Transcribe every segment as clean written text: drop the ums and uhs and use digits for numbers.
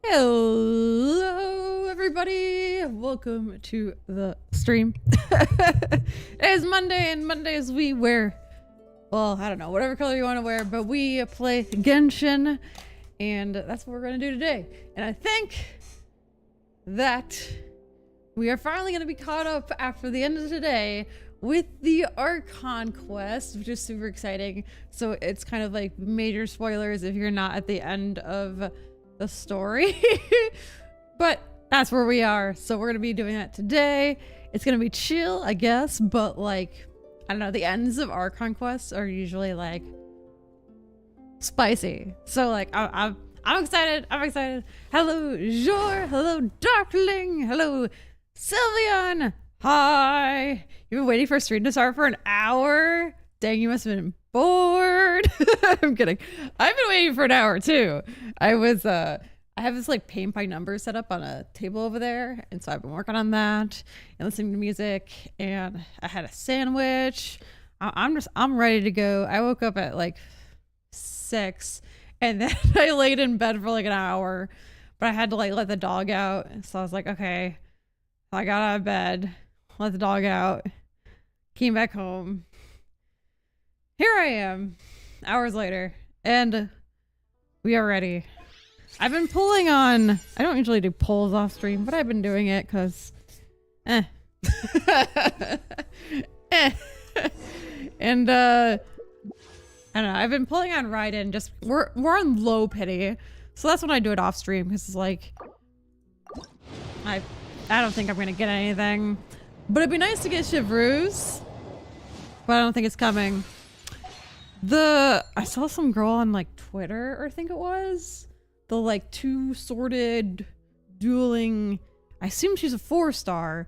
Hello, everybody. Welcome to the stream. It is Monday, and Mondays we wear, well, I don't know, whatever color you want to wear, but we play Genshin, and that's what we're going to do today. And I think that we are finally going to be caught up after the end of today with the Archon quest, which is super exciting. So it's kind of like major spoilers if you're not at the end of the story. But that's where we are, so we're gonna be doing that today. It's gonna be chill, I guess, but like, I don't know, the ends of Archon quests are usually like spicy, so like I'm excited. Hello Jor, hello Darkling, hello Sylveon. Hi. You've been waiting for a stream to start for an hour? Dang, you must have been bored. I'm kidding. I've been waiting for an hour too. I have this like paint by numbers set up on a table over there, and so I've been working on that and listening to music, and I had a sandwich. I'm ready to go. I woke up at like 6, and then I laid in bed for like an hour, but I had to like let the dog out, so I was like, okay. I got out of bed, let the dog out, came back home. Here I am, hours later, and we are ready. I've been pulling on, I don't usually do pulls off stream, but I've been doing it because, And, I don't know, I've been pulling on Raiden, just, we're on low pity. So that's when I do it off stream, because it's like, I don't think I'm going to get anything. But it'd be nice to get Chevreuse, but I don't think it's coming. I saw some girl on like Twitter, or I think it was, the like two-sworded dueling, I assume she's a 4-star,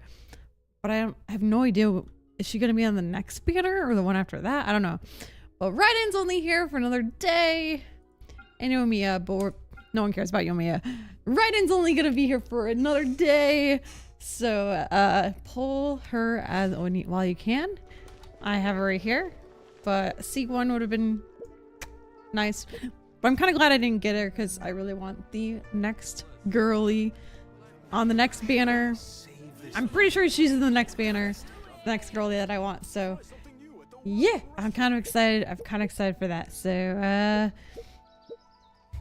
but I have no idea. Is she going to be on the next banner or the one after that? I don't know. But Raiden's only here for another day. And Yoimiya, but no one cares about Yoimiya. Raiden's only going to be here for another day. So pull her while you can. I have her right here. But C1 would have been nice. But I'm kind of glad I didn't get her because I really want the next girly on the next banner. I'm pretty sure she's in the next banner. The next girly that I want. So yeah, I'm kind of excited. I'm kind of excited for that. So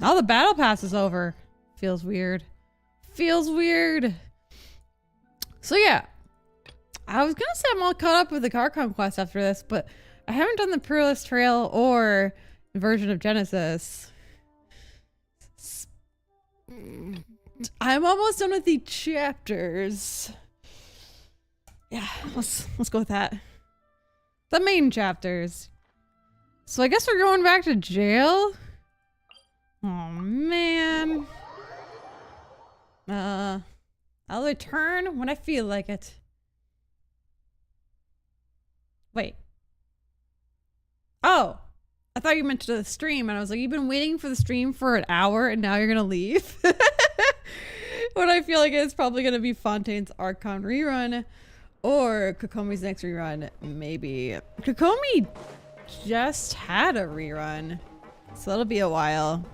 now the battle pass is over. Feels weird. Feels weird. So yeah, I was gonna say I'm all caught up with the Archon quest after this, but I haven't done the Peerless Trail or version of Genesis. I'm almost done with the chapters. Yeah, let's go with that. The main chapters. So I guess we're going back to jail. Oh man. I'll return when I feel like it. Wait. Oh, I thought you meant to the stream, and I was like, you've been waiting for the stream for an hour, and now you're gonna leave? What I feel like it's probably gonna be Fontaine's Archon rerun, or Kokomi's next rerun, maybe. Kokomi just had a rerun, so that'll be a while.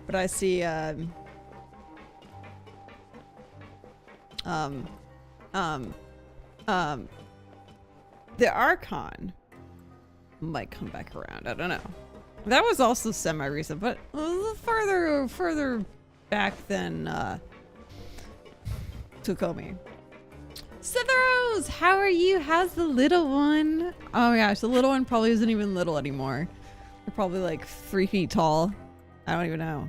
But I see, the Archon might come back around. I don't know. That was also semi-recent, but a little further back than Kokomi. Sithros, how are you? How's the little one? Oh my gosh, the little one probably isn't even little anymore. They're probably like 3 feet tall. I don't even know.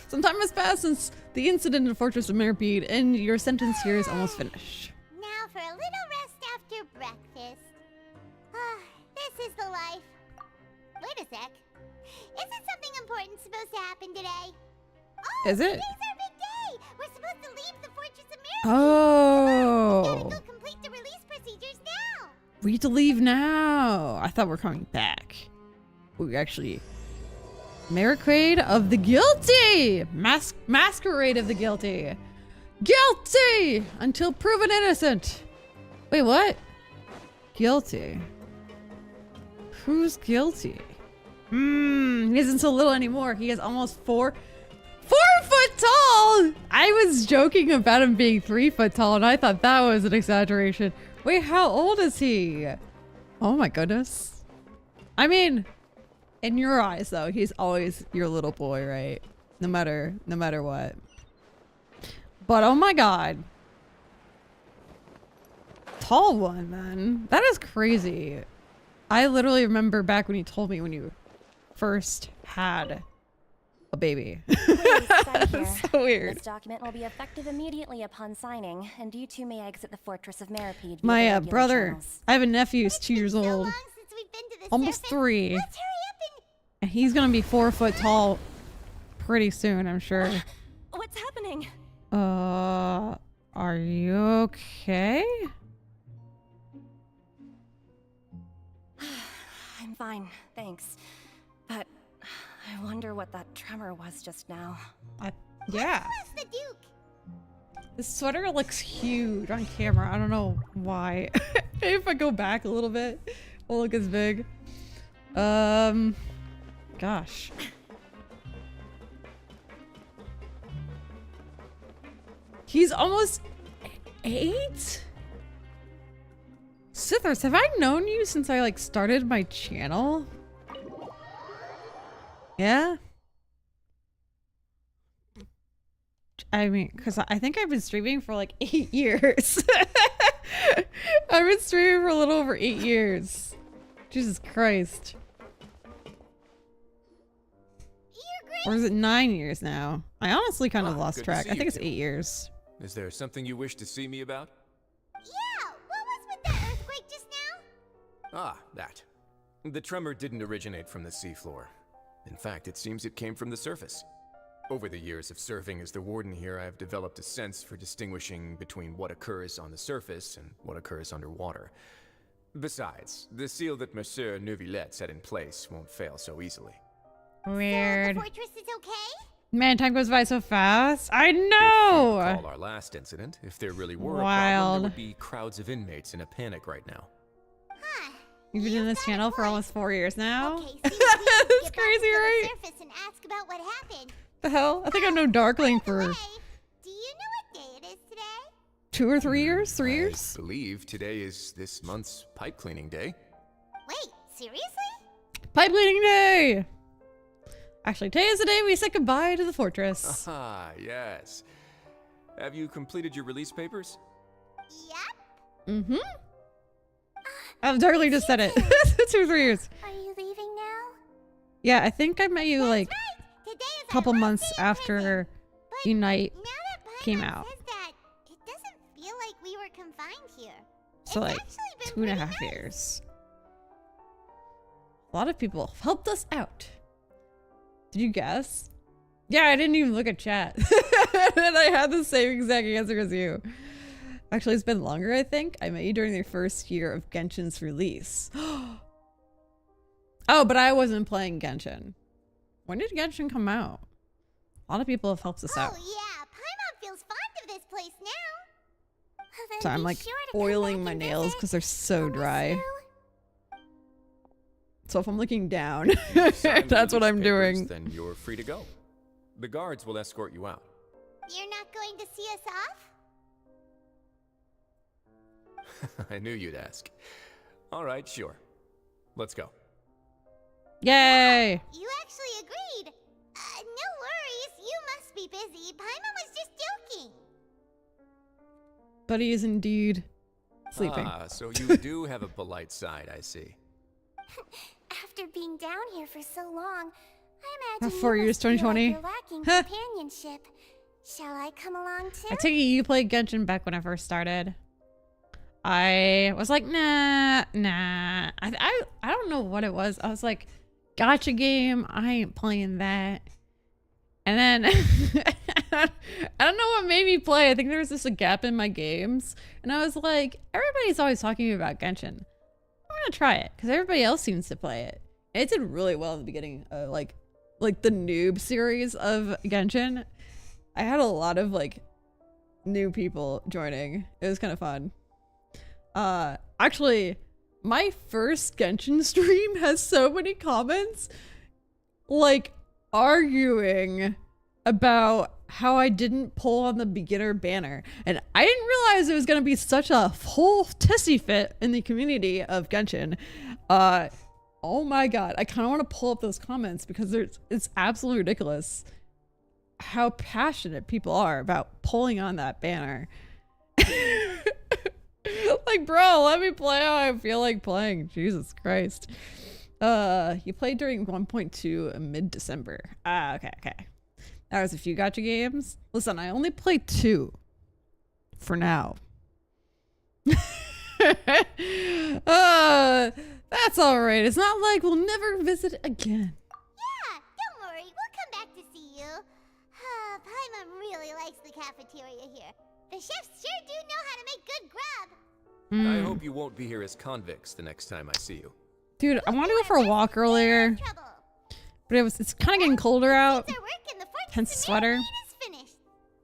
Some time has passed since the incident in the Fortress of Mirapede, and your sentence here is almost finished. Now for a little rest after breakfast. This is the life. Wait a sec. Isn't something important supposed to happen today? Oh, is it? Today's our big day. We're supposed to leave the Fortress of Mirapede. Oh. We gotta go complete the release procedures now. We have to leave now. I thought we're coming back. We actually... Masquerade of the guilty! Masquerade of the guilty! Guilty! Until proven innocent! Wait, what? Guilty. Who's guilty? He isn't so little anymore. He has almost 4 tall. I was joking about him being 3 foot tall, and I thought that was an exaggeration. Wait, how old is he? Oh my goodness. I mean, in your eyes though, he's always your little boy, right? No matter what. But oh my god. Tall one, man. That is crazy. I literally remember back when you told me when you first had a baby. That's so weird. This document will be effective immediately upon signing, and you two may exit the Fortress of Meripede. My brother, channels. I have a nephew who's 2 years So old. long since we've been to the Almost surface. 3. Let's hurry up And he's gonna be 4 foot tall pretty soon, I'm sure. What's happening? Are you okay? I'm fine, thanks. But I wonder what that tremor was just now. Yeah. Where's the Duke? This sweater looks huge on camera. I don't know why. Maybe if I go back a little bit, it won't look as big. Gosh. He's almost 8? Sithers, have I known you since I like started my channel? Yeah? I mean, because I think I've been streaming for like 8 years. I've been streaming for a little over 8 years. Jesus Christ. Or is it 9 years now? I honestly kind of lost good to track. see I you think it's two. 8 years. Is there something you wish to see me about? Yeah, what was with that earthquake just now? Ah, that. The tremor didn't originate from the seafloor. In fact, it seems it came from the surface. Over the years of serving as the warden here, I have developed a sense for distinguishing between what occurs on the surface and what occurs underwater. Besides, the seal that Monsieur Neuvillette set in place won't fail so easily. Weird. So the fortress is okay? Man, time goes by so fast. I If you know! recall our last incident, if there really were a problem, Wild. there would be crowds of inmates in a panic right now. Huh. You've been in this channel for almost 4 years now? Okay, see, we need to That's get back crazy, to right? the surface and ask about what happened. The hell? I think I've known Darkling for Hey, do you know what day it is today? 2 or 3 years? 3 years? I believe today is this month's pipe cleaning day. Wait, seriously? Pipe cleaning day! Actually, today is the day we said goodbye to the fortress. Ah, yes. Have you completed your release papers? Yep. Mm-hmm. Oh, Darkling just said it. 2 or 3 years. Are you leaving now? Yeah, I think I met you like Today is a couple our last months day in prison. after But Unite. now that came Paimon out. says that, it doesn't feel like we were confined here. So It's like actually been 2.5 pretty nice. years. A lot of people helped us out. Did you guess? Yeah, I didn't even look at chat. And I had the same exact answer as you. Actually, it's been longer, I think. I met you during the first year of Genshin's release. Oh, but I wasn't playing Genshin. When did Genshin come out? A lot of people have helped us out. Oh yeah, Paimon feels fond of this place now. Then So I'm be like sure to come oiling back my and nails visit. because they're so I'll miss dry. you. So if I'm looking down, You've signed the that's what release I'm papers, doing. Then you're free to go. The guards will escort you out. You're not going to see us off? I knew you'd ask. All right, sure. Let's go. Yay! You actually agreed. No worries, you must be busy. Paimon was just joking. But he is indeed sleeping. Ah, so you do have a polite side, I see. After being down here for so long, I Ah, imagine 4 you years, must feel like 2020. you're lacking Huh. companionship. Shall I come along too? I take it you played Genshin back when I first started. I was like, nah. I don't know what it was. I was like, gotcha game. I ain't playing that. And then I don't know what made me play. I think there was just a gap in my games. And I was like, everybody's always talking about Genshin. I'm gonna try it because everybody else seems to play it. And it did really well in the beginning, like the noob series of Genshin. I had a lot of like new people joining. It was kind of fun. Actually, my first Genshin stream has so many comments like arguing about how I didn't pull on the beginner banner. And I didn't realize it was going to be such a whole tissy fit in the community of Genshin. Oh my god. I kind of want to pull up those comments because it's absolutely ridiculous how passionate people are about pulling on that banner. Like, bro, let me play how I feel like playing. Jesus Christ. You played during 1.2 in mid-December. Okay. That was a few gacha games. Listen, I only played 2 for now. That's all right. It's not like we'll never visit again. Yeah, don't worry. We'll come back to see you. Paimon really likes the cafeteria here. The chefs sure do know how to make good grub. I hope you won't be here as convicts the next time I see you. Dude, I wanted to go for a walk earlier, Trouble. but it's kind of getting colder out. Since our work in the fortress Hence of sweater. Masquerade is finished,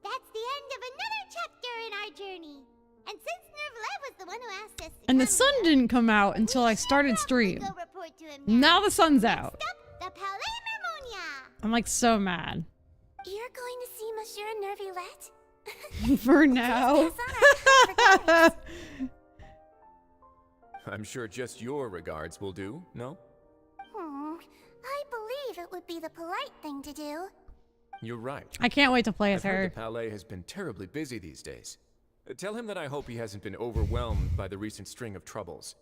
that's the end of another chapter in our journey. And since Nervalet was the one who asked us to And the come sun here, didn't come out until I we started should stream. go report to him Now the sun's out. Next up, the Palais Mermonia. I'm like so mad. You're going to see Monsieur Nervalet? For now. I'm sure just your regards will do, no? I believe it would be the polite thing to do. You're right. I can't wait to play as I've heard her. the Palais has been terribly busy these days. Tell him that I hope he hasn't been overwhelmed by the recent string of troubles.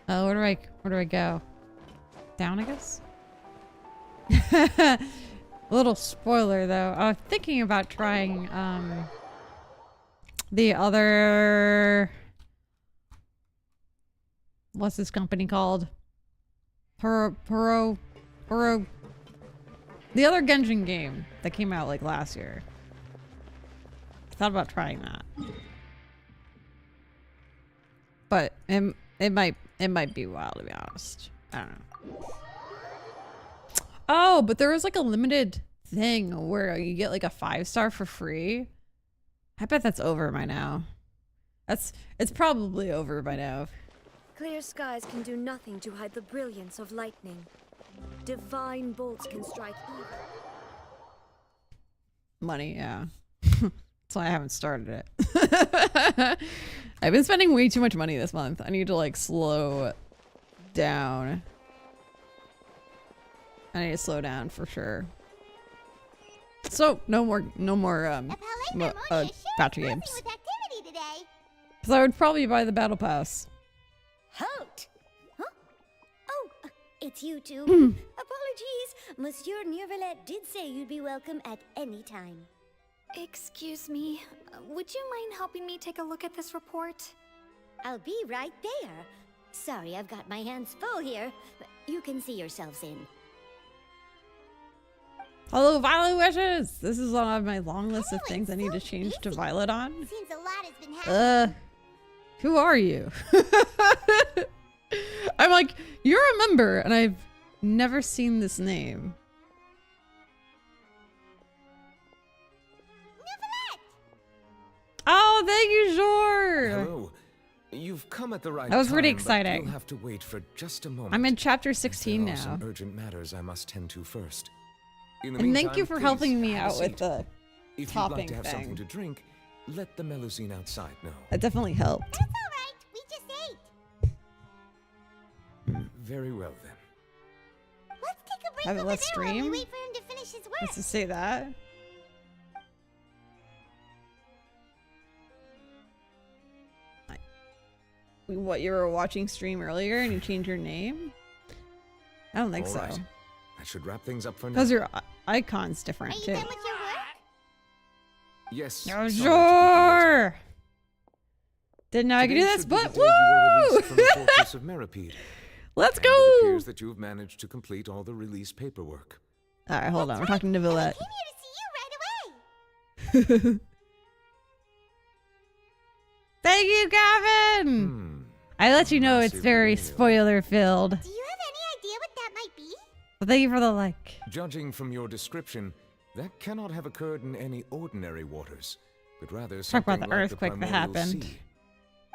Where do I go? Down, I guess? A little spoiler though. I'm thinking about trying the other, what's this company called? The other Genshin game that came out like last year. I thought about trying that. But it might be wild, to be honest. I don't know. Oh, but there was like a limited thing where you get like a 5-star for free. I bet that's over by now. It's probably over by now. Clear skies can do nothing to hide the brilliance of lightning. Divine bolts can strike evil. Money, yeah. That's why I haven't started it. I've been spending way too much money this month. I need to like slow down. I need to slow down for sure. So no more The Palais Mermonia sure is battle buzzing games. with activity today. Because I would probably buy the battle pass. Halt! Huh? Oh, it's you two. Hmm. Apologies. Monsieur Nervalet did say you'd be welcome at any time. Excuse me, would you mind helping me take a look at this report? I'll be right there. Sorry, I've got my hands full here. You can see yourselves in. Hello, Violet Wishes! This is on my long list of things I need to change to Violet on. Seems a lot has been happening. Who are you? I'm like, you're a member, and I've never seen this name. Oh, thank you, Jor! Hello. You've come at the right time. That was pretty but exciting. You'll have to wait for just a moment. I'm in chapter 16 There are now. some urgent matters I must tend to first. In the And thank meantime, you for please helping me have a out with seat. the If you'd topping like to have thing. something to drink, let the Melusine outside know. That definitely helped. That's all right. We just ate. Very well then. Let's take a break Have it over less there while we stream? wait for him to finish his work. Let's just say that. What, you were watching stream earlier and you changed your name? I don't think All so. right. That should wrap things up for now. Because your icon's Are different you too. done with your work? Yes. Oh, sorry to keep you sure. Didn't know I could do Today this, should be but the day you were woo! released from the fortress of Meripede. Let's And it go! appears that you've managed to complete all the release paperwork. All right, hold on. We're talking to And I Villette. came here to see you right away. Thank you, Gavin. I let you know it's Massive very whale. spoiler filled. Do you have any idea what that might be? But thank you for the like. Judging from your description, that cannot have occurred in any ordinary waters, but rather Talk about something the like earthquake that primordial happened. sea.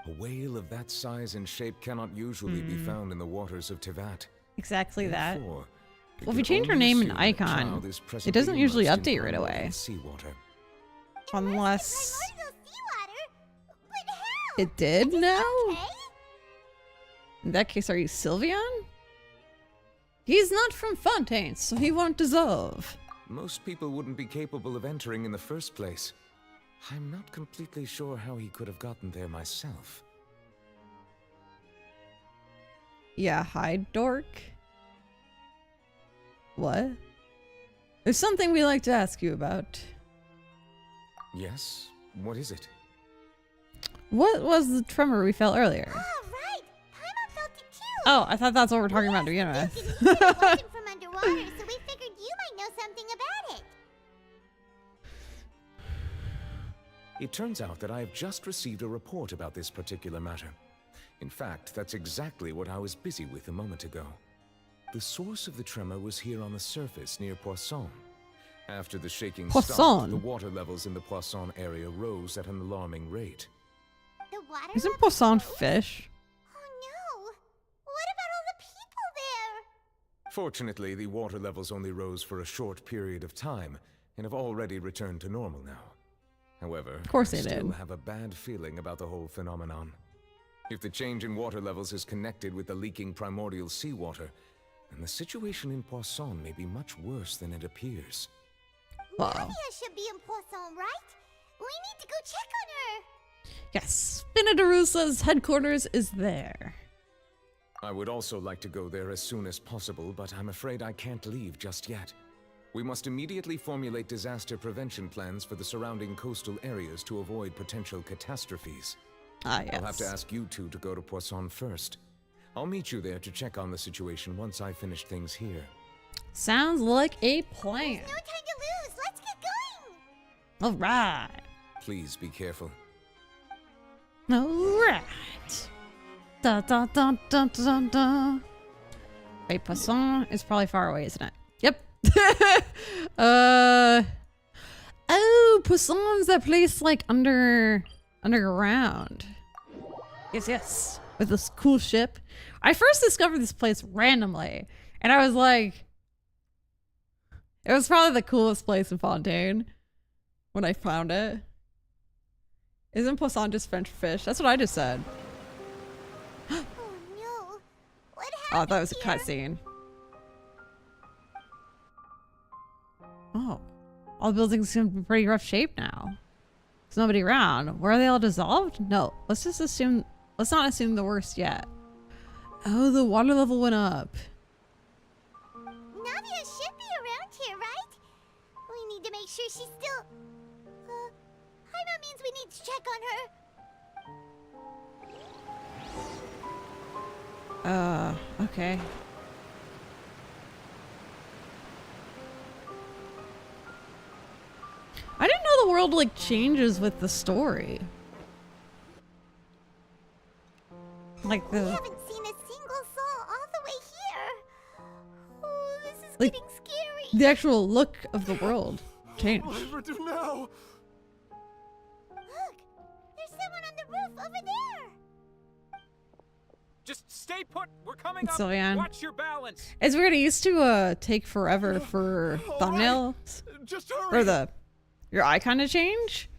A whale of that size and shape cannot usually be found in the waters of Tivat. Exactly that. Therefore, it Well, if you could change your only name and assume that icon, child is it presently doesn't usually immersed in update right primordial away. seawater. Unless Primordial seawater? But how? it did now? Okay. In that case, are you Sylveon? He's not from Fontaine, so he won't dissolve. Most people wouldn't be capable of entering in the first place. I'm not completely sure how he could have gotten there myself. Yeah, hi, dork. What? There's something we like to ask you about. Yes? What is it? What was the tremor we felt earlier? Oh, right. Paimon felt it too. Oh, I thought that's what we're talking about to begin with. It wasn't from underwater, so we figured you might know something about it. It turns out that I have just received a report about this particular matter. In fact, that's exactly what I was busy with a moment ago. The source of the tremor was here on the surface near Poisson. After the shaking Poisson. stopped, the water levels in the Poisson area rose at an alarming rate. The water Isn't level Poisson rose? fish? Oh no. What about all the people there? Fortunately, the water levels only rose for a short period of time and have already returned to normal now. However, Of course I they still did. have a bad feeling about the whole phenomenon. If the change in water levels is connected with the leaking primordial seawater, then the situation in Poisson may be much worse than it appears. Wow. Nadia should be in Poisson, right? We need to go check on her. Yes, Spinaderusa's headquarters is there. I would also like to go there as soon as possible, but I'm afraid I can't leave just yet. We must immediately formulate disaster prevention plans for the surrounding coastal areas to avoid potential catastrophes. Ah, yes. I'll have to ask you two to go to Poisson first. I'll meet you there to check on the situation once I finish things here. Sounds like a plan. No time to lose. Let's get going. All right. Please be careful. All right. Da da da da da da. Wait, Poisson is probably far away, isn't it? Yep. Oh, Poisson's that place like underground. Yes, yes. With this cool ship. I first discovered this place randomly, and I was like, it was probably the coolest place in Fontaine when I found it. Isn't Poisson just French fish? That's what I just said. Oh no. What happened? Oh, I thought it was a here? cutscene. Oh, all the buildings seem to be pretty rough shape now. There's nobody around. Were they all dissolved? No. Let's just assume. Let's not assume the worst yet. Oh, the water level went up. Nadia should be around here, right? We need to make sure she's still... Paimon means we need to check on her. Okay. I didn't know the world like changes with the story. Like We the haven't seen a single soul all the way here. Oh, this is Like- getting scary. the actual look of the world changed. Whatever do now? Look, there's someone on the roof over there. Just stay put. We're coming up. Sylveon. Watch your balance. It's weird. It used to take forever for thumbnails Just hurry. or your icon to change,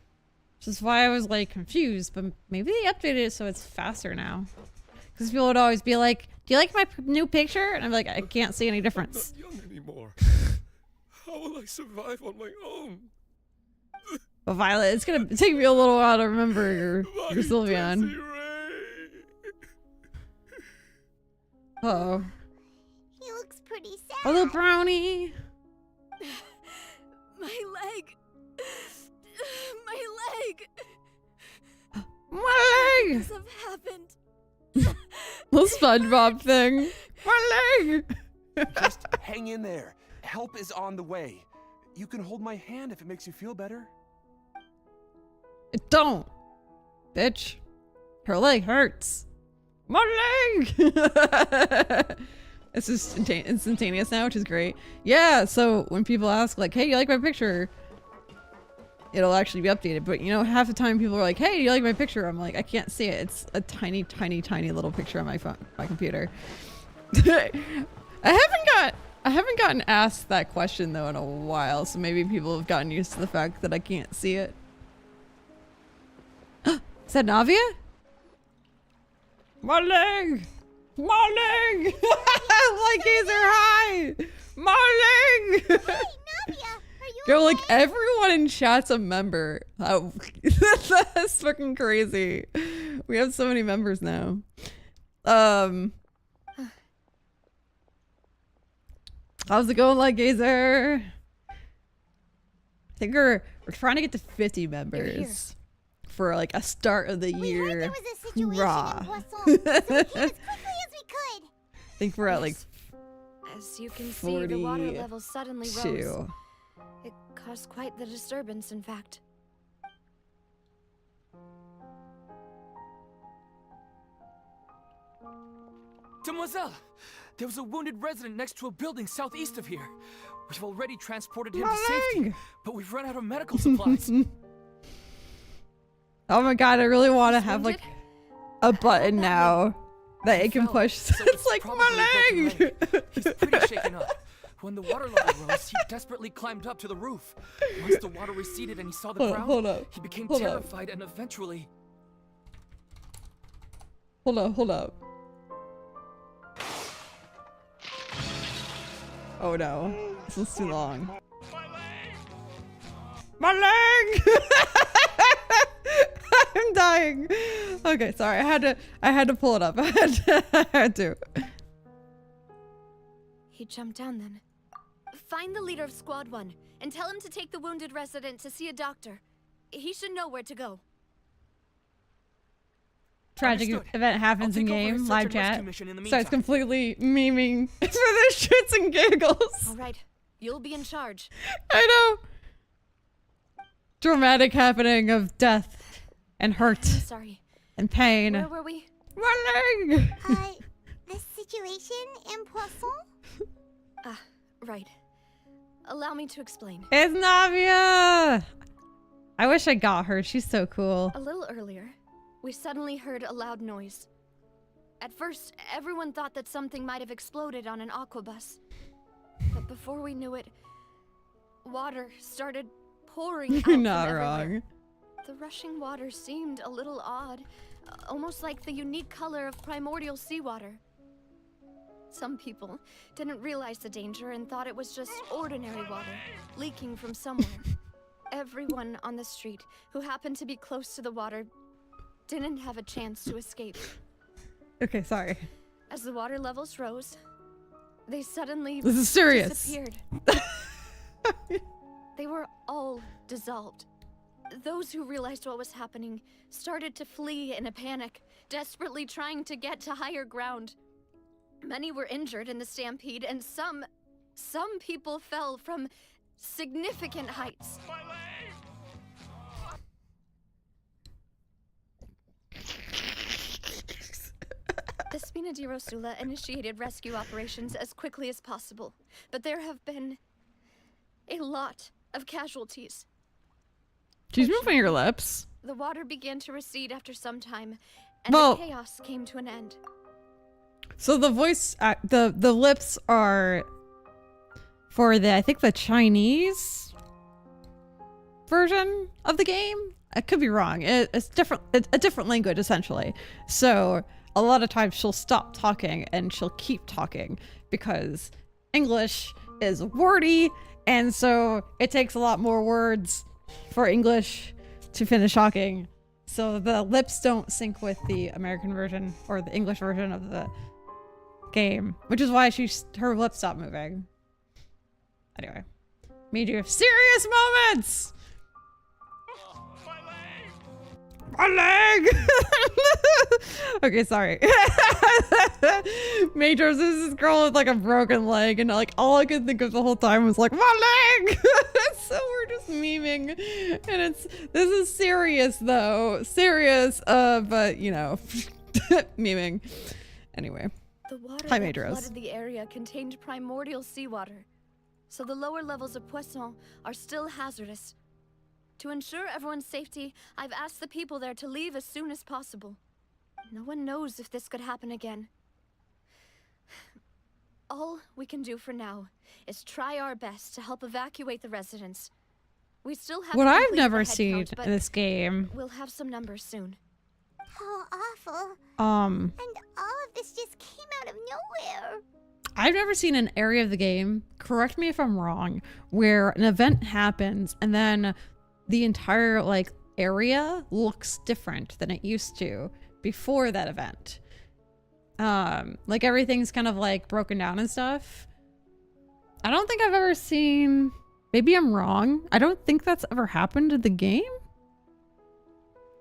which is why I was like confused. But maybe they updated it so it's faster now. Because people would always be like, "Do you like my new picture?" And I'm like, "I can't see any difference." I'm not young anymore. How will I survive on my own? But Violet, it's gonna take me a little while to remember your My Sylveon. Desiree. Uh-oh. He looks pretty sad. Hello, Brownie. My leg! My leg! My leg. What have happened? The SpongeBob thing. My leg. Just hang in there. Help is on the way. You can hold my hand if it makes you feel better. Don't, bitch. Her leg hurts. My leg. It's just instantaneous now, which is great. Yeah. So when people ask like, "Hey, you like my picture?" it'll actually be updated. But you know, half the time people are like, "Hey, do you like my picture?" I'm like, I can't see it. It's a tiny, tiny, tiny little picture on my phone, my computer. I haven't gotten asked that question though in a while, so maybe people have gotten used to the fact that I can't see it. Is that Navia? My leg! My leg! Like Gazer, hi! My leg! Hey, Navia, are you Yo, like okay? everyone in chat's a member. Oh, that's fucking crazy. We have so many members now. How's it going, like Gazer? I think we're trying to get to 50 members for like a start of the We year. heard there was a situation Hurrah. in Poisson, so we came as quickly as we could. I think we're at like As you can see, the water level suddenly rose. 42. It caused quite the disturbance, in fact. Demoiselle! There was a wounded resident next to a building southeast of here. We've already transported him to My safety, leg! but we've run out of medical supplies. Oh my god, I really want to He's have like wounded? a button How badly? now that He it can fell, push. so It's like probably my a broken leg! He's pretty shaken up. When the water level rose, he desperately climbed up to the roof. Once the water receded and he saw the ground, hold up. he became Hold up. terrified and eventually... Hold up. Oh no, this is too long. My leg! I'm dying. Okay, sorry. I had to pull it up. I had to. He jumped down then. Find the leader of Squad 1 and tell him to take the wounded resident to see a doctor. He should know where to go. Tragic Understood. event happens I'll in take over his game, search live and rescue chat. mission in the Starts meantime. completely memeing for the shits and giggles. All right, you'll be in charge. I know. Dramatic happening of death and hurt Sorry. and pain. Where were we? My leg! The situation in Poisson? Ah, right. Allow me to explain. It's Navia! I wish I got her. She's so cool. A little earlier, we suddenly heard a loud noise. At first, everyone thought that something might have exploded on an aquabus. But before we knew it, water started pouring out You're from not everywhere. wrong. The rushing water seemed a little odd, almost like the unique color of primordial seawater. Some people didn't realize the danger and thought it was just ordinary water leaking from somewhere. Everyone on the street who happened to be close to the water didn't have a chance to escape. Okay, sorry. As the water levels rose, they suddenly This is serious. disappeared. They were all dissolved. Those who realized what was happening started to flee in a panic, desperately trying to get to higher ground. Many were injured in the stampede, and some people fell from significant heights. The Spina di Rosula initiated rescue operations as quickly as possible, but there have been a lot of casualties. She's moving her lips. The water began to recede after some time, and Well- the chaos came to an end. So the voice, the lips are for the, I think the Chinese version of the game. I could be wrong. It's different. It's a different language essentially. So a lot of times she'll stop talking and she'll keep talking because English is wordy, and so it takes a lot more words for English to finish talking. So the lips don't sync with the American version or the English version of the game, which is why her lips stopped moving. Anyway, Mijou, serious moments. My leg. Okay, sorry. Majors is this girl with like a broken leg, and like all I could think of the whole time was like my leg. So we're just memeing, and this is serious though, serious. But you know, memeing. Anyway. The water Hi, that Majors. flooded the area contained primordial seawater, so the lower levels of Poisson are still hazardous. To ensure everyone's safety, I've asked the people there to leave as soon as possible. No one knows if this could happen again. All we can do for now is try our best to help evacuate the residents. We still have What I've never seen in this game. We'll have some numbers soon. How awful. Um, And all of this just came out of nowhere. I've never seen an area of the game, correct me if I'm wrong, where an event happens and then the entire like area looks different than it used to before that event. Like everything's kind of like broken down and stuff. I don't think I've ever seen, maybe I'm wrong, I don't think that's ever happened in the game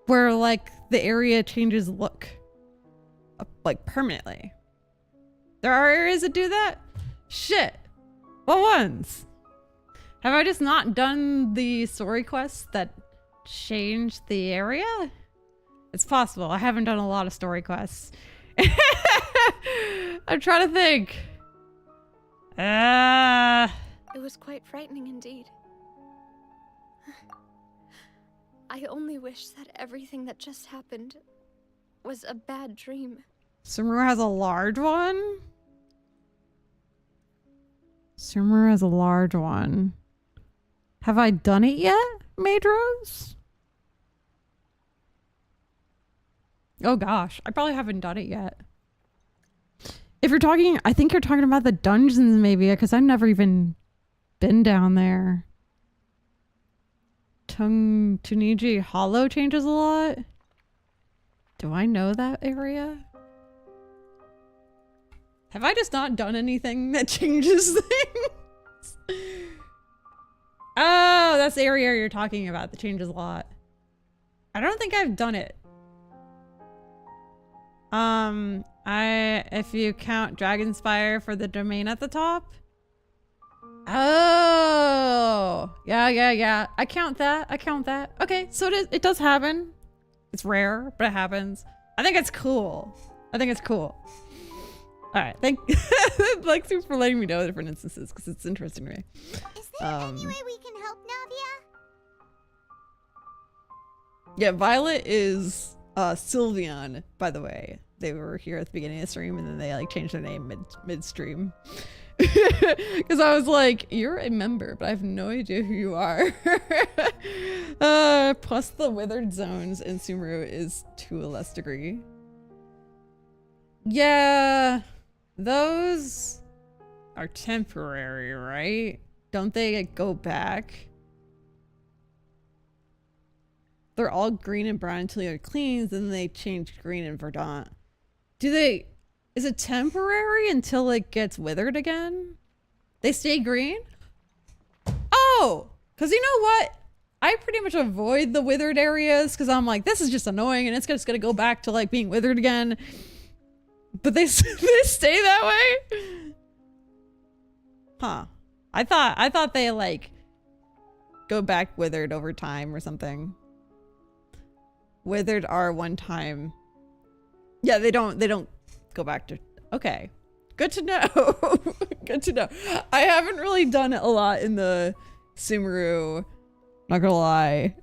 where like the area changes look like permanently. There are areas that do that? Shit. What ones? Have I just not done the story quests that change the area? It's possible. I haven't done a lot of story quests. I'm trying to think. It was quite frightening indeed. I only wish that everything that just happened was a bad dream. Sumeru has a large one? Sumeru has a large one. Have I done it yet, Maedrose? Oh gosh, I probably haven't done it yet. If you're talking, I think you're talking about the dungeons maybe, because I've never even been down there. Tuniji Hollow changes a lot. Do I know that area? Have I just not done anything that changes things? Oh, that's the area you're talking about that changes a lot. I don't think I've done it. If you count Dragonspire for the domain at the top. Oh, yeah. I count that. Okay, so it does happen. It's rare, but it happens. I think it's cool. All right, thanks for letting me know the different instances because it's interesting to me. Is there any way we can help Navia? Yeah, Violet is Sylveon, by the way. They were here at the beginning of the stream and then they like changed their name midstream. Because I was like, you're a member, but I have no idea who you are. Plus the withered zones in Sumeru is to a less degree. Yeah, those are temporary, right? Don't they go back? They're all green and brown until you're clean, then they change green and verdant. Is it temporary until it gets withered again? They stay green? Oh, because you know what? I pretty much avoid the withered areas because I'm like, this is just annoying and it's just going to go back to like being withered again. But they stay that way? Huh. I thought they like go back withered over time or something. Withered are one time. Yeah, they don't go back to, okay. Good to know. Good to know. I haven't really done a lot in the Sumeru, not gonna lie.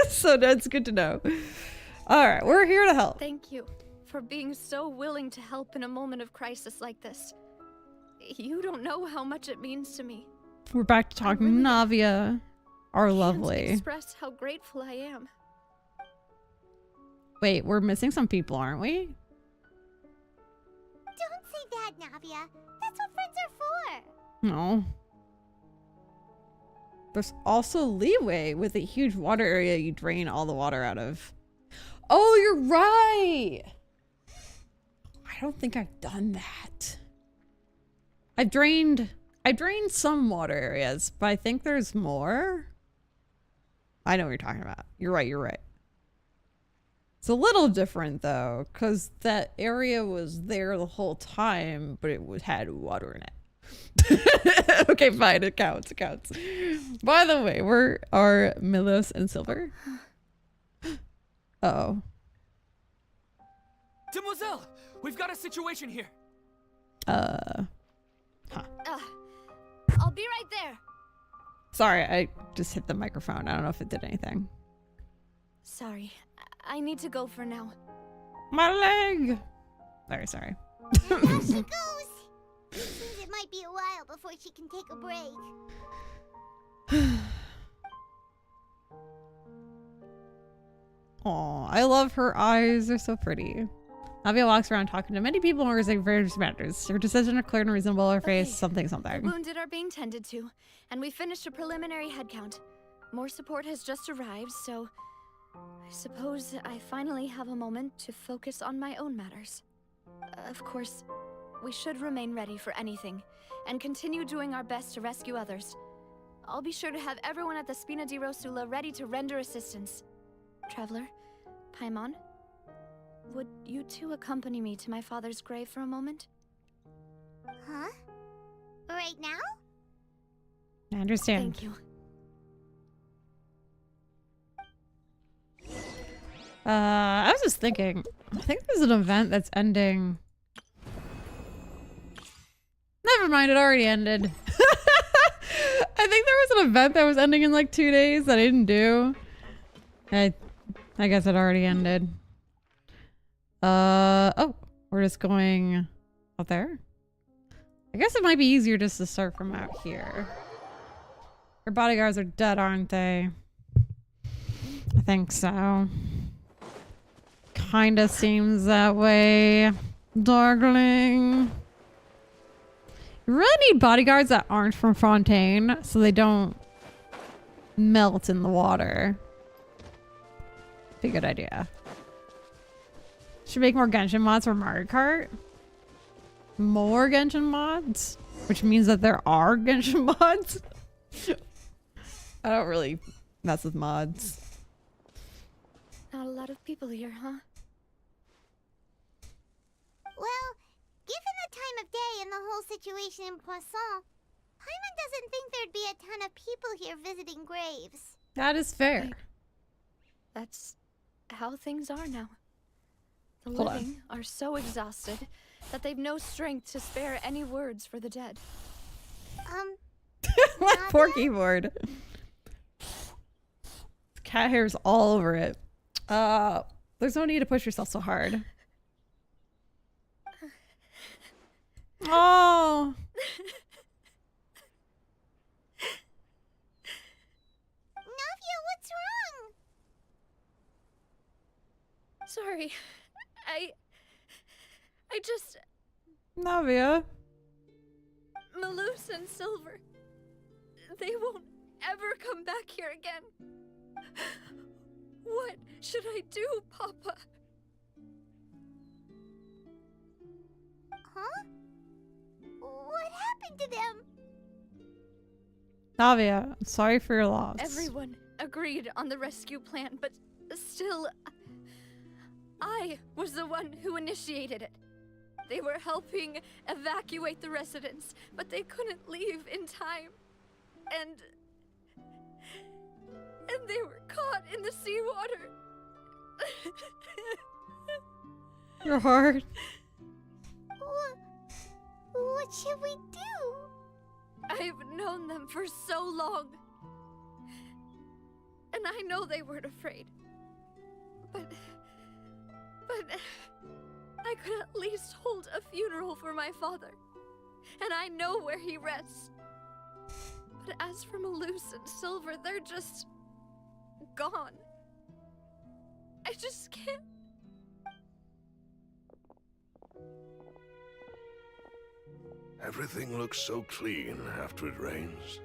So that's good to know. All right, we're here to help. Thank you for being so willing to help in a moment of crisis like this. You don't know how much it means to me. We're back to talking really Navia, our Can't lovely. express how grateful I am. Wait, we're missing some people, aren't we? Don't say that, Navia. That's what friends are for. No. There's also leeway with a huge water area you drain all the water out of. Oh, you're right. I don't think I've done that. I've drained some water areas, but I think there's more. I know what you're talking about. You're right. It's a little different though, because that area was there the whole time, but it had water in it. Okay, fine, it counts. By the way, where are Milos and Silver? Uh-oh. Demoiselle, we've got a situation here. I'll be right there. Sorry, I just hit the microphone. I don't know if it did anything. Sorry. I need to go for now. My leg! Very sorry. And there she goes. Seems it might be a while before she can take a break. Aw, I love her eyes. They're so pretty. Navia walks around talking to many people and organizing various matters. Her decision are clear and reasonable. Her face, something. The wounded are being tended to, and we finished a preliminary head count. More support has just arrived, so I suppose I finally have a moment to focus on my own matters. Of course, we should remain ready for anything, and continue doing our best to rescue others. I'll be sure to have everyone at the Spina di Rosula ready to render assistance. Traveler, Paimon, would you two accompany me to my father's grave for a moment? Huh? Right now? I understand. Thank you. I was just thinking, I think there's an event that's ending. Never mind, it already ended. I think there was an event that was ending in like 2 days that I didn't do. I guess it already ended. Oh, we're just going out there. I guess it might be easier just to start from out here. Our bodyguards are dead, aren't they? I think so. Kinda seems that way, darling. You really need bodyguards that aren't from Fontaine so they don't melt in the water. Be a good idea. Should make more Genshin mods for Mario Kart. More Genshin mods? Which means that there are Genshin mods? I don't really mess with mods. Not a lot of people here, huh? Well, given the time of day and the whole situation in Poisson, Paimon doesn't think there'd be a ton of people here visiting graves. That is fair. That's how things are now. The Hold on. living are so exhausted that they've no strength to spare any words for the dead. My poor keyboard. Cat hair's all over it. There's no need to push yourself so hard. Oh. Navia, what's wrong? Sorry. I just... Navia. Malus and Silver. They won't ever come back here again. What should I do, Papa? Huh? What happened to them? Navia, I'm sorry for your loss. Everyone agreed on the rescue plan, but still... I was the one who initiated it. They were helping evacuate the residents, but they couldn't leave in time. And they were caught in the seawater. Your heart. What should we do? I've known them for so long. And I know they weren't afraid. But I could at least hold a funeral for my father. And I know where he rests. But as for Malus and Silver, they're just... gone. I just can't... Everything looks so clean after it rains.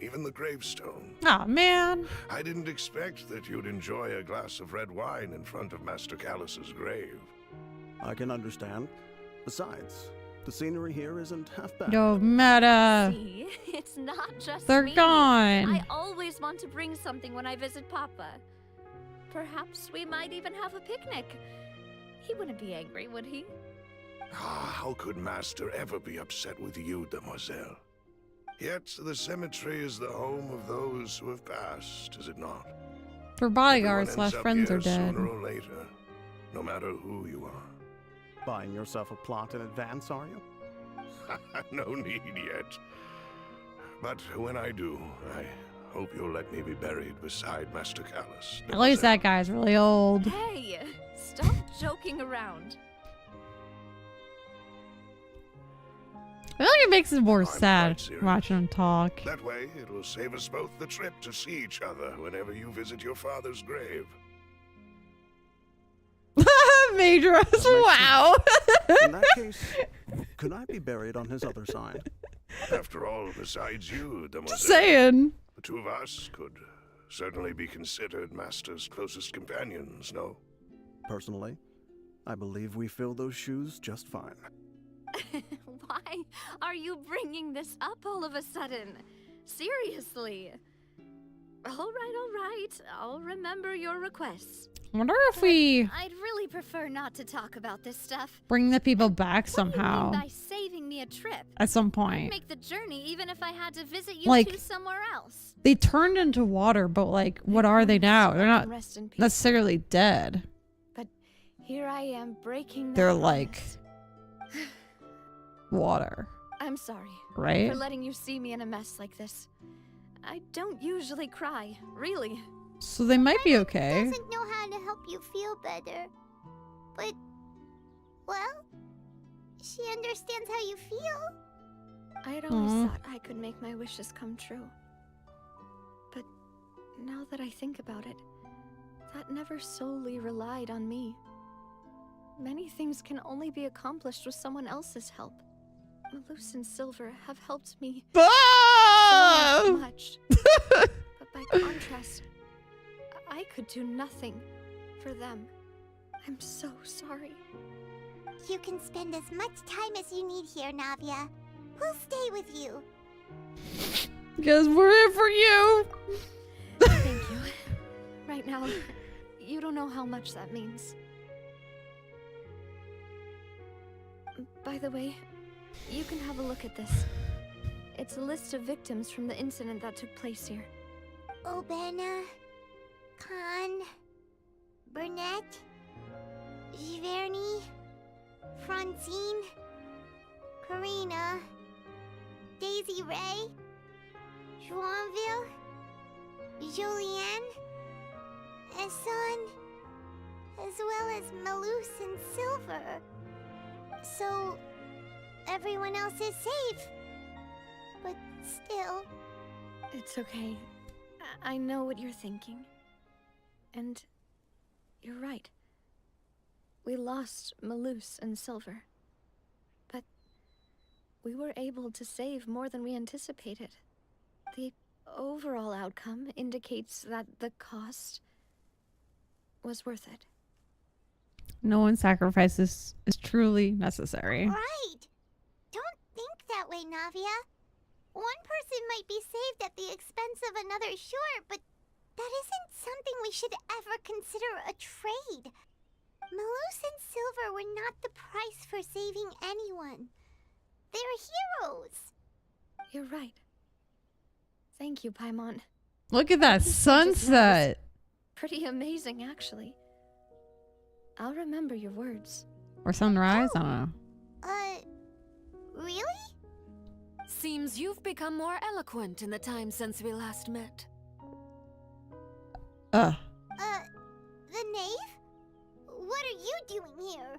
Even the gravestone. Aw, man. I didn't expect that you'd enjoy a glass of red wine in front of Master Callus's grave. I can understand. Besides, the scenery here isn't half bad. Yo, meta. See, it's not just They're me. gone. I always want to bring something when I visit Papa. Perhaps we might even have a picnic. He wouldn't be angry, would he? Ah, how could Master ever be upset with you, Demoiselle? Yet the cemetery is the home of those who have passed, is it not? For bodyguards, Everyone ends slash up friends here are dead. Sooner or later, no matter who you are. Buying yourself a plot in advance, are you? No need yet. But when I do, I hope you'll let me be buried beside Master Callus. At least that guy's really old. Hey, stop joking around. I feel like it makes it more I'm sad quite serious. watching him talk. That way, it will save us both the trip to see each other whenever you visit your father's grave. Major, wow. In that case, could I be buried on his other side? After all, besides you, Demoiselle, Just saying. the two of us could certainly be considered Master's closest companions, no? Personally, I believe we fill those shoes just fine. Why are you bringing this up all of a sudden? Seriously. All right. I'll remember your requests. I wonder if we I'd really prefer not to talk about this stuff. bring the people back What somehow do you mean by saving me a trip? at some I'd point. make the journey even if I had to visit you Like- two somewhere else. They turned into water, but like, what are they now? They're not Rest in peace. necessarily dead. But here I am breaking. They're that like promise. water, I'm sorry right? for letting you see me in a mess like this. I don't usually cry, really. So they might be okay. Doesn't know how to help you feel better. But, well, she understands how you feel. I'd always Aw. thought I could make my wishes come true. But now that I think about it, that never solely relied on me. Many things can only be accomplished with someone else's help. Malus and Silver have helped me so Ah! much. But by contrast, I could do nothing for them. I'm so sorry. You can spend as much time as you need here, Navia. We'll stay with you. Because we're here for you. Thank you. Right now, you don't know how much that means. By the way, you can have a look at this. It's a list of victims from the incident that took place here. Obena, Khan, Burnett, Giverny, Francine, Karina, Daisy Ray, Joinville, Julianne, Esson, as well as Malus and Silver. So, everyone else is safe. But still... It's okay. I know what you're thinking. And you're right. We lost Malus and Silver. But we were able to save more than we anticipated. The overall outcome indicates that the cost was worth it. No one's sacrifice is truly necessary. Right! Don't think that way, Navia. One person might be saved at the expense of another, sure, but that isn't something we should ever consider a trade. Malus and Silver were not the price for saving anyone. They're heroes. You're right. Thank you, Paimon. Look at that sunset. Pretty amazing, actually. I'll remember your words. Or sunrise? I don't know. Really? Seems you've become more eloquent in the time since we last met. The knave? What are you doing here?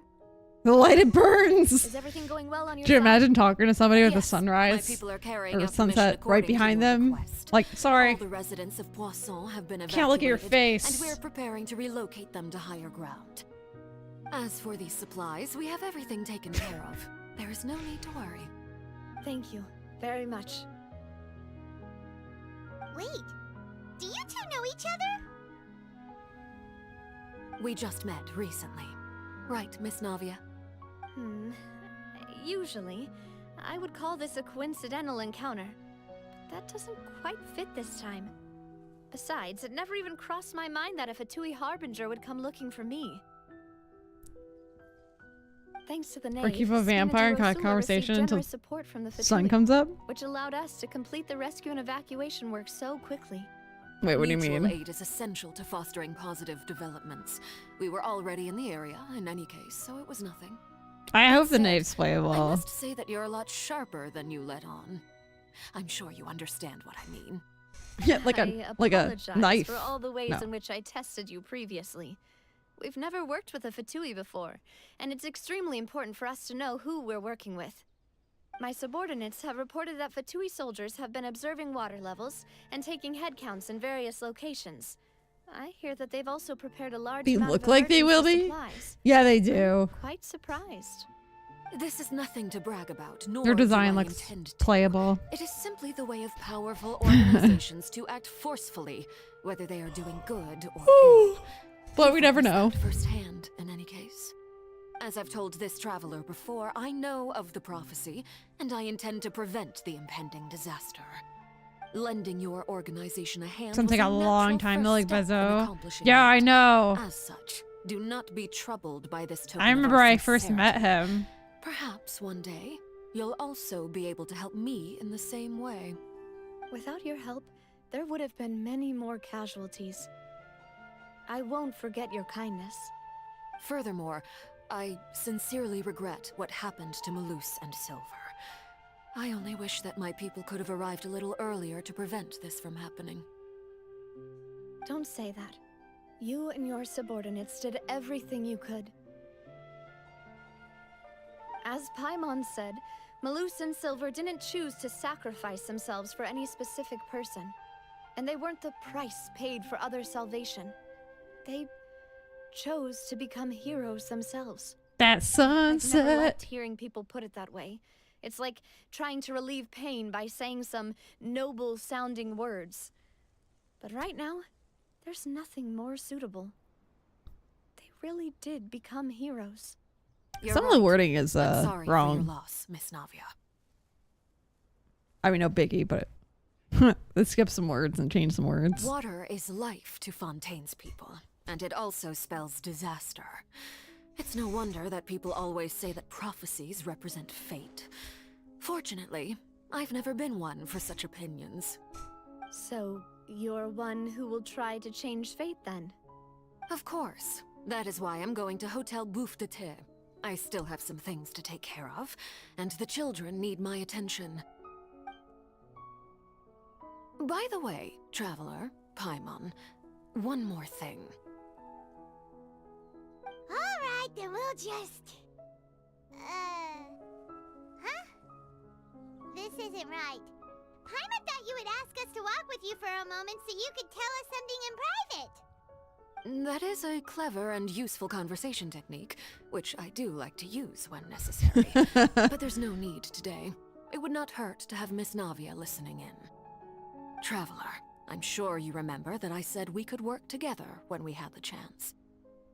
The light it burns. Is everything going well on your Could you side? imagine talking to somebody with a Yes, sunrise my people are carrying or out the sunset mission right according to behind your them? request. Like, sorry, All the residents of Poisson have been evacuated. can't look at your face. And we're preparing to relocate them to higher ground. As for these supplies, we have everything taken care of. There is no need to worry. Thank you very much. Wait, do you two know each other? We just met recently. Right, Miss Navia? Usually, I would call this a coincidental encounter. But that doesn't quite fit this time. Besides, it never even crossed my mind that a Fatui Harbinger would come looking for me. Thanks to the knave, Or keep a vampire and Sina cut a conversation until generous support from the sun Fatui, comes up. which allowed us to complete the rescue and evacuation work so quickly. Wait, what do you Mutual mean? aid is essential to fostering positive developments. We were already in the area, in any case, so it was nothing. I hope the said, knaves play I well. must say that you're a lot sharper than you let on. I'm sure you understand what I mean. Yeah, like I a apologize knife. for all the ways No. in which I tested you previously. We've never worked with a Fatui before, and it's extremely important for us to know who we're working with. My subordinates have reported that Fatui soldiers have been observing water levels and taking head counts in various locations. I hear that they've also prepared a large They amount look of like they will emergency be. supplies. Yeah, they do. I'm quite surprised. This is nothing to brag about, nor Their do design I looks intend to. playable. It is simply the way of powerful organizations to act forcefully, whether they are doing good or ill. But we never know. Firsthand, in any case. As I've told this traveler before, I know of the prophecy, and I intend to prevent the impending disaster. Lending your organization a hand It's gonna was take a natural long time to first like step in Bezo. accomplishing Yeah, that. I know. As such, do not be troubled by this token I of remember our I first met sincerity. him. Perhaps one day, you'll also be able to help me in the same way. Without your help, there would have been many more casualties. I won't forget your kindness. Furthermore, I sincerely regret what happened to Malus and Silver. I only wish that my people could have arrived a little earlier to prevent this from happening. Don't say that. You and your subordinates did everything you could. As Paimon said, Malus and Silver didn't choose to sacrifice themselves for any specific person. And they weren't the price paid for others' salvation. They chose to become heroes themselves. That I've never sunset. liked hearing people put it that way. It's like trying to relieve pain by saying some noble-sounding words. But right now, there's nothing more suitable. They really did become heroes. You're Some of the right. wording is I'm sorry for your wrong. loss, Miss Navia. I mean, no biggie, but let's skip some words and change some words. Water is life to Fontaine's people, and it also spells disaster. It's no wonder that people always say that prophecies represent fate. Fortunately, I've never been one for such opinions. So, you're one who will try to change fate then? Of course. That is why I'm going to Hotel Bouffe de Thé. I still have some things to take care of, and the children need my attention. By the way, Traveler, Paimon, one more thing. Alright, then we'll just... Huh? This isn't right. Paimon thought you would ask us to walk with you for a moment so you could tell us something in private. That is a clever and useful conversation technique, which I do like to use when necessary. But there's no need today. It would not hurt to have Miss Navia listening in. Traveler, I'm sure you remember that I said we could work together when we had the chance.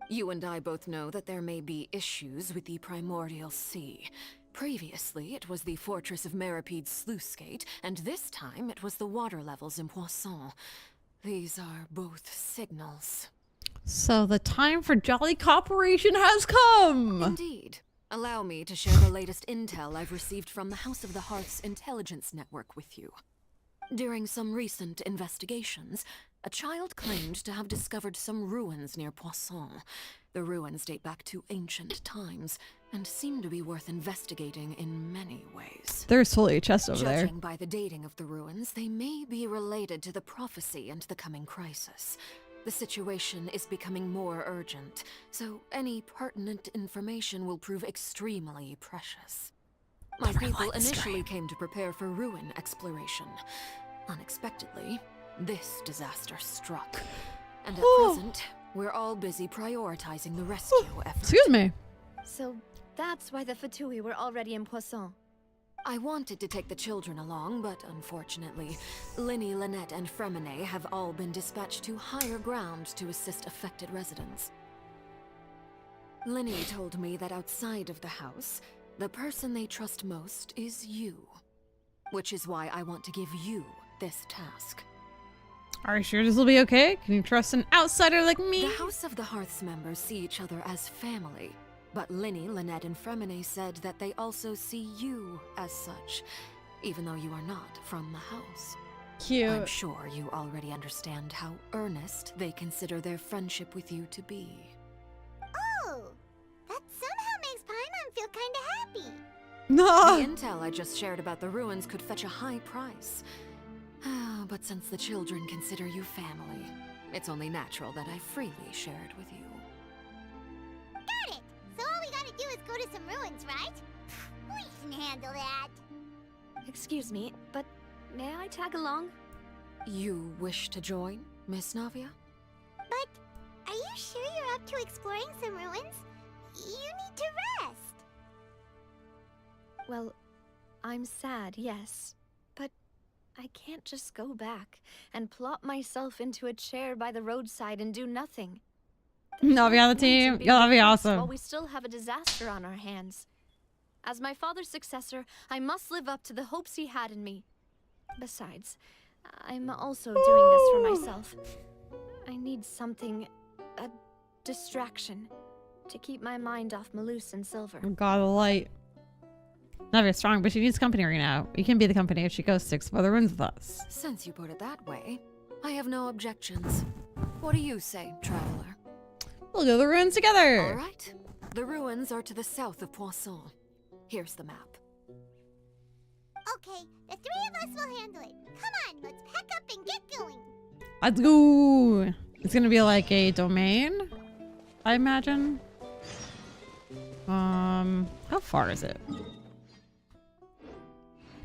You and I both know that there may be issues with the Primordial Sea. Previously, it was the fortress of Maripede's sluice gate, and this time it was the water levels in Poisson. These are both signals. So the time for jolly cooperation has come! Indeed. Allow me to share the latest intel I've received from the House of the Hearth's intelligence network with you. During some recent investigations, a child claimed to have discovered some ruins near Poisson. The ruins date back to ancient times, and seem to be worth investigating in many ways. There's totally a chest over there. Judging by the dating of the ruins, they may be related to the prophecy and the coming crisis. The situation is becoming more urgent, so any pertinent information will prove extremely precious. My people initially came to prepare for ruin exploration. Unexpectedly, this disaster struck. And at present, we're all busy prioritizing the rescue effort. Excuse me. So, that's why the Fatui were already in Poisson. I wanted to take the children along, but unfortunately, Linny, Lynette, and Fremine have all been dispatched to higher ground to assist affected residents. Linny told me that outside of the house, the person they trust most is you. Which is why I want to give you this task. Are you sure this will be okay? Can you trust an outsider like me? The House of the Hearth's members see each other as family. But Linny, Lynette, and Fremine said that they also see you as such, even though you are not from the house. Cute. I'm sure you already understand how earnest they consider their friendship with you to be. Oh, that somehow makes Paimon feel kinda happy. No. The intel I just shared about the ruins could fetch a high price. But since the children consider you family, it's only natural that I freely share it with you. Got it! So all we gotta do is go to some ruins, right? We can handle that. Excuse me, but may I tag along? You wish to join, Miss Navia? But are you sure you're up to exploring some ruins? You need to rest. Well, I'm sad, yes. But I can't just go back and plop myself into a chair by the roadside and do nothing. Navia on the team. Yo, that'd be awesome. While we still have a disaster on our hands. As my father's successor, I must live up to the hopes he had in me. Besides, I'm also doing this for myself. I need something, a distraction, to keep my mind off Malus and Silver. Oh God, the light. Navia's strong, but she needs company right now. We can be the company if she goes to explore the ruins with us. Since you put it that way, I have no objections. What do you say, traveler? We'll go to the ruins together. All right. The ruins are to the south of Poisson. Here's the map. Okay, the three of us will handle it. Come on, let's pack up and get going. Let's go. It's gonna be like a domain, I imagine. How far is it?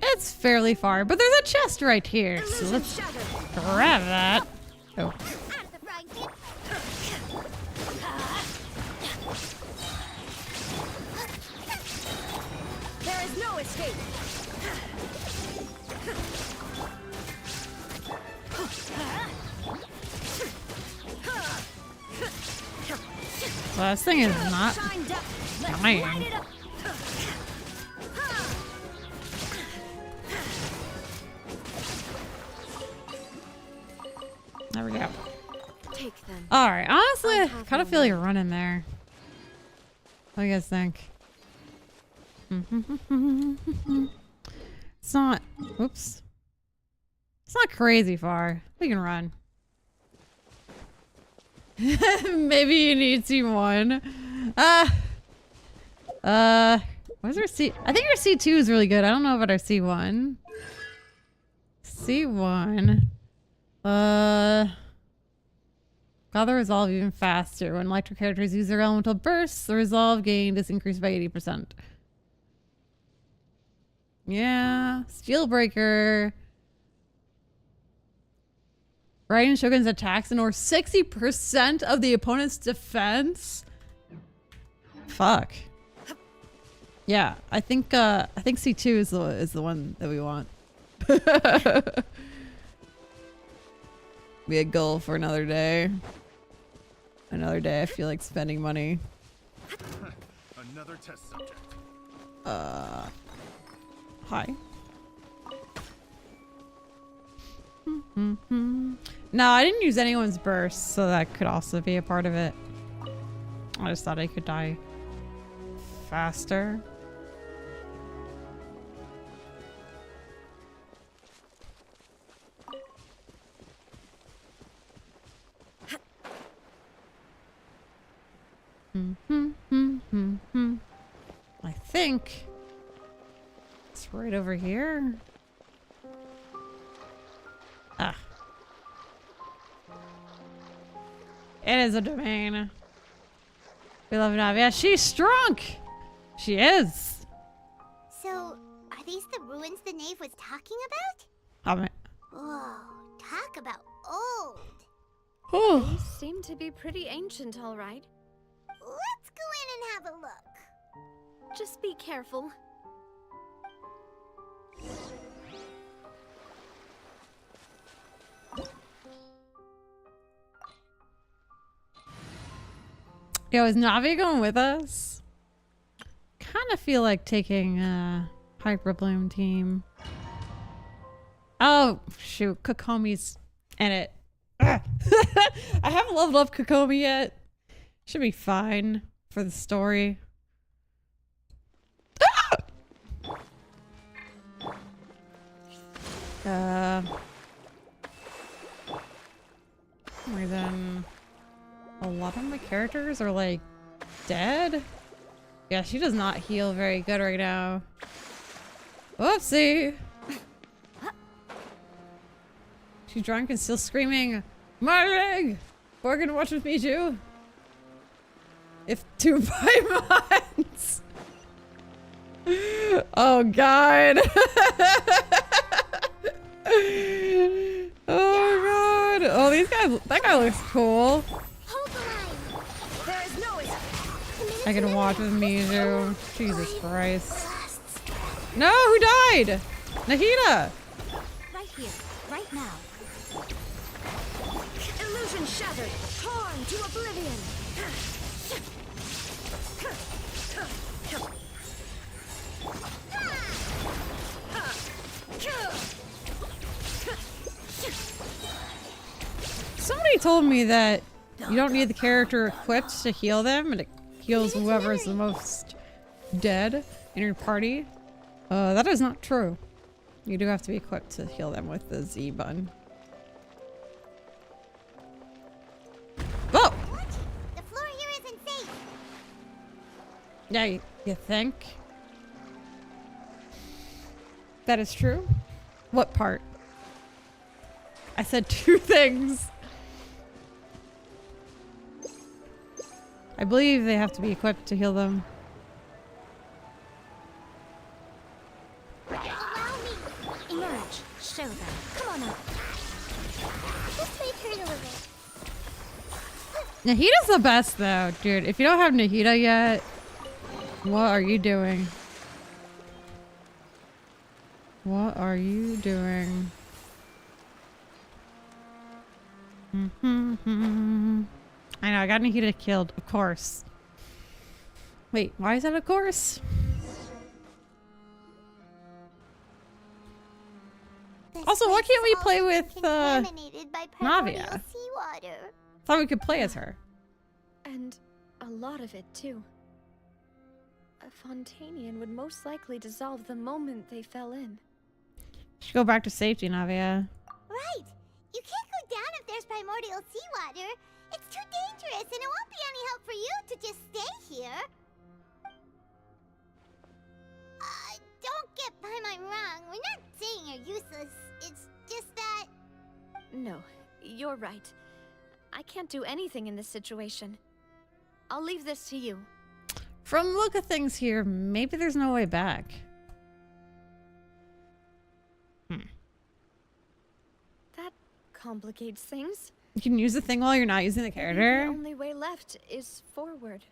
It's fairly far, but there's a chest right here, so let's grab that. Oh. There is no escape. Well, this thing is not dying. There we go. Take them. All right. Honestly, I kind of feel like running there. What do you guys think? It's not. Oops. It's not crazy far. We can run. Maybe you need C1. Where's our C? I think our C2 is really good. I don't know about our C1. C1. Got the resolve even faster. When electric characters use their elemental bursts, the resolve gained is increased by 80%. Yeah. Steelbreaker. Raiden Shogun's attacks ignore 60% of the opponent's defense. Fuck. Yeah, I think C2 is the one that we want. Be a goal for another day. Another day I feel like spending money. Another test subject. Hi. No, I didn't use anyone's burst, so that could also be a part of it. I just thought I could die faster. I think it's right over here. Ah. It is a domain. We love Navia. She's strong. She is. So, are these the ruins the knave was talking about? Whoa, talk about old. They seem to be pretty ancient, all right. Let's go in and have a look. Just be careful. Yo, is Navi going with us? Kind of feel like taking Hyper Bloom team. Oh, shoot. Kokomi's in it. I haven't leveled up Kokomi yet. Should be fine for the story. Reason a lot of my characters are like dead. Yeah, she does not heal very good right now. Whoopsie. She's drunk and still screaming, "My leg! We're gonna watch with Mijou." If 2 months. Oh god. Oh god. Oh, these guys. That guy looks cool. Hold the line. There is no escape. I can watch with Mijou. Jesus Christ. No, who died? Nahida. Right here, right now. Illusion shattered, torn to oblivion. Somebody told me that you don't need the character equipped to heal them, and it heals whoever is the most dead in your party. That is not true. You do have to be equipped to heal them with the Z button. Oh! What? The floor here isn't safe. Yeah, you think? That is true? What part? I said 2 things. I believe they have to be equipped to heal them. Allow me. Emerge, show them. Come on up. This may hurt a little. Nahida's the best though, dude. If you don't have Nahida yet, what are you doing? What are you doing? I know, I got Nahida killed, of course. Wait, why is that of course? Also, why can't we play with Contaminated by primordial Navia? seawater. Thought we could play as her. And a lot of it, too. A Fontanian would most likely dissolve the moment they fell in. Should go back to safety, Navia. Right. You can't go down if there's primordial seawater. It's too dangerous, and it won't be any help for you to just stay here. Don't get by my wrong. We're not saying you're useless. It's just that... No, you're right. I can't do anything in this situation. I'll leave this to you. From the look of things here, maybe there's no way back. That complicates things. You can use the thing while you're not using the The character. only way left is forward.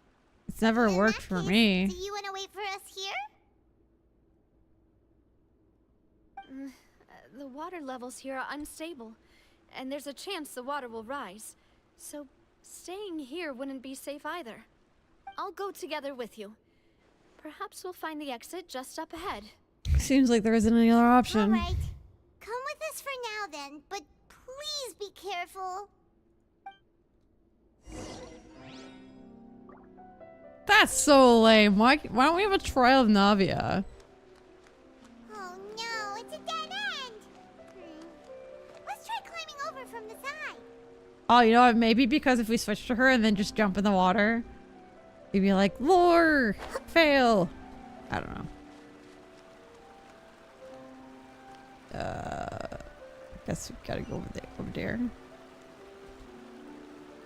It's never In worked that for case, me. Do you want to wait for us here? The water levels here are unstable, and there's a chance the water will rise. So staying here wouldn't be safe either. I'll go together with you. Perhaps we'll find the exit just up ahead. Seems like there isn't any other option. All right. Come with us for now then, but please be careful. That's so lame. Why don't we have a trial of Navia? Oh no, it's a dead end. Let's try climbing over from the side. Oh, you know what? Maybe because if we switch to her and then just jump in the water, you'd be like, lore, fail. I don't know. Guess we gotta go over there.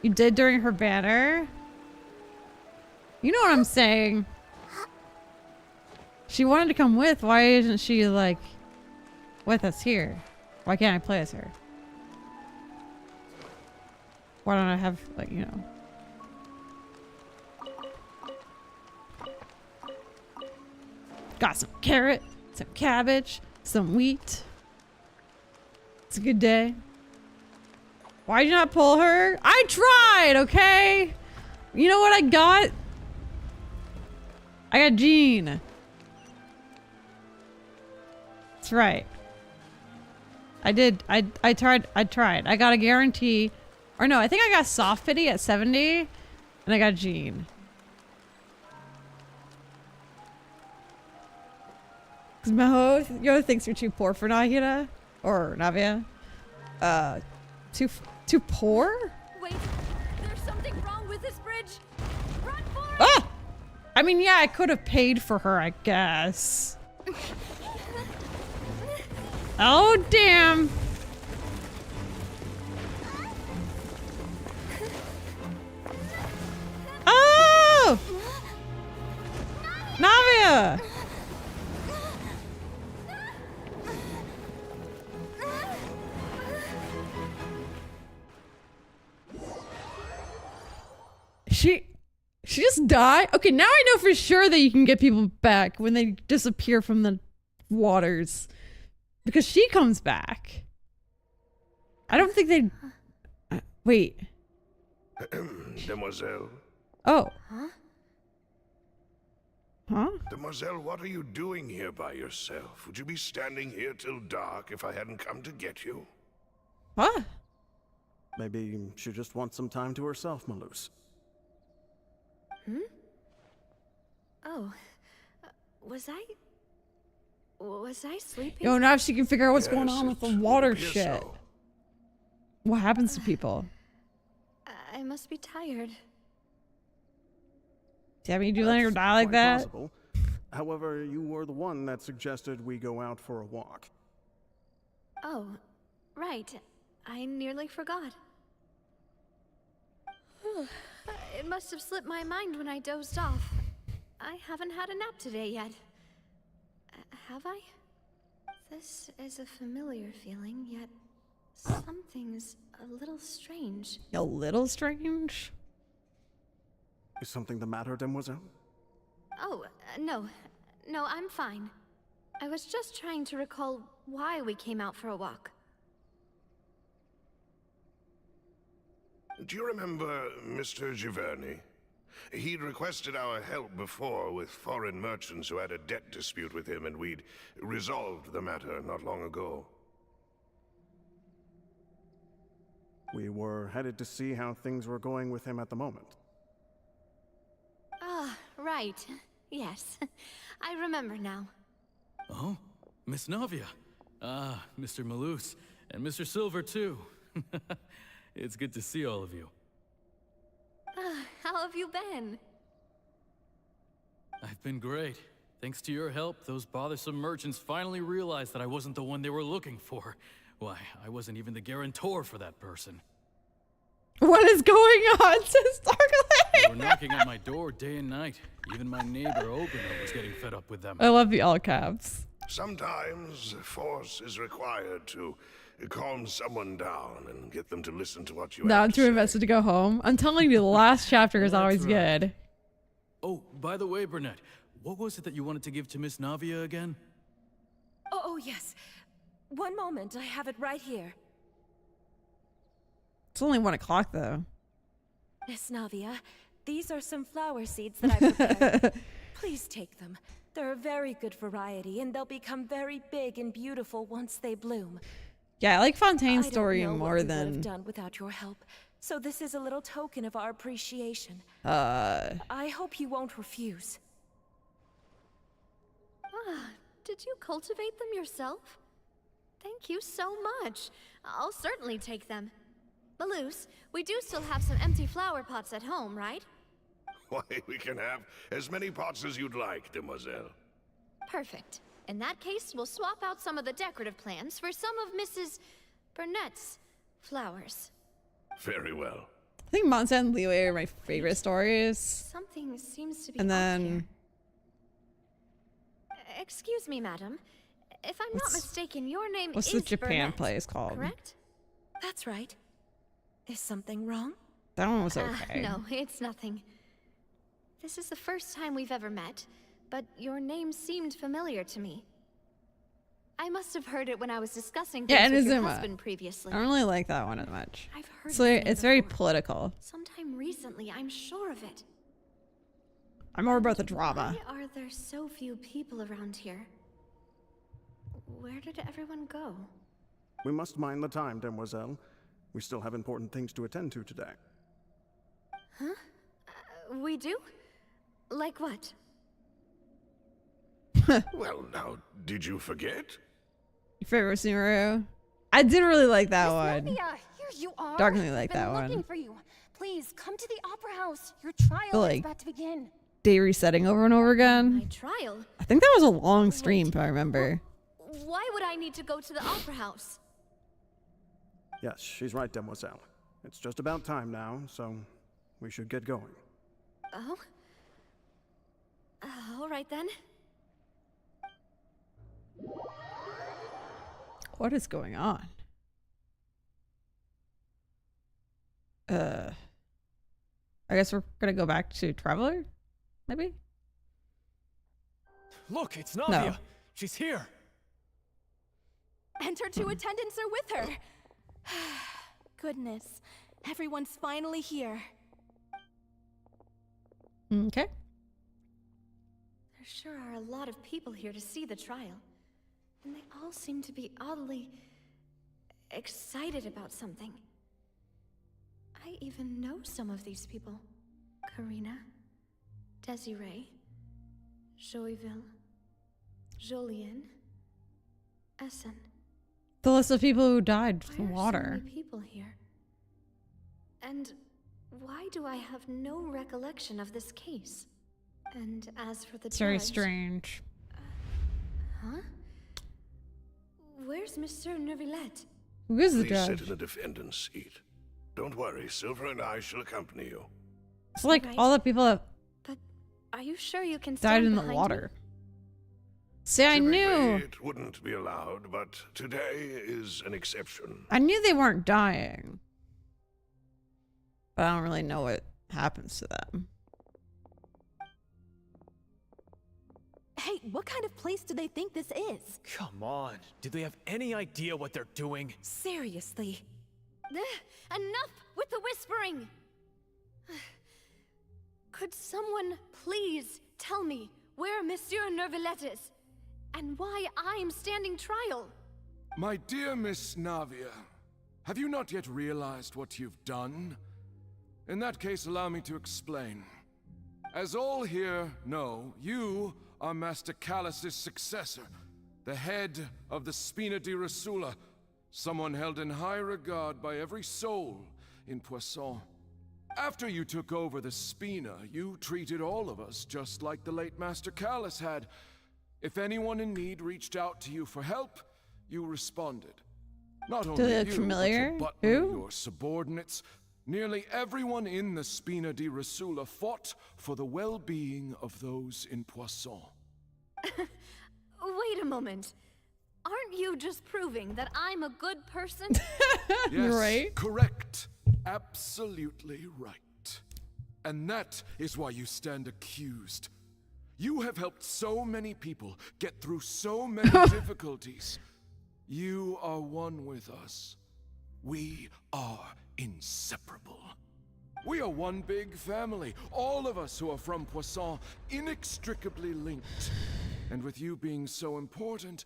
You did during her banner? You know what I'm saying? She wanted to come with. Why isn't she, like, with us here? Why can't I play as her? Why don't I have, like, you know... Got some carrot, some cabbage, some wheat. It's a good day. Why'd you not pull her? I tried, okay? You know what I got? I got Jean. That's right. I did. I tried. I got a guarantee. Or no, I think I got soft pity at 70. And I got Jean. Cause Mijou thinks you're too poor for Nahida or Navia. Too poor? Wait, there's something wrong with this bridge. Run for it! Ah! I mean, yeah, I could have paid for her, I guess. Oh, damn. Oh! Navia! She just died? Okay, now I know for sure that you can get people back when they disappear from the waters. Because she comes back. I don't think they... wait. Demoiselle. Oh. Huh? Huh? Demoiselle, what are you doing here by yourself? Would you be standing here till dark if I hadn't come to get you? What? Maybe she just wants some time to herself, Maloose. Hmm? Oh. Was I sleeping? Yo, now she can figure out what's going on with the water appears shit. so. What happens to people? I must be tired. Damn, you do let her That's die like quite that? possible. However, you were the one that suggested we go out for a walk. Oh, right. I nearly forgot. It must have slipped my mind when I dozed off. I haven't had a nap today yet. Have I? This is a familiar feeling, yet something's a little strange. A little strange? Is something the matter, Demoiselle? Oh, no. No, I'm fine. I was just trying to recall why we came out for a walk. Do you remember Mr. Giverny? He'd requested our help before with foreign merchants who had a debt dispute with him, and we'd resolved the matter not long ago. We were headed to see how things were going with him at the moment. Ah, right. Yes. I remember now. Oh, Miss Navia. Ah, Mr. Maloose. And Mr. Silver, too. It's good to see all of you. How have you been? I've been great. Thanks to your help, those bothersome merchants finally realized that I wasn't the one they were looking for. Why, I wasn't even the guarantor for that person. What is going on, says They were Darkling? knocking on my door day and night. Even my neighbor, Opener, was getting fed up with them. I love the all caps. Sometimes force is required to calm someone down and get them to listen to what you Now have I'm to too say. invested to go home. I'm telling you, the last chapter is That's always right. good. Oh, by the way, Burnett, what was it that you wanted to give to Miss Navia again? Oh, yes. One moment, I have it right here. It's only 1 o'clock though. Miss Navia, these are some flower seeds that I prepared. Please take them. They're a very good variety, and they'll become very big and beautiful once they bloom. Yeah, I like Fontaine's I story don't know more what we would than have done without your help, so this is a little token of our appreciation. I hope you won't refuse. Ah, did you cultivate them yourself? Thank you so much. I'll certainly take them. Maloose, we do still have some empty flower pots at home, right? Why, we can have as many pots as you'd like, Demoiselle. Perfect. In that case, we'll swap out some of the decorative plants for some of Mrs. Burnett's flowers. Very well. I think Monsa and Liyue are my favorite stories. Something seems to be And off then here. Excuse me, madam. If I'm not mistaken, your name what's is the Japan Burnett, place called? correct? That's right. Is something wrong? That one was okay. No, it's nothing. This is the first time we've ever met, but your name seemed familiar to me. I must have heard it when I was discussing Yeah, things with your Inazuma. husband previously. I don't really like that one as much. I've heard So his name it's very before. political. Sometime recently, I'm sure of it. I'm more about the drama. Why are there so few people around here? Where did everyone go? We must mind the time, Demoiselle. We still have important things to attend to today. Huh? We do? Like what? Well, now, did you forget? Your favorite Sumeru? I did really like that one. Navia, here you are. Darkly like Been that looking one. for you. Please come to the opera house. Your trial But, is like, about to begin. day resetting over and over again. My trial? I think that was a long stream, if I remember. Why would I need to go to the opera house? Yes, she's right, Demoiselle. It's just about time now, so we should get going. Oh? All right then. What is going on? I guess we're gonna go back to Traveler? Maybe? Look, it's Navia. No. She's here. And her two attendants are with her. Goodness, everyone's finally here. Okay. There sure are a lot of people here to see the trial. And they all seem to be oddly excited about something. I even know some of these people. Karina, Desiree, Joyville, Jolien, Essen. The list of people who died Why from are water. so many people here? And why do I have no recollection of this case? And as for the It's very judge, strange. Huh? Where's Monsieur Neuvillette? Who is the Please judge? sit in the defendant's seat. Don't worry, Silver and I shall accompany you. It's like Right. all the people that But are you sure you can died stand in the behind water. me? See, I Typically, knew. it wouldn't be allowed, but today is an exception. I knew they weren't dying. But I don't really know what happens to them. Hey, what kind of place do they think this is? Come on. Do they have any idea what they're doing? Seriously. Enough with the whispering! Could someone please tell me where Monsieur Neuvillette is? And why I'm standing trial? My dear Miss Navia, have you not yet realized what you've done? In that case, allow me to explain. As all here know, you are Master Callus's successor, the head of the Spina di Rasula, someone held in high regard by every soul in Poisson. After you took over the Spina, you treated all of us just like the late Master Callus had. If anyone in need reached out to you for help, you responded. Not only they look you, familiar? but your butler, Who? your subordinates, nearly everyone in the Spina di Rasula fought for the well-being of those in Poisson. Wait a moment. Aren't you just proving that I'm a good person? Yes, right. correct. Absolutely right. And that is why you stand accused. You have helped so many people get through so many difficulties. You are one with us. We are inseparable. We are one big family, all of us who are from Poisson, inextricably linked. And with you being so important,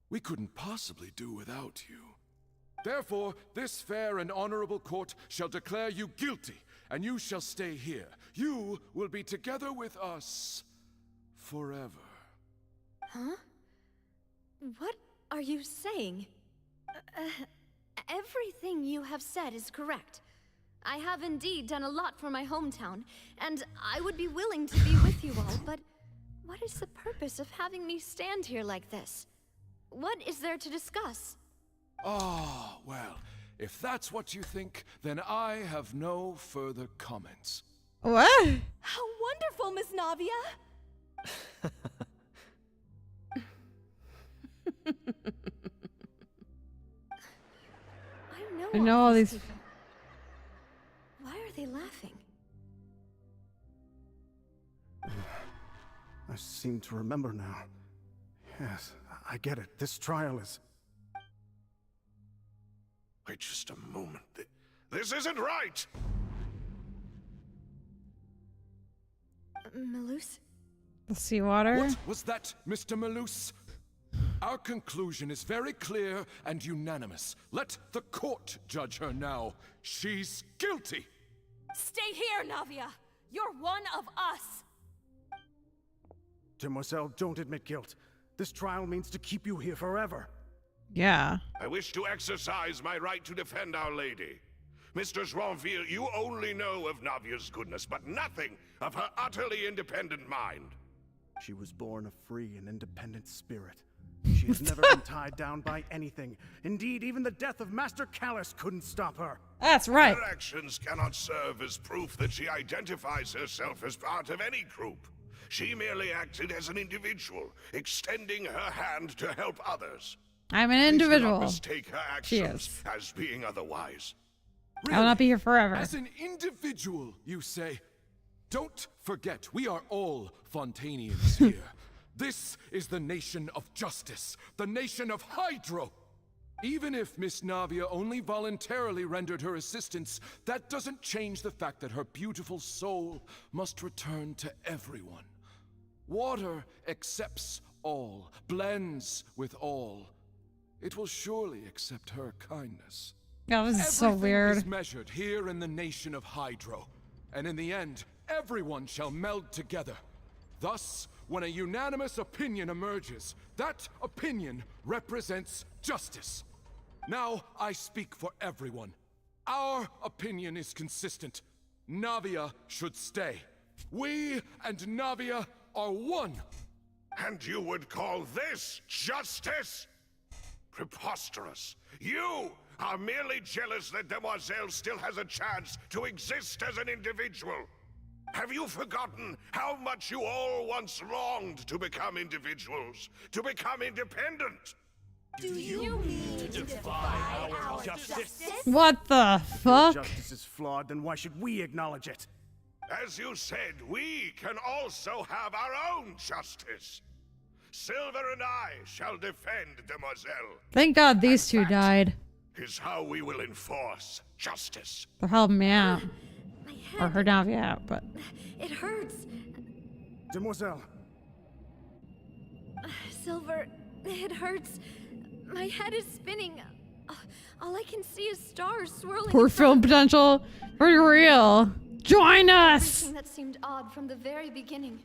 we couldn't possibly do without you. Therefore, this fair and honorable court shall declare you guilty, and you shall stay here. You will be together with us forever. Huh? What are you saying? Everything you have said is correct. I have indeed done a lot for my hometown, and I would be willing to be with you all, but what is the purpose of having me stand here like this? What is there to discuss? Ah, well, if that's what you think, then I have no further comments. What? How wonderful, Miss Navia! I know all these. people. Why are they laughing? I seem to remember now. Yes, I get it. This trial is... Wait just a moment. This isn't right! Malus? The seawater? What was that, Mr. Malus? Our conclusion is very clear and unanimous. Let the court judge her now. She's guilty! Stay here, Navia! You're one of us! Demoiselle, don't admit guilt. This trial means to keep you here forever. Yeah. I wish to exercise my right to defend Our Lady. Mr. Joinville, you only know of Navia's goodness, but nothing of her utterly independent mind. She was born a free and independent spirit. She has never been tied down by anything. Indeed, even the death of Master Callus couldn't stop her. That's right. Her actions cannot serve as proof that she identifies herself as part of any group. She merely acted as an individual, extending her hand to help others. I'm an Please do not individual. mistake her She actions is. as being otherwise. I will not be here forever. As an individual, you say? Don't forget, we are all Fontanians here. This is the nation of justice, the nation of Hydro. Even if Miss Navia only voluntarily rendered her assistance, that doesn't change the fact that her beautiful soul must return to everyone. Water accepts all, blends with all. It will surely accept her kindness. Oh, this is so Everything weird. is measured here in the nation of Hydro, and in the end, everyone shall meld together. Thus, when a unanimous opinion emerges, that opinion represents justice. Now I speak for everyone. Our opinion is consistent. Navia should stay. We and Navia are one. And you would call this justice? Preposterous. You are merely jealous that Demoiselle still has a chance to exist as an individual. Have you forgotten how much you all once longed to become individuals, to become independent? Do you mean to defy our justice? What the If fuck? justice is flawed, then why should we acknowledge it? As you said, we can also have our own justice. Silver and I shall defend Demoiselle. Thank God these two died. Is how we will enforce justice. They're helping me out. My Or head. her Navia out, but. It hurts. Demoiselle, Silver, it hurts. My head is spinning. All I can see is stars swirling. Poor in front film of me. potential. For real. Join us! Everything that seemed odd from the very beginning.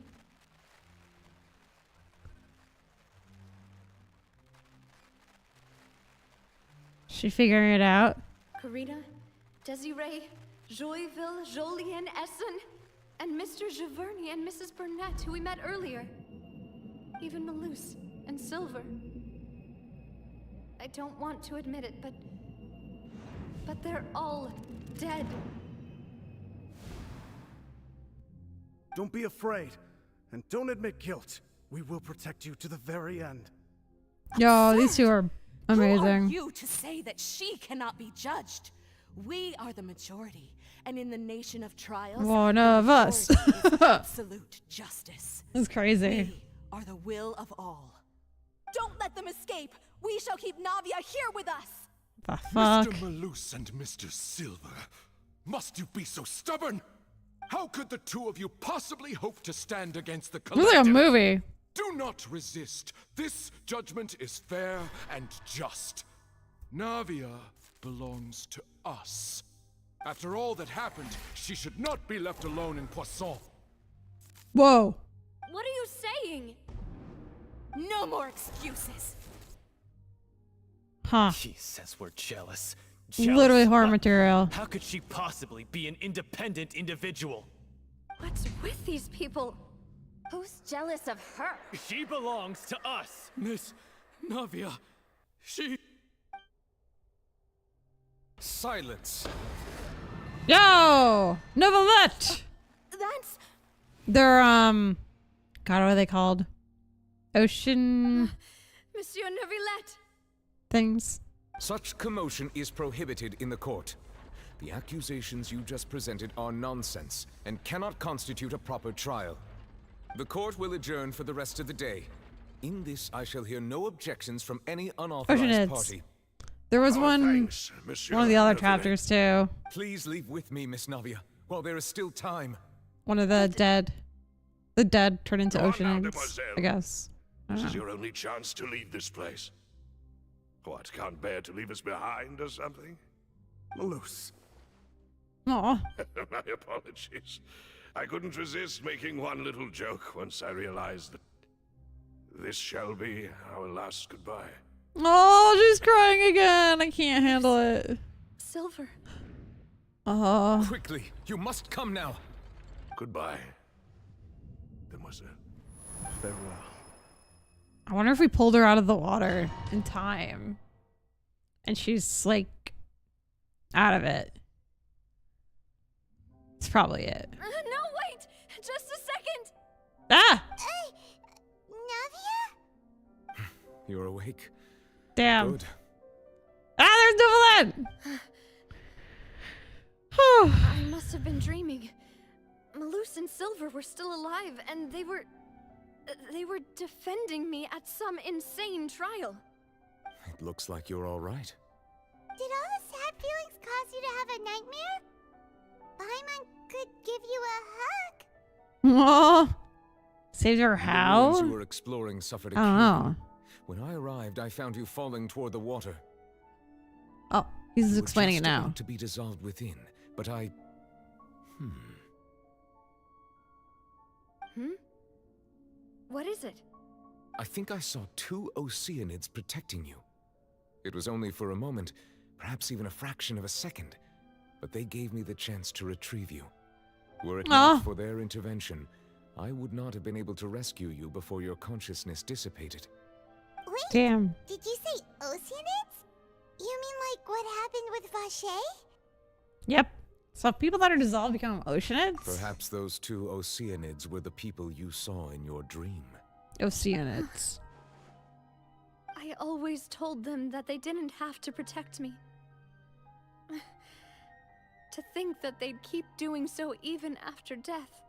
She figuring it out. Karina, Desiree, Joyville, Jolien, Essen, and Mr. Giverny and Mrs. Burnett, who we met earlier. Even Malus and Silver. I don't want to admit it, but they're all dead. don't be afraid. And don't admit guilt. We will protect you to the very end. Yo, these two are Who are amazing. you to say that she cannot be judged? We are the majority, and in the nation of trials, One the of us. majority is absolute justice. This is crazy. We are the will of all. Don't let them escape. We shall keep Navia here with us. The fuck? Mr. Malus and Mr. Silver, must you be so stubborn? How could the two of you possibly hope to stand against the It was like a collective? movie. Do not resist. This judgment is fair and just. Navia belongs to us. After all that happened, she should not be left alone in Poisson. Whoa. What are you saying? No more excuses. Huh. She says we're jealous. Literally horror What? material. How could she possibly be an independent individual? What's with these people? Who's jealous of her? She belongs to us. Miss Navia, she... Silence. Yo! Novelette! That's... They're, God, what are they called? Ocean Monsieur Neuvillette! things. Such commotion is prohibited in the court. The accusations you just presented are nonsense and cannot constitute a proper trial. The court will adjourn for the rest of the day. In this, I shall hear no objections from any unauthorized Oceanids. party. There was Thanks, Monsieur one of the other Neuvillette. chapters too. Please leave with me, Miss Navia, while there is still time. One of the dead. The dead turned into Go on now, oceanids, Demoiselle. I guess. I This don't is know. your only chance to leave this place. What, can't bear to leave us behind or something? Malus. Aw. My apologies. I couldn't resist making one little joke once I realized that this shall be our last goodbye. Oh, she's crying again. I can't handle it. Silver. Quickly, you must come now. Goodbye, demoiselle. Farewell. I wonder if we pulled her out of the water in time. And she's, like, out of it. It's probably it. No, wait! Just a second! Ah! Navia? You're awake. Damn. Good. Ah, there's Novalet! I must have been dreaming. Malus and Silver were still alive, and they were defending me at some insane trial. It looks like you're all right. Did all the sad feelings cause you to have a nightmare? Paimon could give you a hug. Oh, saved her The how? ruins you were exploring suffered a I don't cure. know. When I arrived, I found you falling toward the water. Oh, he's You were explaining it just now. about to be dissolved within, but I... What is it? I think I saw 2 Oceanids protecting you. It was only for a moment, perhaps even a fraction of a second, but they gave me the chance to retrieve you. Were it not for their intervention, I would not have been able to rescue you before your consciousness dissipated. Wait, Damn. did you say Oceanids? You mean like what happened with Vache? Yep. So people that are dissolved become oceanids? Perhaps those 2 Oceanids were the people you saw in your dream. Oceanids. I always told them that they didn't have to protect me. To think that they'd keep doing so even after death.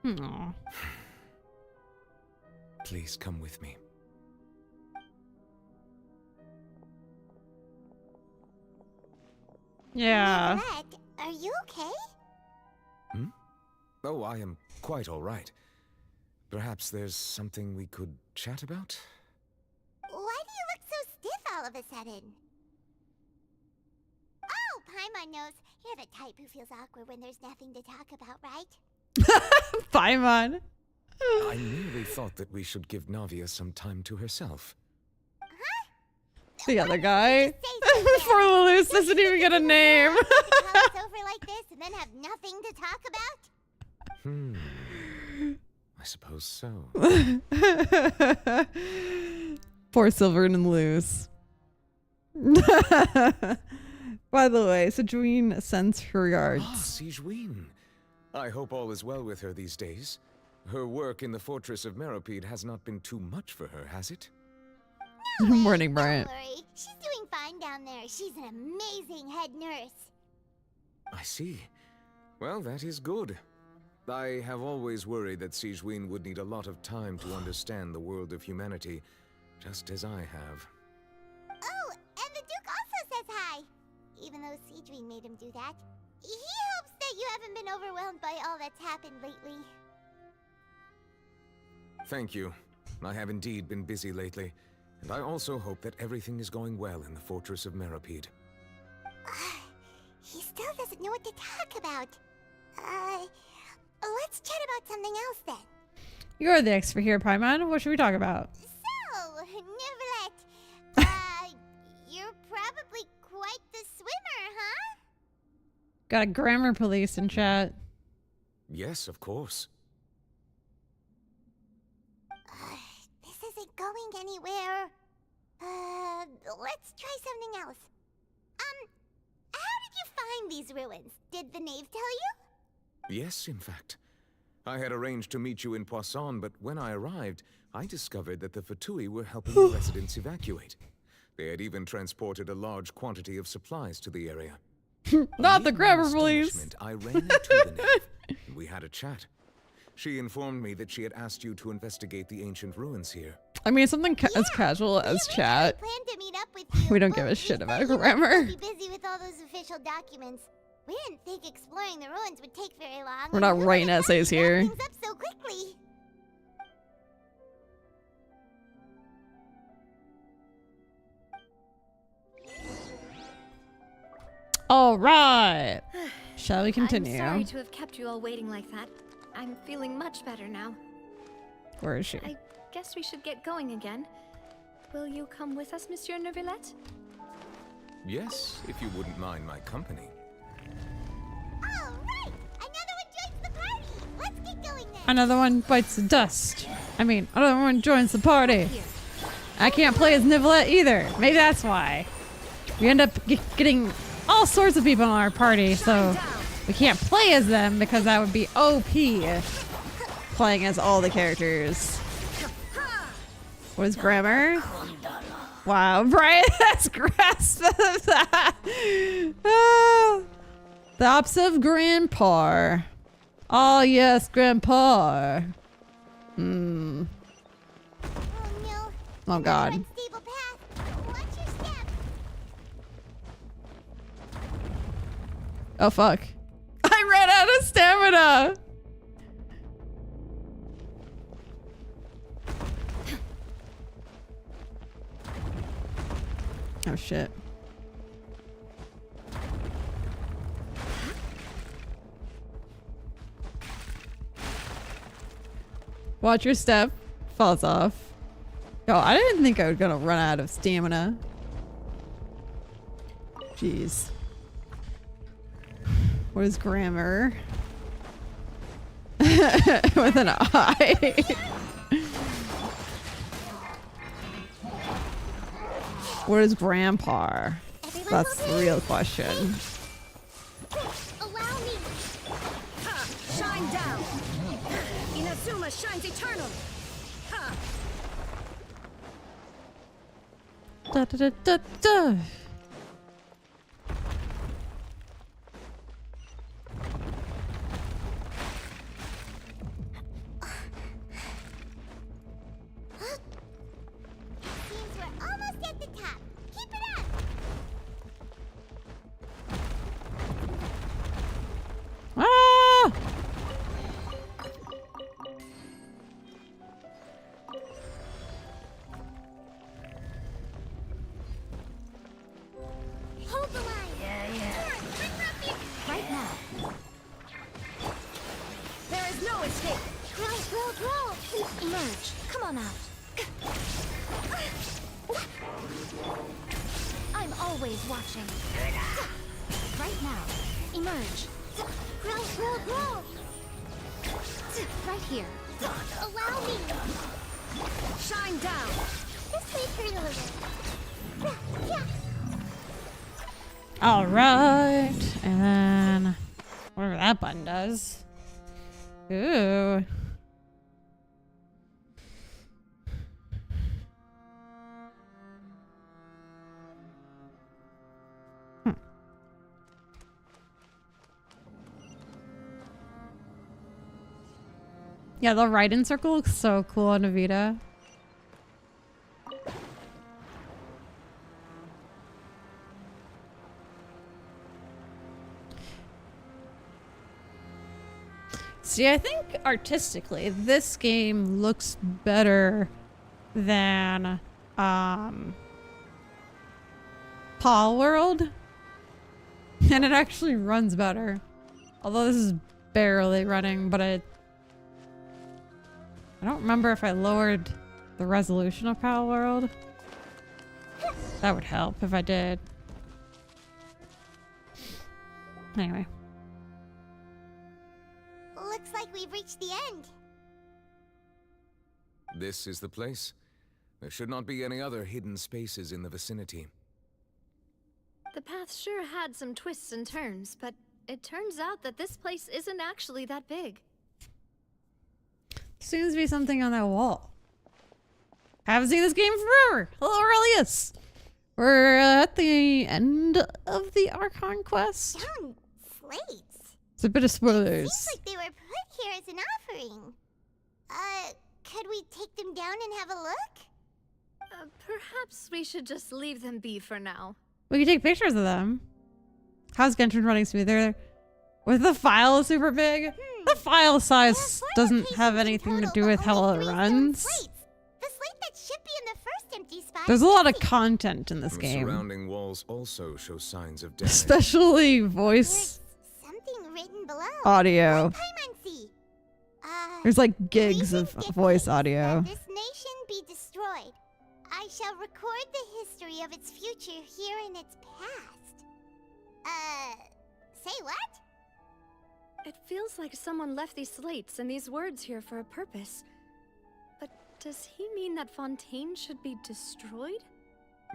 Aww. Please come with me. Yeah. Nicolette, are you okay? Oh, I am quite all right. Perhaps there's something we could chat about? Why do you look so stiff all of a sudden? Oh, Paimon knows. You're the type who feels awkward when there's nothing to talk about, right? Paimon. I merely thought that we should give Navia some time to herself. The other guy. Poor Lulus doesn't even get a name. It's over like this and then have nothing to talk about? I suppose so. Poor Silver and Loose. By the way, Sajween sends her regards. Sigewinne. I hope all is well with her these days. Her work in the fortress of Meropide has not been too much for her, has it? Morning, Bryant. Don't worry. She's doing fine down there. She's an amazing head nurse. I see. Well, that is good. I have always worried that Sigewinne would need a lot of time to understand the world of humanity, just as I have. Oh, and the Duke also says hi. Even though Sigewinne made him do that. He hopes that you haven't been overwhelmed by all that's happened lately. Thank you. I have indeed been busy lately, and I also hope that everything is going well in the fortress of Meropide. He still doesn't know what to talk about. Let's chat about something else then. You're the expert here, Paimon. What should we talk about? So, Neverlet, you're probably quite the swimmer, huh? Got a grammar police in chat. Yes, of course. This isn't going anywhere. Let's try something else. How did you find these ruins? Did the knave tell you? Yes, in fact. I had arranged to meet you in Poisson, but when I arrived, I discovered that the Fatui were helping the residents evacuate. They had even transported a large quantity of supplies to the area. Not the grammar In police. astonishment, I ran into the knave, and we had a chat. She informed me that she had asked you to investigate the ancient ruins here. I mean, something as casual as chat. Plan to meet up with you. We don't give a shit about grammar. You'll be busy with all those official documents. We didn't think exploring the ruins would take very long. We're not writing essays here. Things up so quickly. All right. Shall we continue? I'm sorry to have kept you all waiting like that. I'm feeling much better now. Where is she? I guess we should get going again. Will you come with us, Monsieur Neuvillette? Yes, if you wouldn't mind my company. All right, another one joins the party. Let's get going then. Another one bites the dust. I mean, another one joins the party. I can't play as Nivelette either. Maybe that's why. We end up getting all sorts of people in our party, so we can't play as them because that would be OP. Playing as all the characters. What is grammar? Wow, Brian has grasped that. The opposite of grandpa. Oh yes, grandpa. Hmm. Oh god. Unstable path. Watch your step. Oh fuck. I ran out of stamina. Oh shit. Watch your step. Falls off. Yo, I didn't think I was gonna run out of stamina. Jeez. What is grammar? With an I. What is grandpa? That's the real question. Allow me. Ha! Shine down. Inazuma shines eternal. Ha! Da da da da da. Seems we're almost at the top. Keep it up. Ah! Hold the line. Yeah. Right now. There is no escape. Roll. Emerge. Come on out. I'm always watching. Right now. Emerge. Roll. Right here. Allow me. Shine down. This way for a little. Yeah. All right, and then whatever that button does. Ooh. Yeah, the right-in circle looks so cool on Avita. See, I think artistically, this game looks better than Paw World. And it actually runs better. Although this is barely running, but I don't remember if I lowered the resolution of Paw World. That would help if I did. Anyway. Looks like we've reached the end. This is the place. There should not be any other hidden spaces in the vicinity. The path sure had some twists and turns, but it turns out that this place isn't actually that big. Seems to be something on that wall. Haven't seen this game forever. Hello, Aurelius. We're at the end of the Archon quest. Down slates. It's a bit of spoilers. Seems like they were put here as an offering. Could we take them down and have a look? Perhaps we should just leave them be for now. We can take pictures of them. How's Genshin running smoother? With the file super big? The file size doesn't have anything to do with how it runs. The slate that should be in the first empty spot. There's a lot of content in this The game. surrounding walls also show signs of damage. Especially voice Something written below. audio. Paimon. There's like gigs of voice audio. This nation be destroyed. I shall record the history of its future here in its past. Say what? It feels like someone left these slates and these words here for a purpose. But does he mean that Fontaine should be destroyed?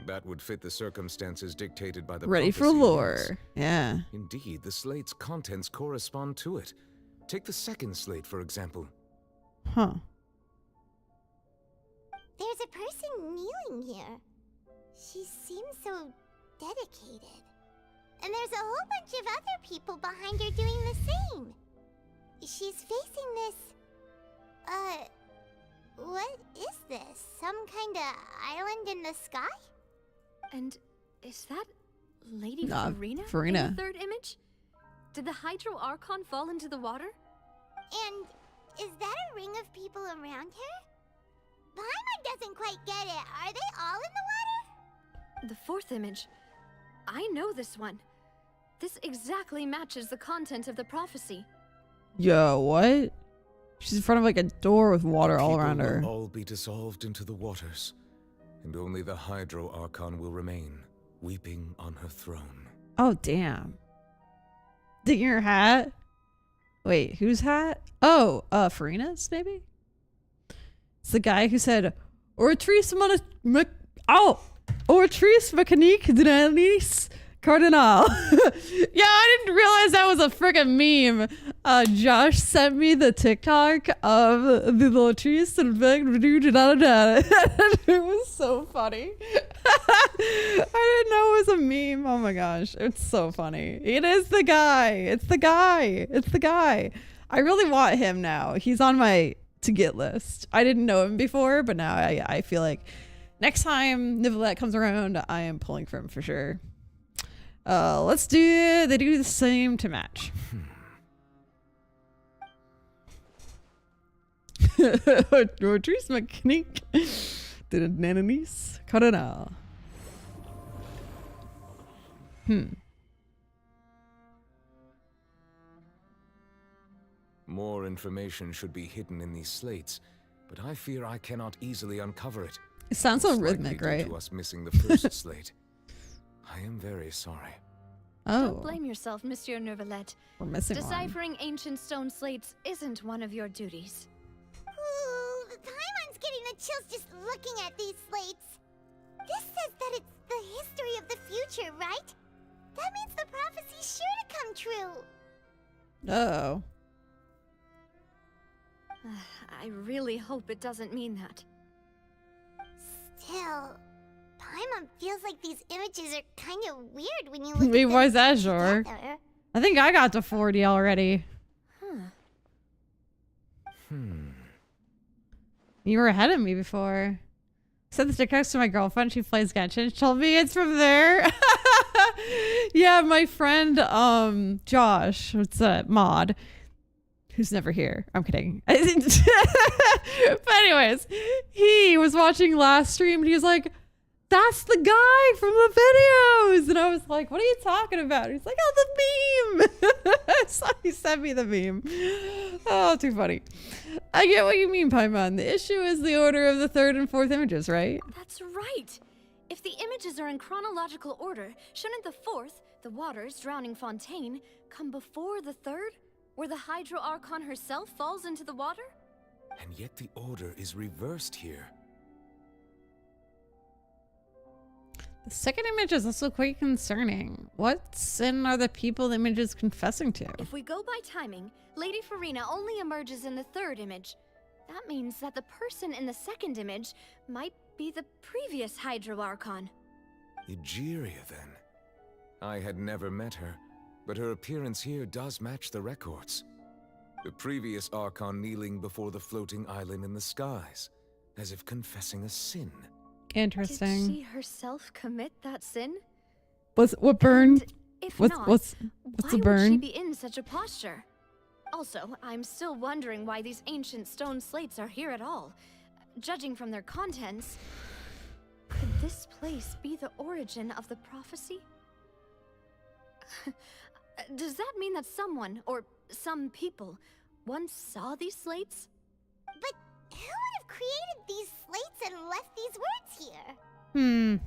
That would fit the circumstances dictated by the Ready for prophecy, lore. yes. Yeah. Indeed, the slate's contents correspond to it. Take the second slate, for example. Huh. There's a person kneeling here. She seems so dedicated. And there's a whole bunch of other people behind her doing the same. She's facing this... what is this? Some kind of island in the sky? And is that Lady Farina in the third image? Did the Hydro Archon fall into the water? And is that a ring of people around her? Paimon doesn't quite get it. Are they all in the water? The fourth image. I know this one. This exactly matches the content of the prophecy. Yo, what? She's in front of like a door with water all around her. Will all be dissolved into the waters, and only the Hydro Archon will remain, weeping on her throne. Oh, damn. Digging her hat? Wait, whose hat? Oh, Farina's, maybe? It's the guy who said, Oratrice Mécanique de la Nice Cardinal. Yeah, I didn't realize that was a freaking meme. Josh sent me the TikTok of the Oratrice and it was so funny. I didn't know it was a meme. Oh my gosh, it's so funny. It is the guy. It's the guy. It's the guy. I really want him now. He's on my to get list. I didn't know him before, but now I feel like next time Nivelette comes around, I am pulling for him for sure. Let's do the same to match. Oratrice Mécanique de la Nice Cardinal. More information should be hidden in these slates, but I fear I cannot easily uncover it. It sounds so Most rhythmic, likely due right? to us missing the first slate. I am very sorry. Don't blame yourself, Monsieur Neuvillette. We're missing one. Deciphering ancient stone slates isn't one of your duties. Ooh, Paimon's getting the chills just looking at these slates. This says that it's the history of the future, right? That means the prophecy's sure to come true. Uh-oh. I really hope it doesn't mean that. Still, Paimon feels like these images are kind of weird when you look Wait, at why is them that, Jor? together. I think I got to 40 already. You were ahead of me before. Sent the TikToks to my girlfriend. She plays Genshin. She told me it's from there. Yeah, my friend, Josh, what's that, mod, who's never here. I'm kidding. But anyways, he was watching last stream and he was like, that's the guy from the videos. And I was like, what are you talking about? He's like, oh, the meme. So he sent me the meme. Oh, too funny. I get what you mean, Paimon. The issue is the order of the third and fourth images, right? That's right. If the images are in chronological order, shouldn't the fourth, the waters drowning Fontaine, come before the third, where the Hydro Archon herself falls into the water? And yet the order is reversed here. The second image is also quite concerning. What sin are the people the image is confessing to? If we go by timing, Lady Farina only emerges in the third image. That means that the person in the second image might be the previous Hydro Archon. Egeria, then. I had never met her, but her appearance here does match the records. The previous Archon kneeling before the floating island in the skies, as if confessing a sin. Interesting. Did she herself commit that sin? What burn? If What's not, what's why the would burn? she be in such a posture? Also, I'm still wondering why these ancient stone slates are here at all. Judging from their contents, could this place be the origin of the prophecy? Does that mean that someone, or some people, once saw these slates? But who would have created these slates even left these words here.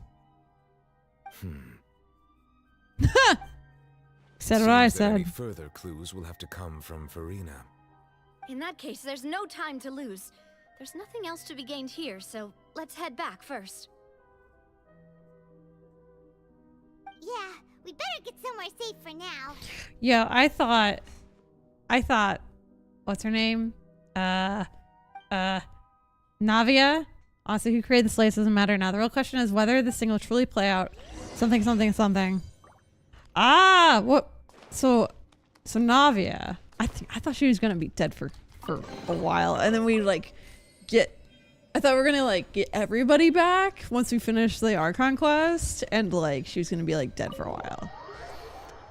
Said what I Seems that any said. further clues will have to come from Farina. In that case, there's no time to lose. There's nothing else to be gained here, so let's head back first. Yeah, we better get somewhere safe for now. Yeah, I thought, what's her name? Navia? Also, who created the slates doesn't matter now. The real question is whether this thing will truly play out. Something, something, something. Ah, what? So Navia. I thought she was gonna be dead for a while, and then we like I thought we were gonna like get everybody back once we finished the Archon quest, and like she was gonna be like dead for a while.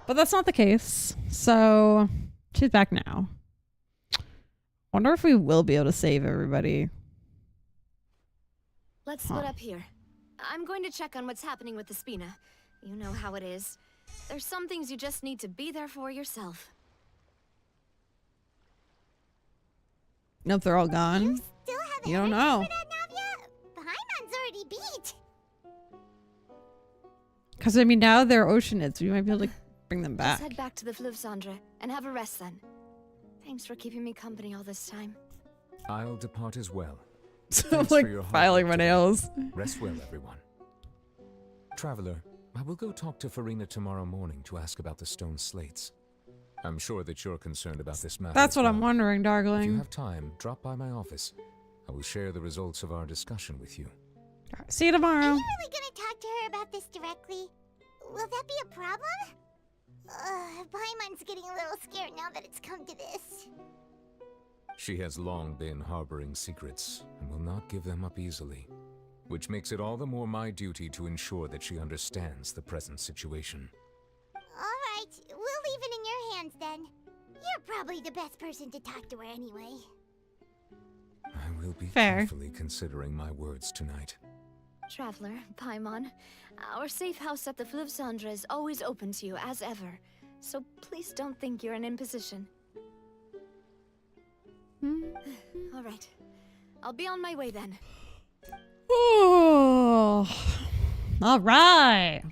But that's not the case. So she's back now. Wonder if we will be able to save everybody. Let's split up here. I'm going to check on what's happening with the Spina. You know how it is. There's some things you just need to be there for yourself. Nope, they're all gone. You don't know. Paimon's already beat. Because I mean, now they're oceanids. We might be able to bring them back. Let's head back to the Fleuve Cendre and have a rest then. Thanks for keeping me company all this time. I'll depart as well. So I'm Thanks like for your hard filing work my today. nails. Rest well, everyone. Traveler, I will go talk to Farina tomorrow morning to ask about the stone slates. I'm sure that you're concerned about this matter. That's as what I'm well. wondering, If you darling. have time, drop by my office. I will share the results of our discussion with you. See you tomorrow. Are you really gonna talk to her about this directly? Will that be a problem? Paimon's getting a little scared now that it's come to this. She has long been harboring secrets and will not give them up easily, which makes it all the more my duty to ensure that she understands the present situation. Alright, we'll leave it in your hands then. You're probably the best person to talk to her anyway. I will be Fair. carefully considering my words tonight. Traveler, Paimon, our safe house at the Fleuve Cendre is always open to you as ever. So please don't think you're an imposition. All right. I'll be on my way then. Oh, all right.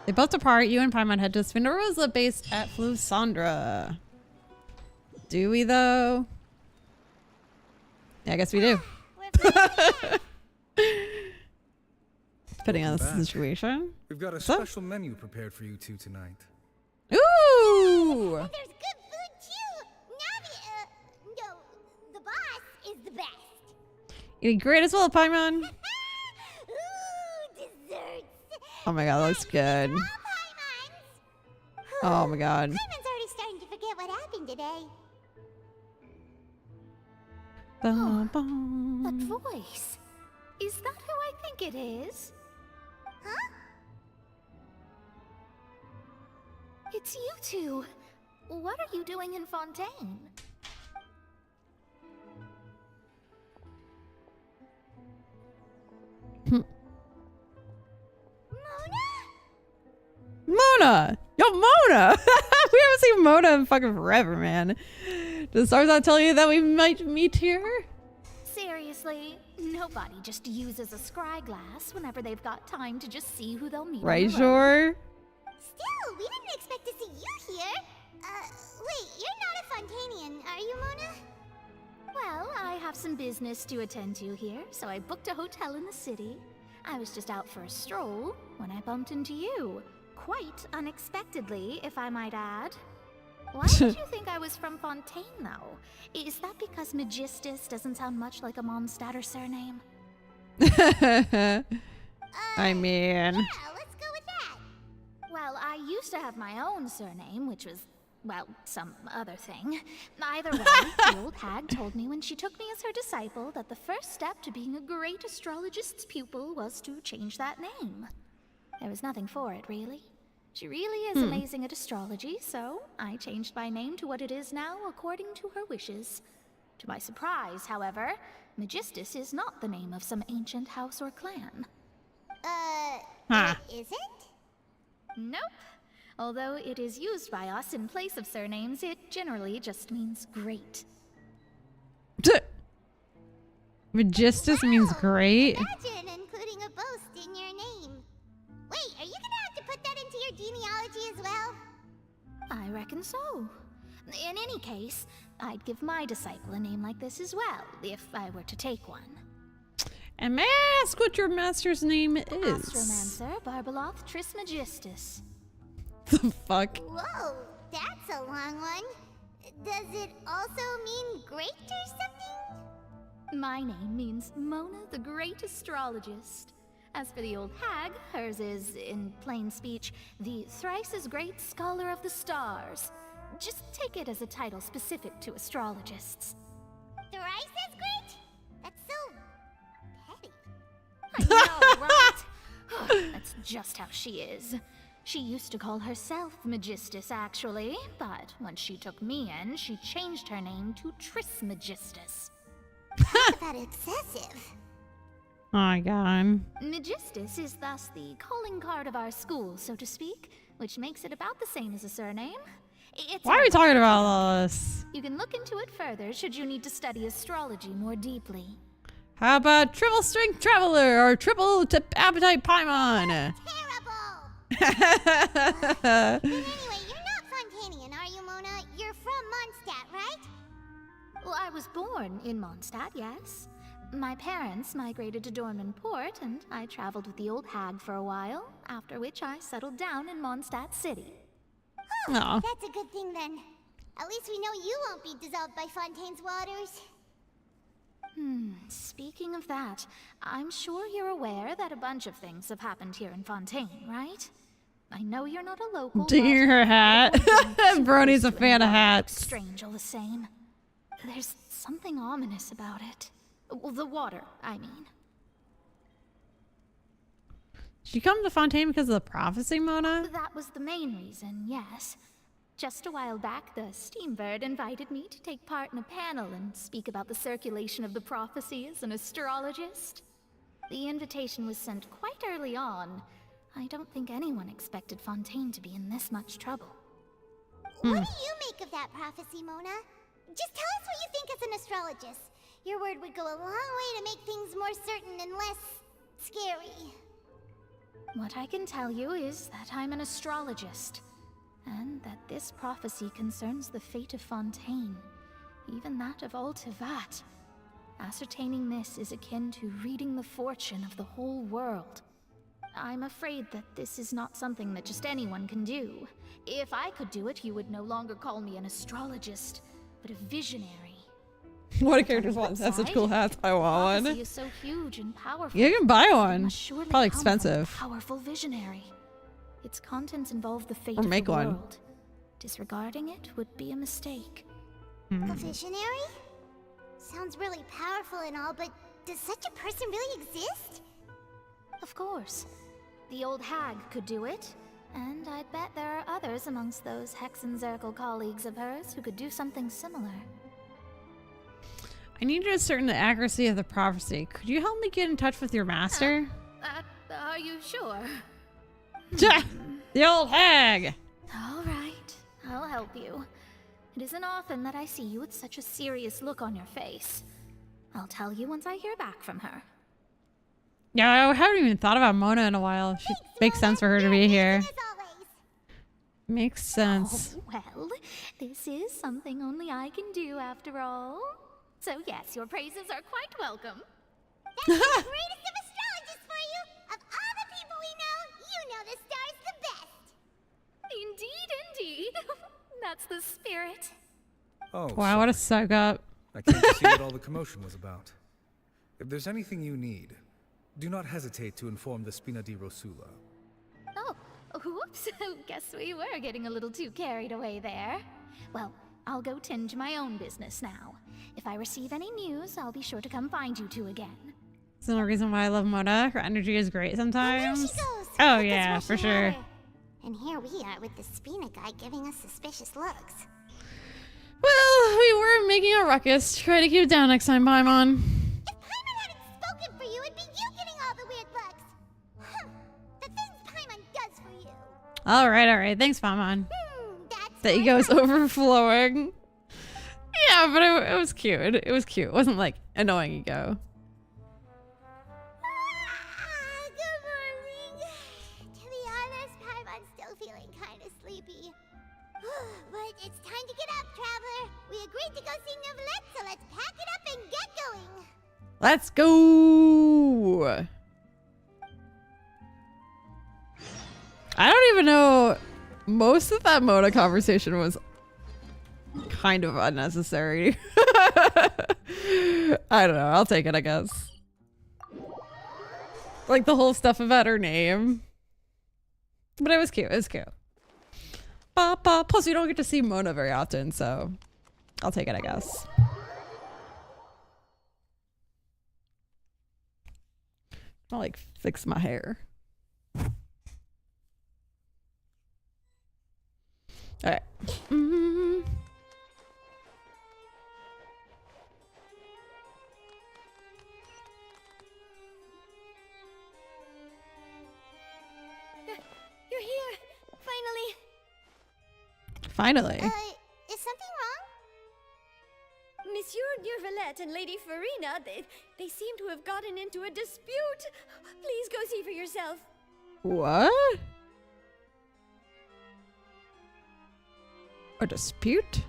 They both depart. You and Paimon head to Spinderosa base at Fleuve Cendre. Do we though? Yeah, I guess we do. Depending on the Welcome back. situation. We've got a What's up? special menu prepared for you two tonight. Ooh! And there's good food too! No, the boss is the best. Eating great as well, Paimon. Ooh, desserts. Oh my god, that looks good. Oh my god. Paimon's already starting to forget what happened today. Bum, bum. That voice. Is that who I think it is? Huh? It's you two. What are you doing in Fontaine? Mona! Yo, Mona! We haven't seen Mona in fucking forever, man. Does stars not tell you that we might meet here? Seriously, nobody just uses a scry glass whenever they've got time to just see who they'll meet. Right, on the road. sure? Still, we didn't expect to see you here. Wait, you're not a Fontanian, are you, Mona? Well, I have some business to attend to here, so I booked a hotel in the city. I was just out for a stroll when I bumped into you. Quite unexpectedly, if I might add. Why did you think I was from Fontaine, though? Is that because Magistus doesn't sound much like a Mondstadt surname? I mean... Yeah, let's go with that. Well, I used to have my own surname, which was, well, some other thing. Either way, the old hag told me when she took me as her disciple that the first step to being a great astrologist's pupil was to change that name. There was nothing for it, really. She really is amazing at astrology, so I changed my name to what it is now according to her wishes. To my surprise, however, Magistus is not the name of some ancient house or clan. It isn't? Nope. Although it is used by us in place of surnames, it generally just means great. Magistus means great. Imagine including a boast in your name. Wait, are you gonna have to put that into your genealogy as well? I reckon so. In any case, I'd give my disciple a name like this as well, if I were to take one. And may I ask what your master's name is? Astromancer Barbeloth Trismegistus. The fuck? Whoa, that's a long one. Does it also mean great or something? My name means Mona the Great Astrologist. As for the old hag, hers is, in plain speech, the thrice as great scholar of the stars. Just take it as a title specific to astrologists. Thrice as great? That's so petty. I know, right? That's just how she is. She used to call herself Magistus, actually, but when she took me in, she changed her name to Trismegistus. Talk about excessive. Oh my god. Magistus is thus the calling card of our school, so to speak, which makes it about the same as a surname. Why are we talking about all this? You can look into it further should you need to study astrology more deeply. How about triple strength traveler or triple tip appetite Paimon? Terrible! But anyway, you're not Fontanian, are you, Mona? You're from Mondstadt, right? Well, I was born in Mondstadt, yes. My parents migrated to Dornman Port, and I traveled with the old hag for a while, after which I settled down in Mondstadt City. Oh, that's a good thing then. At least we know you won't be dissolved by Fontaine's waters. Speaking of that, I'm sure you're aware that a bunch of things have happened here in Fontaine, right? I know you're not a local. Digging her hat. Brony's a fan of hats. Strange all the same. There's something ominous about it. Well, the water, I mean. Did you come to Fontaine because of the prophecy, Mona? That was the main reason, yes. Just a while back, the Steambird invited me to take part in a panel and speak about the circulation of the prophecy as an astrologist. The invitation was sent quite early on. I don't think anyone expected Fontaine to be in this much trouble. What do you make of that prophecy, Mona? Just tell us what you think as an astrologist. Your word would go a long way to make things more certain and less scary. What I can tell you is that I'm an astrologist, and that this prophecy concerns the fate of Fontaine, even that of all Tevat. Ascertaining this is akin to reading the fortune of the whole world. I'm afraid that this is not something that just anyone can do. If I could do it, you would no longer call me an astrologist, but a visionary. What do characters want? That's such cool hats. I want one. Is so huge and powerful. You can buy one. Probably expensive. Powerful visionary. Its contents involve the fate Or of make the one. world. Disregarding it would be a mistake. A visionary? Sounds really powerful and all, but does such a person really exist? Of course. The old hag could do it, and I'd bet there are others amongst those Hexenzirkel colleagues of hers who could do something similar. I need to ascertain the accuracy of the prophecy. Could you help me get in touch with your master? Are you sure? The old hag! All right, I'll help you. It isn't often that I see you with such a serious look on your face. I'll tell you once I hear back from her. Yeah, I haven't even thought about Mona in a while. It makes sense for her to be here. Makes sense. Oh, well, this is something only I can do after all. So yes, your praises are quite welcome. That's the greatest of astrologists for you! Of all the people we know, you know the star's the best! Indeed. That's the spirit. Oh, Wow, what a suck up. I came to see what all the commotion was about. If there's anything you need, do not hesitate to inform the Spina di Rosula. Oh, whoops. Guess we were getting a little too carried away there. Well, I'll go tend to my own business now. If I receive any news, I'll be sure to come find you two again. That's another reason why I love Mona. Her energy is great sometimes. There she goes. Oh With this yeah, for rushing sure. water. And here we are with the Spina guy giving us suspicious looks. Well, we were making a ruckus. Try to keep it down next time, Paimon. If Paimon hadn't spoken for you, it'd be you getting all the weird looks. The things Paimon does for you. Alright. Thanks, Paimon. That's The ego's overflowing. Yeah, but it was cute. It was cute. It wasn't like annoying ego. excited to go see Neuvillette, so let's pack it up and get going. Let's go. I don't even know. Most of that Mona conversation was kind of unnecessary. I don't know. I'll take it, I guess. Like the whole stuff about her name. But it was cute. It was cute. Plus, you don't get to see Mona very often, so I'll take it, I guess. I'll like fix my hair. Alright. You're here! Finally! Finally. Is something wrong? Monsieur Neuvillette and Lady Farina, they seem to have gotten into a dispute. Please go see for yourself. What? A dispute?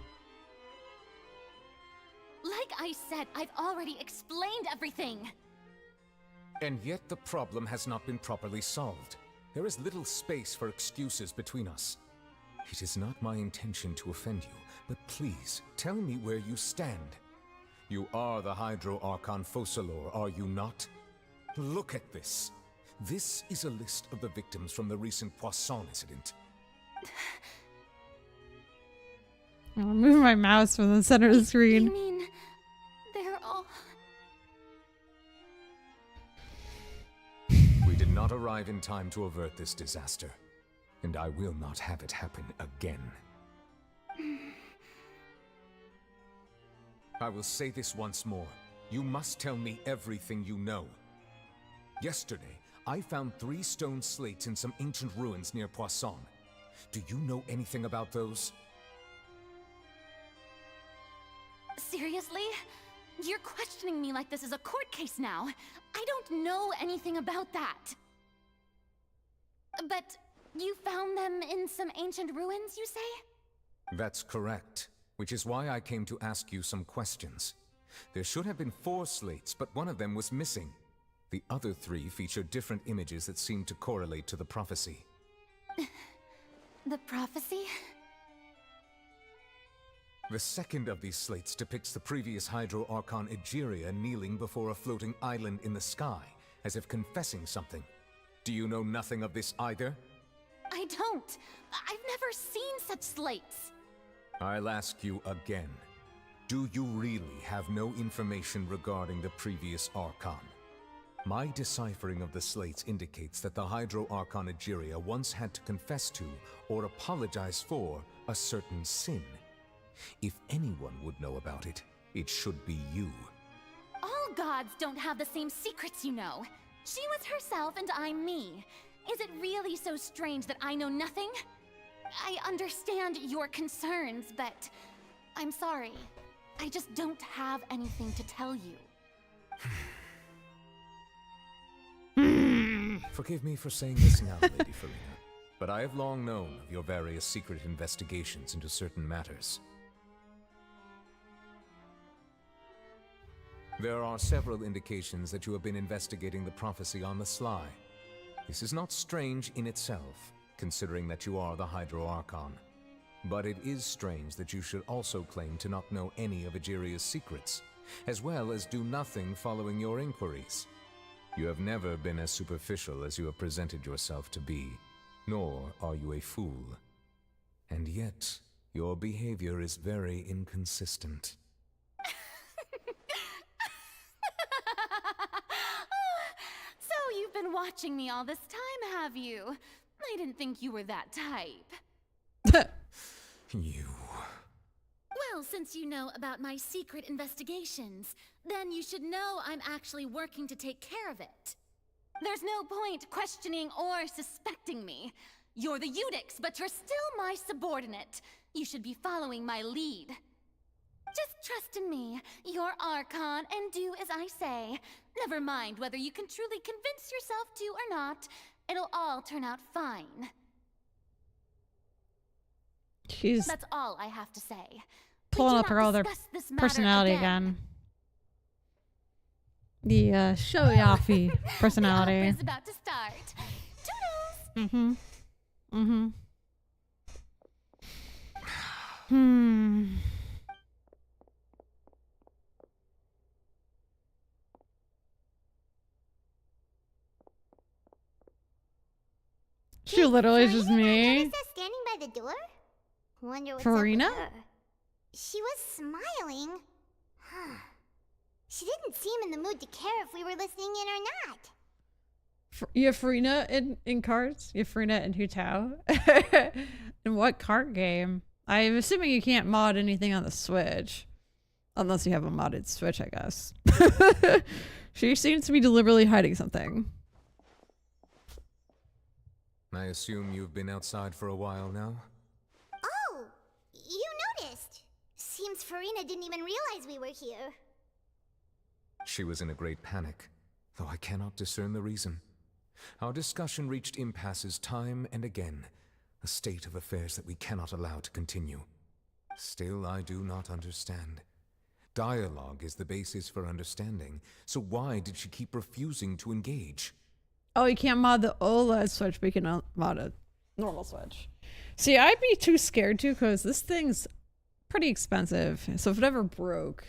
Like I said, I've already explained everything. And yet the problem has not been properly solved. There is little space for excuses between us. It is not my intention to offend you, but please, tell me where you stand. You are the Hydro Archon Focalor, are you not? Look at this. This is a list of the victims from the recent Poisson incident. I'll move my mouse from the center of the screen. You mean they're all... We did not arrive in time to avert this disaster, and I will not have it happen again. I will say this once more. You must tell me everything you know. Yesterday, I found 3 stone slates in some ancient ruins near Poisson. Do you know anything about those? Seriously? You're questioning me like this is a court case now. I don't know anything about that. But you found them in some ancient ruins, you say? That's correct, which is why I came to ask you some questions. There should have been 4 slates, but one of them was missing. The other 3 feature different images that seem to correlate to the prophecy. The prophecy? The second of these slates depicts the previous Hydro Archon Egeria kneeling before a floating island in the sky, as if confessing something. Do you know nothing of this either? I don't. I've never seen such slates. I'll ask you again. Do you really have no information regarding the previous Archon? My deciphering of the slates indicates that the Hydro Archon Egeria once had to confess to, or apologize for, a certain sin. If anyone would know about it, it should be you. All gods don't have the same secrets, you know. She was herself and I'm me. Is it really so strange that I know nothing? I understand your concerns, but I'm sorry. I just don't have anything to tell you. Forgive me for saying this now, Lady Farina, but I have long known of your various secret investigations into certain matters. There are several indications that you have been investigating the prophecy on the sly. This is not strange in itself, considering that you are the Hydro Archon. But it is strange that you should also claim to not know any of Egeria's secrets, as well as do nothing following your inquiries. You have never been as superficial as you have presented yourself to be, nor are you a fool. And yet, your behavior is very inconsistent. So you've been watching me all this time, have you? I didn't think you were that type. You... Well, since you know about my secret investigations, then you should know I'm actually working to take care of it. There's no point questioning or suspecting me. You're the Eudix, but you're still my subordinate. You should be following my lead. Just trust in me, you're Archon, and do as I say. Never mind whether you can truly convince yourself to or not. It'll all turn out fine. Jeez. That's all I have to say. pulling up her other personality again. The showy-offy personality. The opera's about to start. Toodles! Mm-hmm. Mm-hmm. Hmm. She literally is just me. Is standing by the door? Wonder what's Farina? up with her. She was smiling. Huh. She didn't seem in the mood to care if we were listening in or not. You have Farina in cards? You have Farina and Hu Tao? In what card game? I'm assuming you can't mod anything on the Switch. Unless you have a modded Switch, I guess. She seems to be deliberately hiding something. I assume you've been outside for a while now? Oh, you noticed. Seems Farina didn't even realize we were here. She was in a great panic, though I cannot discern the reason. Our discussion reached impasses time and again, a state of affairs that we cannot allow to continue. Still, I do not understand. Dialogue is the basis for understanding, so why did she keep refusing to engage? Oh, you can't mod the OLED Switch, but you can mod a normal Switch. See, I'd be too scared to, because this thing's pretty expensive. So if it ever broke,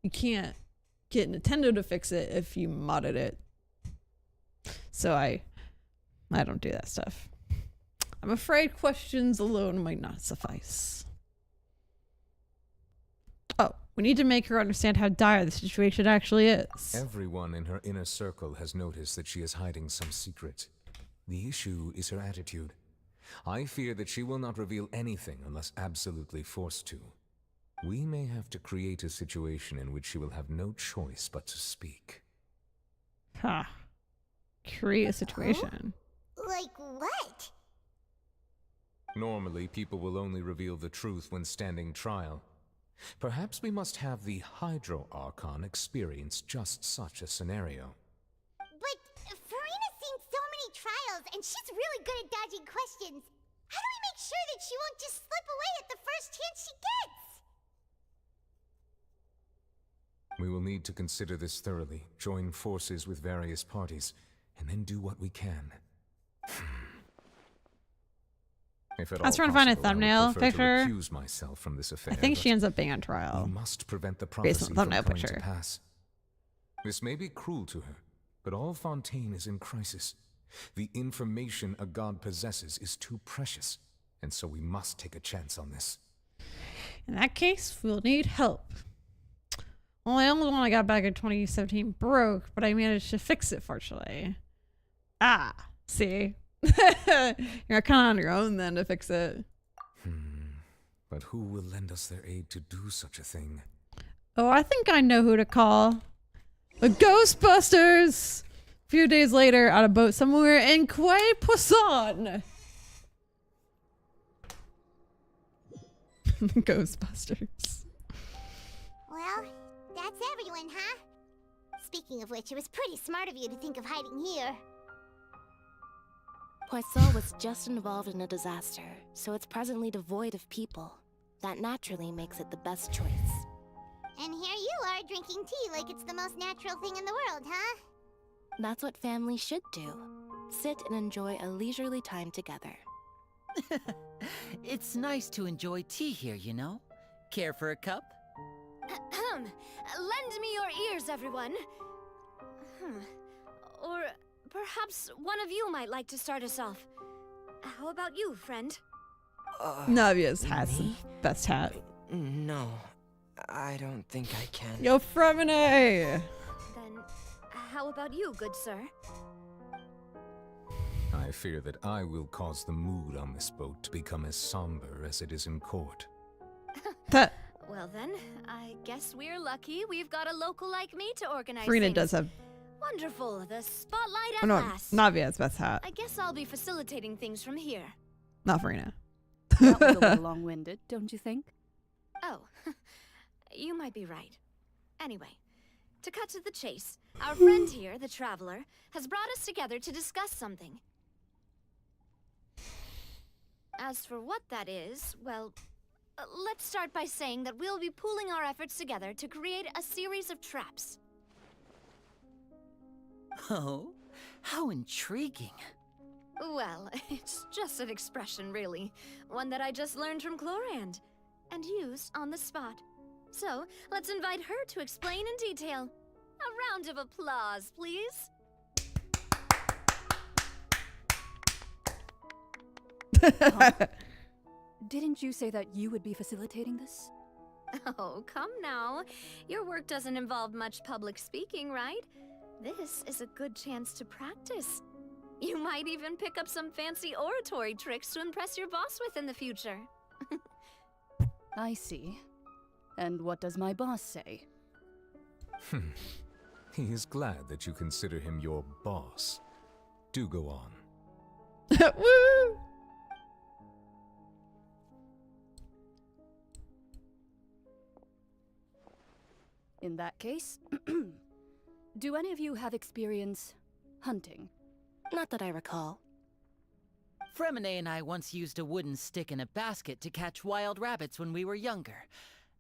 you can't get Nintendo to fix it if you modded it. So I don't do that stuff. I'm afraid questions alone might not suffice. Oh, we need to make her understand how dire the situation actually is. Everyone in her inner circle has noticed that she is hiding some secret. The issue is her attitude. I fear that she will not reveal anything unless absolutely forced to. We may have to create a situation in which she will have no choice but to speak. Ha. Create a situation. Like what? Normally, people will only reveal the truth when standing trial. Perhaps we must have the Hydro Archon experience just such a scenario. But Farina's seen so many trials, and she's really good at dodging questions. How do we make sure that she won't just slip away at the first chance she gets? We will need to consider this thoroughly, join forces with various parties, and then do what we can. If at I was all trying to find a possible, I would thumbnail prefer picture. to recuse myself from this affair, I think but she ends up being on trial. we must prevent the Based on prophecy the from thumbnail coming picture. to pass. This may be cruel to her, but all Fontaine is in crisis. The information a god possesses is too precious, and so we must take a chance on this. In that case, we'll need help. Well, the only one I got back in 2017 broke, but I managed to fix it, fortunately. Ah, see? You're kind of on your own then to fix it. But who will lend us their aid to do such a thing? Oh, I think I know who to call. The Ghostbusters! A few days later, on a boat somewhere in Quai Poisson. Ghostbusters. Well, that's everyone, huh? Speaking of which, it was pretty smart of you to think of hiding here. Poisson was just involved in a disaster, so it's presently devoid of people. That naturally makes it the best choice. And here you are drinking tea like it's the most natural thing in the world, huh? That's what families should do. Sit and enjoy a leisurely time together. It's nice to enjoy tea here, you know? Care for a cup? Lend me your ears, everyone. Or perhaps one of you might like to start us off. How about you, friend? Navia's hat's the best hat. No, I don't think I can. Yo, Fremine! Then, how about you, good sir? I fear that I will cause the mood on this boat to become as somber as it is in court. Well then, I guess we're lucky we've got a local like me to organize Farina things. does have... Wonderful, the spotlight Oh at no, last. Navia's best hat. I guess I'll be facilitating things from here. Not Farina. That was a little long-winded, don't you think? Oh, you might be right. Anyway, to cut to the chase, our friend here, the Traveler, has brought us together to discuss something. As for what that is, well, Let's start by saying that we'll be pooling our efforts together to create a series of traps. Oh, how intriguing. Well, it's just an expression, really. One that I just learned from Chlorand, and used on the spot. So, let's invite her to explain in detail. A round of applause, please. Didn't you say that you would be facilitating this? Oh, come now. Your work doesn't involve much public speaking, right? This is a good chance to practice. You might even pick up some fancy oratory tricks to impress your boss with in the future. I see. And what does my boss say? He is glad that you consider him your boss. Do go on. Woo! In that case, do any of you have experience hunting? Not that I recall. Fremine and I once used a wooden stick in a basket to catch wild rabbits when we were younger.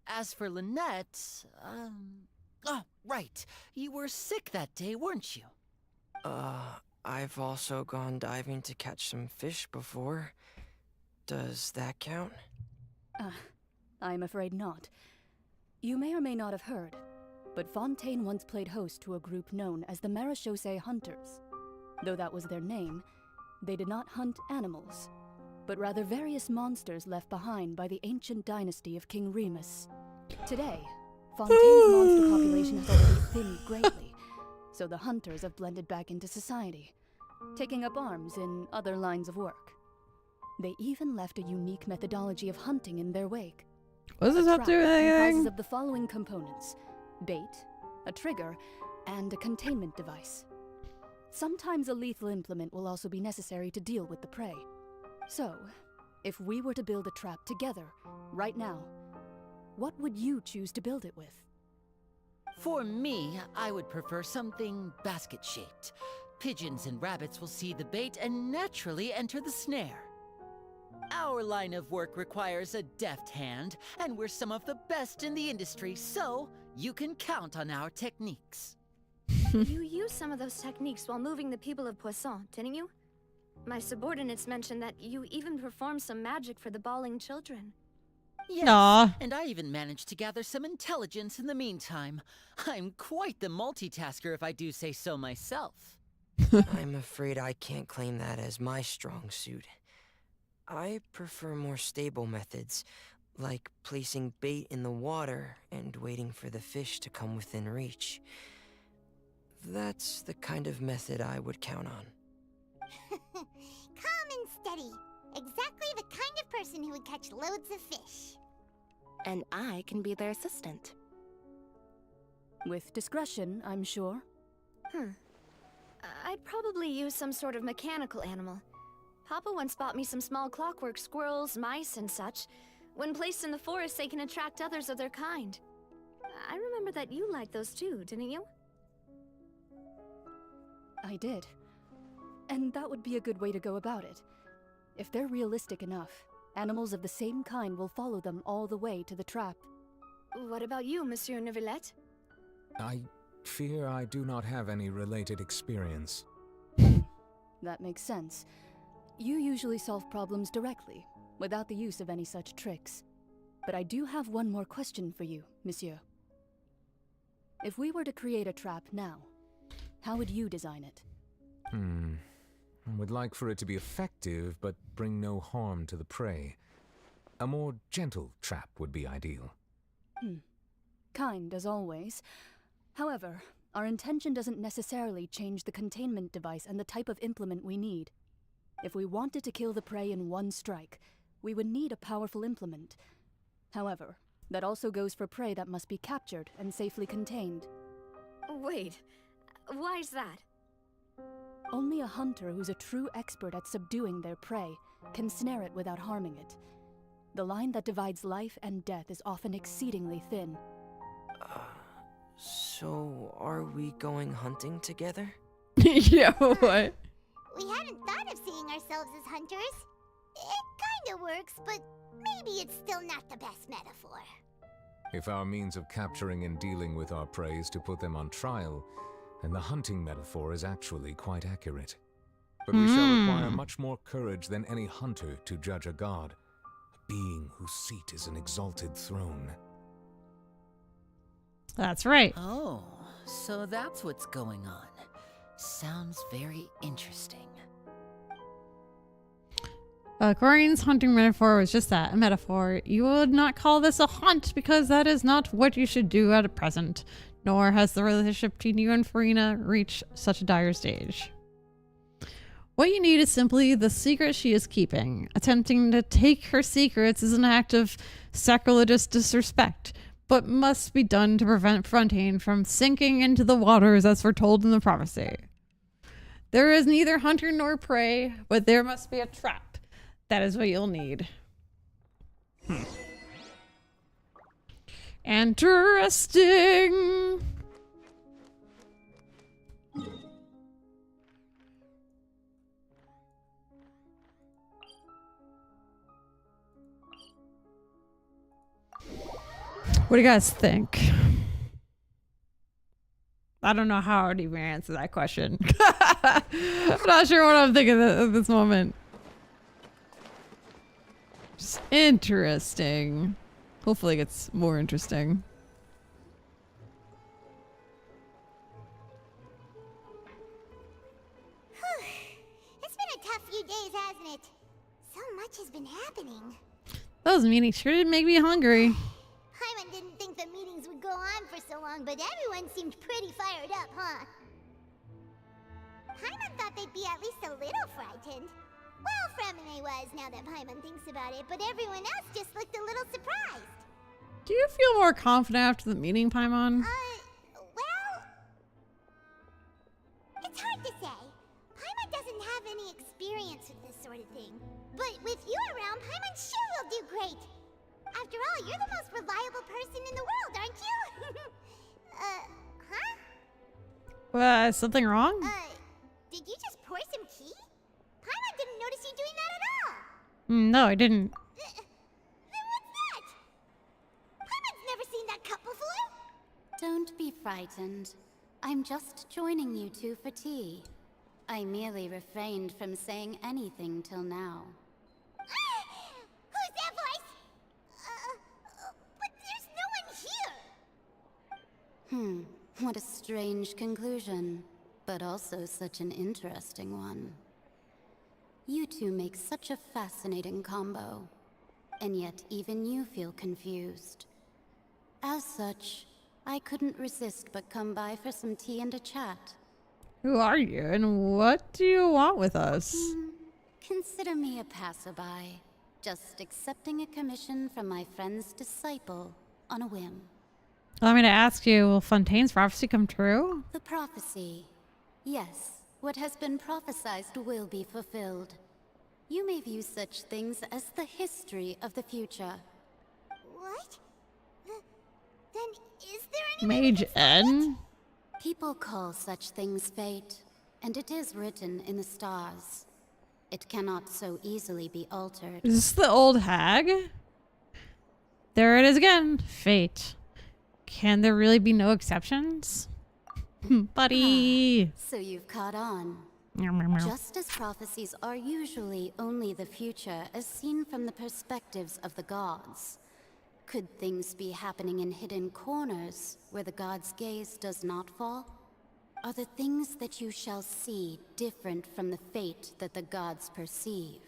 As for Lynette, oh, right. You were sick that day, weren't you? I've also gone diving to catch some fish before. Does that count? I'm afraid not. You may or may not have heard, but Fontaine once played host to a group known as the Marechaussee Hunters. Though that was their name, they did not hunt animals, but rather various monsters left behind by the ancient dynasty of King Remus. Today, Fontaine's monster population has already thinned greatly, so the hunters have blended back into society, taking up arms in other lines of work. They even left a unique methodology of hunting in their wake. What does this have to do with anything? Comprises of the following components: bait, a trigger, and a containment device. Sometimes a lethal implement will also be necessary to deal with the prey. So, if we were to build a trap together, right now, what would you choose to build it with? For me, I would prefer something basket-shaped. Pigeons and rabbits will see the bait and naturally enter the snare. Our line of work requires a deft hand, and we're some of the best in the industry, so you can count on our techniques. You used some of those techniques while moving the people of Poisson, didn't you? My subordinates mentioned that you even performed some magic for the bawling children. Yes, Aww. And I even managed to gather some intelligence in the meantime. I'm quite the multitasker if I do say so myself. I'm afraid I can't claim that as my strong suit. I prefer more stable methods, like placing bait in the water and waiting for the fish to come within reach. That's the kind of method I would count on. Calm and steady. Exactly the kind of person who would catch loads of fish. And I can be their assistant. With discretion, I'm sure. I'd probably use some sort of mechanical animal. Papa once bought me some small clockwork squirrels, mice, and such. When placed in the forest, they can attract others of their kind. I remember that you liked those too, didn't you? I did. And that would be a good way to go about it. If they're realistic enough, animals of the same kind will follow them all the way to the trap. What about you, Monsieur Neuvillette? I fear I do not have any related experience. That makes sense. You usually solve problems directly, without the use of any such tricks. But I do have one more question for you, Monsieur. If we were to create a trap now, how would you design it? I would like for it to be effective, but bring no harm to the prey. A more gentle trap would be ideal. Kind, as always. However, our intention doesn't necessarily change the containment device and the type of implement we need. If we wanted to kill the prey in one strike, we would need a powerful implement. However, that also goes for prey that must be captured and safely contained. Wait, why's that? Only a hunter who's a true expert at subduing their prey can snare it without harming it. The line that divides life and death is often exceedingly thin. So are we going hunting together? Yeah, what? We hadn't thought of seeing ourselves as hunters. It kinda works, but maybe it's still not the best metaphor. If our means of capturing and dealing with our prey is to put them on trial, then the hunting metaphor is actually quite accurate. But we shall require much more courage than any hunter to judge a god, a being whose seat is an exalted throne. That's right. Oh, so that's what's going on. Sounds very interesting. Corian's hunting metaphor was just that, a metaphor. You would not call this a hunt because that is not what you should do at present, nor has the relationship between you and Farina reached such a dire stage. What you need is simply the secret she is keeping. Attempting to take her secrets is an act of sacrilegious disrespect, but must be done to prevent Fontaine from sinking into the waters as foretold in the prophecy. There is neither hunter nor prey, but there must be a trap. That is what you'll need. Interesting. What do you guys think? I don't know how I would even answer that question. I'm not sure what I'm thinking at this moment. Just interesting. Hopefully it gets more interesting. It's been a tough few days, hasn't it? So much has been happening. Those meetings sure did make me hungry. Paimon didn't think the meetings would go on for so long, but everyone seemed pretty fired up, huh? Paimon thought they'd be at least a little frightened. Well, Fremine was, now that Paimon thinks about it, but everyone else just looked a little surprised. Do you feel more confident after the meeting, Paimon? Well... It's hard to say. Paimon doesn't have any experience with this sort of thing. But with you around, Paimon sure will do great. After all, you're the most reliable person in the world, aren't you? Huh? Something wrong? Did you just pour some tea? Paimon didn't notice you doing that at all. No, I didn't. Then what's that? Paimon's never seen that cup before. Don't be frightened. I'm just joining you two for tea. I merely refrained from saying anything till now. Who's that voice? But there's no one here. What a strange conclusion, but also such an interesting one. You two make such a fascinating combo, and yet even you feel confused. As such, I couldn't resist but come by for some tea and a chat. Who are you, and what do you want with us? Consider me a passerby, just accepting a commission from my friend's disciple on a whim. Allow me to ask you, will Fontaine's prophecy come true? The prophecy. Yes, what has been prophesized will be fulfilled. You may view such things as the history of the future. What? Then is there any Mage N? People call such things fate, and it is written in the stars. It cannot so easily be altered. Is this the old hag? There it is again. Fate. Can there really be no exceptions? Buddy. So you've caught on. Just as prophecies are usually only the future as seen from the perspectives of the gods, could things be happening in hidden corners where the gods' gaze does not fall? Are the things that you shall see different from the fate that the gods perceive?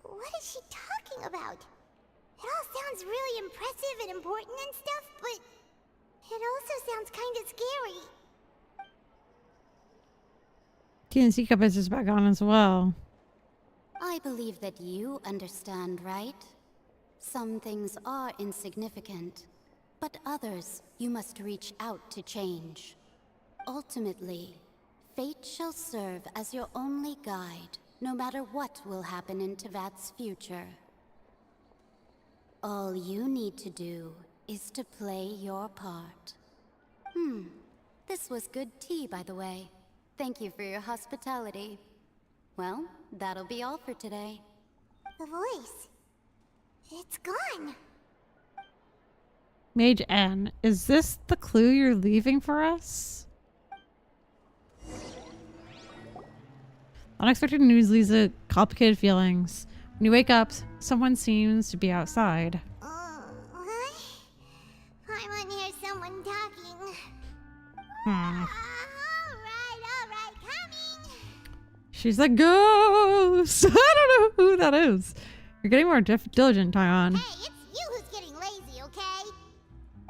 What is she talking about? It all sounds really impressive and important and stuff, but it also sounds kind of scary. TNC Cup is just back on as well. I believe that you understand, right? Some things are insignificant, but others you must reach out to change. Ultimately, fate shall serve as your only guide, no matter what will happen in Tevat's future. All you need to do is to play your part. This was good tea, by the way. Thank you for your hospitality. Well, that'll be all for today. The voice. It's gone. Mage N, is this the clue you're leaving for us? Unexpected news leads to complicated feelings. When you wake up, someone seems to be outside. What? Paimon hears someone talking. Hmm. Alright, coming. She's a ghost! I don't know who that is. You're getting more diligent, Tyon. Hey, it's you who's getting lazy, okay?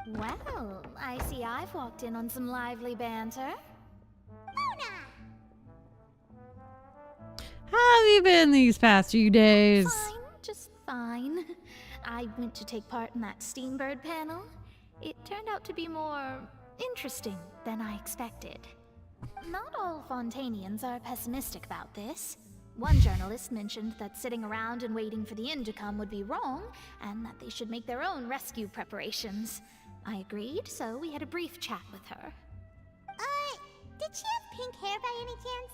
Well, I see I've walked in on some lively banter. How have you been these past few days? Fine, just fine. I went to take part in that Steambird panel. It turned out to be more interesting than I expected. Not all Fontainians are pessimistic about this. One journalist mentioned that sitting around and waiting for the end to come would be wrong, and that they should make their own rescue preparations. I agreed, so we had a brief chat with her. Did she have pink hair by any chance?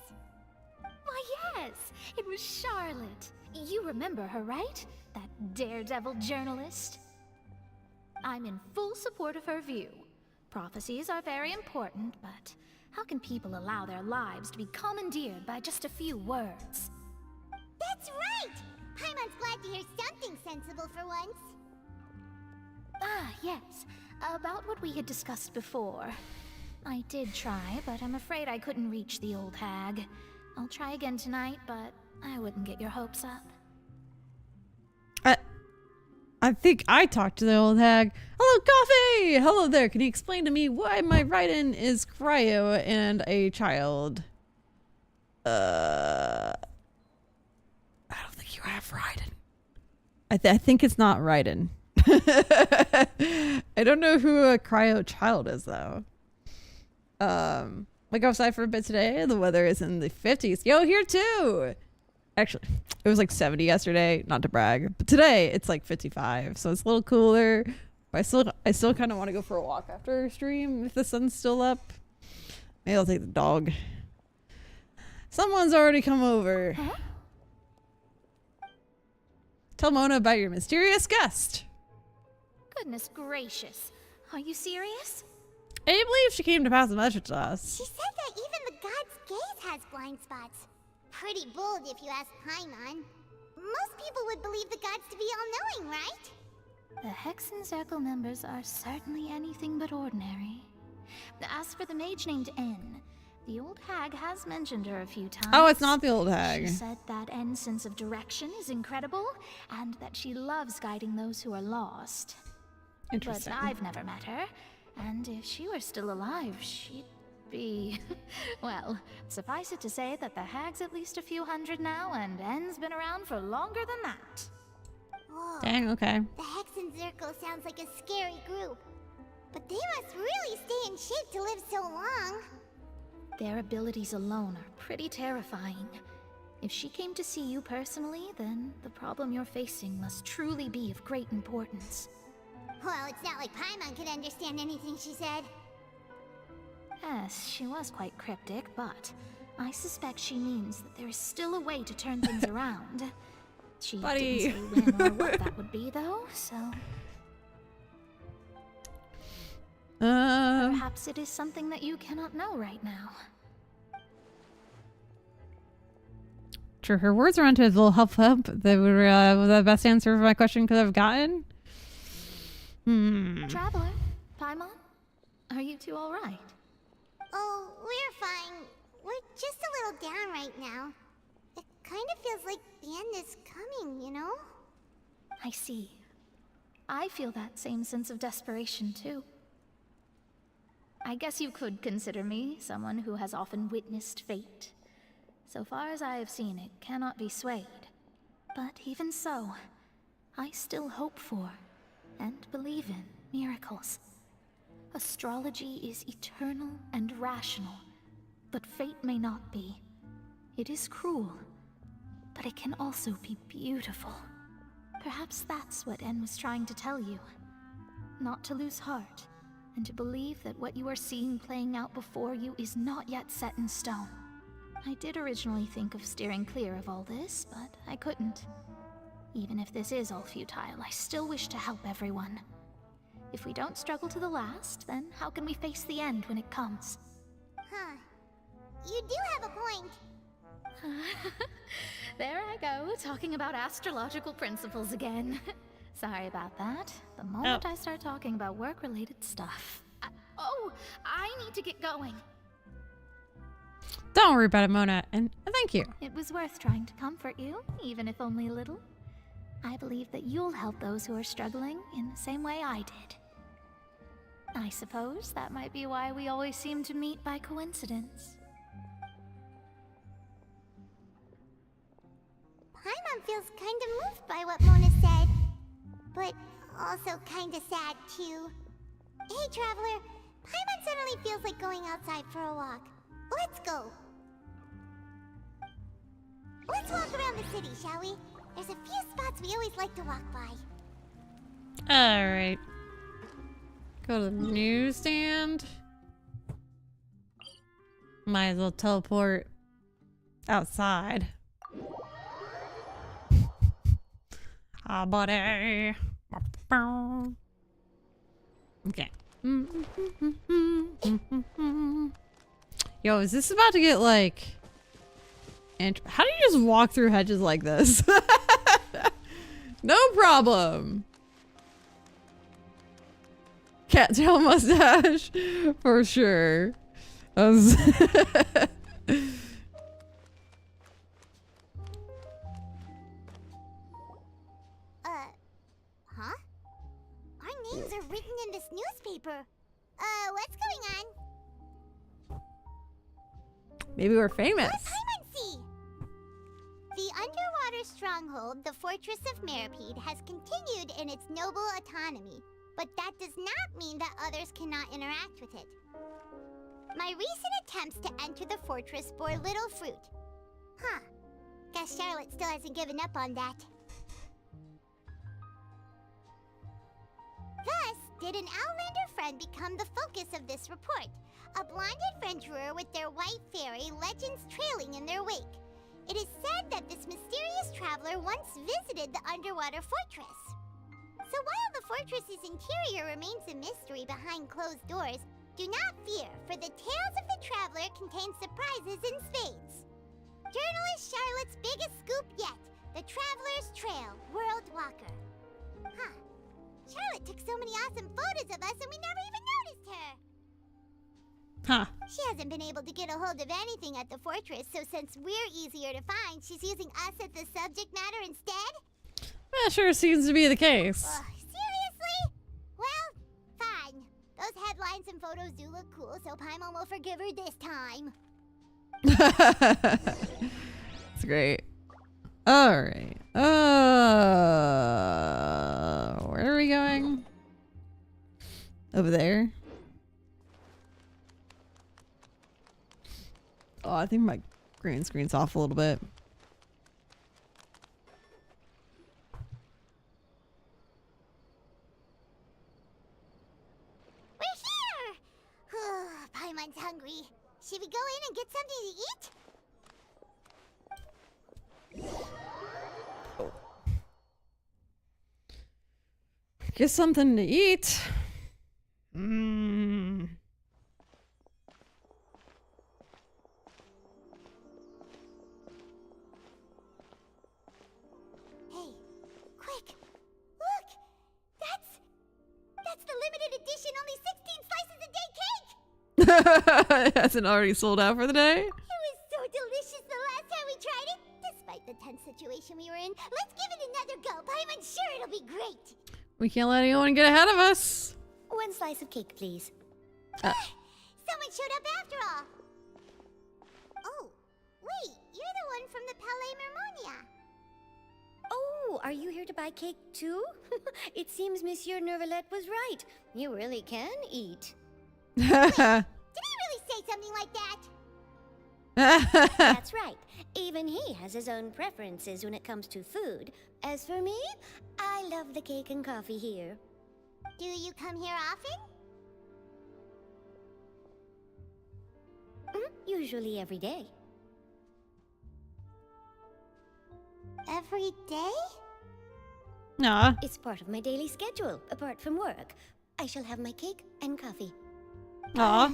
Why, yes! It was Charlotte. You remember her, right? That daredevil journalist? I'm in full support of her view. Prophecies are very important, but how can people allow their lives to be commandeered by just a few words? That's right! Paimon's glad to hear something sensible for once. Ah, yes. About what we had discussed before. I did try, but I'm afraid I couldn't reach the old hag. I'll try again tonight, but I wouldn't get your hopes up. I think I talked to the old hag. Hello, Coffee! Hello there. Can you explain to me why my write-in is cryo and a child? I don't think you have write-in. I think it's not write-in. I don't know who a cryo child is, though. I go outside for a bit today. The weather is in the 50s. Yo, here too! Actually, it was like 70 yesterday, not to brag, but today it's like 55, so it's a little cooler. But I still kind of want to go for a walk after stream if the sun's still up. Maybe I'll take the dog. Someone's already come over. Huh? Tell Mona about your mysterious guest. Goodness gracious. Are you serious? I can't believe she came to pass a message to us. She said that even the god's gaze has blind spots. Pretty bold if you ask Paimon. Most people would believe the gods to be all-knowing, right? The Hexen Circle members are certainly anything but ordinary. As for the mage named N, the old hag has mentioned her a few times. Oh, it's not the old hag. She said that N's sense of direction is incredible, and that she loves guiding those who are lost. Interesting. But I've never met her, and if she were still alive, she'd be... Well, suffice it to say that the hag's at least a few hundred now, and N's been around for longer than that. Whoa. Dang, okay. The Hexen Circle sounds like a scary group. But they must really stay in shape to live so long. Their abilities alone are pretty terrifying. If she came to see you personally, then the problem you're facing must truly be of great importance. Well, it's not like Paimon could understand anything she said. Yes, she was quite cryptic, but I suspect she means that there is still a way to turn things around. She Buddy. didn't say when or what that would be, though, so... Perhaps it is something that you cannot know right now. True, her words around to a little help. They were the best answer for my question could have gotten. Traveler, Paimon, are you two all right? Oh, we're fine. We're just a little down right now. It kind of feels like the end is coming, you know? I see. I feel that same sense of desperation, too. I guess you could consider me someone who has often witnessed fate. So far as I have seen, it cannot be swayed. But even so, I still hope for, and believe in, miracles. Astrology is eternal and rational, but fate may not be. It is cruel, but it can also be beautiful. Perhaps that's what N was trying to tell you. Not to lose heart, and to believe that what you are seeing playing out before you is not yet set in stone. I did originally think of steering clear of all this, but I couldn't. Even if this is all futile, I still wish to help everyone. If we don't struggle to the last, then how can we face the end when it comes? Huh. You do have a point. There I go, talking about astrological principles again. Sorry about that. The moment I start talking about work-related stuff. I need to get going. Don't worry about it, Mona, and thank you. It was worth trying to comfort you, even if only a little. I believe that you'll help those who are struggling in the same way I did. I suppose that might be why we always seem to meet by coincidence. Paimon feels kind of moved by what Mona said, but also kind of sad too. Hey, Traveler, Paimon suddenly feels like going outside for a walk. Let's go. Let's walk around the city, shall we? There's a few spots we always like to walk by. Alright. Go to the newsstand. Might as well teleport outside. Ah, buddy. Okay. Yo, is this about to get like... How do you just walk through hedges like this? No problem. Cattail mustache for sure. Huh? Our names are written in this newspaper. What's going on? Maybe we're famous. Let Paimon see. The underwater stronghold, the Fortress of Meripede, has continued in its noble autonomy, but that does not mean that others cannot interact with it. My recent attempts to enter the fortress bore little fruit. Huh. Guess Charlotte still hasn't given up on that. Thus, did an Outlander friend become the focus of this report? A blind adventurer with their white fairy, legends trailing in their wake. It is said that this mysterious traveler once visited the underwater fortress. So while the fortress's interior remains a mystery behind closed doors, do not fear, for the tales of the traveler contain surprises in spades. Journalist Charlotte's biggest scoop yet, the Traveler's Trail, World Walker. Huh. Charlotte took so many awesome photos of us and we never even noticed her. Huh. She hasn't been able to get a hold of anything at the fortress, so since we're easier to find, she's using us as the subject matter instead? That sure seems to be the case. Seriously? Well, fine. Those headlines and photos do look cool, so Paimon will forgive her this time. It's great. Alright. Where are we going? Over there. Oh, I think my green screen's off a little bit. We're here! Paimon's hungry. Should we go in and get something to eat? Get something to eat. Hey, quick! Look! That's the limited edition only 16 slices a day cake! It hasn't already sold out for the day? It was so delicious the last time we tried it. Despite the tense situation we were in, let's give it another go. Paimon's sure it'll be great. We can't let anyone get ahead of us. One slice of cake, please. Someone showed up after all. Oh, wait, you're the one from the Palais Mermonia. Oh, are you here to buy cake too? It seems Monsieur Nervalette was right. You really can eat. Did he really say something like that? That's right. Even he has his own preferences when it comes to food. As for me, I love the cake and coffee here. Do you come here often? Usually every day. Every day? Nah. It's part of my daily schedule, apart from work. I shall have my cake and coffee. Aw.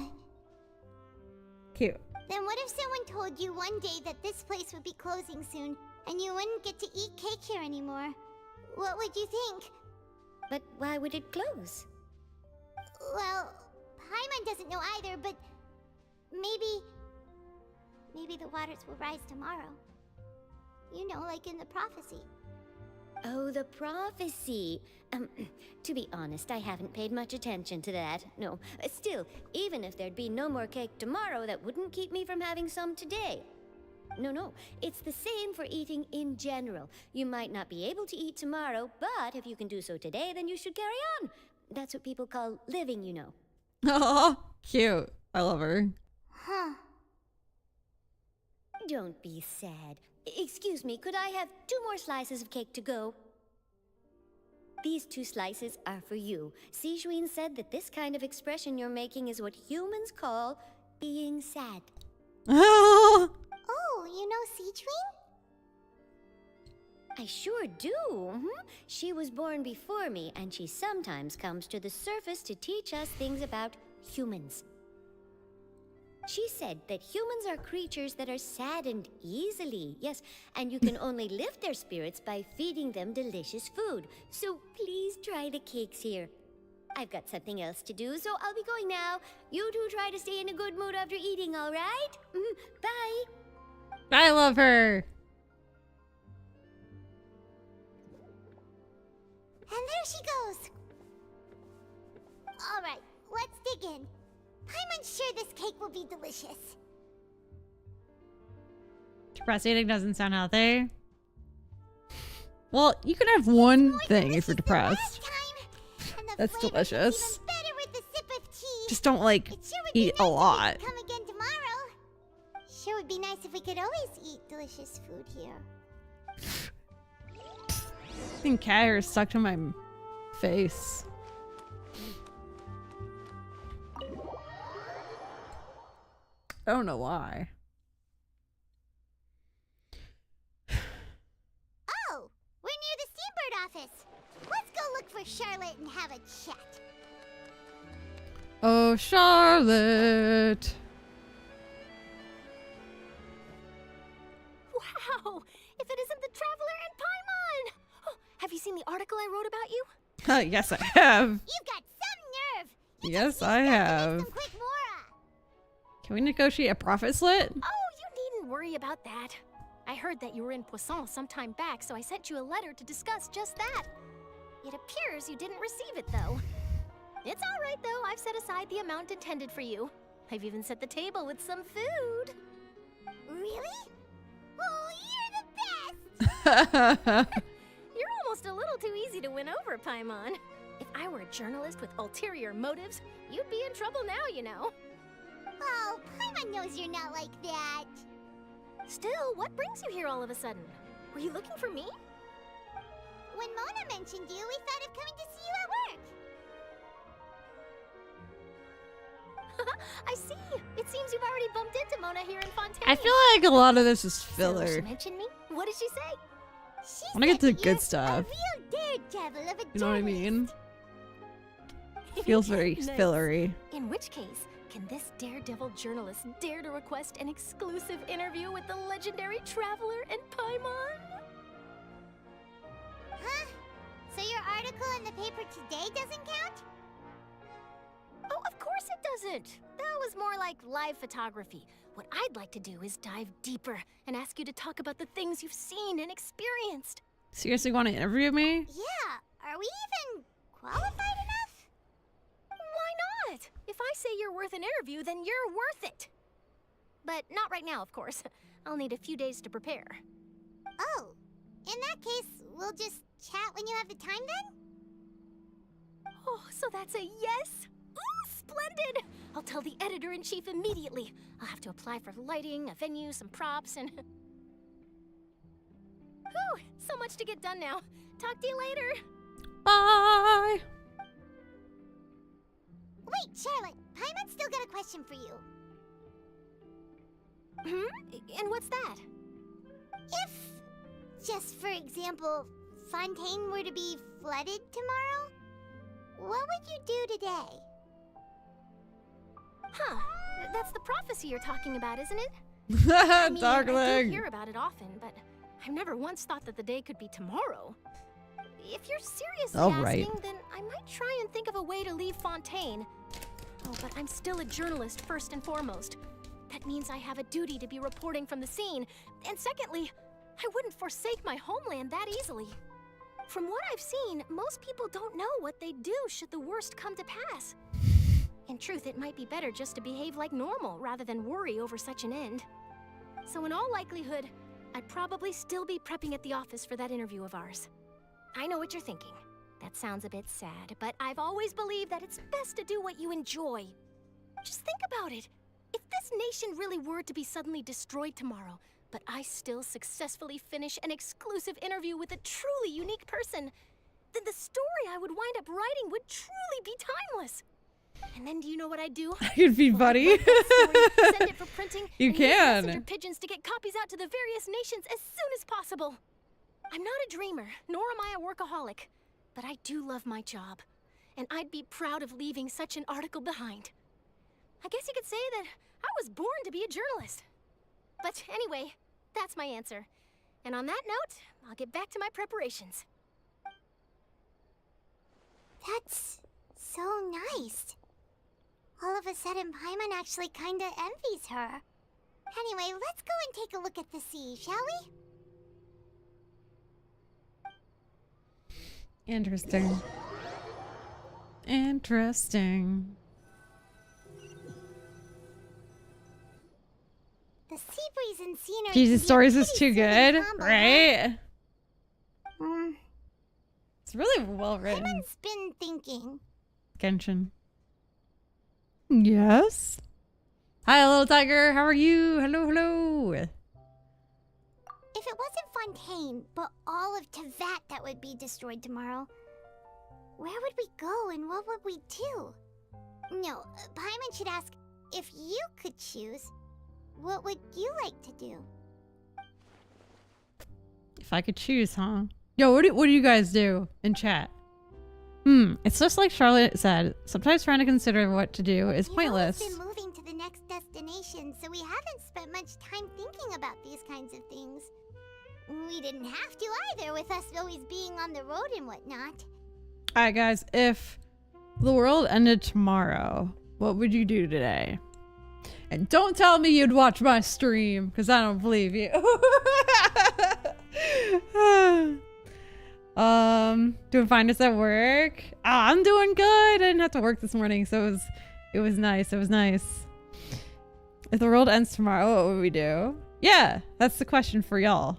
Cute. Then what if someone told you one day that this place would be closing soon, and you wouldn't get to eat cake here anymore? What would you think? But why would it close? Well, Paimon doesn't know either, but maybe the waters will rise tomorrow. You know, like in the prophecy. Oh, the prophecy. To be honest, I haven't paid much attention to that. No, still, even if there'd be no more cake tomorrow, that wouldn't keep me from having some today. No, it's the same for eating in general. You might not be able to eat tomorrow, but if you can do so today, then you should carry on. That's what people call living, you know. Aw, cute. I love her. Huh. Don't be sad. Excuse me, could I have 2 more slices of cake to go? These 2 slices are for you. Sijuin said that this kind of expression you're making is what humans call being sad. Oh, you know Sijuin? I sure do. She was born before me, and she sometimes comes to the surface to teach us things about humans. She said that humans are creatures that are saddened easily, yes, and you can only lift their spirits by feeding them delicious food. So please try the cakes here. I've got something else to do, so I'll be going now. You two try to stay in a good mood after eating, all right? Bye. I love her. And there she goes. All right, let's dig in. I'm unsure this cake will be delicious. Depressed eating doesn't sound healthy. Well, you can have one thing if you're depressed. That's delicious. Better with a sip of tea. Just don't like eat a lot. Come again tomorrow. Sure would be nice if we could always eat delicious food here. I think cat hair is stuck to my face. I don't know why. Oh, we're near the Steambird office. Let's go look for Charlotte and have a chat. Oh, Charlotte. Wow! If it isn't the Traveler and Paimon! Oh, have you seen the article I wrote about you? Yes, I have. You've got some nerve. Yes, I have. Can we negotiate a profit split? Oh, you needn't worry about that. I heard that you were in Poisson some time back, so I sent you a letter to discuss just that. It appears you didn't receive it, though. It's all right, though. I've set aside the amount intended for you. I've even set the table with some food. Really? Oh, you're the best! You're almost a little too easy to win over, Paimon. If I were a journalist with ulterior motives, you'd be in trouble now, you know. Oh, Paimon knows you're not like that. Still, what brings you here all of a sudden? Were you looking for me? When Mona mentioned you, we thought of coming to see you at work. I see. It seems you've already bumped into Mona here in Fontaine. I feel like a lot of this is filler. So she mentioned me? What did she say? I want to get to the good stuff. Real daredevil of a You know what I mean? journalist. Feels very Nice. fillery. In which case, can this daredevil journalist dare to request an exclusive interview with the legendary Traveler and Paimon? Huh? So your article in the paper today doesn't count? Oh, of course it doesn't. That was more like live photography. What I'd like to do is dive deeper and ask you to talk about the things you've seen and experienced. Seriously want to interview me? Yeah. Are we even qualified enough? Why not? If I say you're worth an interview, then you're worth it. But not right now, of course. I'll need a few days to prepare. Oh, in that case, we'll just chat when you have the time then? Oh, so that's a yes? Ooh, splendid! I'll tell the editor-in-chief immediately. I'll have to apply for lighting, a venue, some props, and... Whew, so much to get done now. Talk to you later. Bye! Wait, Charlotte, Paimon's still got a question for you. And what's that? If, just for example, Fontaine were to be flooded tomorrow, what would you do today? Huh. That's the prophecy you're talking about, isn't it? I mean, I do hear about it often, but I've never once thought that the day could be tomorrow. If you're seriously asking, then I might try and think of a way to leave Fontaine. Oh, but I'm still a journalist first and foremost. That means I have a duty to be reporting from the scene. And secondly, I wouldn't forsake my homeland that easily. From what I've seen, most people don't know what they'd do should the worst come to pass. In truth, it might be better just to behave like normal rather than worry over such an end. So in all likelihood, I'd probably still be prepping at the office for that interview of ours. I know what you're thinking. That sounds a bit sad, but I've always believed that it's best to do what you enjoy. Just think about it. If this nation really were to be suddenly destroyed tomorrow, but I still successfully finish an exclusive interview with a truly unique person, then the story I would wind up writing would truly be timeless. And then do you know what I'd do? You'd be buddy. Send it for printing. You and can. use messenger pigeons to get copies out to the various nations as soon as possible. I'm not a dreamer, nor am I a workaholic, but I do love my job, and I'd be proud of leaving such an article behind. I guess you could say that I was born to be a journalist. But anyway, that's my answer. And on that note, I'll get back to my preparations. That's so nice. All of a sudden, Paimon actually kinda envies her. Anyway, let's go and take a look at the sea, shall we? Interesting. Interesting. The sea breeze and scenery. Jesus, stories is too good, combo, right? huh? It's really well written. Paimon's been thinking. Genshin. Yes. Hi, little tiger. How are you? Hello, hello. If it wasn't Fontaine, but all of Tevat that would be destroyed tomorrow, where would we go and what would we do? No, Paimon should ask, if you could choose, what would you like to do? If I could choose, huh? Yo, what do you guys do in chat? It's just like Charlotte said. Sometimes trying to consider what to do is pointless. We've been moving to the next destination, so we haven't spent much time thinking about these kinds of things. We didn't have to either, with us always being on the road and whatnot. Alright, guys. If the world ended tomorrow, what would you do today? And don't tell me you'd watch my stream, because I don't believe you. Doing fine us at work. Oh, I'm doing good. I didn't have to work this morning, so it was nice. It was nice. If the world ends tomorrow, what would we do? Yeah, that's the question for y'all.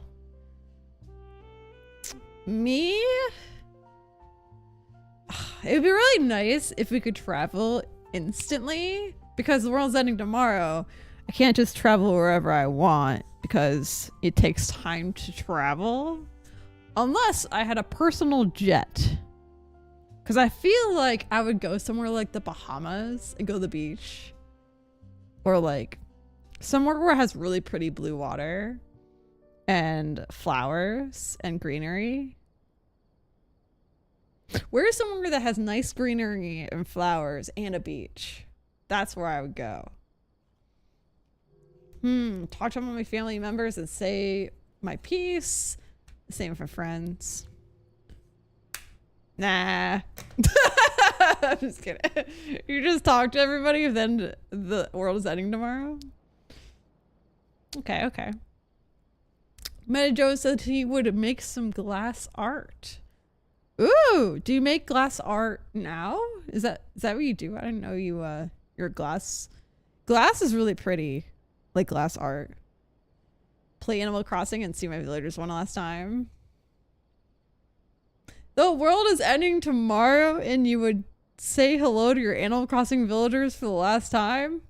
Me? It would be really nice if we could travel instantly, because the world's ending tomorrow. I can't just travel wherever I want because it takes time to travel. Unless I had a personal jet. Because I feel like I would go somewhere like the Bahamas and go to the beach. Or like somewhere where it has really pretty blue water and flowers and greenery. Where's somewhere that has nice greenery and flowers and a beach? That's where I would go. Talk to all my family members and say my piece. Same for friends. Nah. I'm just kidding. You just talk to everybody if then the world is ending tomorrow? Okay, okay. Mijou said he would make some glass art. Ooh, do you make glass art now? Is that what you do? I didn't know you're glass. Glass is really pretty. Like glass art. Play Animal Crossing and see my villagers one last time. The world is ending tomorrow and you would say hello to your Animal Crossing villagers for the last time?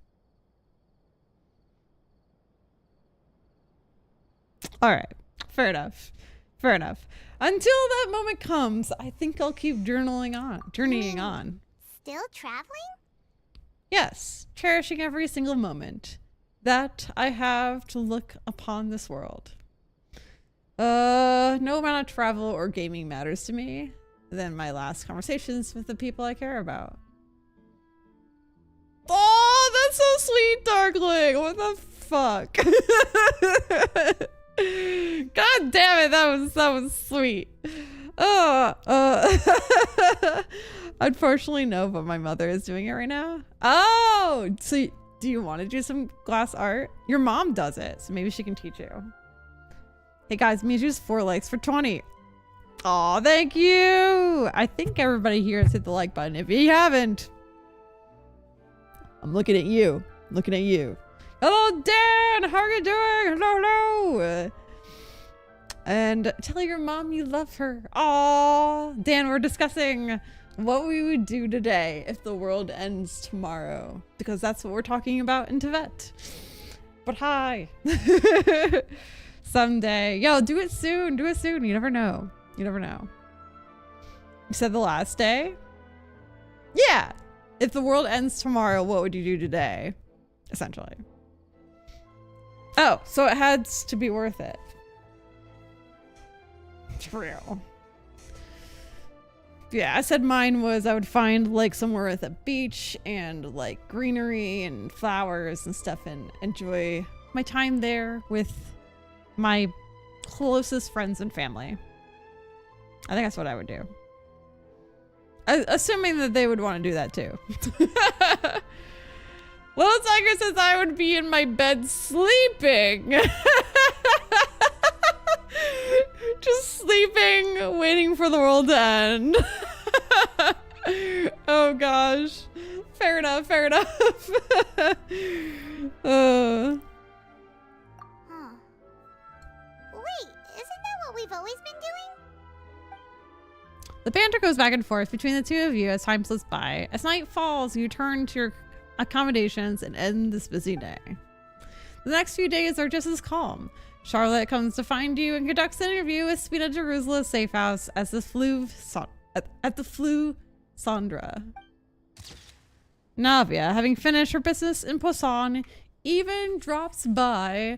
Alright, fair enough. Fair enough. Until that moment comes, I think I'll keep journaling on. Journeying on. Still traveling? Yes, cherishing every single moment. that I have to look upon this world. No amount of travel or gaming matters to me than my last conversations with the people I care about. Oh, that's so sweet, Darkling. What the fuck? God damn it, that was sweet. Unfortunately, no, but my mother is doing it right now. Oh, so do you want to do some glass art? Your mom does it, so maybe she can teach you. Hey guys, Mijou's 4 likes for 20. Aw, thank you. I think everybody here has hit the like button. If you haven't, I'm looking at you. Looking at you. Hello, Dan. How are you doing? Hello, hello. And tell your mom you love her. Aw, Dan, we're discussing what we would do today if the world ends tomorrow, because that's what we're talking about in Tibet. But hi. Someday. Yo, do it soon. Do it soon. You never know. You never know. You said the last day? Yeah. If the world ends tomorrow, what would you do today? Essentially. Oh, so it has to be worth it. True. Yeah, I said mine was I would find like somewhere with a beach and like greenery and flowers and stuff and enjoy my time there with my closest friends and family. I think that's what I would do. Assuming that they would want to do that too. Little Tiger says I would be in my bed sleeping. Just sleeping, waiting for the world to end. Oh gosh. Fair enough, fair enough. Wait, isn't that what we've always been doing? The banter goes back and forth between the two of you as time slips by. As night falls, you return to your accommodations and end this busy day. The next few days are just as calm. Charlotte comes to find you and conducts an interview with Spina Jerusala's safe house as the Flu Sandra. Navia, having finished her business in Poisson, even drops by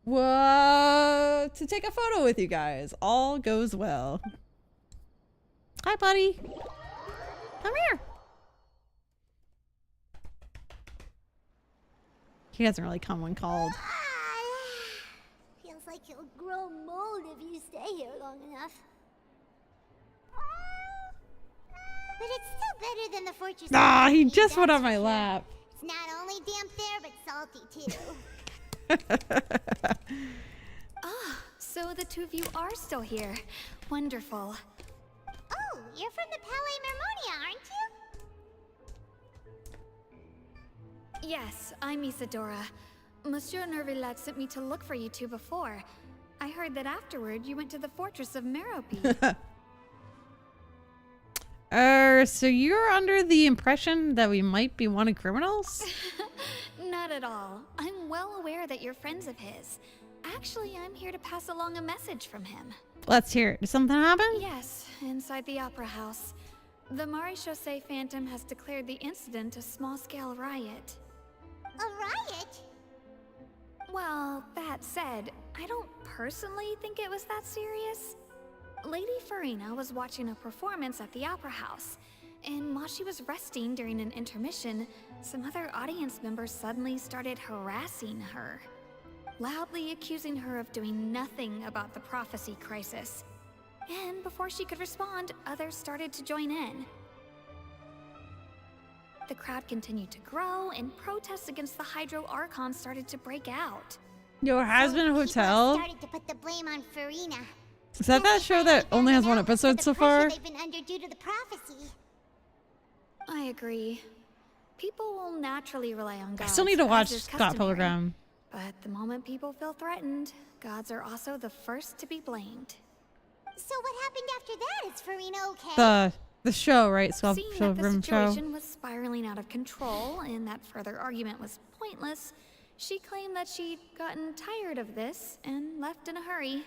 to take a photo with you guys. All goes well. Hi, buddy. Come here. He doesn't really come when called. Feels like you'll grow mold if you stay here long enough. But it's still better than the fortress. Ah, he just went on my lap. It's not only damp there, but salty too. Ah, so the two of you are still here. Wonderful. Oh, you're from the Palais Mermonia, aren't you? Yes, I'm Isadora. Monsieur Nervillac sent me to look for you two before. I heard that afterward you went to the fortress of Merope. So you're under the impression that we might be wanted criminals? Not at all. I'm well aware that you're friends of his. Actually, I'm here to pass along a message from him. Let's hear it. Did something happen? Yes, inside the Opera House. The Maréchaussée Phantom has declared the incident a small-scale riot. A riot? Well, that said, I don't personally think it was that serious. Lady Farina was watching a performance at the Opera House, and while she was resting during an intermission, some other audience members suddenly started harassing her, loudly accusing her of doing nothing about the prophecy crisis. And before she could respond, others started to join in. The crowd continued to grow, and protests against the Hydro Archon started to break out. Your husband hotel? Started to put the blame on Farina. Is that show that only has one episode so far? They've been under due to the prophecy. I agree. People will naturally rely on gods. I still need to watch as is Scott customary. Pilgrim. But the moment people feel threatened, gods are also the first to be blamed. So what happened after that? Is Farina okay? The show, right? Scott Seeing that the Pilgrim show. situation was spiraling out of control and that further argument was pointless, she claimed that she'd gotten tired of this and left in a hurry.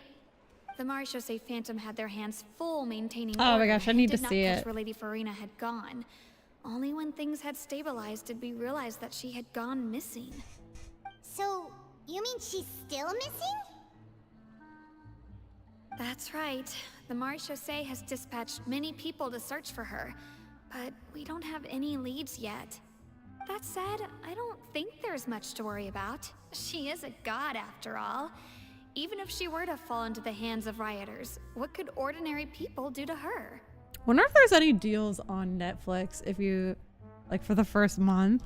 The Maréchaussée Phantom had their hands full maintaining Oh my order gosh, I need and to did see not catch it. where Lady Farina had gone. Only when things had stabilized did we realize that she had gone missing. So, you mean she's still missing? That's right. The Marechaussee has dispatched many people to search for her, but we don't have any leads yet. That said, I don't think there's much to worry about. She is a god after all. Even if she were to fall into the hands of rioters, what could ordinary people do to her? Wonder if there's any deals on Netflix if you, like, for the first month.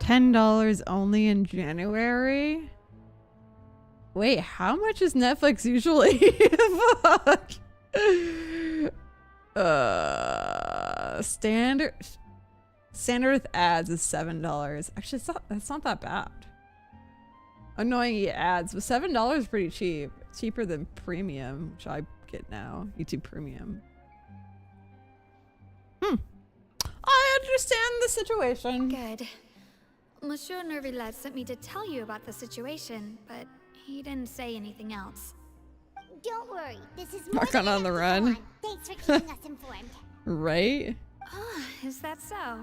$10 only in January? Wait, how much is Netflix usually? Fuck. Standard with ads is $7. Actually, that's not that bad. Annoying ads, but $7 is pretty cheap. Cheaper than premium, which I get now. YouTube Premium. I understand the situation. Good. Monsieur Nervillette sent me to tell you about the situation, but he didn't say anything else. Don't worry, this is more Archon on the run. Thanks for keeping us informed. Right? Oh, is that so?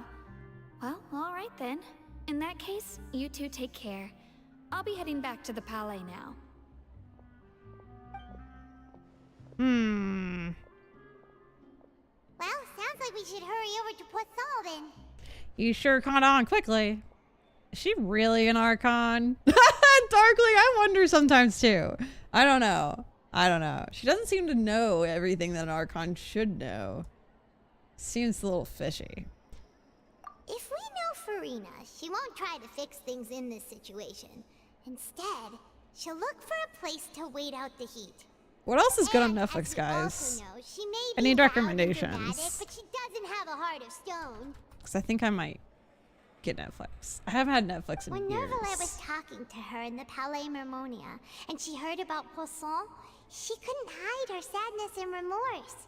Well, all right then. In that case, you two take care. I'll be heading back to the Palais now. Well, sounds like we should hurry over to Poisson then. You sure caught on quickly. Is she really an Archon? Darkly, I wonder sometimes too. I don't know. She doesn't seem to know everything that an Archon should know. Seems a little fishy. If we know Farina, she won't try to fix things in this situation. Instead, she'll look for a place to wait out the heat. What else is good on Netflix, guys? I need recommendations. But she doesn't have a heart of stone. Because I think I might get Netflix. I haven't had Netflix in When years. Nervillette was talking to her in the Palais Mermonia, and she heard about Poisson, she couldn't hide her sadness and remorse.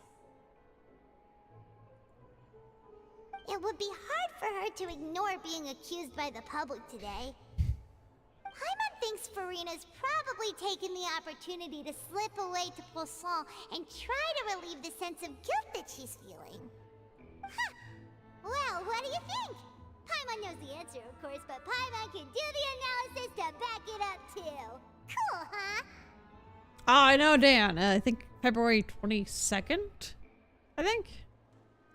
It would be hard for her to ignore being accused by the public today. Paimon thinks Farina's probably taken the opportunity to slip away to Poisson and try to relieve the sense of guilt that she's feeling. Huh. Well, what do you think? Paimon knows the answer, of course, but Paimon can do the analysis to back it up, too. Cool, huh? Oh, I know, Dan. I think February 22nd, I think.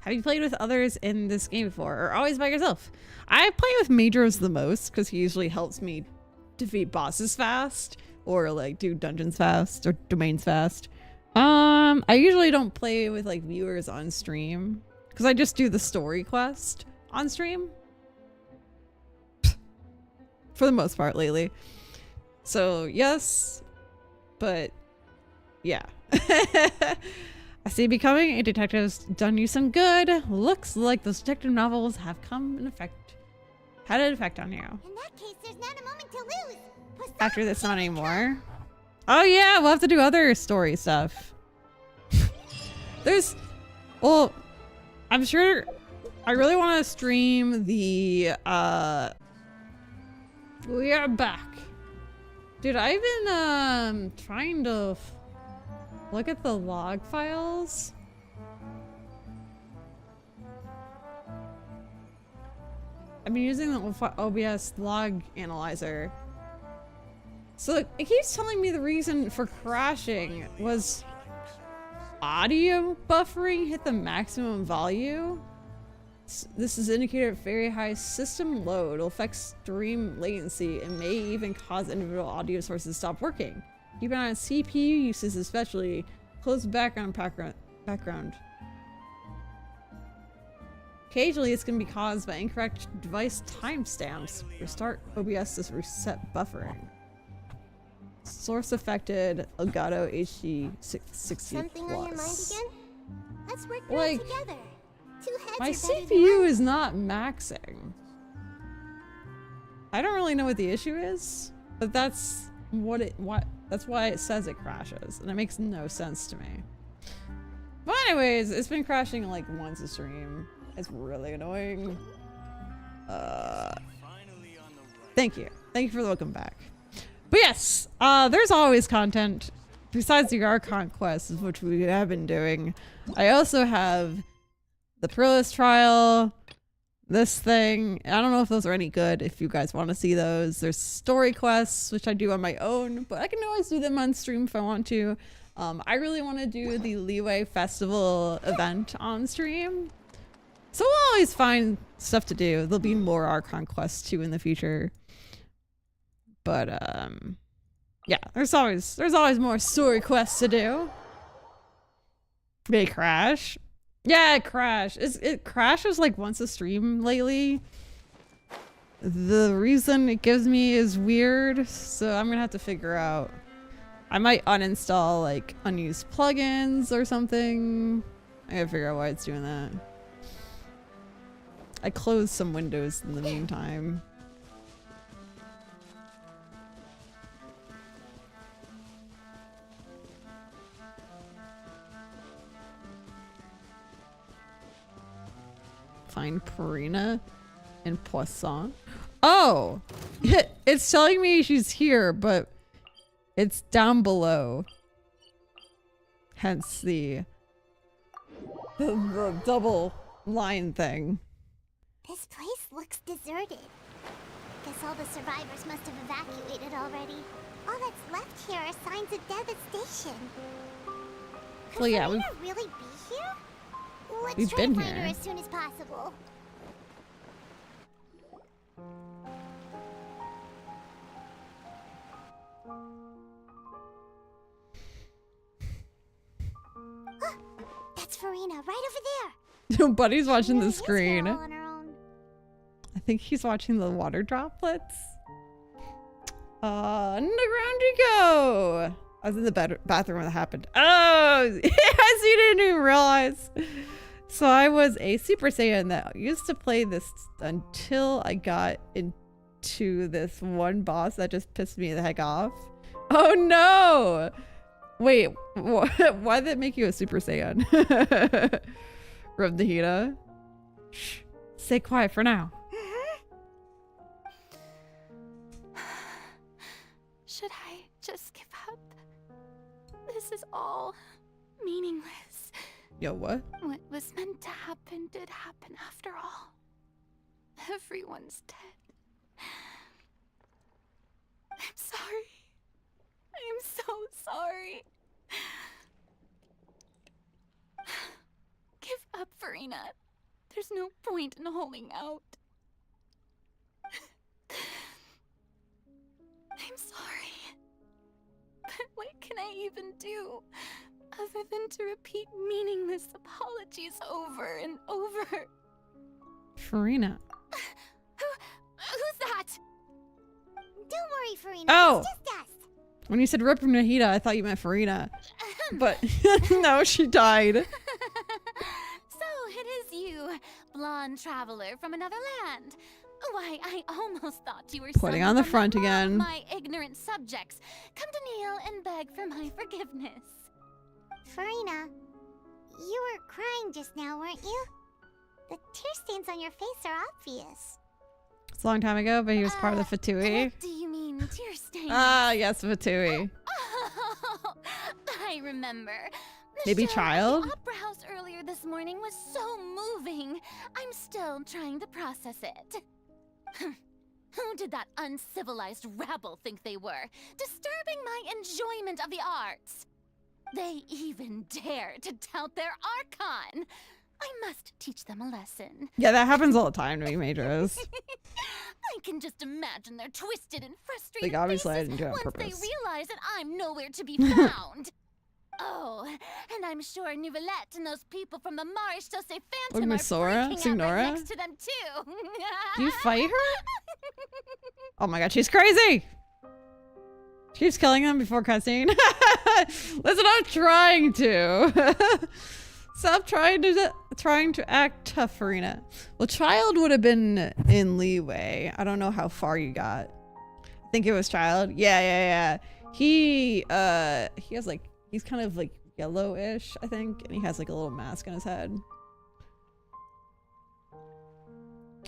Have you played with others in this game before, or always by yourself? I play with Mijou the most, because he usually helps me defeat bosses fast, or like do dungeons fast, or domains fast. I usually don't play with like viewers on stream, because I just do the story quest on stream. For the most part lately. So yes, but yeah. I see becoming a detective's done you some good. Looks like those detective novels have had an effect on you. In that case, there's not a moment to lose. After this, not anymore. Oh yeah, we'll have to do other story stuff. Well, I'm sure I really want to stream the, we are back. Dude, I've been, trying to look at the log files. I've been using the OBS log analyzer. So it keeps telling me the reason for crashing was audio buffering hit the maximum value. This is indicated at very high system load. Will affect stream latency and may even cause individual audio sources to stop working. Keep an eye on CPU uses, especially close background. Occasionally, it's going to be caused by incorrect device timestamps. Restart OBS to reset buffering. Source affected Elgato HD 660 Something Plus. on your mind again? Let's work Like, together. Two heads my are better than CPU one. is not maxing. I don't really know what the issue is, but that's that's why it says it crashes, and it makes no sense to me. But anyways, it's been crashing like once a stream. It's really annoying. Thank you for the welcome back. But yes, there's always content besides the Archon quests, which we have been doing, I also have the Perilous Trial, this thing. I don't know if those are any good, if you guys want to see those. There's story quests, which I do on my own, but I can always do them on stream if I want to. I really want to do the Leeway Festival event on stream. So we'll always find stuff to do. There'll be more Archon quests too in the future. But yeah, there's always more story quests to do. May crash. Yeah, it crashed. It crashes like once a stream lately. The reason it gives me is weird, so I'm gonna have to figure out. I might uninstall like unused plugins or something. I gotta figure out why it's doing that. I closed some windows in the meantime. Find Purina and Poisson. Oh! It's telling me she's here, but it's down below. Hence the double line thing. This place looks deserted. Guess all the survivors must have evacuated already. All that's left here are signs of devastation. Could Well, yeah, Farina really be here? Let's we've try been to find here. her as soon as possible. That's Farina, right over there. Buddy's watching the Is screen. here all on her own. I think he's watching the water droplets. Underground you go. I was in the bathroom when that happened. Oh, yes, you didn't even realize. So I was a Super Saiyan that used to play this until I got into this one boss that just pissed me the heck off. Oh no! Wait, why did it make you a Super Saiyan? Rub the Hita. Shh, stay quiet for now. Should I just give up? This is all meaningless. Yo, what? What was meant to happen did happen after all. Everyone's dead. I'm sorry. I am so sorry. Give up, Farina. There's no point in holding out. I'm sorry. But what can I even do other than to repeat meaningless apologies over and over? Farina. Who's that? Don't worry, Farina. Oh. It's just us. When you said Rip from Nahida, I thought you meant Farina. But no, she died. So it is you, blonde traveler from another land. Why, I almost thought you were Putting on the someone front that loved again. My ignorant subjects. Come to kneel and beg for my forgiveness. Farina, you were crying just now, weren't you? The tear stains on your face are obvious. It's a long time ago, but he was part of the Fatui. What do you mean, tear stains? Ah, yes, Fatui. Oh, I remember. The Maybe show child? at the Opera House earlier this morning was so moving. I'm still trying to process it. Who did that uncivilized rabble think they were, disturbing my enjoyment of the arts? They even dare to tout their Archon. I must teach them a lesson. Yeah, that happens all the time to me, Majors. I can just imagine their twisted and frustrated Like, obviously I faces didn't do it on once purpose. they realize that I'm nowhere to be found. Oh, and I'm sure Nouvellette and those people from the Maréchaussée Oh, Phantom are Misora? freaking out right Signora? next to them too. Do you fight her? Oh my god, she's crazy! She keeps killing them before cutscene. Listen, I'm trying to. Stop trying to act tough, Farina. Well, Child would have been in Leeway. I don't know how far you got. I think it was Child. Yeah. He has like, he's kind of like yellowish, I think, and he has like a little mask on his head.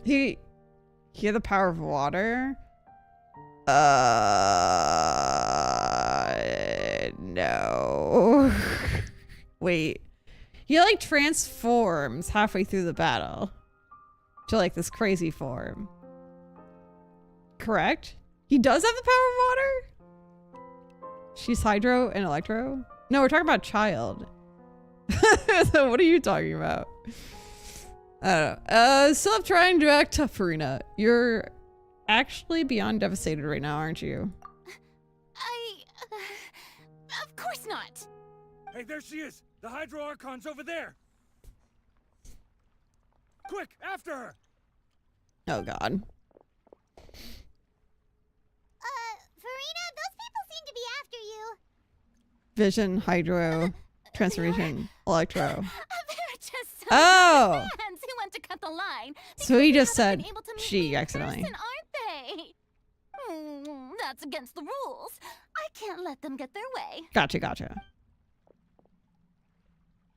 He had the power of water. no. Wait. He like transforms halfway through the battle to like this crazy form. Correct? He does have the power of water? She's Hydro and Electro? No, we're talking about Child. So what are you talking about? I don't know. Still trying to act tough, Farina. You're actually beyond devastated right now, aren't you? Of course not. Hey, there she is! The Hydro Archon's over there! Quick, after her! Oh god. Farina, those people seem to be after you. Vision, Hydro, Transformation, Electro. Oh! Oh! Who went to cut the line? So he just said she accidentally. Person, aren't they? That's against the rules. I can't let them get their way. Gotcha.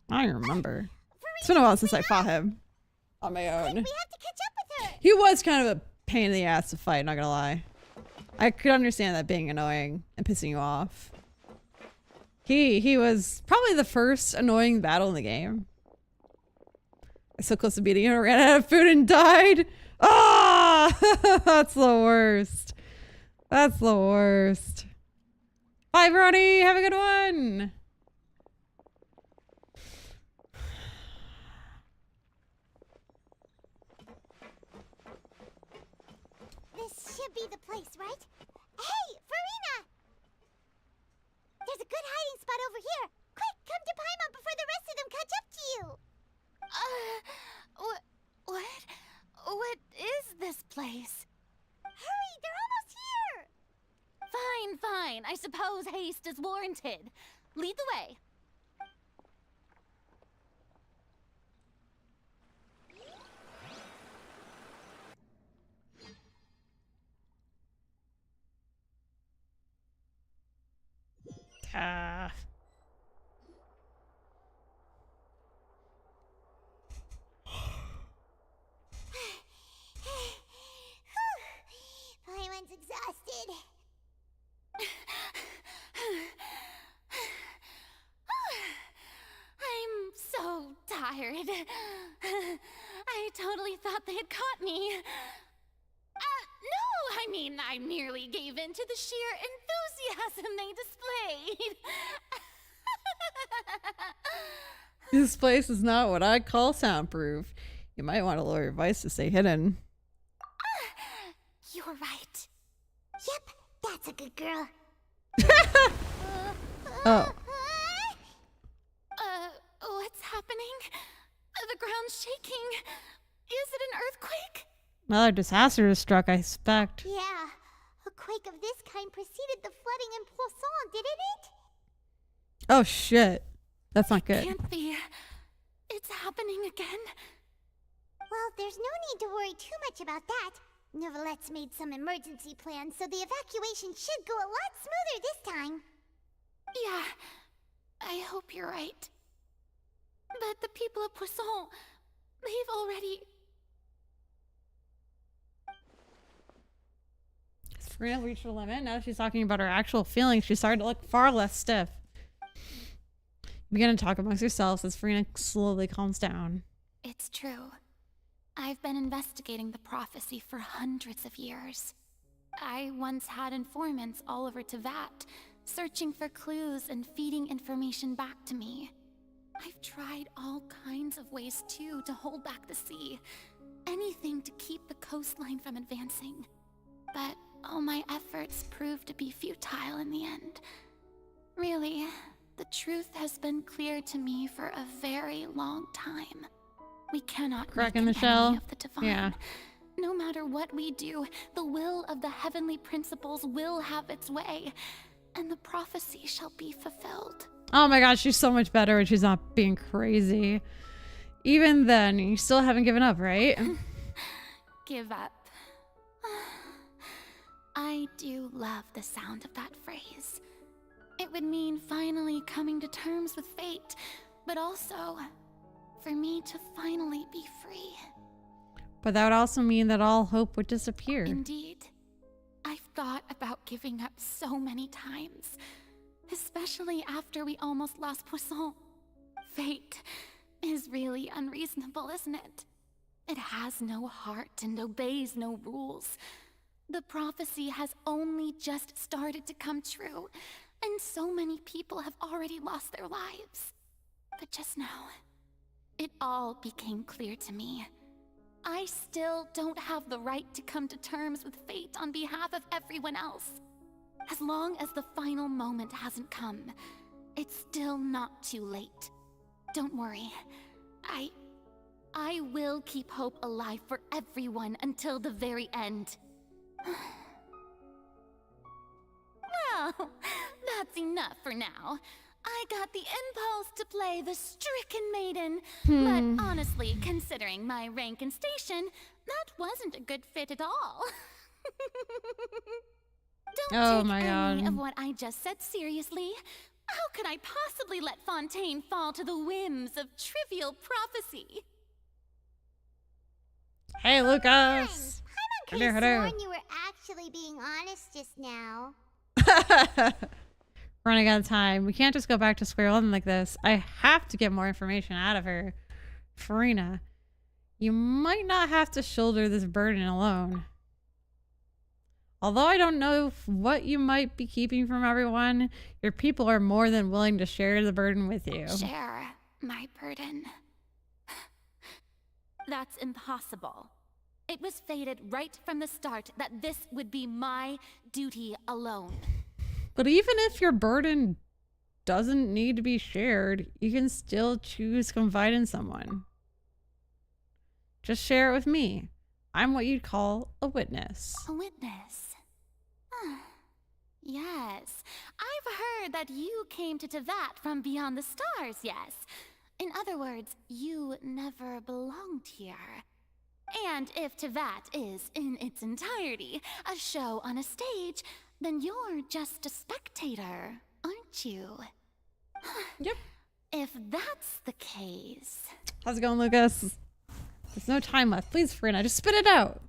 I don't remember. It's been a while since I fought him on my own. We have to catch up with her. He was kind of a pain in the ass to fight, not gonna lie. I could understand that being annoying and pissing you off. He was probably the first annoying battle in the game. I was so close to beating him, ran out of food and died. Ah! That's the worst. That's the worst. Bye, Brony. Have a good one. This should be the place, right? Hey, Farina! There's a good hiding spot over here. Quick, come to Paimon before the rest of them catch up to you. What is this place? Hurry, they're almost here. Fine. I suppose haste is warranted. Lead the way. Paimon's exhausted. I'm so tired. I totally thought they had caught me. No, I mean, I merely gave in to the sheer enthusiasm they displayed. This place is not what I call soundproof. You might want to lower your voice to stay hidden. You're right. Yep, that's a good girl. Oh. What's happening? The ground's shaking. Is it an earthquake? Another disaster has struck, I suspect. Yeah, a quake of this kind preceded the flooding in Poisson, didn't it? Oh shit. That's not good. Can't be. It's happening again. Well, there's no need to worry too much about that. Neverlette's made some emergency plans, so the evacuation should go a lot smoother this time. Yeah, I hope you're right. But the people of Poisson, they've already... Farina reached her limit. Now that she's talking about her actual feelings, she's starting to look far less stiff. You begin to talk amongst yourselves as Farina slowly calms down. It's true. I've been investigating the prophecy for hundreds of years. I once had informants all over Tevat, searching for clues and feeding information back to me. I've tried all kinds of ways too to hold back the sea. Anything to keep the coastline from advancing. But all my efforts proved to be futile in the end. Really, the truth has been clear to me for a very long time. We cannot Crack make in an the shell. enemy of the divine. Yeah. No matter what we do, the will of the heavenly principles will have its way, and the prophecy shall be fulfilled. Oh my gosh, she's so much better when she's not being crazy. Even then, you still haven't given up, right? Give up. I do love the sound of that phrase. It would mean finally coming to terms with fate, but also for me to finally be free. But that would also mean that all hope would disappear. Indeed. I've thought about giving up so many times. especially after we almost lost Poisson. Fate is really unreasonable, isn't it? It has no heart and obeys no rules. The prophecy has only just started to come true, and so many people have already lost their lives. But just now, it all became clear to me. I still don't have the right to come to terms with fate on behalf of everyone else. As long as the final moment hasn't come, it's still not too late. Don't worry. I will keep hope alive for everyone until the very end. Well, that's enough for now. I got the impulse to play the stricken maiden, but honestly, considering my rank and station, that wasn't a good fit at all. Don't take any of what I just said seriously. How could I possibly let Fontaine fall to the whims of trivial prophecy? Hey, Lucas! I could have sworn you were actually being honest just now. Running out of time. We can't just go back to square one like this. I have to get more information out of her. Farina, you might not have to shoulder this burden alone. Although I don't know what you might be keeping from everyone, your people are more than willing to share the burden with you. Share my burden. That's impossible. It was fated right from the start that this would be my duty alone. But even if your burden doesn't need to be shared, you can still choose to confide in someone. Just share it with me. I'm what you'd call a witness. A witness? Yes. I've heard that you came to Tevat from beyond the stars, yes. In other words, you never belonged here. And if Tevat is, in its entirety, a show on a stage, then you're just a spectator, aren't you? Yep. If that's the case... How's it going, Lucas? There's no time left. Please, Farina, just spit it out.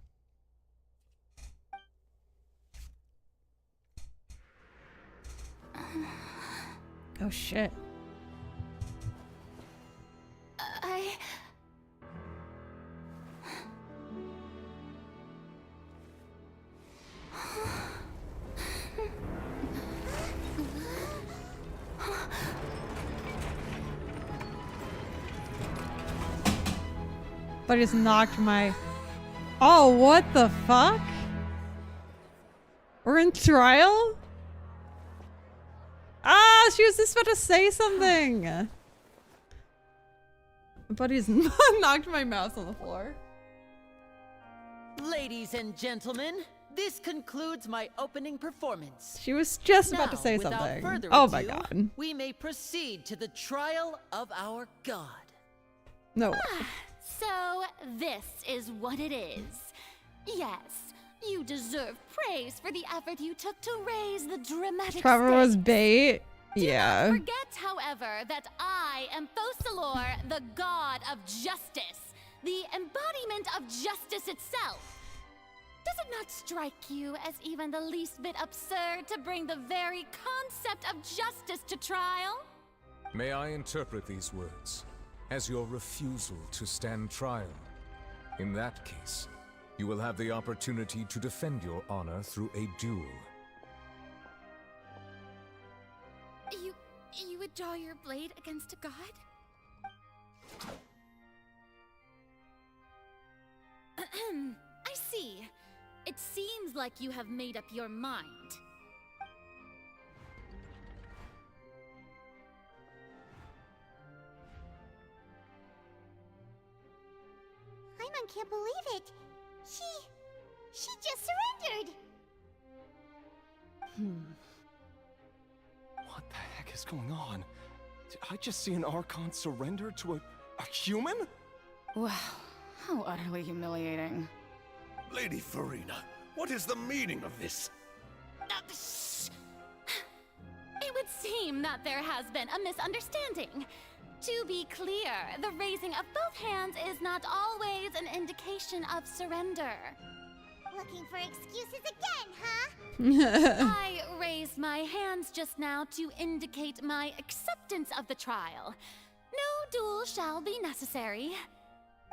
Oh, shit. But just knocked my... Oh, what the fuck? We're in trial? Ah, she was just about to say something. But he's knocked my mouse on the floor. Ladies and gentlemen, this concludes my opening performance. She was just about to say without something. further Oh ado, my god. We may proceed to the trial of our god. No. So, this is what it is. Yes, you deserve praise for the effort you took to raise the dramatic Trevor stakes. was bait. Do Yeah. not forget, however, that I am Focalor, the god of justice, the embodiment of justice itself. Does it not strike you as even the least bit absurd to bring the very concept of justice to trial? May I interpret these words as your refusal to stand trial? In that case, you will have the opportunity to defend your honor through a duel. You would draw your blade against a god? I see. It seems like you have made up your mind. Paimon can't believe it. She just surrendered. What the heck is going on? Did I just see an Archon surrender to a human? Wow, how utterly humiliating. Lady Farina, what is the meaning of this? It would seem that there has been a misunderstanding. To be clear, the raising of both hands is not always an indication of surrender. looking for excuses again, huh? I raised my hands just now to indicate my acceptance of the trial. No duel shall be necessary.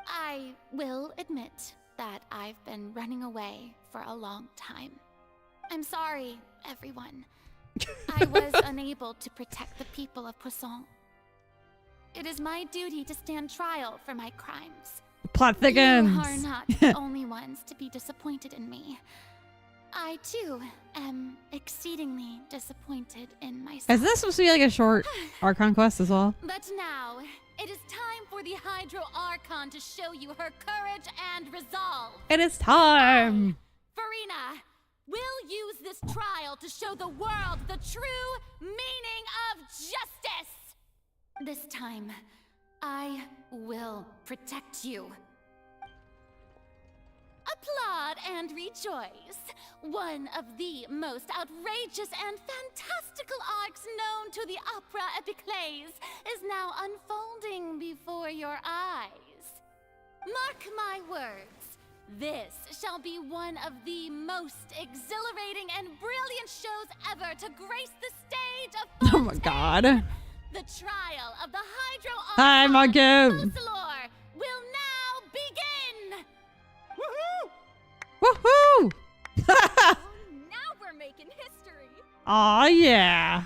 I will admit that I've been running away for a long time. I'm sorry, everyone. I was unable to protect the people of Poisson. It is my duty to stand trial for my crimes. Plot thickens. You are not the only ones to be disappointed in me. I, too, am exceedingly disappointed in myself. Is this supposed to be like a short Archon quest as well? But now, it is time for the Hydro Archon to show you her courage and resolve. It is time. Farina, we'll use this trial to show the world the true meaning of justice. This time, I will protect you. Applaud and rejoice. One of the most outrageous and fantastical arcs known to the opera epiclese is now unfolding before your eyes. Mark my words, this shall be one of the most exhilarating and brilliant shows ever to grace the stage of Oh my god. The trial of the Hydro Hi, Archon Margot. Fussalor will now begin! Woohoo! Now we're making history. Aw, yeah.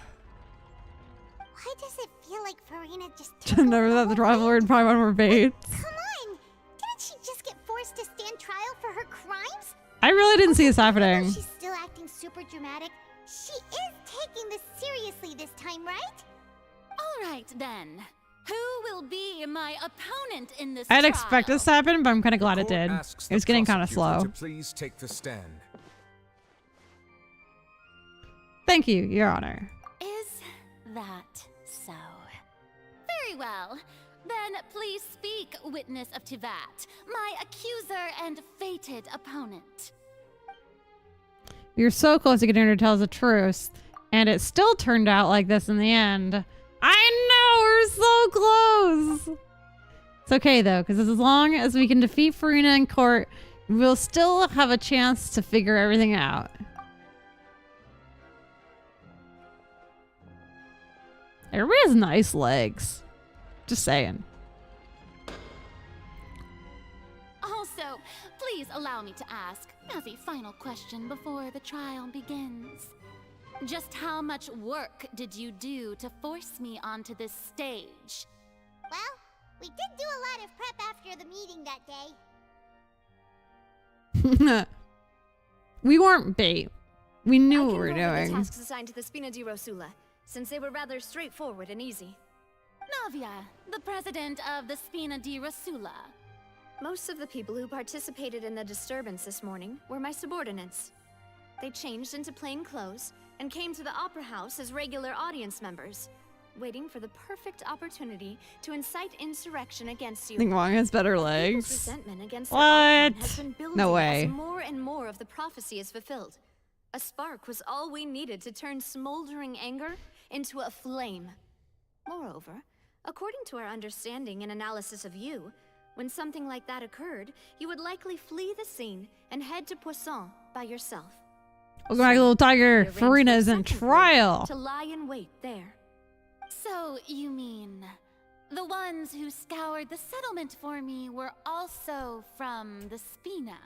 Why does it feel like Farina just Never thought the rivalry would probably want more baits. Come on! Didn't she just get forced to stand trial for her crimes? I really didn't see this happening. She's still acting super dramatic. She is taking this seriously this time, right? All right, then. Who will be my opponent in this I'd trial? expect this to happen, but I'm kind of glad it did. Asks It was the getting kind of prosecutor slow. to please take the stand. Thank you, Your Honor. Is that so? Very well. Then please speak, witness of Tivat, my accuser and fated opponent. You're so close to getting her to tell us the truth, and it still turned out like this in the end. I know, we're so close. It's okay though, because as long as we can defeat Farina in court, we'll still have a chance to figure everything out. Everybody has nice legs. Just saying. Also, please allow me to ask, as a final question before the trial begins. Just how much work did you do to force me onto this stage? Well, we did do a lot of prep after the meeting that day. We weren't bait. We knew what we were I can go over the doing. tasks assigned to the Spina di Rosula, since they were rather straightforward and easy. Navia, the president of the Spina di Rosula. Most of the people who participated in the disturbance this morning were my subordinates. They changed into plain clothes and came to the Opera House as regular audience members, waiting for the perfect opportunity to incite insurrection against you. I think Wong has better People's legs. resentment against the Archon What? has been building No as way. more and more of the prophecy is fulfilled. A spark was all we needed to turn smoldering anger into a flame. Moreover, according to our understanding and analysis of you, when something like that occurred, you would likely flee the scene and head to Poisson by yourself. Welcome back, little tiger. We arranged Farina for a is in second trial. group to lie in wait there. So, you mean, the ones who scoured the settlement for me were also from the Spina?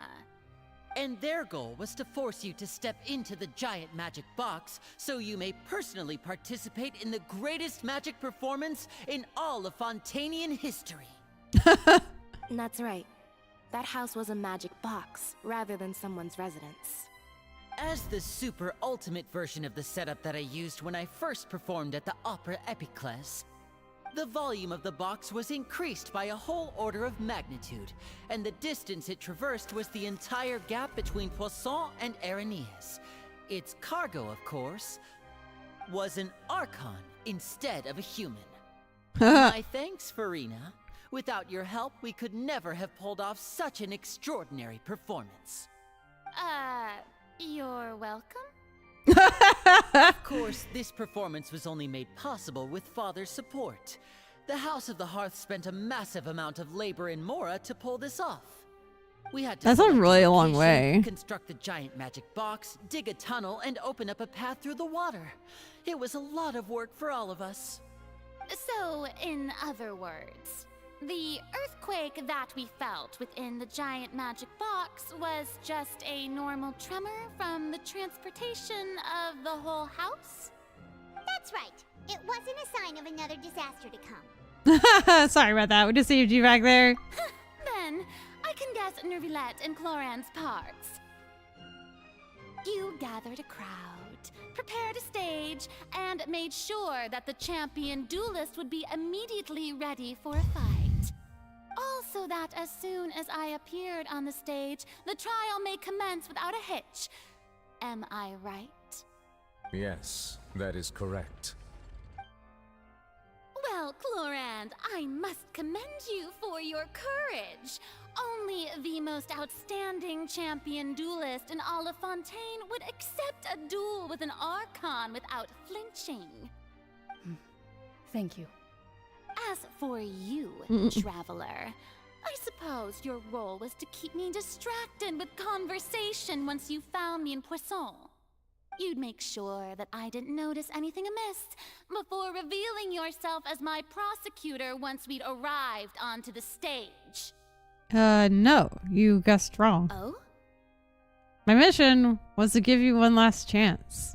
And their goal was to force you to step into the giant magic box so you may personally participate in the greatest magic performance in all of Fontanian history. That's right. That house was a magic box, rather than someone's residence. As the super ultimate version of the setup that I used when I first performed at the Opera Epiclese, the volume of the box was increased by a whole order of magnitude, and the distance it traversed was the entire gap between Poisson and Areneas. Its cargo, of course, was an Archon instead of a human. My thanks, Farina. Without your help, we could never have pulled off such an extraordinary performance. You're welcome? Of course, this performance was only made possible with Father's support. The House of the Hearth spent a massive amount of labor in Mora to pull this off. We had to That's a select really long location, way. construct a giant magic box, dig a tunnel, and open up a path through the water. It was a lot of work for all of us. So, in other words, the earthquake that we felt within the giant magic box was just a normal tremor from the transportation of the whole house? That's right. It wasn't a sign of another disaster to come. Sorry about that. We just saved you back there. Then, I can guess Nervilette and Cloran's parts. You gathered a crowd, prepared a stage, and made sure that the champion duelist would be immediately ready for a fight. Also that as soon as I appeared on the stage, the trial may commence without a hitch. Am I right? Yes, that is correct. Well, Clorand, I must commend you for your courage. Only the most outstanding champion duelist in all of Fontaine would accept a duel with an Archon without flinching. Thank you. As for you, Traveler, I suppose your role was to keep me distracted with conversation once you found me in Poisson. You'd make sure that I didn't notice anything amiss before revealing yourself as my prosecutor once we'd arrived onto the stage. No, you guessed wrong. Oh? My mission was to give you one last chance.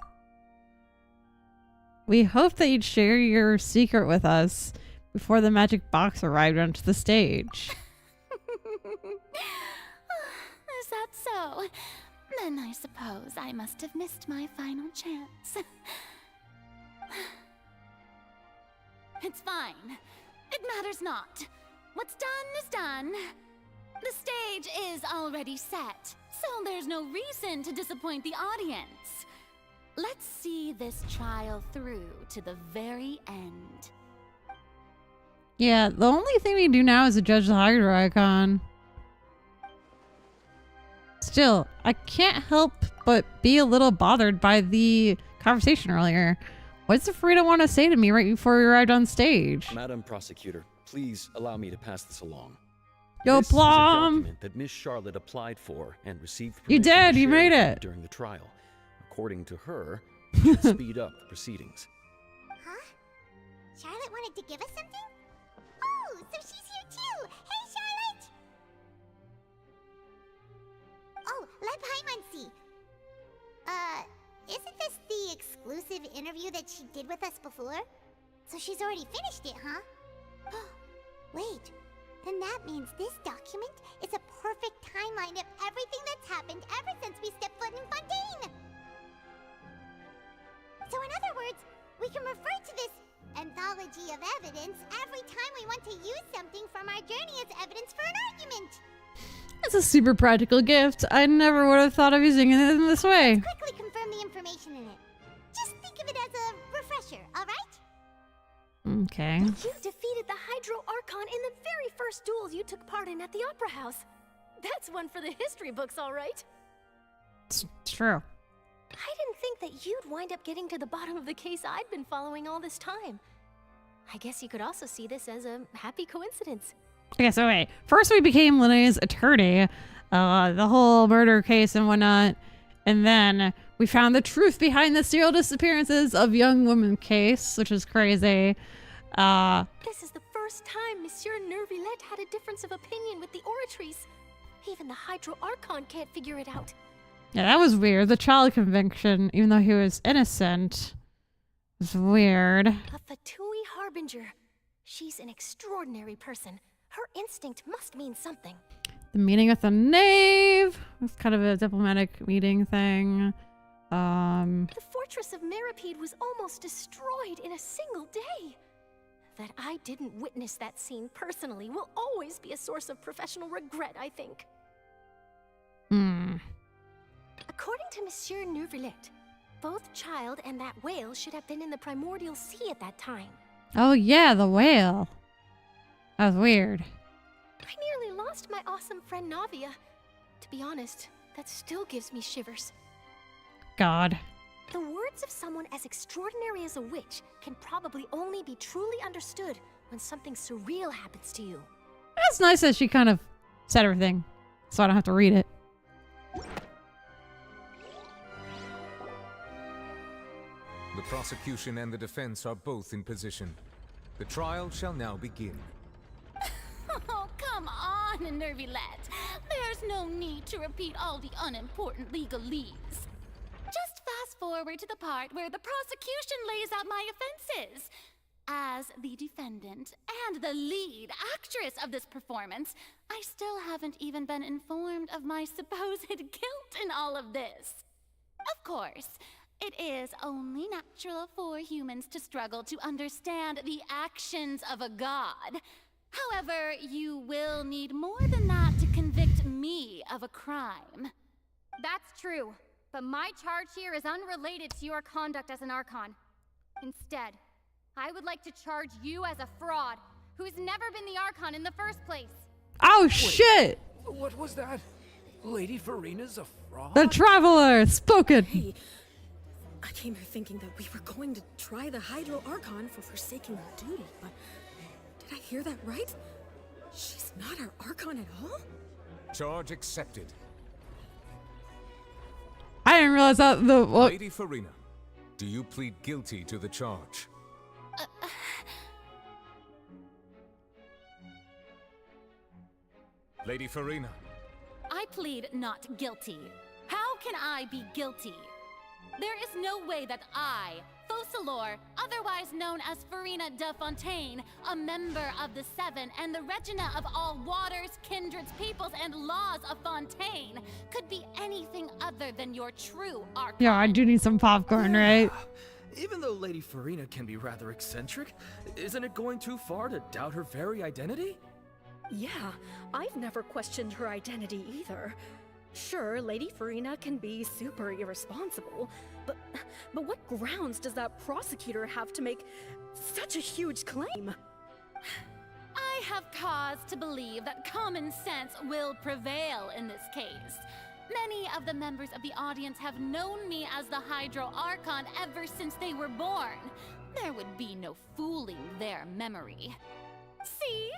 We hoped that you'd share your secret with us before the magic box arrived onto the stage. Is that so? Then I suppose I must have missed my final chance. It's fine. It matters not. What's done is done. The stage is already set, so there's no reason to disappoint the audience. Let's see this trial through to the very end. Yeah, the only thing we do now is to judge the Hydro icon. Still, I can't help but be a little bothered by the conversation earlier. What's the Frida want to say to me right before we arrived on stage? Madam Prosecutor, please allow me to pass this along. Yo, This is a Plum! document that Miss Charlotte applied for and received You permission to did, you share made with me it. during the trial. According to her, it should speed up the proceedings. Huh? Charlotte wanted to give us something? Oh, so she's here too! Hey, Charlotte! Oh, let Paimon see. Isn't this the exclusive interview that she did with us before? So she's already finished it, huh? Wait, then that means this document is a perfect timeline of everything that's happened ever since we stepped foot in Fontaine! So in other words, we can refer to this anthology of evidence every time we want to use something from our journey as evidence for an argument! It's a super practical gift. I never would have thought of using it in this way. Quickly confirm the information in it. Just think of it as a refresher, alright? Okay. You defeated the Hydro Archon in the very first duel you took part in at the Opera House. That's one for the history books, all right. It's true. I didn't think that you'd wind up getting to the bottom of the case I'd been following all this time. I guess you could also see this as a happy coincidence. Okay, so wait. First we became Linnea's attorney, the whole murder case and whatnot. And then we found the truth behind the serial disappearances of young women case, which is crazy. This is the first time Monsieur Nervilette had a difference of opinion with the Oratrice. Even the Hydro Archon can't figure it out. Yeah, that was weird. The child conviction, even though he was innocent, was weird. A Fatui Harbinger. She's an extraordinary person. Her instinct must mean something. The meeting with the knave was kind of a diplomatic meeting thing. The fortress of Meripede was almost destroyed in a single day. That I didn't witness that scene personally will always be a source of professional regret, I think. According to Monsieur Nervilette, both Child and that whale should have been in the Primordial Sea at that time. Oh yeah, the whale. That was weird. I nearly lost my awesome friend Navia. To be honest, that still gives me shivers. God. The words of someone as extraordinary as a witch can probably only be truly understood when something surreal happens to you. That's nice that she kind of said everything so I don't have to read it. The prosecution and the defense are both in position. The trial shall now begin. Oh, come on, Nervylette. There's no need to repeat all the unimportant legalese. Just fast forward to the part where the prosecution lays out my offenses. As the defendant and the lead actress of this performance, I still haven't even been informed of my supposed guilt in all of this. Of course, it is only natural for humans to struggle to understand the actions of a god. However, you will need more than that to convict me of a crime. That's true, but my charge here is unrelated to your conduct as an Archon. Instead, I would like to charge you as a fraud who's never been the Archon in the first place. Oh, shit! What was that? Lady Farina's a fraud? The Traveler, spoken! Hey, I came here thinking that we were going to try the Hydro Archon for forsaking her duty, but did I hear that right? She's not our Archon at all? Charge accepted. I didn't realize that the... Well, Lady Farina, do you plead guilty to the charge? Lady Farina. I plead not guilty. How can I be guilty? There is no way that I, Focalor, otherwise known as Farina de Fontaine, a member of the Seven and the Regina of all waters, kindreds, peoples, and laws of Fontaine, could be anything other than your true Archon. yeah, I do need some popcorn, right? Even though Lady Farina can be rather eccentric, isn't it going too far to doubt her very identity? Yeah, I've never questioned her identity either. Sure, Lady Farina can be super irresponsible, but what grounds does that prosecutor have to make such a huge claim? I have cause to believe that common sense will prevail in this case. Many of the members of the audience have known me as the Hydro Archon ever since they were born. There would be no fooling their memory. See?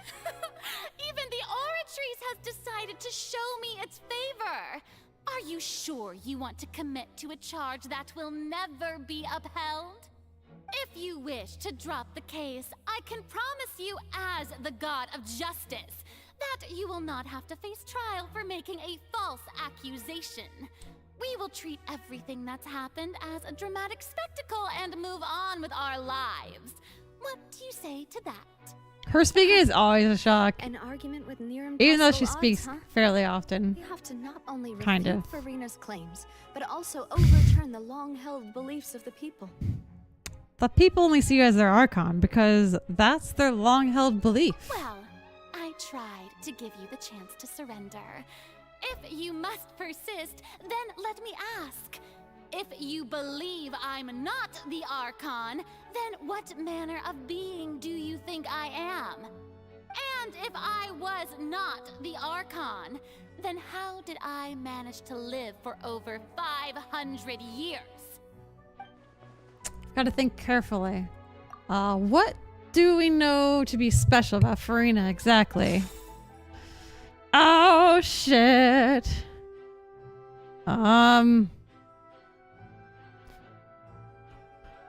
Even the Oratrice has decided to show me its favor. Are you sure you want to commit to a charge that will never be upheld? If you wish to drop the case, I can promise you as the God of Justice that you will not have to face trial for making a false accusation. We will treat everything that's happened as a dramatic spectacle and move on with our lives. What do you say to that? Her speaking is always a shock. An argument with near Even though impossible she speaks odds, huh? fairly often. You have to not only Kind refute of. Farina's claims, but also overturn the long-held beliefs of the people. The people only see you as their Archon because that's their long-held belief. Well, I tried to give you the chance to surrender. If you must persist, then let me ask. If you believe I'm not the Archon, then what manner of being do you think I am? And if I was not the Archon, then how did I manage to live for over 500 years? Gotta think carefully. What do we know to be special about Farina exactly? Oh, shit.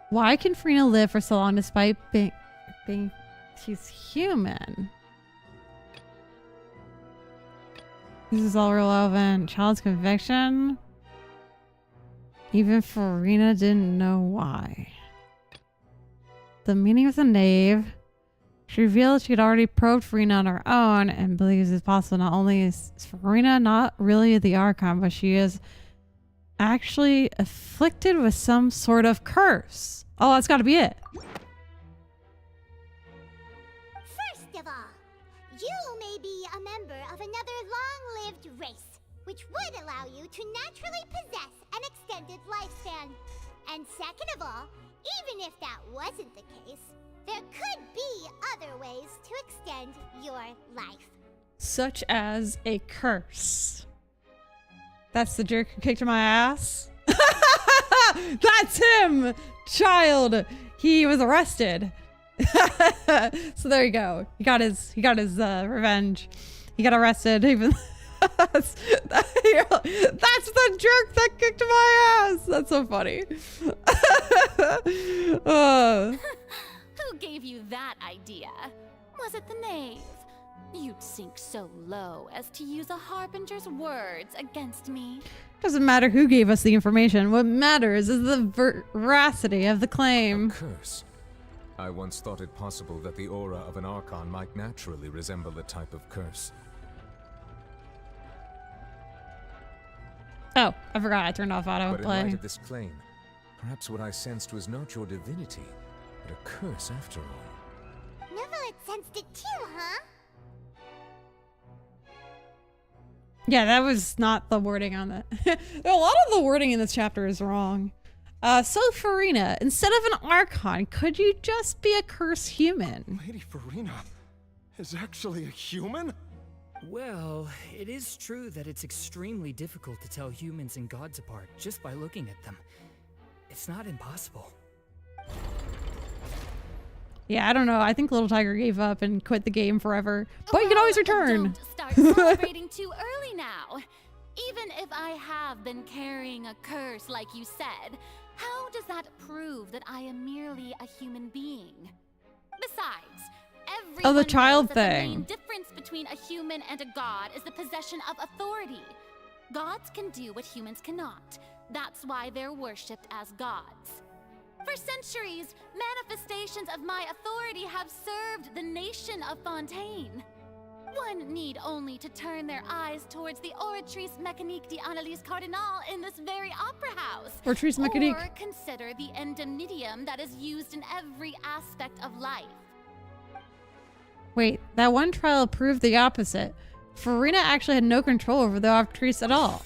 Why can Farina live for so long despite being she's human? This is all relevant. Child's conviction. Even Farina didn't know why. The meaning of the knave. She revealed she had already probed Farina on her own and believes it's possible not only is Farina not really the Archon, but she is actually afflicted with some sort of curse. Oh, that's gotta be it. First of all, you may be a member of another long-lived race, which would allow you to naturally possess an extended lifespan. And second of all, even if that wasn't the case, there could be other ways to extend your life. Such as a curse. That's the jerk who kicked my ass? That's him! Child! He was arrested. So there you go. He got his revenge. He got arrested even That's the jerk that kicked my ass. That's so funny. Who gave you that idea? Was it the knave? You'd sink so low as to use a harbinger's words against me. Doesn't matter who gave us the information. What matters is the veracity of the claim. A curse. I once thought it possible that the aura of an Archon might naturally resemble a type of curse. Oh, I forgot I turned off autoplay. But in light of this claim, perhaps what I sensed was not your divinity, but a curse after all. Neverlet sensed it too, huh? Yeah, that was not the wording on that. A lot of the wording in this chapter is wrong. So Farina, instead of an Archon, could you just be a cursed human? Lady Farina is actually a human? Well, it is true that it's extremely difficult to tell humans and gods apart just by looking at them. It's not impossible. Yeah, I don't know. I think Little Tiger gave up and quit the game forever. But you can always return. Don't start celebrating too early now. Even if I have been carrying a curse like you said, how does that prove that I am merely a human being? Besides, everyone the child knows that the main thing. difference between a human and a god is the possession of authority. Gods can do what humans cannot. That's why they're worshipped as gods. For centuries, manifestations of my authority have served the nation of Fontaine. One need only to turn their eyes towards the Oratrice Mécanique d'Analyse Cardinal in this very opera house. Oratrice Mécanique. Or consider the indemnitium that is used in every aspect of life. Wait, that one trial proved the opposite. Farina actually had no control over the Octrice at all.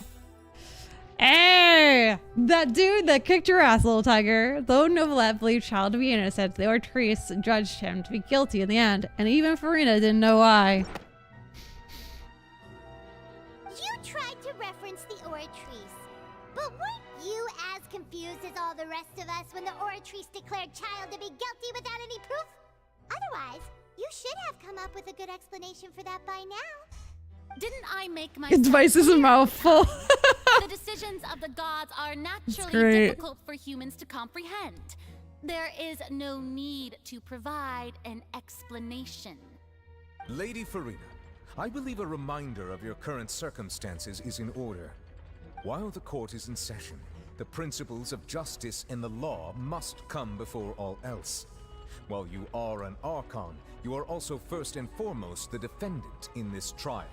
Hey! That dude that kicked your ass, Little Tiger. Though Novelette believed Child to be innocent, the Oratrice judged him to be guilty in the end, and even Farina didn't know why. You tried to reference the Oratrice, but weren't you as confused as all the rest of us when the Oratrice declared Child to be guilty without any proof? Otherwise, you should have come up with a good explanation for that by now. Didn't I make my Advice is a mouthful. The decisions of the gods are great. naturally difficult for humans to comprehend. There is no need to provide an explanation. Lady Farina, I believe a reminder of your current circumstances is in order. While the court is in session, the principles of justice and the law must come before all else. While you are an Archon, you are also first and foremost the defendant in this trial.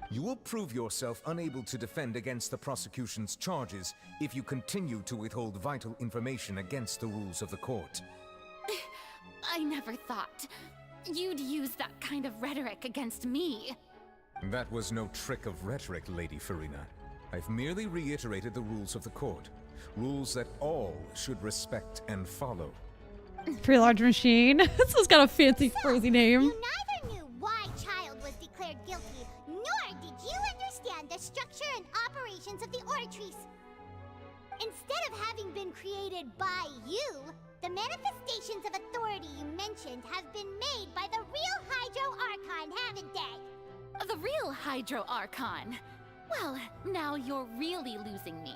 You will prove yourself unable to defend against the prosecution's charges if you continue to withhold vital information against the rules of the court. I never thought you'd use that kind of rhetoric against me. That was no trick of rhetoric, Lady Farina. I've merely reiterated the rules of the court. Rules that all should respect and follow. Pretty large machine. This one's got a fancy, crazy name. You neither knew why Child was declared guilty, nor did you understand the structure and operations of the Oratrice. Instead of having been created by you, the manifestations of authority you mentioned have been made by the real Hydro Archon, haven't they? The real Hydro Archon? Well, now you're really losing me.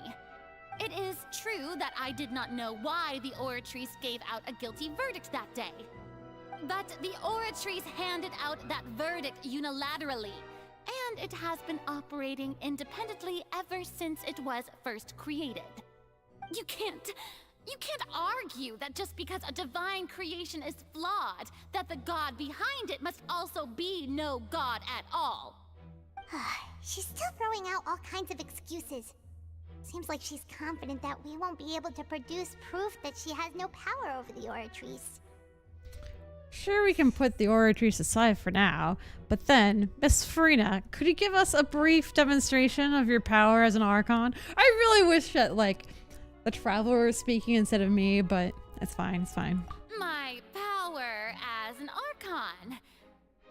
It is true that I did not know why the Oratrice gave out a guilty verdict that day. But the Oratrice handed out that verdict unilaterally, and it has been operating independently ever since it was first created. You can't argue that just because a divine creation is flawed, that the god behind it must also be no god at all. She's still throwing out all kinds of excuses. Seems like she's confident that we won't be able to produce proof that she has no power over the Oratrice. Sure, we can put the Oratrice aside for now, but then, Miss Farina, could you give us a brief demonstration of your power as an Archon? I really wish that, like, the Traveler was speaking instead of me, but it's fine, it's fine. My power as an Archon.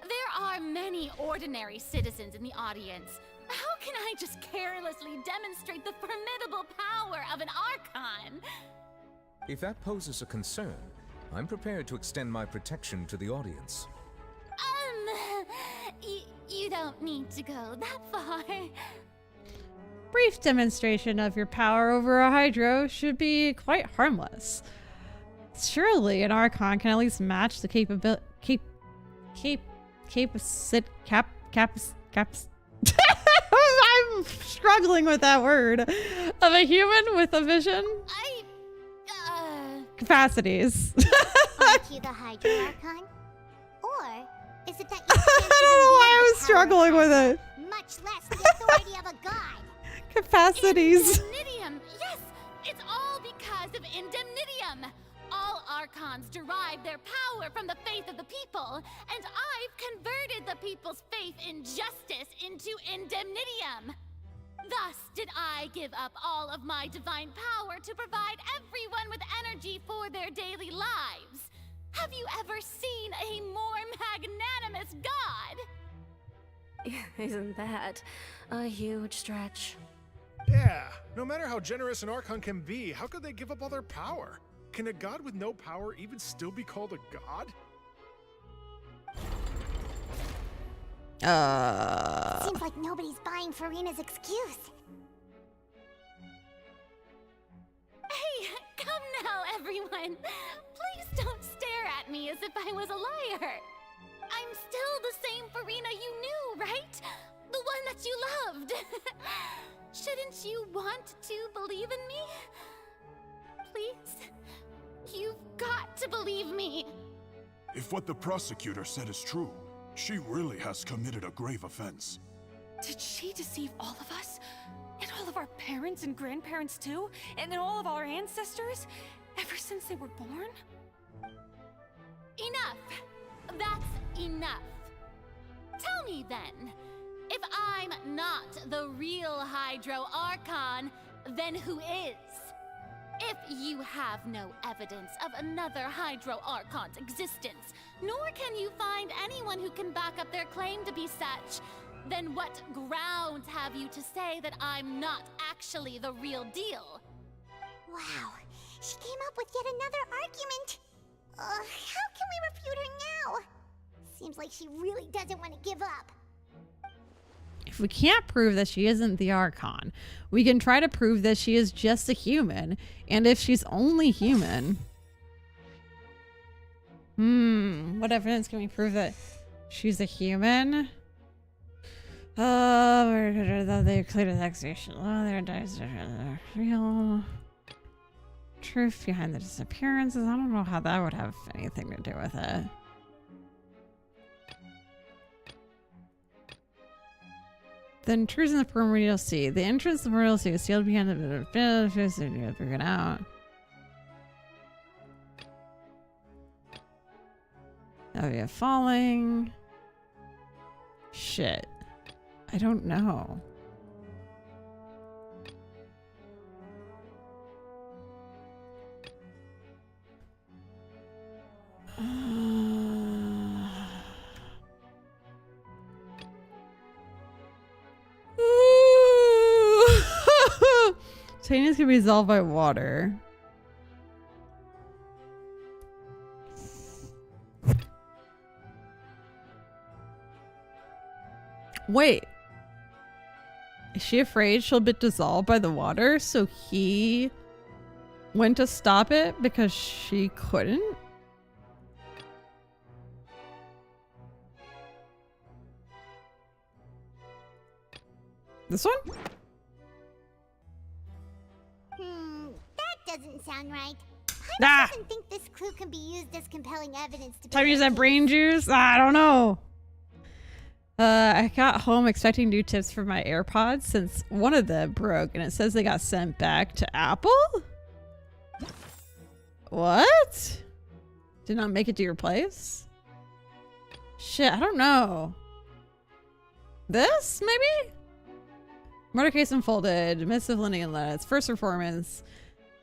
There are many ordinary citizens in the audience. How can I just carelessly demonstrate the formidable power of an Archon? If that poses a concern, I'm prepared to extend my protection to the audience. You don't need to go that far. Brief demonstration of your power over a Hydro should be quite harmless. Surely an Archon can at least match the capability. I'm struggling with that word. Of a human with a vision? Capacities. Aren't you the Hydro Archon? Or is it that you I don't know why I was struggling with it. much less the authority of a god? Capacities. Indemnitium! Yes! It's all because of Indemnitium! All Archons derive their power from the faith of the people, and I've converted the people's faith in justice into Indemnitium! Thus did I give up all of my divine power to provide everyone with energy for their daily lives. Have you ever seen a more magnanimous god? Isn't that a huge stretch? Yeah, no matter how generous an Archon can be, how could they give up all their power? Can a god with no power even still be called a god? Seems like nobody's buying Furina's excuse. Hey, come now, everyone. Please don't stare at me as if I was a liar. I'm still the same Furina you knew, right? The one that you loved. Shouldn't you want to believe in me? Please? You've got to believe me. If what the prosecutor said is true, she really has committed a grave offense. Did she deceive all of us? And all of our parents and grandparents too? And all of our ancestors? Ever since they were born? Enough! That's enough. Tell me then, if I'm not the real Hydro Archon, then who is? If you have no evidence of another Hydro Archon's existence, nor can you find anyone who can back up their claim to be such, then what grounds have you to say that I'm not actually the real deal? Wow, she came up with yet another argument. How can we refute her now? Seems like she really doesn't want to give up. If we can't prove that she isn't the Archon, we can try to prove that she is just a human. And if she's only human... what evidence can we prove that she's a human? They cleared the taxation. There dies real truth behind the disappearances. I don't know how that would have anything to do with it. The intrusion of the Primordial Sea. The entrance to the Primordial Sea is sealed behind the figured out. Oh yeah, falling. Shit. I don't know. Titanium can be dissolved by water. Wait. Is she afraid she'll be dissolved by the water? So he went to stop it because she couldn't? This one? That doesn't sound right. Ah! I doesn't think this clue can be used as compelling evidence to Time to use that brain juice? I don't know. I got home expecting new tips for my AirPods since one of them broke and it says they got sent back to Apple? What? Did not make it to your place? Shit, I don't know. This, maybe? Murder case unfolded. Midst of Lenny and Lennett's first performance.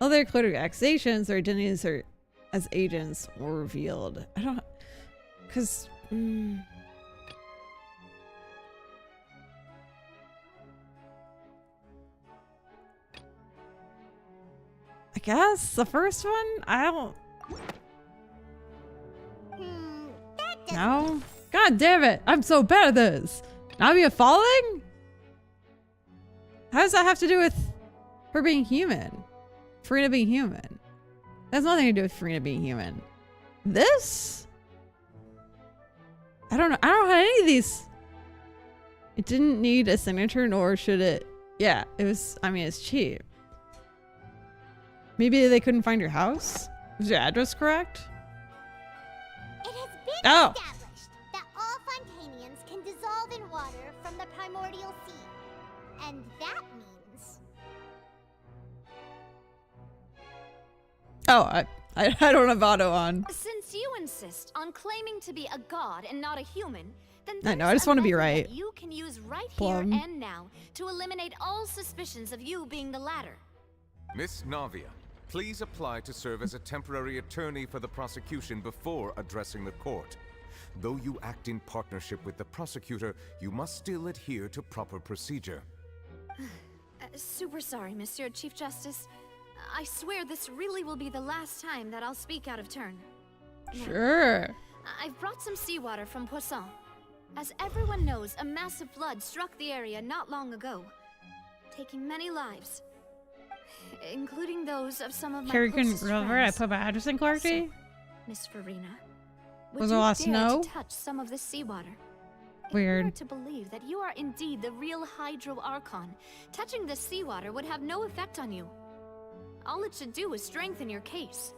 Other included accusations, their identities are, as agents were revealed. I don't... Because... I guess the first one? I don't... No? God damn it! I'm so bad at this! Navia falling? How does that have to do with her being human? Furina being human? That has nothing to do with Furina being human. This? I don't know. I don't know how any of these. It didn't need a signature, nor should it. Yeah, it was. I mean, it's cheap. Maybe they couldn't find your house? Was your address correct? It has been Oh. established that all Fontanians can dissolve in water from the primordial sea. And that means... Oh, I don't have auto on. Since you insist on claiming to be a god and not a human, then I know, I just want to be right. you can use right Plum. here and now to eliminate all suspicions of you being the latter. Miss Navia, please apply to serve as a temporary attorney for the prosecution before addressing the court. Though you act in partnership with the prosecutor, you must still adhere to proper procedure. Super sorry, Monsieur Chief Justice. I swear this really will be the last time that I'll speak out of turn. Now, Sure. I've brought some seawater from Poisson. As everyone knows, a massive flood struck the area not long ago, taking many lives, including those of some of my Carrie couldn't closest remember. I friends. put my address in Clarky. Miss Farina, Was would it you last dare snow? to touch some of this seawater? Weird. If you were to believe that you are indeed the real Hydro Archon, touching this seawater would have no effect on you. All it should do is strengthen your case.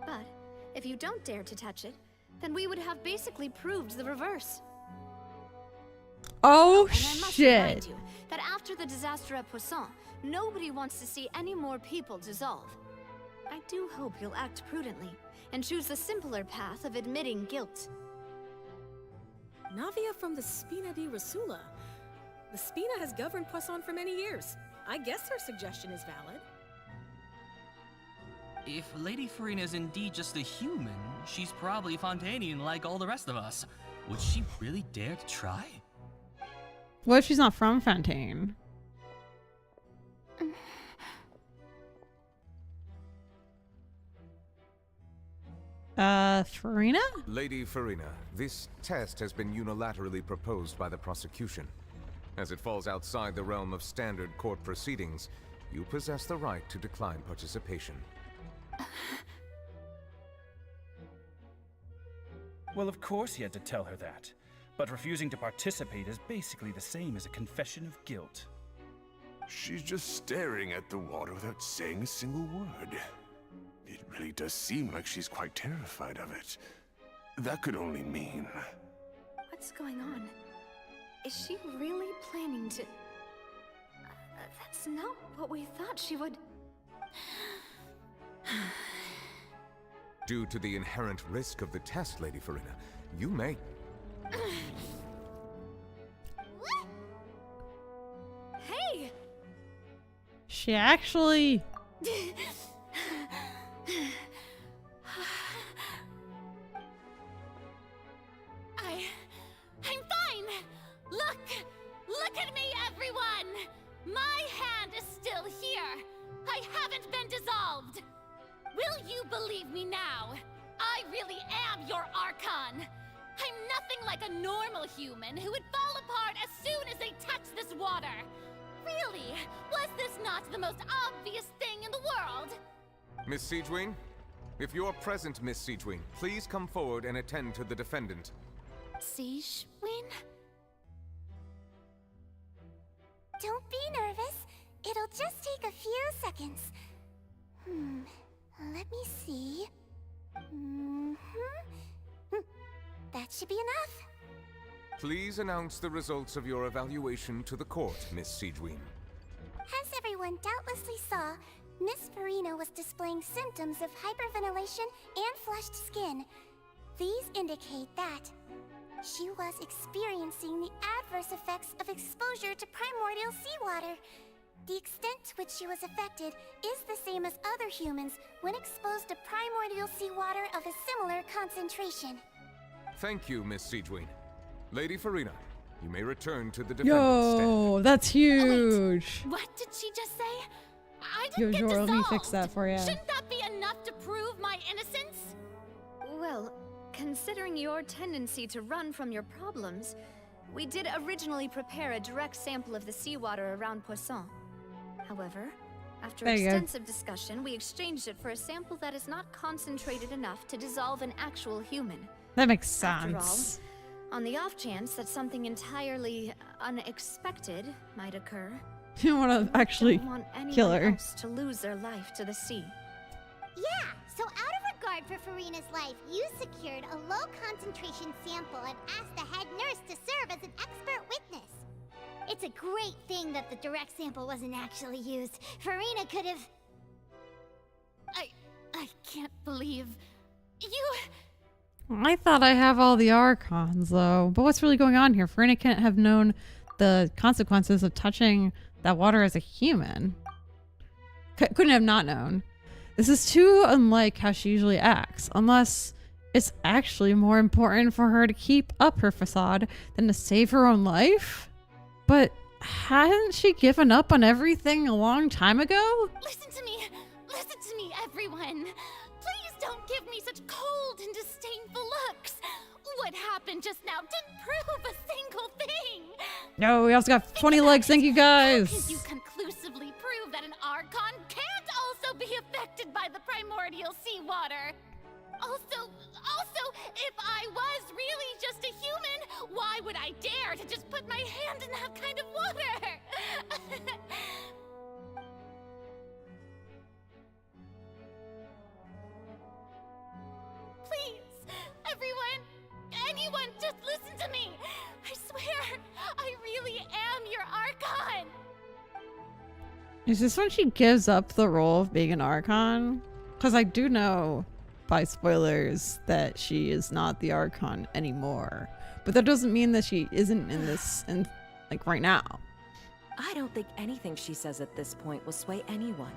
But if you don't dare to touch it, then we would have basically proved the reverse. Oh, And I must shit. remind you that after the disaster at Poisson, nobody wants to see any more people dissolve. I do hope you'll act prudently and choose the simpler path of admitting guilt. Navia from the Spina di Rasula. The Spina has governed Poisson for many years. I guess her suggestion is valid. If Lady Farina is indeed just a human, she's probably Fontanian like all the rest of us. Would she really dare to try? What if she's not from Fontaine? Farina? Lady Farina, this test has been unilaterally proposed by the prosecution. As it falls outside the realm of standard court proceedings, you possess the right to decline participation. Well, of course he had to tell her that. But refusing to participate is basically the same as a confession of guilt. She's just staring at the water without saying a single word. It really does seem like she's quite terrified of it. That could only mean... What's going on? Is she really planning to... that's not what we thought she would... Due to the inherent risk of the test, Lady Farina, you may... Hey! She actually... I'm fine! Look at me, everyone! My hand is still here! I haven't been dissolved! Will you believe me now? I really am your Archon! I'm nothing like a normal human who would fall apart as soon as they touch this water! Really? Was this not the most obvious thing in the world? Miss Siegewin? If you're present, Miss Siegewin, please come forward and attend to the defendant. Siegewin? Don't be nervous. It'll just take a few seconds. Let me see. That should be enough. Please announce the results of your evaluation to the court, Miss Siegewin. As everyone doubtlessly saw, Miss Farina was displaying symptoms of hyperventilation and flushed skin. These indicate that she was experiencing the adverse effects of exposure to primordial seawater. The extent to which she was affected is the same as other humans when exposed to primordial seawater of a similar concentration. Thank you, Miss Siegewin. Lady Farina, you may return to the defendant's stand. Yo, that's huge. What did she just say? I Yo, didn't get Jor, let me dissolved. fix that for you. Shouldn't that be enough to prove my innocence? Well, considering your tendency to run from your problems, We did originally prepare a direct sample of the seawater around Poisson. However, after There you go. extensive discussion, we exchanged it for a sample that is not concentrated enough to dissolve an actual human. That makes After sense. all, on the off chance that something entirely unexpected might occur, You don't want to actually don't want anyone kill her. else to lose their life to the sea. Yeah, so out of regard for Farina's life, you secured a low concentration sample and asked the head nurse to serve as an expert witness. It's a great thing that the direct sample wasn't actually used. Farina could have... I can't believe you. I thought I have all the Archons, though. But what's really going on here? Farina can't have known the consequences of touching that water as a human. Couldn't have not known. This is too unlike how she usually acts. Unless it's actually more important for her to keep up her facade than to save her own life? But hadn't she given up on everything a long time ago? Listen to me, everyone. Please don't give me such cold and disdainful looks. What happened just now didn't prove a single thing. No, we also got 20 legs. Thank you guys. How can you conclusively prove that an Archon can't also be affected by the primordial seawater? Also, if I was really just a human, why would I dare to just put my hand in that kind of water? Please, anyone, just listen to me. I swear, I really am your Archon. Is this when she gives up the role of being an Archon? Because I do know by spoilers that she is not the Archon anymore. But that doesn't mean that she isn't in this, like right now. I don't think anything she says at this point will sway anyone.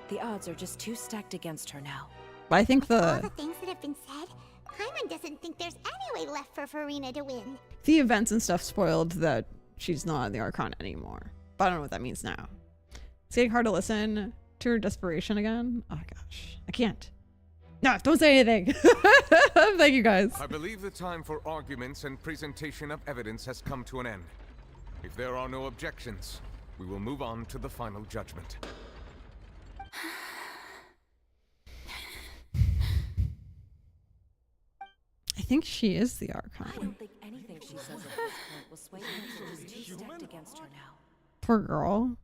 The odds are just too stacked against her now. But I think All the the things that have been said, Paimon doesn't think there's any way left for Farina to win. events and stuff spoiled that she's not the Archon anymore. But I don't know what that means now. It's getting hard to listen to her desperation again. Oh gosh, I can't. No, don't say anything. Thank you guys. I believe the time for arguments and presentation of evidence has come to an end. If there are no objections, we will move on to the final judgment. I think she is the Archon. I don't think anything she says at this point will sway her. She's too stacked against her now. Poor girl.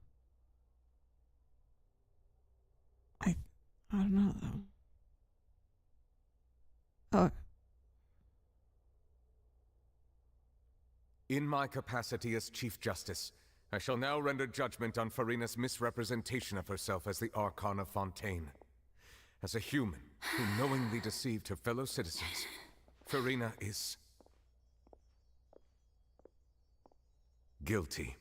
I don't know though. Oh. In my capacity as Chief Justice, I shall now render judgment on Farina's misrepresentation of herself as the Archon of Fontaine. As a human who knowingly deceived her fellow citizens, Farina is guilty.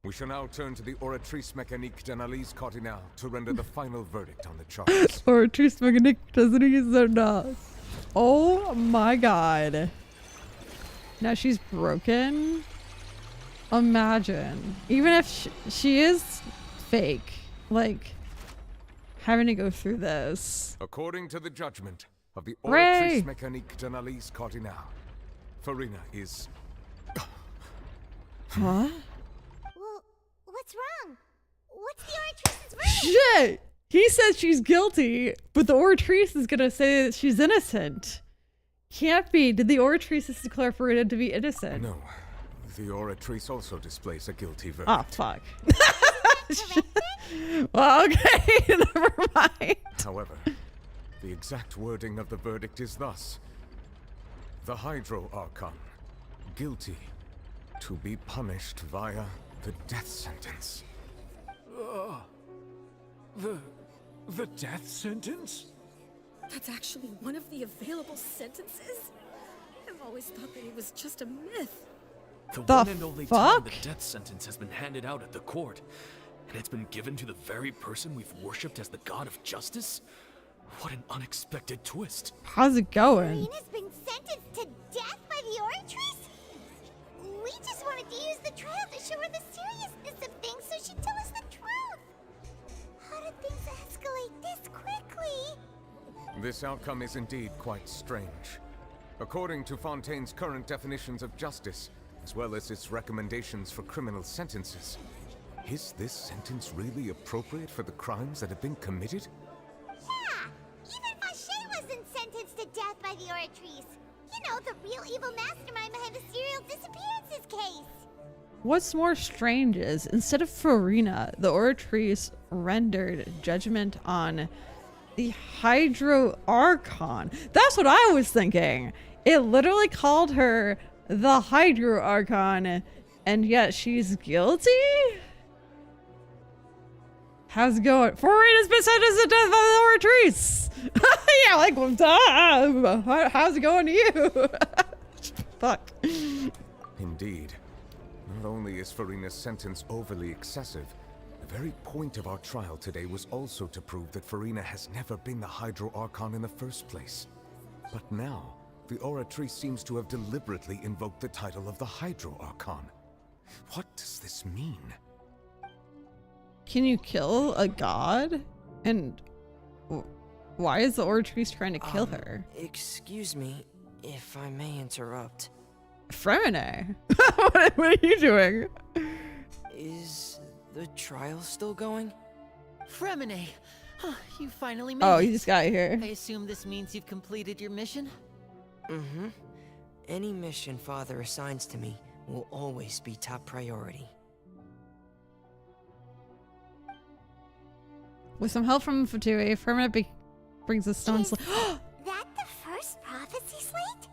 We shall now turn to the Oratrice Mécanique d'Analyse Cardinal to render the final verdict on the charges. Oratrice Mécanique d'Analyse. Oh my god. Now she's broken. Imagine. Even if she is fake, like having to go through this. According to the judgment of the Hooray! Oratrice Mécanique d'Analyse Cardinal, Farina is... What? Well, what's wrong? What's the Oratrice's verdict? Shit! He says she's guilty, but the Oratrice is gonna say that she's innocent. Can't be. Did the Oratrice declare Farina to be innocent? No. The Oratrice also displays a guilty verdict. Oh, fuck. Well, okay, never mind. However, the exact wording of the verdict is thus. The Hydro Archon, guilty, to be punished via the death sentence. The death sentence? That's actually one of the available sentences? I've always thought that it was just a myth. The The one and only time fuck? the death sentence has been handed out at the court, and it's been given to the very person we've worshipped as the god of justice? What an unexpected twist. How's it going? Farina's been sentenced to death by the Oratrice? We We just wanted to use the trial to show her the seriousness of things so she'd tell us the truth. How did things escalate this quickly? This outcome is indeed quite strange. According to Fontaine's current definitions of justice, as well as its recommendations for criminal sentences, is this sentence really appropriate for the crimes that have been committed? Yeah! Even Vacher wasn't sentenced to death by the Oratrice. You know, the real evil mastermind behind the serial disappearances case. What's more strange is, instead of Farina, the Oratrice rendered judgment on the Hydro Archon. That's what I was thinking. It literally called her the Hydro Archon, and yet she's guilty? How's it going? Farina's been sentenced to death by the Oratrice! Yeah, like, how's it going to you? Fuck. Indeed. Not only is Farina's sentence overly excessive, the very point of our trial today was also to prove that Farina has never been the Hydro Archon in the first place. But now, the Oratrice seems to have deliberately invoked the title of the Hydro Archon. What does this mean? Can you kill a god? And why is the Oratrice trying to kill her? Excuse me, if I may interrupt. Fremine? What are you doing? Is the trial still going? Fremine! Huh, you finally made it. Oh, you just got here. I assume this means you've completed your mission? Mm-hmm. Any mission Father assigns to me will always be top priority. With some help from Fatui, Fremine brings a stone slate. That the first prophecy slate?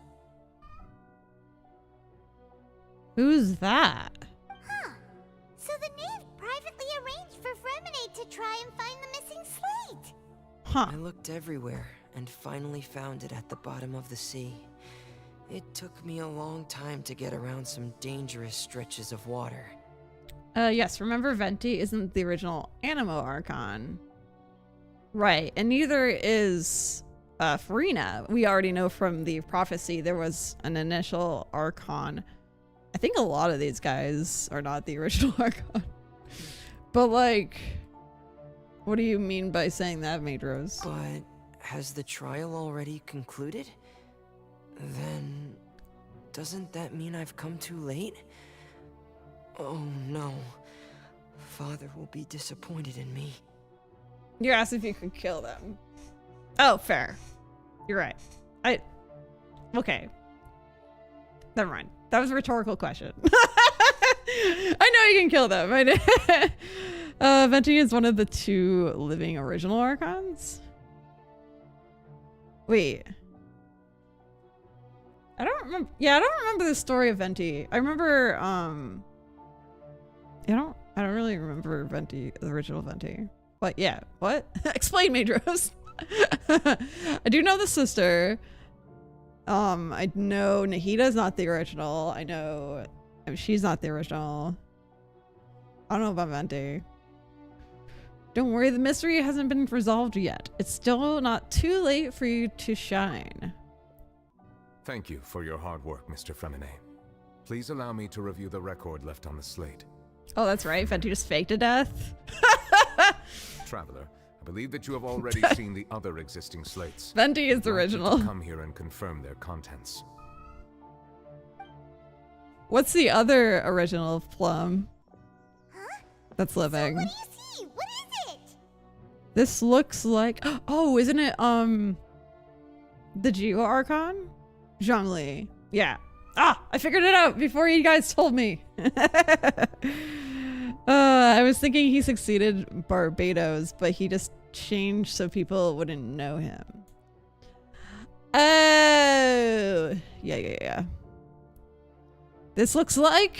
Who's that? Huh. So the knave privately arranged for Fremine to try and find the missing slate. Huh. I looked everywhere and finally found it at the bottom of the sea. It took me a long time to get around some dangerous stretches of water. Yes, remember Venti isn't the original Animo Archon. Right, and neither is Farina. We already know from the prophecy there was an initial Archon. I think a lot of these guys are not the original Archon. But like, what do you mean by saying that, Madros? But has the trial already concluded? Then doesn't that mean I've come too late? Oh no. Father will be disappointed in me. You asked if you could kill them. Oh, fair. You're right. Okay. Never mind. That was a rhetorical question. I know you can kill them. Venti is one of the 2 living original Archons. Wait. I don't remember. Yeah, I don't remember the story of Venti. I remember, I don't really remember Venti, the original Venti. But yeah, what? Explain, Madros. I do know the sister. I know Nahida's not the original. I know she's not the original. I don't know about Venti. Don't worry, the mystery hasn't been resolved yet. It's still not too late for you to shine. Thank you for your hard work, Mr. Fremine. Please allow me to review the record left on the slate. Oh, that's right. Venti just faked to death. Traveler, I believe that you have already seen the other existing slates. Venti is the original. To come here and confirm their contents. What's the other original of Plum? Huh? That's living. So what do you see? What is it? This looks like, oh, isn't it the Geo Archon? Zhongli. Yeah. Ah, I figured it out before you guys told me. I was thinking he succeeded Barbados, but he just changed so people wouldn't know him. Oh, yeah. This looks like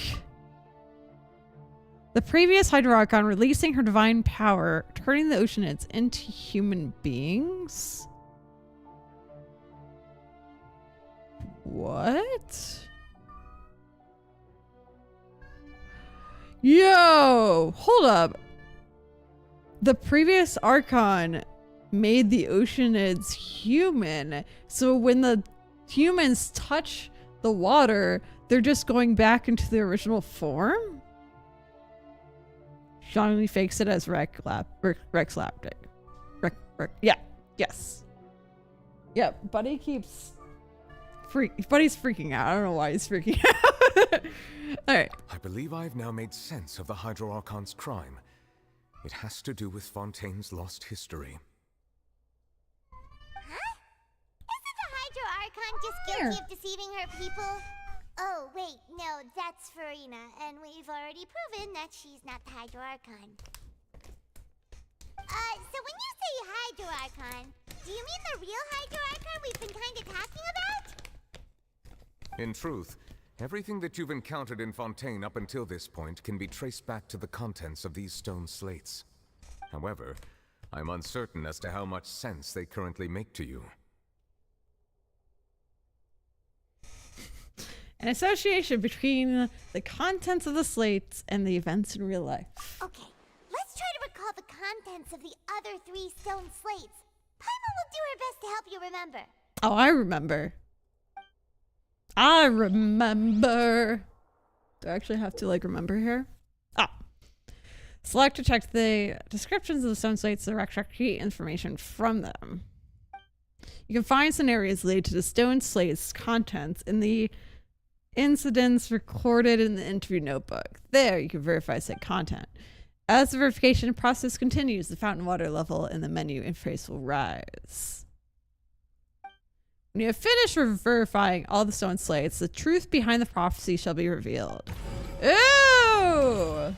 the previous Hydro Archon releasing her divine power, turning the Oceanids into human beings. What? Yo, hold up. The previous Archon made the Oceanids human. So when the humans touch the water, They're just going back into the original form? Johnny fakes it as Rex Laptic. Yeah. Yes. Yep. Buddy keeps... Buddy's freaking out. I don't know why he's freaking out. Alright. I believe I've now made sense of the Hydro Archon's crime. It has to do with Fontaine's lost history. Huh? Isn't the Hydro Archon just guilty of deceiving her people? Oh, wait, no, that's Farina, and we've already proven that she's not the Hydro Archon. So when you say Hydro Archon, do you mean the real Hydro Archon we've been kind of talking about? In truth, everything that you've encountered in Fontaine up until this point can be traced back to the contents of these stone slates. However, I'm uncertain as to how much sense they currently make to you. An association between the contents of the slates and the events in real life. Okay, let's try to recall the contents of the other 3 stone slates. Paimon will do her best to help you remember. Oh, I remember. I remember. Do I actually have to, like, remember here? Ah. Select to check the descriptions of the stone slates to extract key information from them. You can find scenarios related to the stone slates contents in the incidents recorded in the interview notebook. There, you can verify said content. As the verification process continues, the fountain water level in the menu interface will rise. When you have finished verifying all the stone slates, the truth behind the prophecy shall be revealed. Ooh!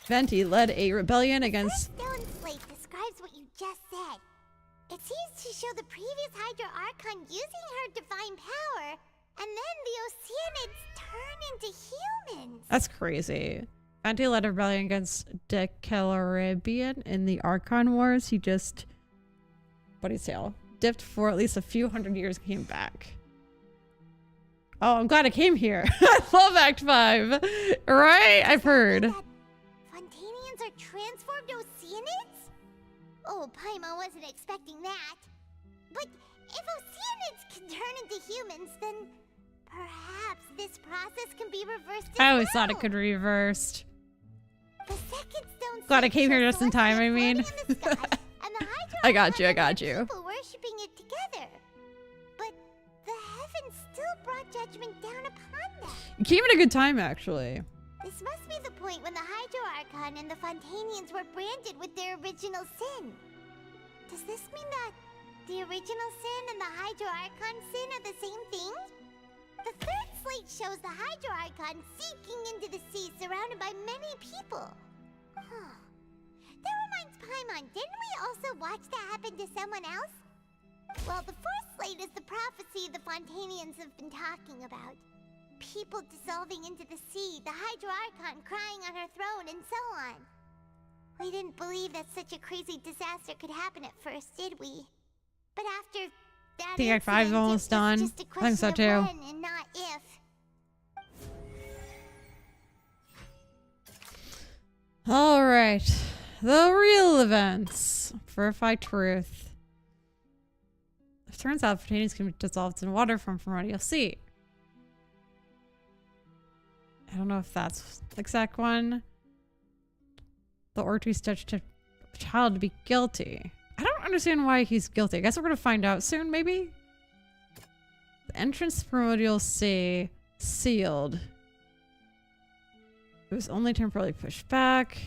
Venti led a rebellion against... This stone slate describes what you just said. It seems to show the previous Hydro Archon using her divine power, and then the Oceanids turn into humans. That's crazy. Venti led a rebellion against Decalaribian in the Archon Wars. He just... Buddy's tail. Dipped for at least a few hundred years, came back. Oh, I'm glad I came here. I love Act 5. Right? I've heard. Fontanians are transformed Oceanids? Oh, Paimon wasn't expecting that. But if Oceanids can turn into humans, then perhaps this process can be reversed as I always well. thought it could be reversed. The second stone Glad I slate came here shows just in time, I mean. and the Hydro I got you, I Archon got and the you. people worshipping it together. But the heavens still brought judgment down upon them. You came at a good time, actually. This must be the point when the Hydro Archon and the Fontanians were branded with their original sin. Does this mean that the original sin and the Hydro Archon sin are the same thing? The third slate shows the Hydro Archon seeking into the sea surrounded by many people. Huh. That reminds Paimon, didn't we also watch that happen to someone else? Well, the fourth slate is the prophecy the Fontanians have been talking about. People dissolving into the sea, the Hydro Archon crying on her throne, and so on. We didn't believe that such a crazy disaster could happen at first, did we? But after that I think Act 5 is almost done. just a I think so question of too. when and not if. Alright. The real events. Verify truth. It turns out Fontanians can be dissolved in water from Primordial Sea. I don't know if that's the exact one. The Ortiz judged a child to be guilty. I don't understand why he's guilty. I guess we're going to find out soon, maybe? The entrance to Primordial Sea sealed. It was only temporarily pushed back.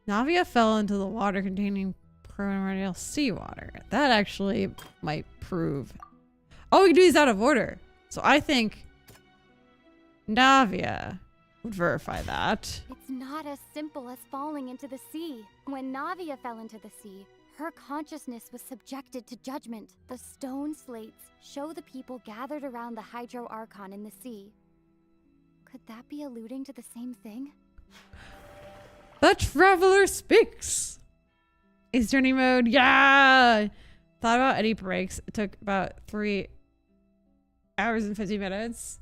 Navia fell into the water containing primordial seawater. That actually might prove... Oh, we can do these out of order. So I think Navia would verify that. It's not as simple as falling into the sea. When Navia fell into the sea, her consciousness was subjected to judgment. The stone slates show the people gathered around the Hydro Archon in the sea. Could that be alluding to the same thing? The Traveler speaks! Is journey mode? Yeah! Thought about any breaks. It took about 3 hours and 50 minutes.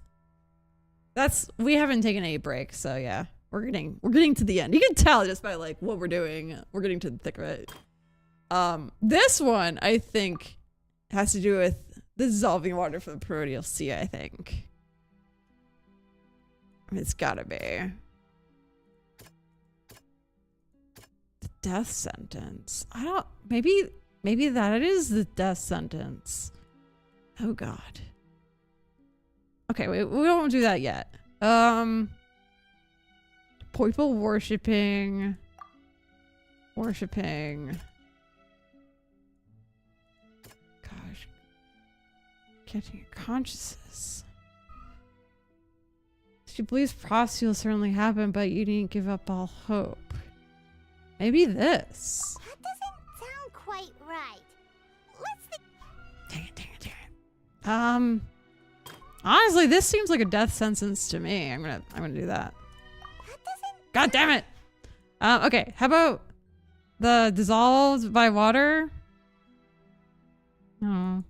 We haven't taken any breaks, so yeah. We're getting to the end. You can tell just by like what we're doing. We're getting to the thick of it. This one, I think, has to do with the dissolving water from the Primordial Sea, I think. It's gotta be. The death sentence. I don't, maybe that is the death sentence. Oh God. Okay, we won't do that yet. People worshipping. Gosh. Catching your consciousness. She believes prophecy will certainly happen, but you didn't give up all hope. Maybe this. That doesn't sound quite right. Let's think. Dang it. Honestly, this seems like a death sentence to me. I'm gonna do that. God damn it. Okay, how about the dissolved by water? Oh.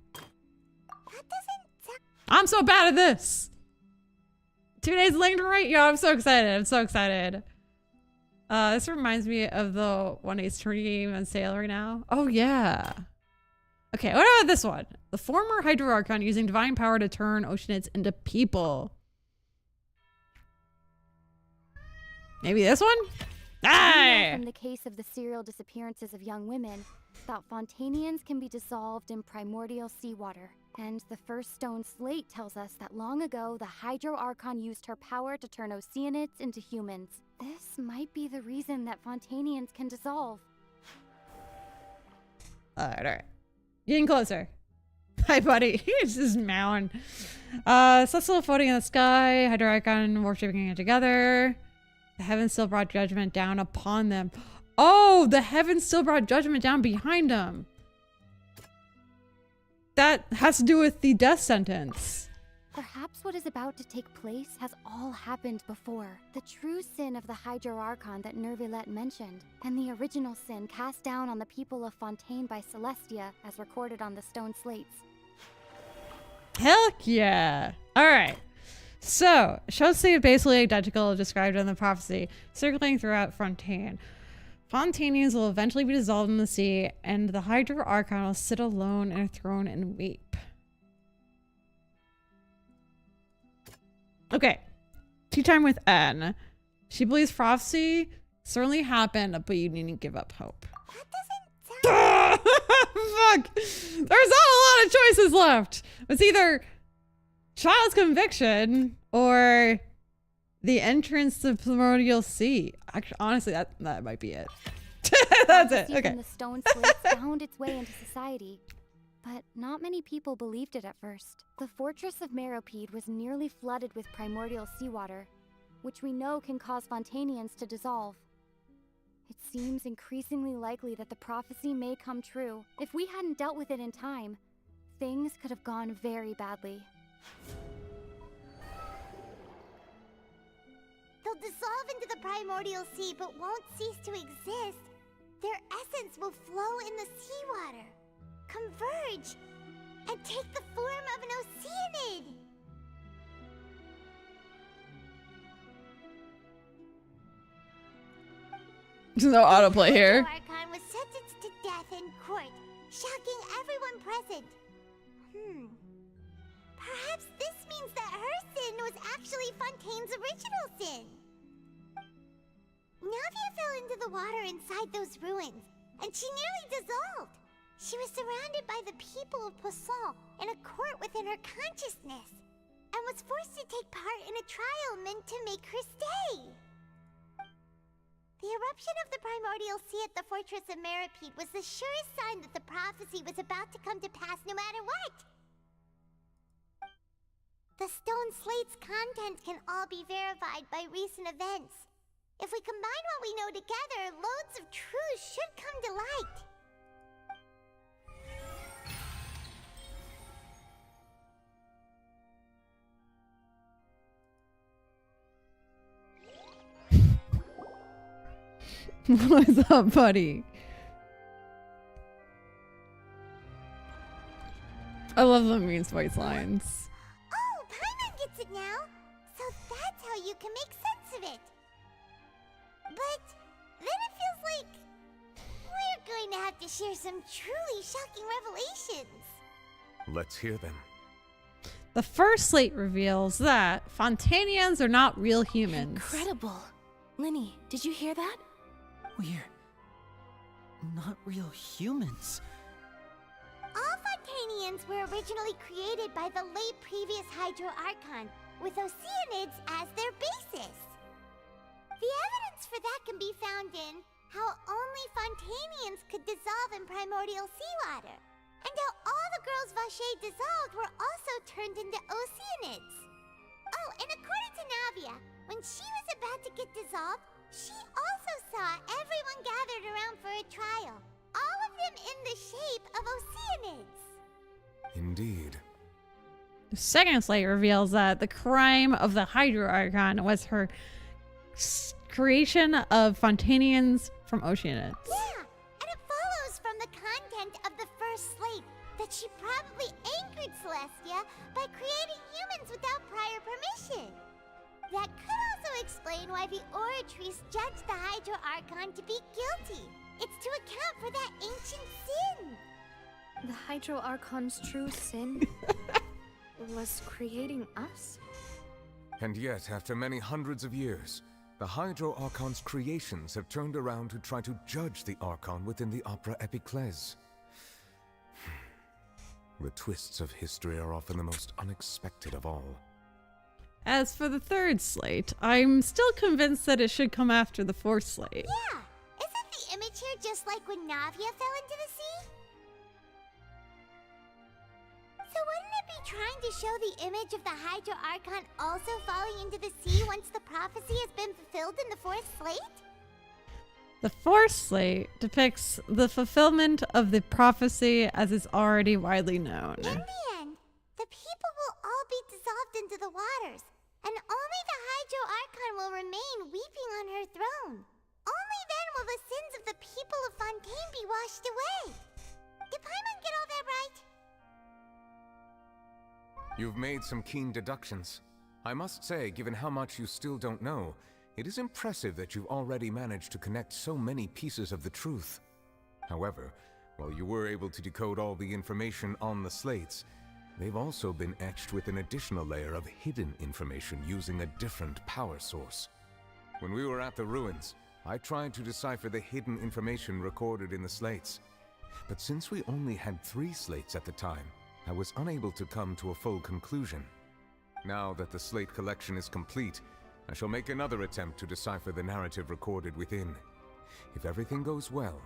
I'm so bad at this. 2 days later, right? Yo, I'm so excited. This reminds me of the 1 Ace Tourney game on sale right now. Oh yeah. Okay, what about this one? The former Hydro Archon using divine power to turn oceanids into people. Maybe this one? Hey! From the case of the serial disappearances of young women, that Fontanians can be dissolved in primordial seawater. And the first stone slate tells us that long ago, the Hydro Archon used her power to turn oceanids into humans. This might be the reason that Fontanians can dissolve. Alright. Getting closer. Hi, buddy. He's just mowing. Celestial floating in the sky, Hydro Archon worshipping it together. The heavens still brought judgment down upon them. Oh, the heavens still brought judgment down behind them. That has to do with the death sentence. Perhaps what is about to take place has all happened before. The true sin of the Hydro Archon that Nervilette mentioned, and the original sin cast down on the people of Fontaine by Celestia, as recorded on the stone slates. Heck yeah. Alright. So, shows seem basically identical described in the prophecy, circling throughout Fontaine. Fontanians will eventually be dissolved in the sea, and the Hydro Archon will sit alone in a throne and weep. Okay. Tea time with N. She believes prophecy certainly happened, but you needn't give up hope. Fuck! There's not a lot of choices left. It's either child's conviction or the entrance to primordial sea. Actually, honestly, that might be it. That's it. Okay. The stone slates found its way into society, but not many people believed it at first. The fortress of Meropide was nearly flooded with primordial seawater, which we know can cause Fontanians to dissolve. It seems increasingly likely that the prophecy may come true. If we hadn't dealt with it in time, things could have gone very badly. They'll dissolve into the primordial sea, but won't cease to exist. Their essence will flow in the seawater, converge, and take the form of an oceanid. There's no autoplay here. Archon was sentenced to death in court, shocking everyone present. Perhaps this means that her sin was actually Fontaine's original sin. Navia fell into the water inside those ruins, and she nearly dissolved. She was surrounded by the people of Poisson in a court within her consciousness, and was forced to take part in a trial meant to make her stay. The eruption of the primordial sea at the fortress of Meropide was the surest sign that the prophecy was about to come to pass no matter what. The stone slate's contents can all be verified by recent events. If we combine what we know together, loads of truths should come to light. What's up, buddy? I love the mean voice lines. Oh, Paimon gets it now! So that's how you can make sense of it. But then it feels like we're going to have to share some truly shocking revelations. Let's hear them. The first slate reveals that Fontanians are not real humans. Incredible. Linny, did you hear that? We're not real humans. All Fontanians were originally created by the late previous Hydro Archon, with Oceanids as their basis. The evidence for that can be found in how only Fontanians could dissolve in primordial seawater, and how all the girls Vacher dissolved were also turned into Oceanids. Oh, and according to Navia, when she was about to get dissolved, she also saw everyone gathered around for a trial, all of them in the shape of Oceanids. Indeed. The second slate reveals that the crime of the Hydro Archon was her creation of Fontanians from Oceanids. Yeah, and it follows from the content of the first slate that she probably anchored Celestia by creating humans without prior permission. That could also explain why the Oratrice judged the Hydro Archon to be guilty. It's to account for that ancient sin. The Hydro Archon's true sin was creating us? And yet, after many hundreds of years, the Hydro Archon's creations have turned around to try to judge the Archon within the Opera Epiclese. The twists of history are often the most unexpected of all. As for the third slate, I'm still convinced that it should come after the fourth slate. Yeah, isn't the image here just like when Navia fell into the sea? So wouldn't it be trying to show the image of the Hydro Archon also falling into the sea once the prophecy has been fulfilled in the fourth slate? The fourth slate depicts the fulfillment of the prophecy as is already widely known. In the end, the people will all be dissolved into the waters, and only the Hydro Archon will remain weeping on her throne. Only then will the sins of the people of Fontaine be washed away. Did Paimon get all that right? You've made some keen deductions. I must say, given how much you still don't know, it is impressive that you've already managed to connect so many pieces of the truth. However, while you were able to decode all the information on the slates, they've also been etched with an additional layer of hidden information using a different power source. When we were at the ruins, I tried to decipher the hidden information recorded in the slates. But since we only had 3 slates at the time, I was unable to come to a full conclusion. Now that the slate collection is complete, I shall make another attempt to decipher the narrative recorded within. If everything goes well,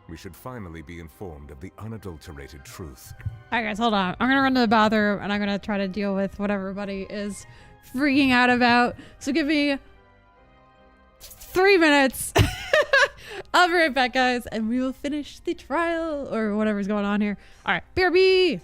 we should finally be informed of the unadulterated truth. Alright guys, hold on. I'm gonna run to the bathroom and I'm gonna try to deal with what everybody is freaking out about. So give me 3 minutes. I'll be right back, guys, and we will finish the trial or whatever's going on here. Alright, BRB!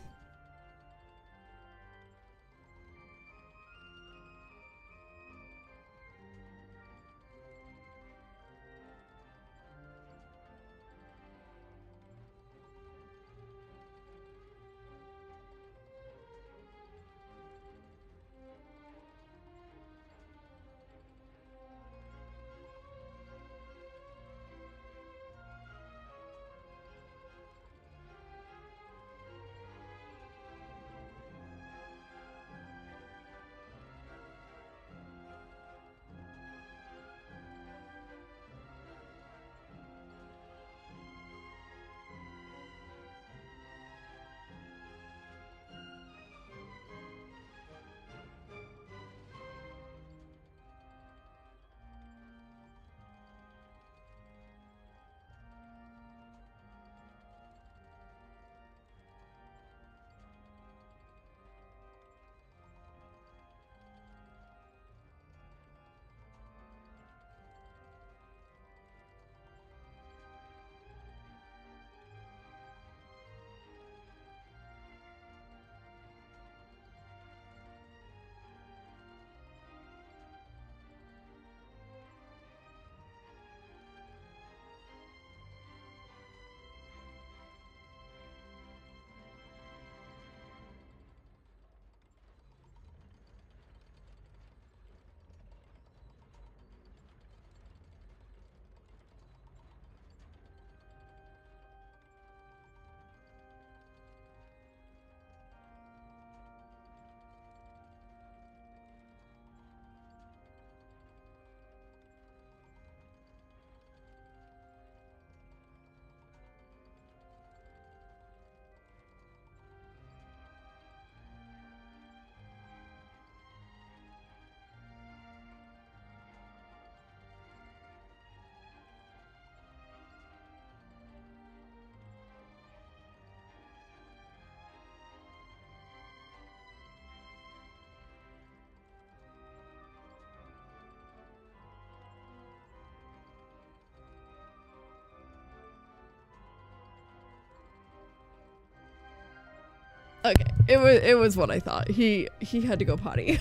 Okay, it was what I thought. He had to go potty.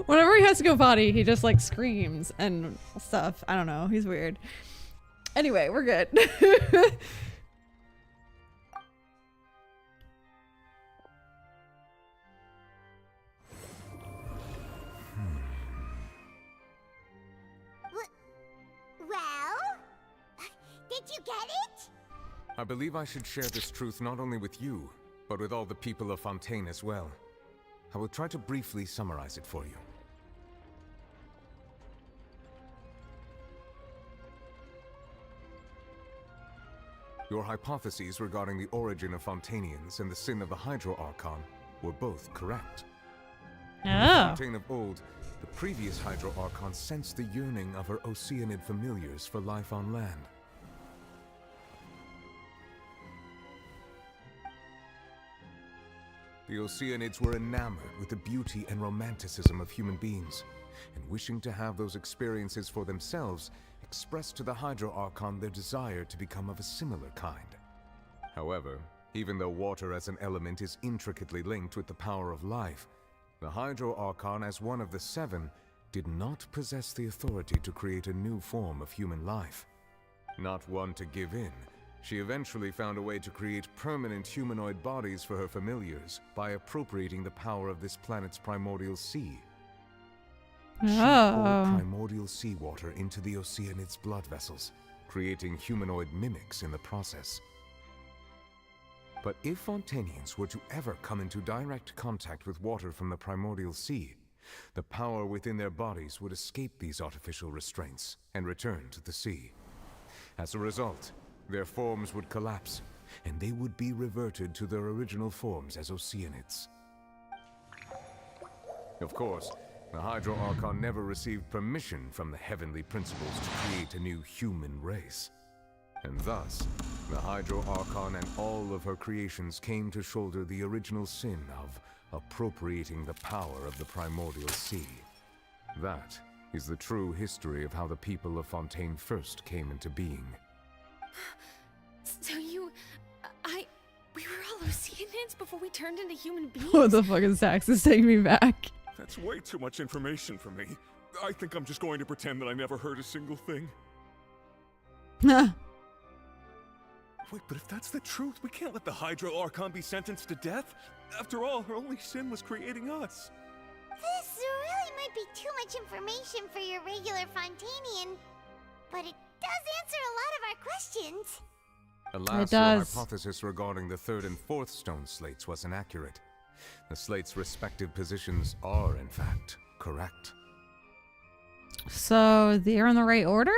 Whenever he has to go potty, he just like screams and stuff. I don't know. He's weird. Anyway, we're good. Well, did you get it? I believe I should share this truth not only with you, but with all the people of Fontaine as well. I will try to briefly summarize it for you. Your hypotheses regarding the origin of Fontainians and the sin of the Hydro Archon were both correct. In the Fontaine of old, the previous Hydro Archon sensed the yearning of her Oceanid familiars for life on land. The Oceanids were enamored with the beauty and romanticism of human beings, and wishing to have those experiences for themselves, expressed to the Hydro Archon their desire to become of a similar kind. However, even though water as an element is intricately linked with the power of life, the Hydro Archon, as one of the seven, did not possess the authority to create a new form of human life. Not one to give in, she eventually found a way to create permanent humanoid bodies for her familiars by appropriating the power of this planet's primordial sea. She poured primordial seawater into the Oceanid's blood vessels, creating humanoid mimics in the process. But if Fontainians were to ever come into direct contact with water from the primordial sea, the power within their bodies would escape these artificial restraints and return to the sea. As a result, their forms would collapse, and they would be reverted to their original forms as Oceanids. Of course, the Hydro Archon never received permission from the heavenly principles to create a new human race. And thus, the Hydro Archon and all of her creations came to shoulder the original sin of appropriating the power of the primordial sea. That is the true history of how the people of Fontaine first came into being. So we were all Oceanids before we turned into human beings? What the fuck is Sax is taking me back? That's way too much information for me. I think I'm just going to pretend that I never heard a single thing. Wait, but if that's the truth, we can't let the Hydro Archon be sentenced to death. After all, her only sin was creating us. This really might be too much information for your regular Fontainian, but it does answer a lot of our questions. Alas, your hypothesis regarding the third and fourth stone slates was inaccurate. The slates' respective positions are, in fact, correct. So they're in the right order?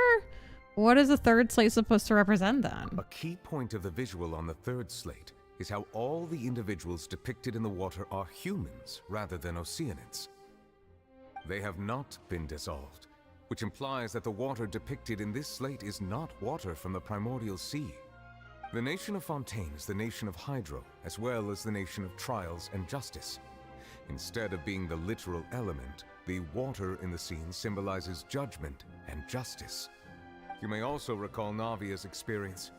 What is the third slate supposed to represent then? A key point of the visual on the third slate is how all the individuals depicted in the water are humans rather than Oceanids. They have not been dissolved, which implies that the water depicted in this slate is not water from the primordial sea. The nation of Fontaine is the nation of Hydro, as well as the nation of trials and justice. Instead of being the literal element, the water in the scene symbolizes judgment and justice. You may also recall Navia's experience.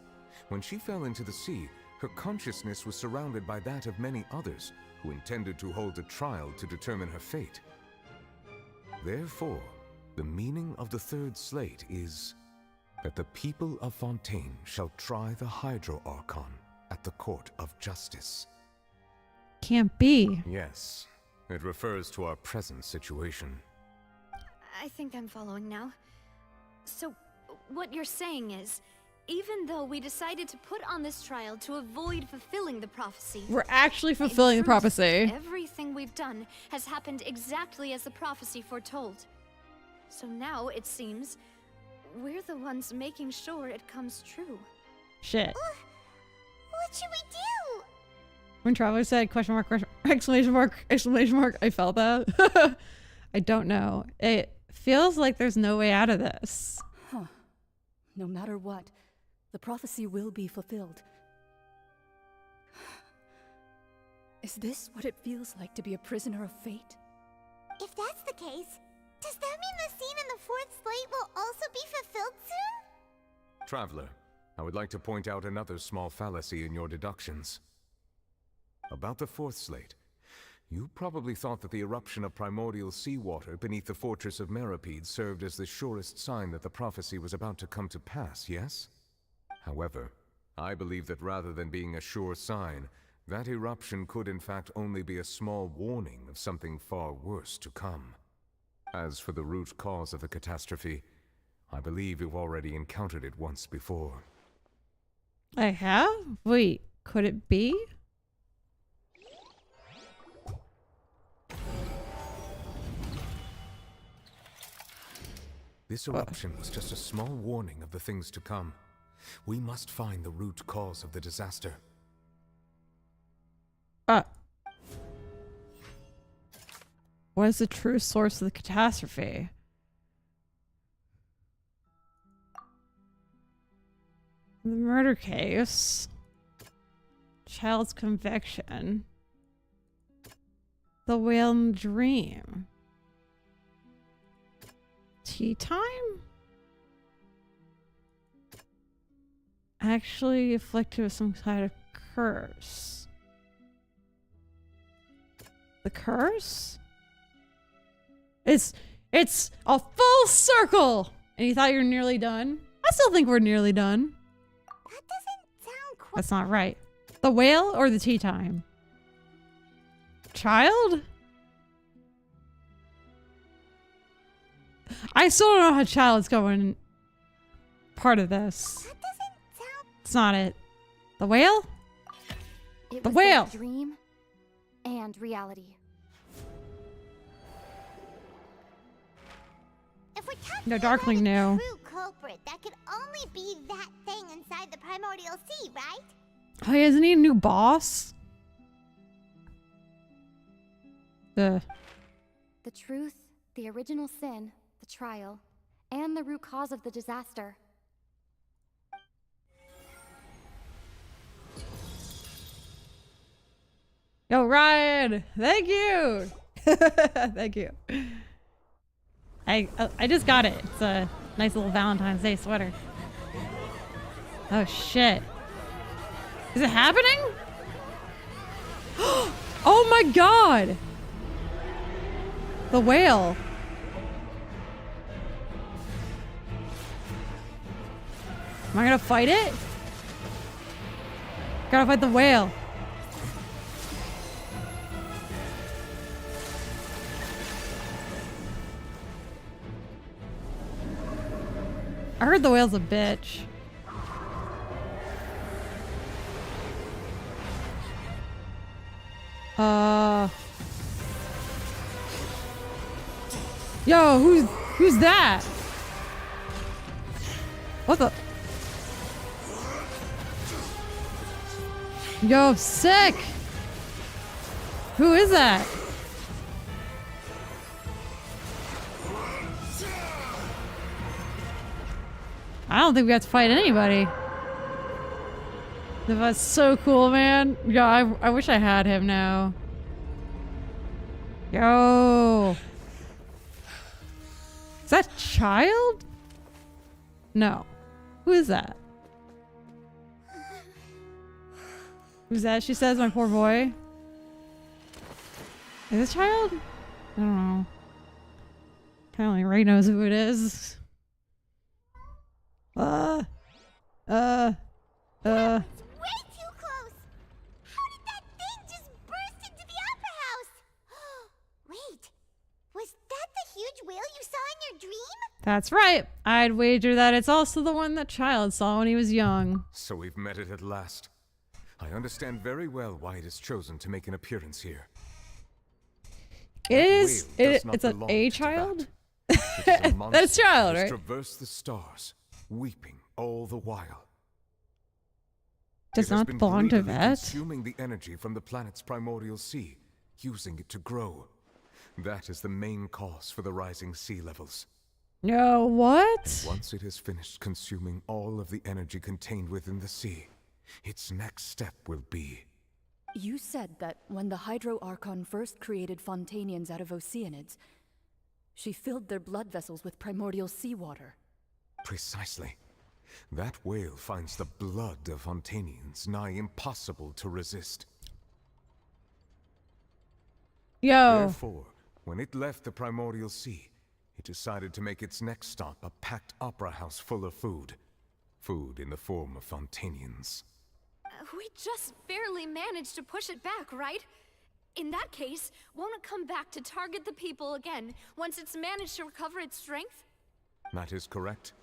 When she fell into the sea, her consciousness was surrounded by that of many others who intended to hold a trial to determine her fate. Therefore, the meaning of the third slate is that the people of Fontaine shall try the Hydro Archon at the court of justice. Can't be. Yes, it refers to our present situation. I think I'm following now. So, what you're saying is, even though we decided to put on this trial to avoid fulfilling the prophecy, We're actually fulfilling the prophecy. Everything we've done has happened exactly as the prophecy foretold. So now, it seems, we're the ones making sure it comes true. Shit. What should we do? When Traveler said exclamation mark, I felt that. I don't know. It feels like there's no way out of this. Huh. No matter what, the prophecy will be fulfilled. Is this what it feels like to be a prisoner of fate? If that's the case, does that mean the scene in the fourth slate will also be fulfilled soon? Traveler, I would like to point out another small fallacy in your deductions. About the fourth slate. You probably thought that the eruption of primordial seawater beneath the fortress of Meripede served as the surest sign that the prophecy was about to come to pass, yes? However, I believe that rather than being a sure sign, that eruption could in fact only be a small warning of something far worse to come. As for the root cause of the catastrophe, I believe you've already encountered it once before. I have? Wait, could it be? This eruption was just a small warning of the things to come. We must find the root cause of the disaster. What is the true source of the catastrophe? The murder case. Child's conviction. The whale in the dream. Tea time? Actually afflicted with some kind of curse. The curse? It's a full circle! And you thought you were nearly done? I still think we're nearly done. That doesn't sound quite... That's not right. The whale or the tea time? Child? I still don't know how child's going part of this. That doesn't sound... It's not it. The whale? It The was whale! both dream and reality. If we're talking No, about Darkling a knew. true culprit, that could only be that thing inside the primordial sea, right? Oh, yeah, isn't he a new boss? The truth, the original sin, the trial, and the root cause of the disaster. Yo, Ryan! Thank you! Thank you. I just got it. It's a nice little Valentine's Day sweater. Oh, shit. Is it happening? Oh my god! The whale. Am I gonna fight it? Gotta fight the whale. I heard the whale's a bitch. Yo, who's that? What the? Yo, sick! Who is that? I don't think we have to fight anybody. That's so cool, man. Yo, I wish I had him now. Yo. Is that child? No. Who is that? Who's that? She says, my poor boy. Is it child? I don't know. Apparently Ray knows who it is. It's way too close! How did that thing just burst into the opera house? Wait, was that the huge whale you saw in your dream? That's right. I'd wager that it's also the one that child saw when he was young. So we've met it at last. I understand very well why it has chosen to make an appearance here. It's an A child? That's child, right? Traverse the stars, weeping all the while. Does not belong to Vet? Consuming the energy from the planet's primordial sea, using it to grow. That is the main cause for the rising sea levels. No, what? And once it has finished consuming all of the energy contained within the sea, its next step will be... You said that when the Hydro Archon first created Fontanians out of Oceanids, she filled their blood vessels with primordial seawater. Precisely. That whale finds the blood of Fontanians nigh impossible to resist. Yo. Therefore, when it left the Primordial Sea, it decided to make its next stop a packed opera house full of food. Food in the form of Fontanians. We just barely managed to push it back, right? In that case, won't it come back to target the people again once it's managed to recover its strength? That is correct.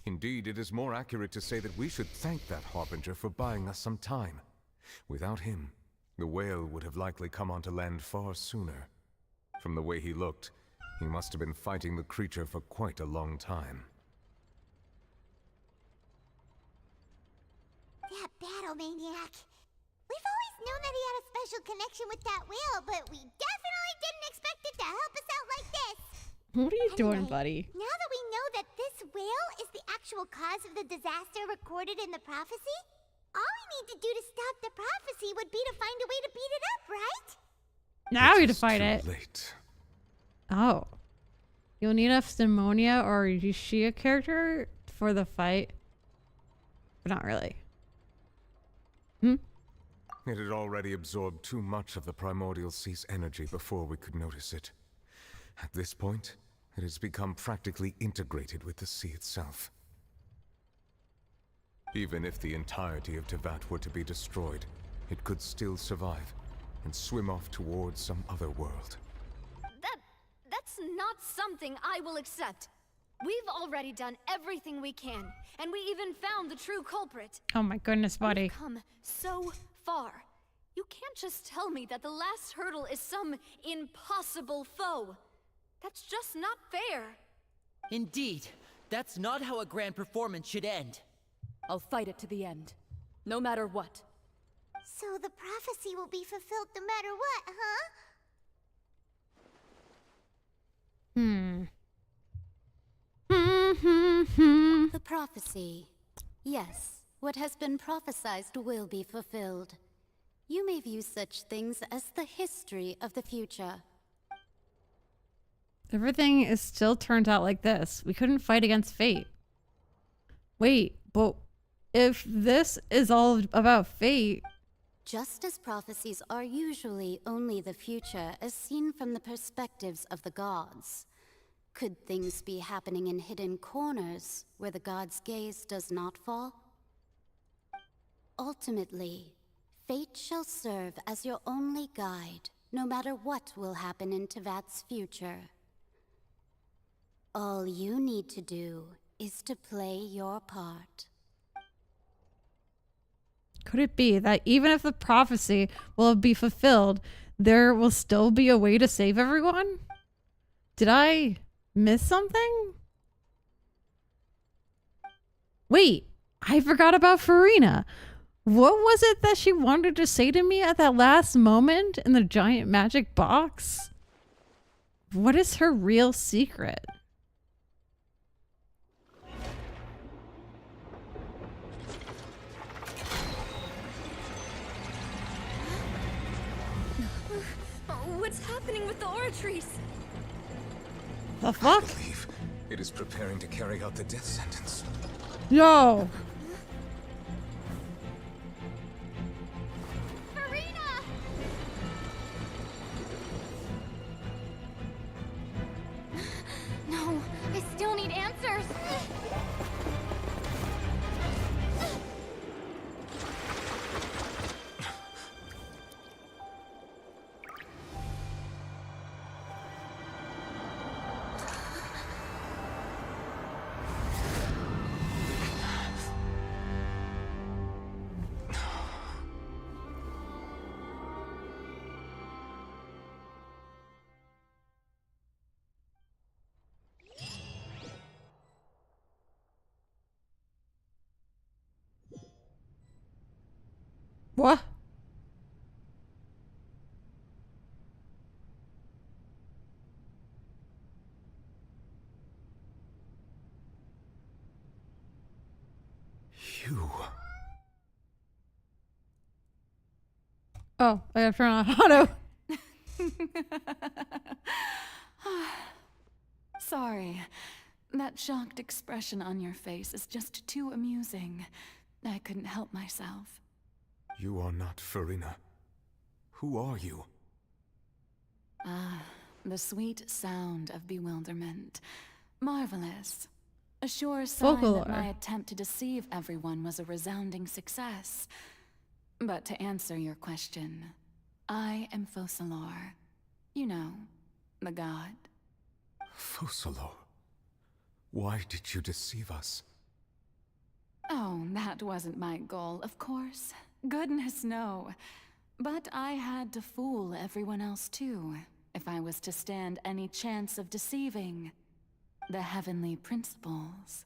Indeed, it is more accurate to say that we should thank that Harbinger for buying us some time. Without him, the whale would have likely come onto land far sooner. From the way he looked, he must have been fighting the creature for quite a long time. That battle maniac. We've always known that he had a special connection with that whale, but we definitely didn't expect it to help us out like this. What are you doing, buddy? Now that we know that this whale is the actual cause of the disaster recorded in the prophecy, all we need to do to stop the prophecy would be to find a way to beat it up, right? Now we to fight it. Late. Oh. You'll need a Stimonia or Yushia character for the fight. But not really. It had already absorbed too much of the Primordial Sea's energy before we could notice it. At this point, it has become practically integrated with the sea itself. Even if the entirety of Tevat were to be destroyed, it could still survive and swim off towards some other world. That's not something I will accept. We've already done everything we can, and we even found the true culprit. Oh my goodness, buddy. We've come so far. You can't just tell me that the last hurdle is some impossible foe. That's just not fair. Indeed. That's not how a grand performance should end. I'll fight it to the end. No matter what. So the prophecy will be fulfilled no matter what, huh? The prophecy. Yes, what has been prophesied will be fulfilled. You may view such things as the history of the future. Everything is still turned out like this. We couldn't fight against fate. Wait, but if this is all about fate... Just as prophecies are usually only the future as seen from the perspectives of the gods, could things be happening in hidden corners where the gods' gaze does not fall? Ultimately, fate shall serve as your only guide, no matter what will happen in Tevat's future. All you need to do is to play your part. Could it be that even if the prophecy will be fulfilled, there will still be a way to save everyone? Did I miss something? Wait, I forgot about Farina. What was it that she wanted to say to me at that last moment in the giant magic box? What is her real secret? What's happening with the oratories? The fuck? I believe it is preparing to carry out the death sentence. Yo! No, I still need answers. What? You. Oh, I gotta turn on auto. Sorry. That shocked expression on your face is just too amusing. I couldn't help myself. You are not Farina. Who are you? Ah, the sweet sound of bewilderment. Marvelous. A sure sign Folklore. that my attempt to deceive everyone was a resounding success. But to answer your question, I am Focalor. You know, the god. Focalor, why did you deceive us? Oh, that wasn't my goal, of course. Goodness, no. But I had to fool everyone else too, if I was to stand any chance of deceiving the heavenly principles.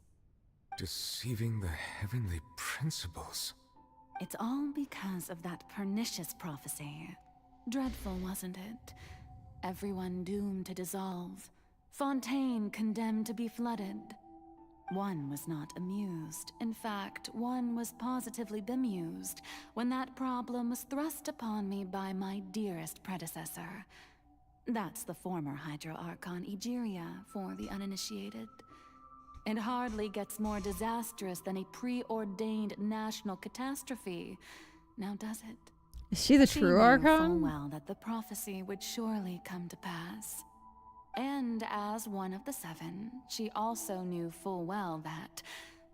Deceiving the heavenly principles? It's all because of that pernicious prophecy. Dreadful, wasn't it? Everyone doomed to dissolve. Fontaine condemned to be flooded. One was not amused. In fact, one was positively bemused when that problem was thrust upon me by my dearest predecessor. That's the former Hydro Archon Egeria, for the uninitiated. It hardly gets more disastrous than a preordained national catastrophe, now does it? Is she the She true knew full Archon? well that the prophecy would surely come to pass. And as one of the seven, she also knew full well that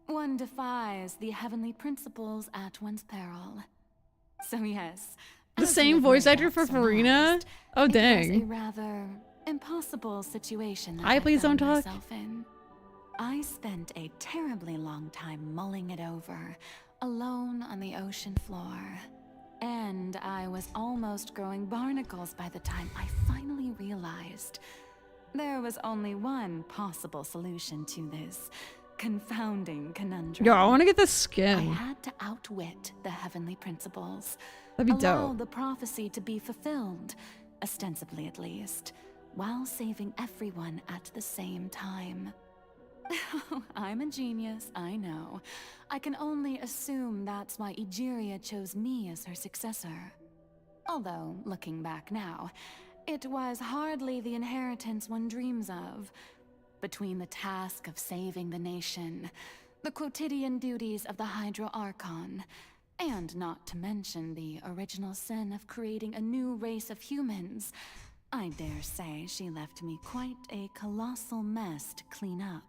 one defies the heavenly principles at one's peril. So yes, The as same you voice have actor for surmised, Farina? Oh, it was a dang. rather impossible situation that Hi, I please found don't talk. myself in. I spent a terribly long time mulling it over, alone on the ocean floor. And I was almost growing barnacles by the time I finally realized there was only one possible solution to this confounding conundrum. Yo, I want to get this I skin. had to outwit the heavenly principles. That'd be allow dope. the prophecy to be fulfilled, ostensibly at least, while saving everyone at the same time. I'm a genius, I know. I can only assume that's why Egeria chose me as her successor. Although, looking back now, it was hardly the inheritance one dreams of. Between the task of saving the nation, the quotidian duties of the Hydro Archon, and not to mention the original sin of creating a new race of humans, I dare say she left me quite a colossal mess to clean up.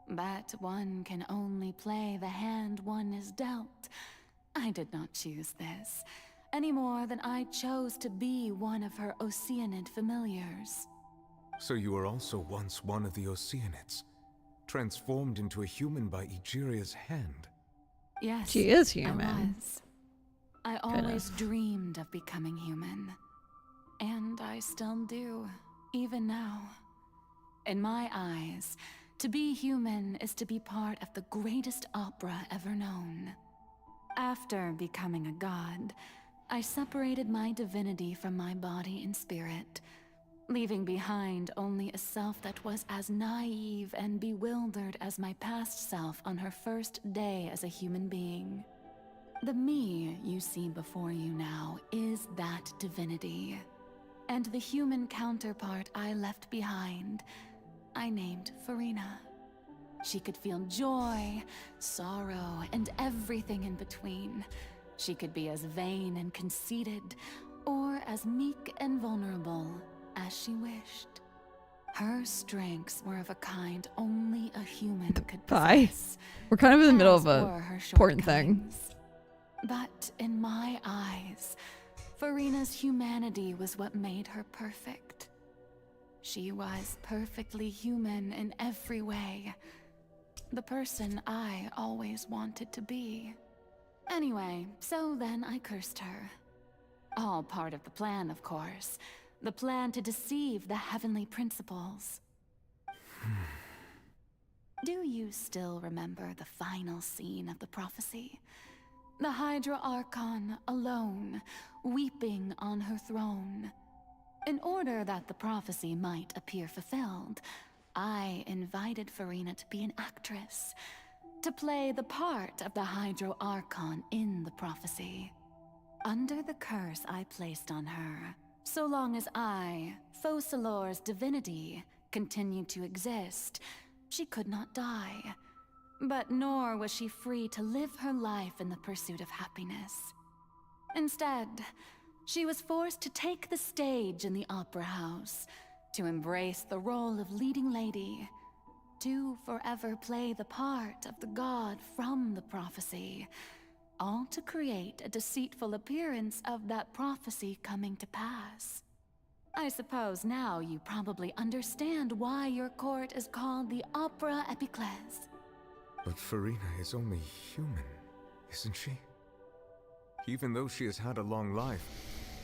But one can only play the hand one is dealt. I did not choose this, any more than I chose to be one of her Oceanid familiars. So you were also once one of the Oceanids, transformed into a human by Egeria's hand. Yes, She is I human. was. I always dreamed of becoming human. And I still do, even now. In my eyes, to be human is to be part of the greatest opera ever known. After becoming a god, I separated my divinity from my body and spirit, leaving behind only a self that was as naive and bewildered as my past self on her first day as a human being. The me you see before you now is that divinity. And the human counterpart I left behind, I named Farina. She could feel joy, sorrow, and everything in between. She could be as vain and conceited, or as meek and vulnerable as she wished. Her strengths were of a kind only a human could Bye. possess. We're kind of in the middle as of a were her important thing. shortcomings. But in my eyes, Farina's humanity was what made her perfect. She was perfectly human in every way. The person I always wanted to be. Anyway, so then I cursed her. All part of the plan, of course. The plan to deceive the heavenly principles. Do you still remember the final scene of the prophecy? The Hydra Archon, alone, weeping on her throne. In order that the prophecy might appear fulfilled, I invited Farina to be an actress, to play the part of the Hydro Archon in the prophecy. Under the curse I placed on her, so long as I, Focalor's divinity, continued to exist, she could not die. But nor was she free to live her life in the pursuit of happiness. Instead, She was forced to take the stage in the opera house, to embrace the role of leading lady, to forever play the part of the god from the prophecy, all to create a deceitful appearance of that prophecy coming to pass. I suppose now you probably understand why your court is called the Opera Epiclese. But Farina is only human, isn't she? Even though she has had a long life,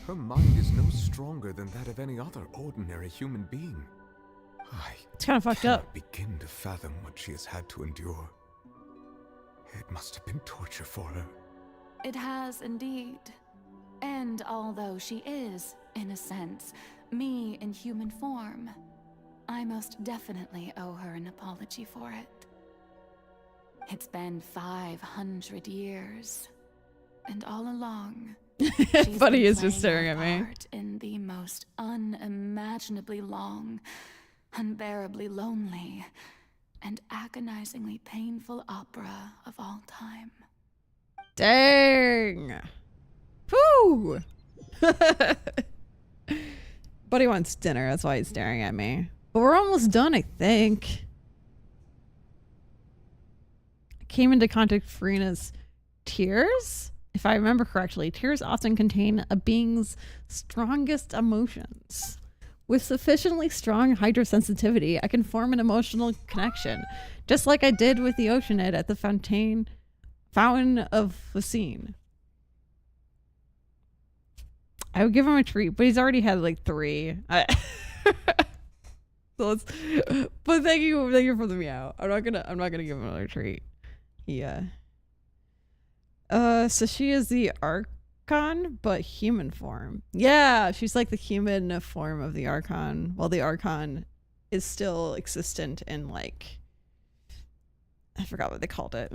her mind is no stronger than that of any other ordinary human being. It's kind of fucked up. Begin to fathom what she has had to endure. It must have been torture for her. It has indeed. And although she is, in a sense, me in human form, I most definitely owe her an apology for it. It's been 500 years, and all along, Buddy is just staring at me. In the most unimaginably long, unbearably lonely, and agonizingly painful opera of all time. Dang. Whew. Buddy wants dinner, that's why he's staring at me. But we're almost done, I think. I came into contact with Farina's tears. If I remember correctly, tears often contain a being's strongest emotions. With sufficiently strong hydrosensitivity, I can form an emotional connection, just like I did with the Oceanid at the Fountain of Facine. I would give him a treat, but he's already had like 3. So let's, but thank you for the meow. I'm not gonna give him another treat. Yeah. So she is the Archon, but human form. Yeah, she's like the human form of the Archon, while the Archon is still existent in, like, I forgot what they called it.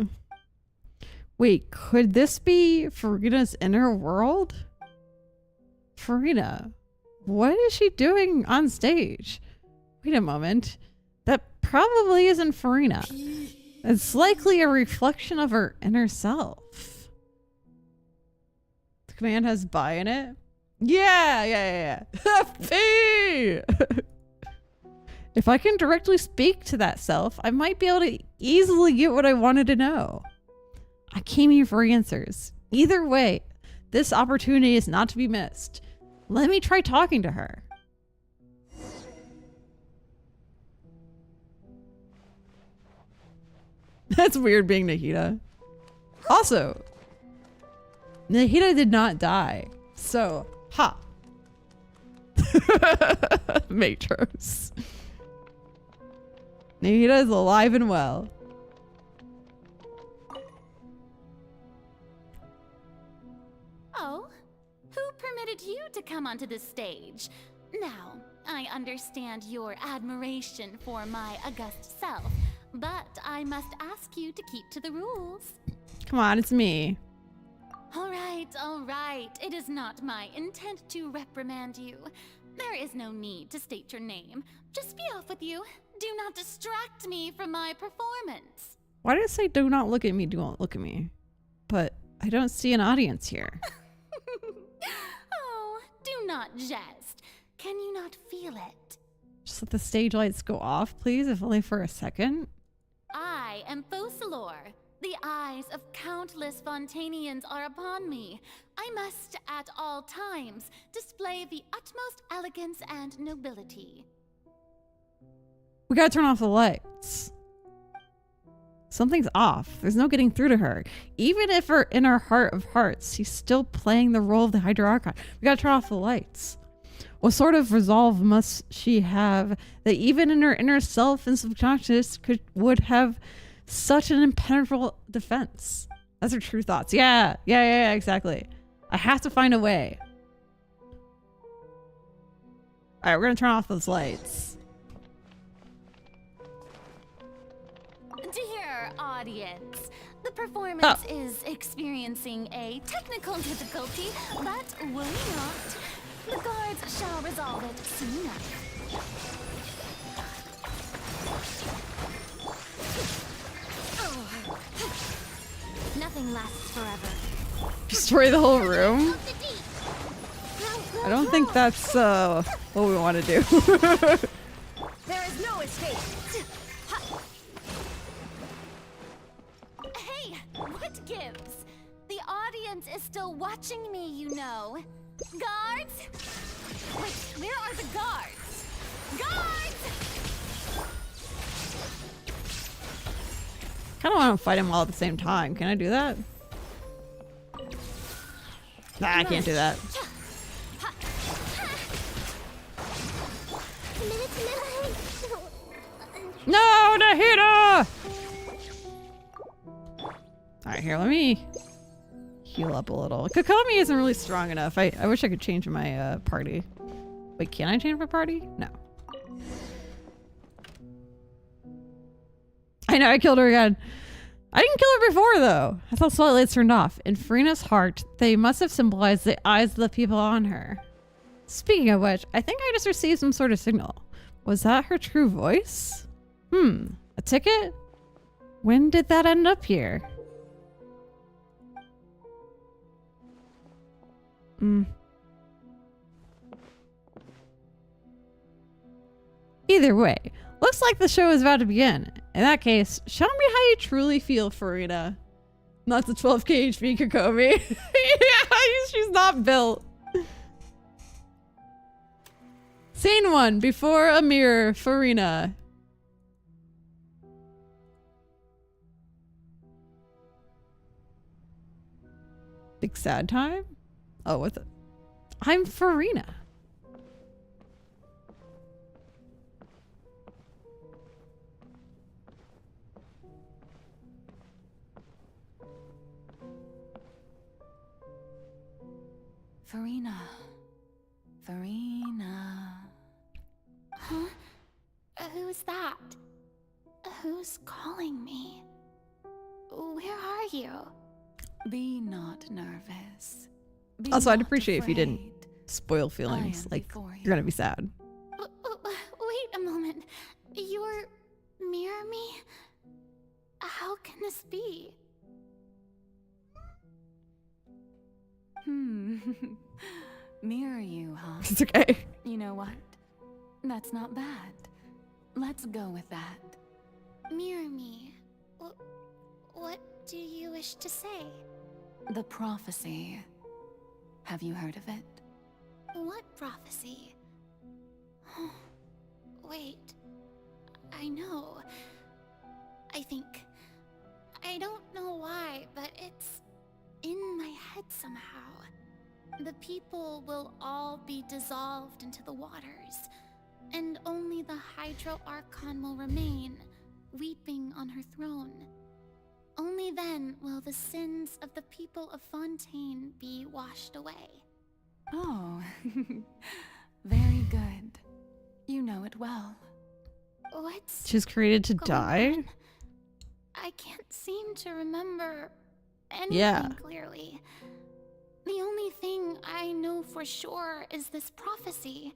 Wait, could this be Farina's inner world? Farina, what is she doing on stage? Wait a moment. That probably isn't Farina. It's likely a reflection of her inner self. The command has "buy" in it. Yeah. FP! If I can directly speak to that self, I might be able to easily get what I wanted to know. I came here for answers. Either way, this opportunity is not to be missed. Let me try talking to her. That's weird being Nahida. Also, Nahida did not die. So, ha. Matros. Nahida is alive and well. Oh, who permitted you to come onto this stage? Now, I understand your admiration for my august self, but I must ask you to keep to the rules. Come on, it's me. All right. It is not my intent to reprimand you. There is no need to state your name. Just be off with you. Do not distract me from my performance. Why did it say do not look at me, don't look at me? But I don't see an audience here. Oh, do not jest. Can you not feel it? Just let the stage lights go off, please, if only for a second. I am Focalor. The eyes of countless Fontanians are upon me. I must, at all times, display the utmost elegance and nobility. We gotta turn off the lights. Something's off. There's no getting through to her. Even if her in her heart of hearts, she's still playing the role of the Hydra Archon. We gotta turn off the lights. What sort of resolve must she have that even in her inner self and subconscious would have such an impenetrable defense? That's her true thoughts. Yeah, exactly. I have to find a way. All right, we're gonna turn off those lights. Dear audience, the performance is experiencing a technical difficulty, but worry not. The guards shall resolve it soon enough. Nothing lasts forever. Destroy the whole room? I don't think that's what we want to do. There is no escape. Hey, what gives? The audience is still watching me, you know. Guards? Wait, where are the guards? Guards! Kind of want to fight him all at the same time. Can I do that? Nah, I can't do that. No, Nahida! Alright, here, let me heal up a little. Kokomi isn't really strong enough. I wish I could change my party. Wait, can I change my party? No. I know, I killed her again. I didn't kill her before, though. I thought spotlights turned off. In Farina's heart, they must have symbolized the eyes of the people on her. Speaking of which, I think I just received some sort of signal. Was that her true voice? A ticket? When did that end up here? Either way, looks like the show is about to begin. In that case, show me how you truly feel, Farina. Not the 12k HP Kokomi. Yeah, she's not built. Scene 1, before a mirror, Farina. Big sad time? Oh, what the? I'm Farina. Farina. Farina. Huh? Who's that? Who's calling me? Where are you? Be not nervous. Be Also, I'd not appreciate if you didn't afraid. spoil feelings. Like, before you're gonna be sad. Wait a moment. You're mirror me? How can this be? Mirror you, huh? It's okay. You know what? That's not bad. Let's go with that. Mirror me. What do you wish to say? The prophecy. Have you heard of it? What prophecy? Wait. I know. I think. I don't know why, but it's in my head somehow. The people will all be dissolved into the waters, and only the Hydro Archon will remain, weeping on her throne. Only then will the sins of the people of Fontaine be washed away. Oh, very good. You know it well. What's She's created to going die? on? I can't seem to remember anything clearly. The only thing I know for sure is this prophecy.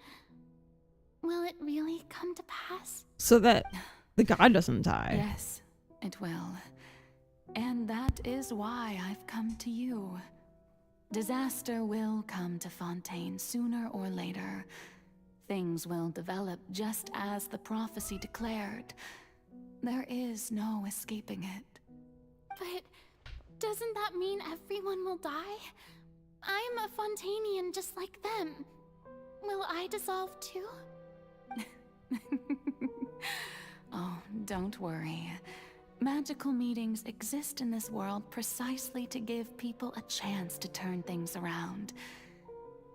Will it really come to pass? So that the god doesn't die. Yes, it will. And that is why I've come to you. Disaster will come to Fontaine sooner or later. Things will develop just as the prophecy declared. There is no escaping it. But doesn't that mean everyone will die? I'm a Fontainian just like them. Will I dissolve too? Oh, don't worry. Magical meetings exist in this world precisely to give people a chance to turn things around.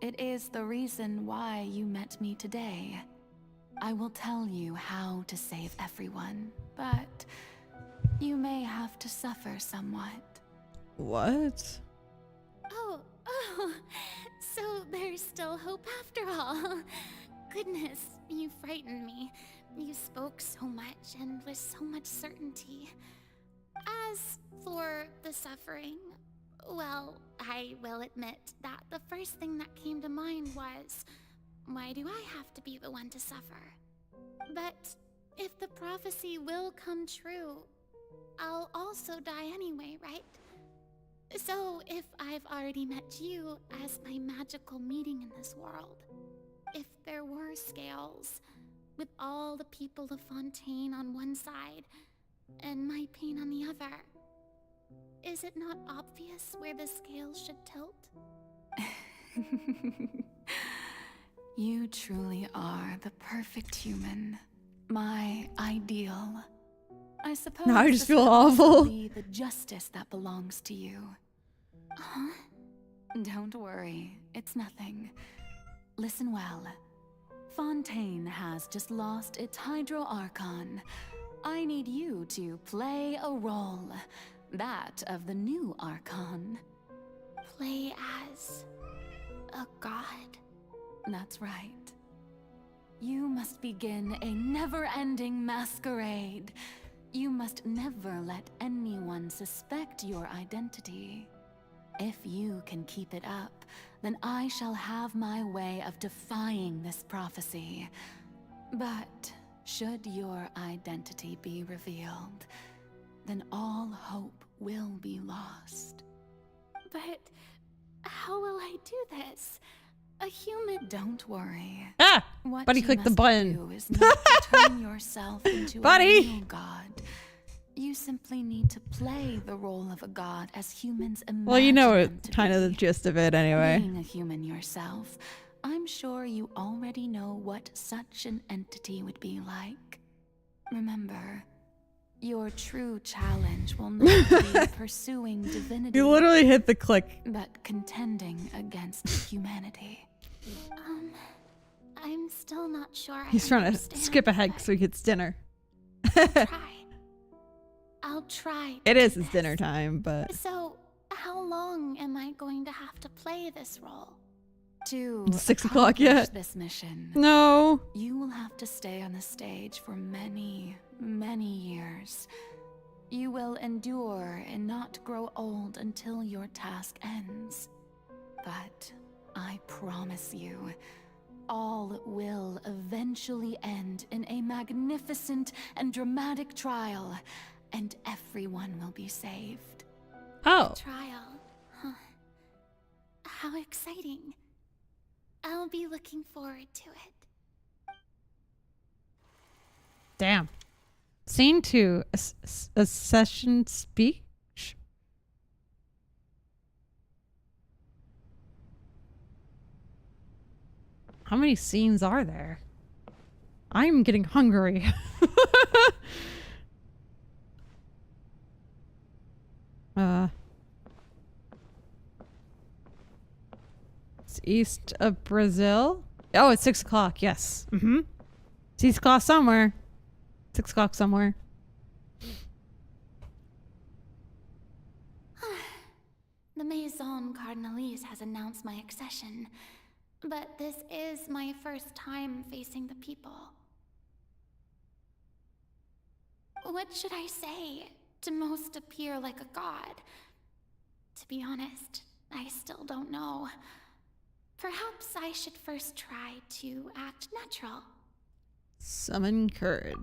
It is the reason why you met me today. I will tell you how to save everyone, but you may have to suffer somewhat. What? Oh, so there's still hope after all. Goodness, you frightened me. You spoke so much and with so much certainty. As for the suffering, well, I will admit that the first thing that came to mind was, why do I have to be the one to suffer? But if the prophecy will come true, I'll also die anyway, right? So, if I've already met you as my magical meeting in this world, if there were scales, with all the people of Fontaine on one side, and my pain on the other, is it not obvious where the scales should tilt? You truly are the perfect human. My ideal. I suppose now I just this feel could also awful. be the justice that belongs to you. Huh? Don't worry, it's nothing. Listen well. Fontaine has just lost its Hydro Archon. I need you to play a role. That of the new Archon. Play as a god? That's right. You must begin a never-ending masquerade. You must never let anyone suspect your identity. If you can keep it up, then I shall have my way of defying this prophecy. But should your identity be revealed, then all hope will be lost. But how will I do this? A human... Don't worry. Ah! What Buddy you clicked the must button. do is not to turn yourself into Buddy! a real god. You simply need to play the role of a god as humans imagine Well, you know them to kind of the be. gist of it anyway. Being a human yourself, I'm sure you already know what such an entity would be like. Remember, your true challenge will not be pursuing divinity. You literally hit the click. But contending against humanity. I'm still not sure. He's trying to skip ahead so he gets dinner. I'll try. It is his dinner time, but So, how long am I going to have to play this role? To It's 6 o'clock accomplish yet. this mission, No. you will have to stay on the stage for many, many years. You will endure and not grow old until your task ends. But I promise you, all will eventually end in a magnificent and dramatic trial, and everyone will be saved. Oh. Trial. Huh. How exciting. I'll be looking forward to it. Damn. Scene 2, a session speech. How many scenes are there? I'm getting hungry. It's east of Brazil. Oh, it's 6 o'clock. Yes. Mm-hmm. 6 o'clock somewhere. 6 o'clock somewhere. The Maison Cardinalise has announced my accession, but this is my first time facing the people. What should I say to most appear like a god? To be honest, I still don't know. Perhaps I should first try to act natural. Summon courage.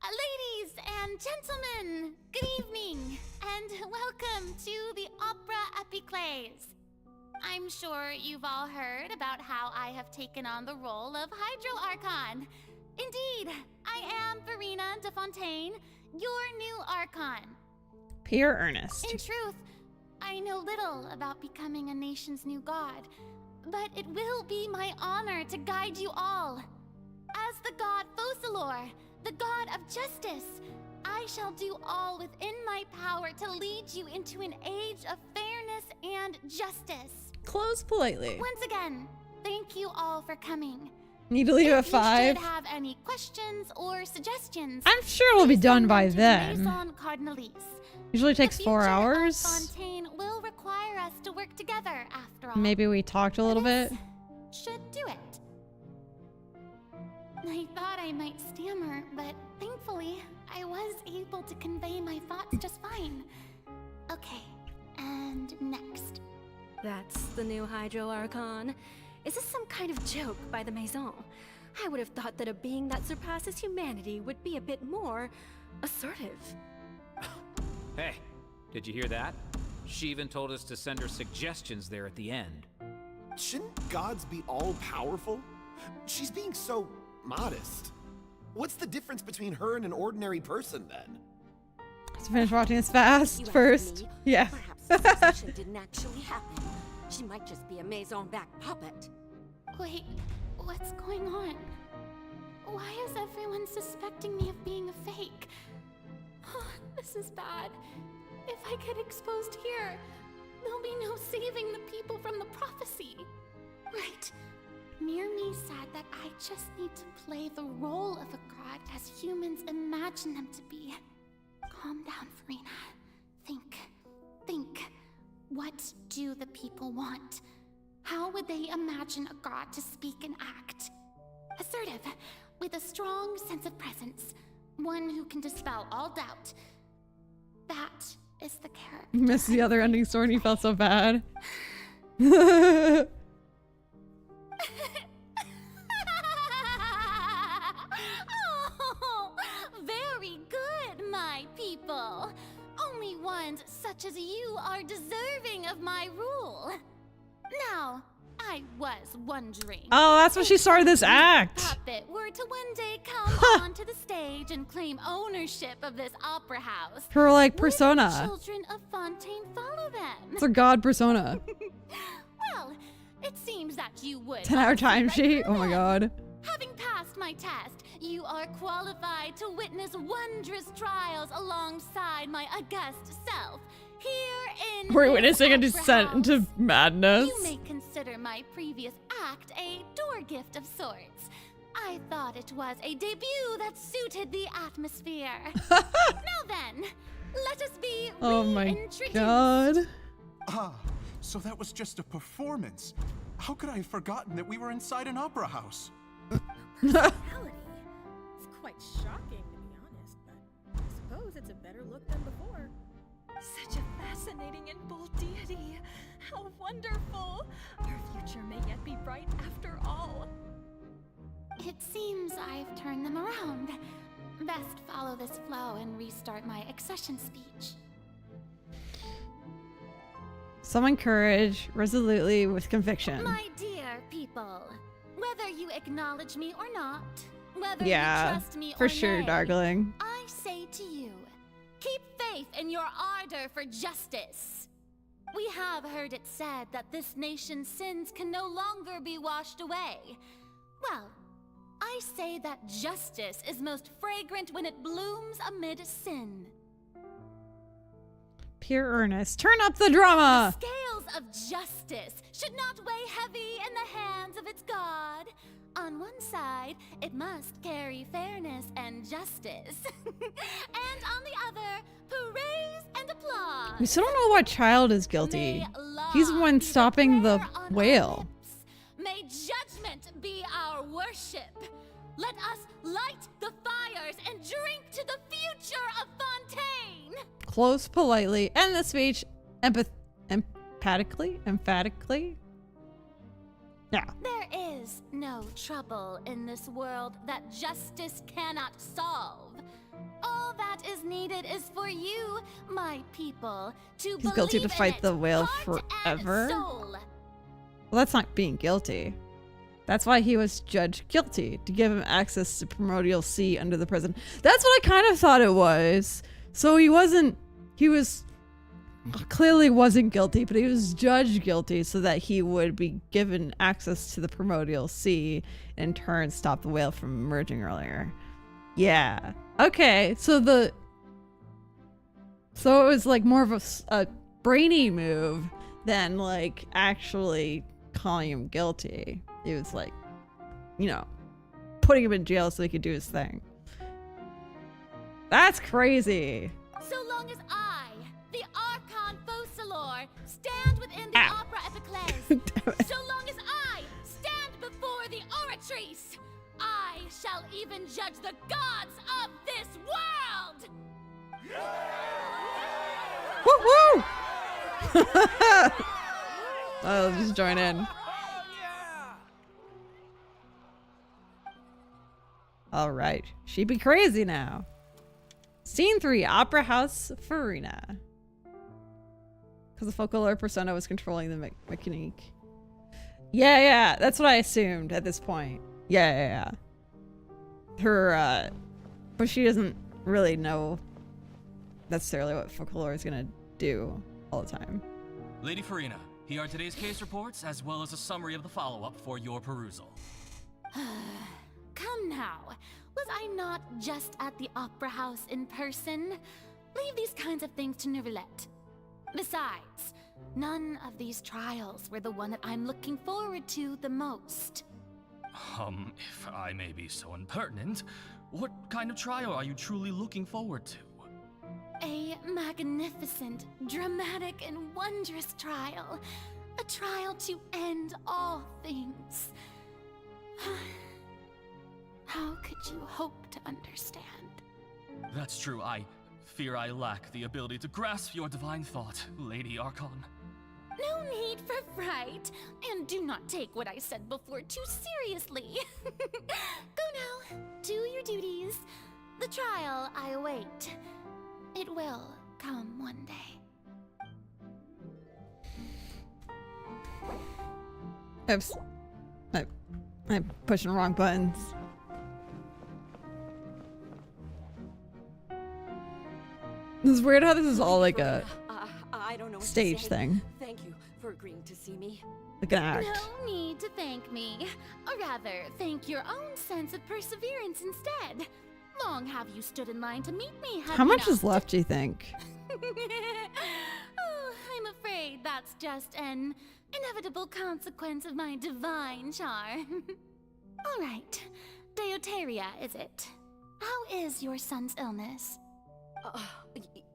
Ladies and gentlemen, good evening, and welcome to the Opera Epiclese. I'm sure you've all heard about how I have taken on the role of Hydro Archon. Indeed, I am Verena de Fontaine, your new Archon. Pure earnest. In truth, I know little about becoming a nation's new god, but it will be my honor to guide you all. As the god Focalor, the god of justice, I shall do all within my power to lead you into an age of fairness and justice. Close politely. Once again, thank you all for coming. Need to leave at If 5. you should have any questions or suggestions, I'm sure we'll be done by then. Maison Cardinalise. Usually takes 4 hours. Fontaine will require us to work together after all. Maybe we talked a little bit. Should do it. I thought I might stammer, but thankfully, I was able to convey my thoughts just fine. Okay, and next. That's the new Hydro Archon. Is this some kind of joke by the Maison? I would have thought that a being that surpasses humanity would be a bit more assertive. Hey, did you hear that? She even told us to send her suggestions there at the end. Shouldn't gods be all-powerful? She's being so modest. What's the difference between her and an ordinary person, then? Let's finish watching this fast first. Yeah. Perhaps the session didn't actually happen. She might just be a maison back puppet. Wait, what's going on? Why is everyone suspecting me of being a fake? Oh, this is bad. If I get exposed here, there'll be no saving the people from the prophecy. Right. Mirmi said that I just need to play the role of a god as humans imagine them to be. Calm down, Furina. Think. What do the people want? How would they imagine a god to speak and act? Assertive, with a strong sense of presence. One who can dispel all doubt. That is the character. Missed the other ending story and he felt so bad. Oh, very good, my people. Only ones such as you are deserving of my rule. Now, I was wondering. Oh, that's when she started this act. Puppet were to one day come onto the stage and claim ownership of this opera house. Her like would persona. the children of Fontaine follow them? It's her god persona. Well, it seems that you would. 10-hour timesheet. Oh my god. Having passed my test, you are qualified to witness wondrous trials alongside my august self. Here in We're witnessing a descent into madness. You may consider my previous act a door gift of sorts. I thought it was a debut that suited the atmosphere. Now then, let us be Oh my reintroduced. god. Ah, so that was just a performance. How could I have forgotten that we were inside an opera house? Personality. It's quite shocking, to be honest, but I suppose it's a better look than before. Such a fascinating and bold deity. How wonderful. Our future may yet be bright after all. It seems I've turned them around. Best follow this flow and restart my accession speech. Summon courage resolutely with conviction. My dear people, whether you acknowledge me or not, whether Yeah, you trust me for or sure, nay, darling. I say to you, keep faith in your ardor for justice. We have heard it said that this nation's sins can no longer be washed away. Well, I say that justice is most fragrant when it blooms amid sin. Pure earnest. Turn up the drama. The scales of justice should not weigh heavy in the hands of its god. On one side, it must carry fairness and justice. And on the other, praise and applause. We still don't know why Child is guilty. He's the one stopping the whale. May judgment be our worship. Let us light the fires and drink to the future of Fontaine. Close politely. End the speech emphatically. Yeah. There is no trouble in this world that justice cannot solve. All that is needed is for you, my people, to He's guilty to believe in fight it, the whale heart and forever. soul. Well, that's not being guilty. That's why he was judged guilty, to give him access to primordial sea under the prison. That's what I kind of thought it was. So he clearly wasn't guilty, but he was judged guilty so that he would be given access to the primordial sea and in turn stop the whale from emerging earlier. Yeah. Okay. So it was like more of a brainy move than like actually calling him guilty. It was like, putting him in jail so he could do his thing. That's crazy. So long as I, the Archon Focalor, stand within the Opera Epiclese, so long as I stand before the Oratrice, I shall even judge the gods of this world! Woo-hoo! I'll just join in. All right, she be crazy now. Scene 3, Opera House, Furina. Because the folklore persona was controlling the mechanique. Yeah, that's what I assumed at this point. Yeah. Her, but she doesn't really know necessarily what folklore is gonna do all the time. Lady Farina, here are today's case reports, as well as a summary of the follow-up for your perusal. Come now. Was I not just at the Opera House in person? Leave these kinds of things to Neuvillette. Besides, none of these trials were the one that I'm looking forward to the most. If I may be so impertinent, what kind of trial are you truly looking forward to? A magnificent, dramatic, and wondrous trial. A trial to end all things. How could you hope to understand? That's true. I fear I lack the ability to grasp your divine thought, Lady Archon. No need for fright, and do not take what I said before too seriously. Go now, do your duties. The trial I await. It will come one day. I'm pushing the wrong buttons. It's weird how this is all like a I don't know what stage to say. thing. Thank you for agreeing to see me. Like an act. No need to thank me. Or rather, thank your own sense of perseverance instead. Long have you stood in line to meet me, have How you much is not? left, do you think? Oh, I'm afraid that's just an inevitable consequence of my divine charm. All right. Deuteria, is it? How is your son's illness?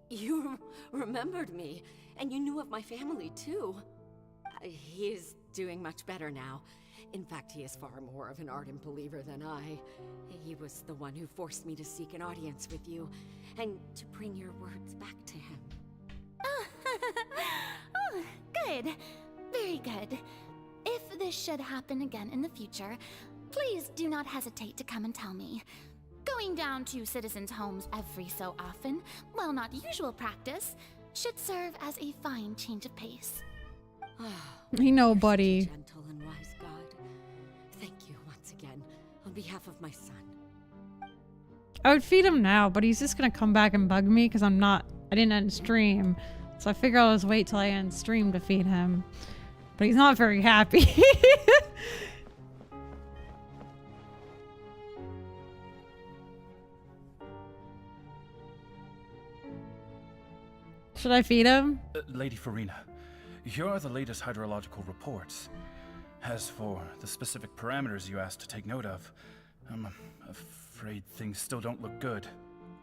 You remembered me, and you knew of my family, too. He is doing much better now. In fact, he is far more of an ardent believer than I. He was the one who forced me to seek an audience with you, and to bring your words back to him. Oh, good. Very good. If this should happen again in the future, please do not hesitate to come and tell me. Going down to citizens' homes every so often, while not usual practice, should serve as a fine change of pace. You know, buddy. Gentle and wise God. Thank you once again, on behalf of my son. I would feed him now, but he's just gonna come back and bug me because I didn't end stream. So I figure I'll just wait till I end stream to feed him. But he's not very happy. Should I feed him? Lady Farina, here are the latest hydrological reports. As for the specific parameters you asked to take note of, I'm afraid things still don't look good.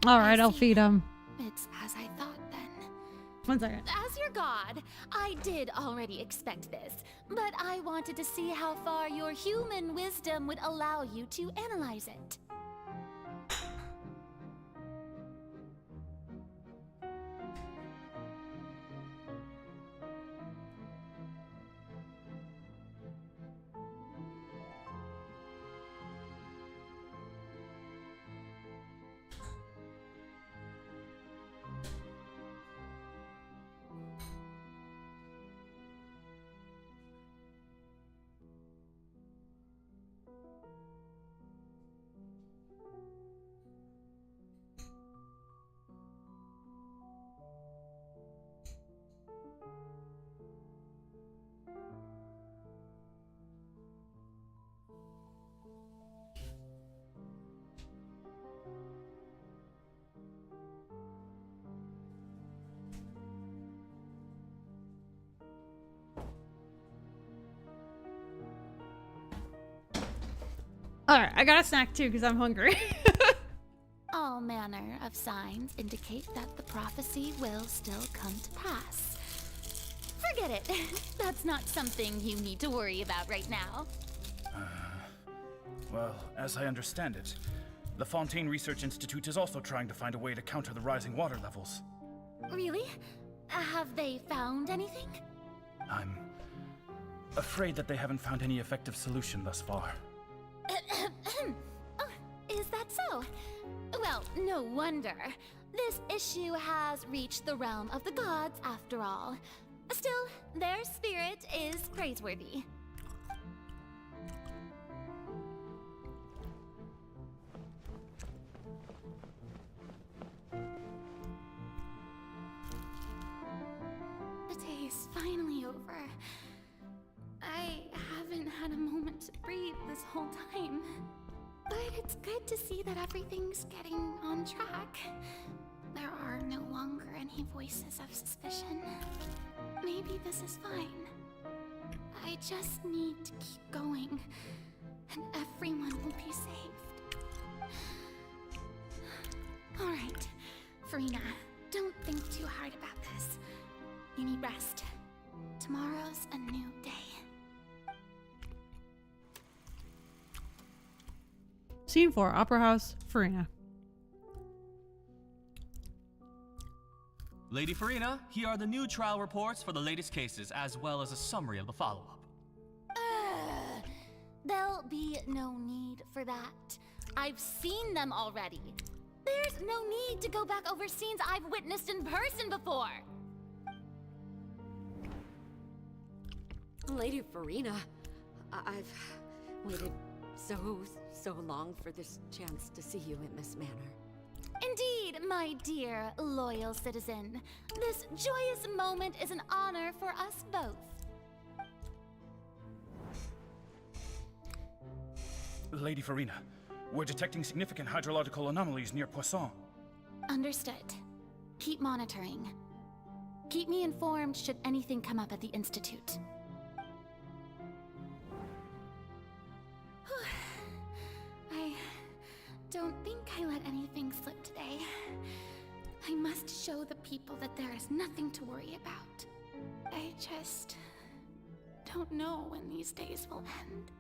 Alright, I'll feed him. It's as I thought then. 1 second. As your god, I did already expect this, but I wanted to see how far your human wisdom would allow you to analyze it. Alright, I got a snack too because I'm hungry. All manner of signs indicate that the prophecy will still come to pass. Forget it. That's not something you need to worry about right now. Well, as I understand it, the Fontaine Research Institute is also trying to find a way to counter the rising water levels. Really? Have they found anything? I'm afraid that they haven't found any effective solution thus far. Oh, is that so? Well, no wonder. This issue has reached the realm of the gods, after all. Still, their spirit is praiseworthy. The day is finally over. I haven't had a moment to breathe this whole time. But it's good to see that everything's getting on track. There are no longer any voices of suspicion. Maybe this is fine. I just need to keep going, and everyone will be saved. Alright, Furina, don't think too hard about this. You need rest. Tomorrow's a new day. Scene 4, Opera House, Furina. Lady Furina, here are the new trial reports for the latest cases, as well as a summary of the follow-up. There'll be no need for that. I've seen them already. There's no need to go back over scenes I've witnessed in person before. Lady Furina, I've waited so long for this chance to see you in this manner. Indeed, my dear, loyal citizen. This joyous moment is an honor for us both. Lady Furina, we're detecting significant hydrological anomalies near Poisson. Understood. Keep monitoring. Keep me informed should anything come up at the Institute. I don't think I let anything slip today. I must show the people that there is nothing to worry about. I just don't know when these days will end.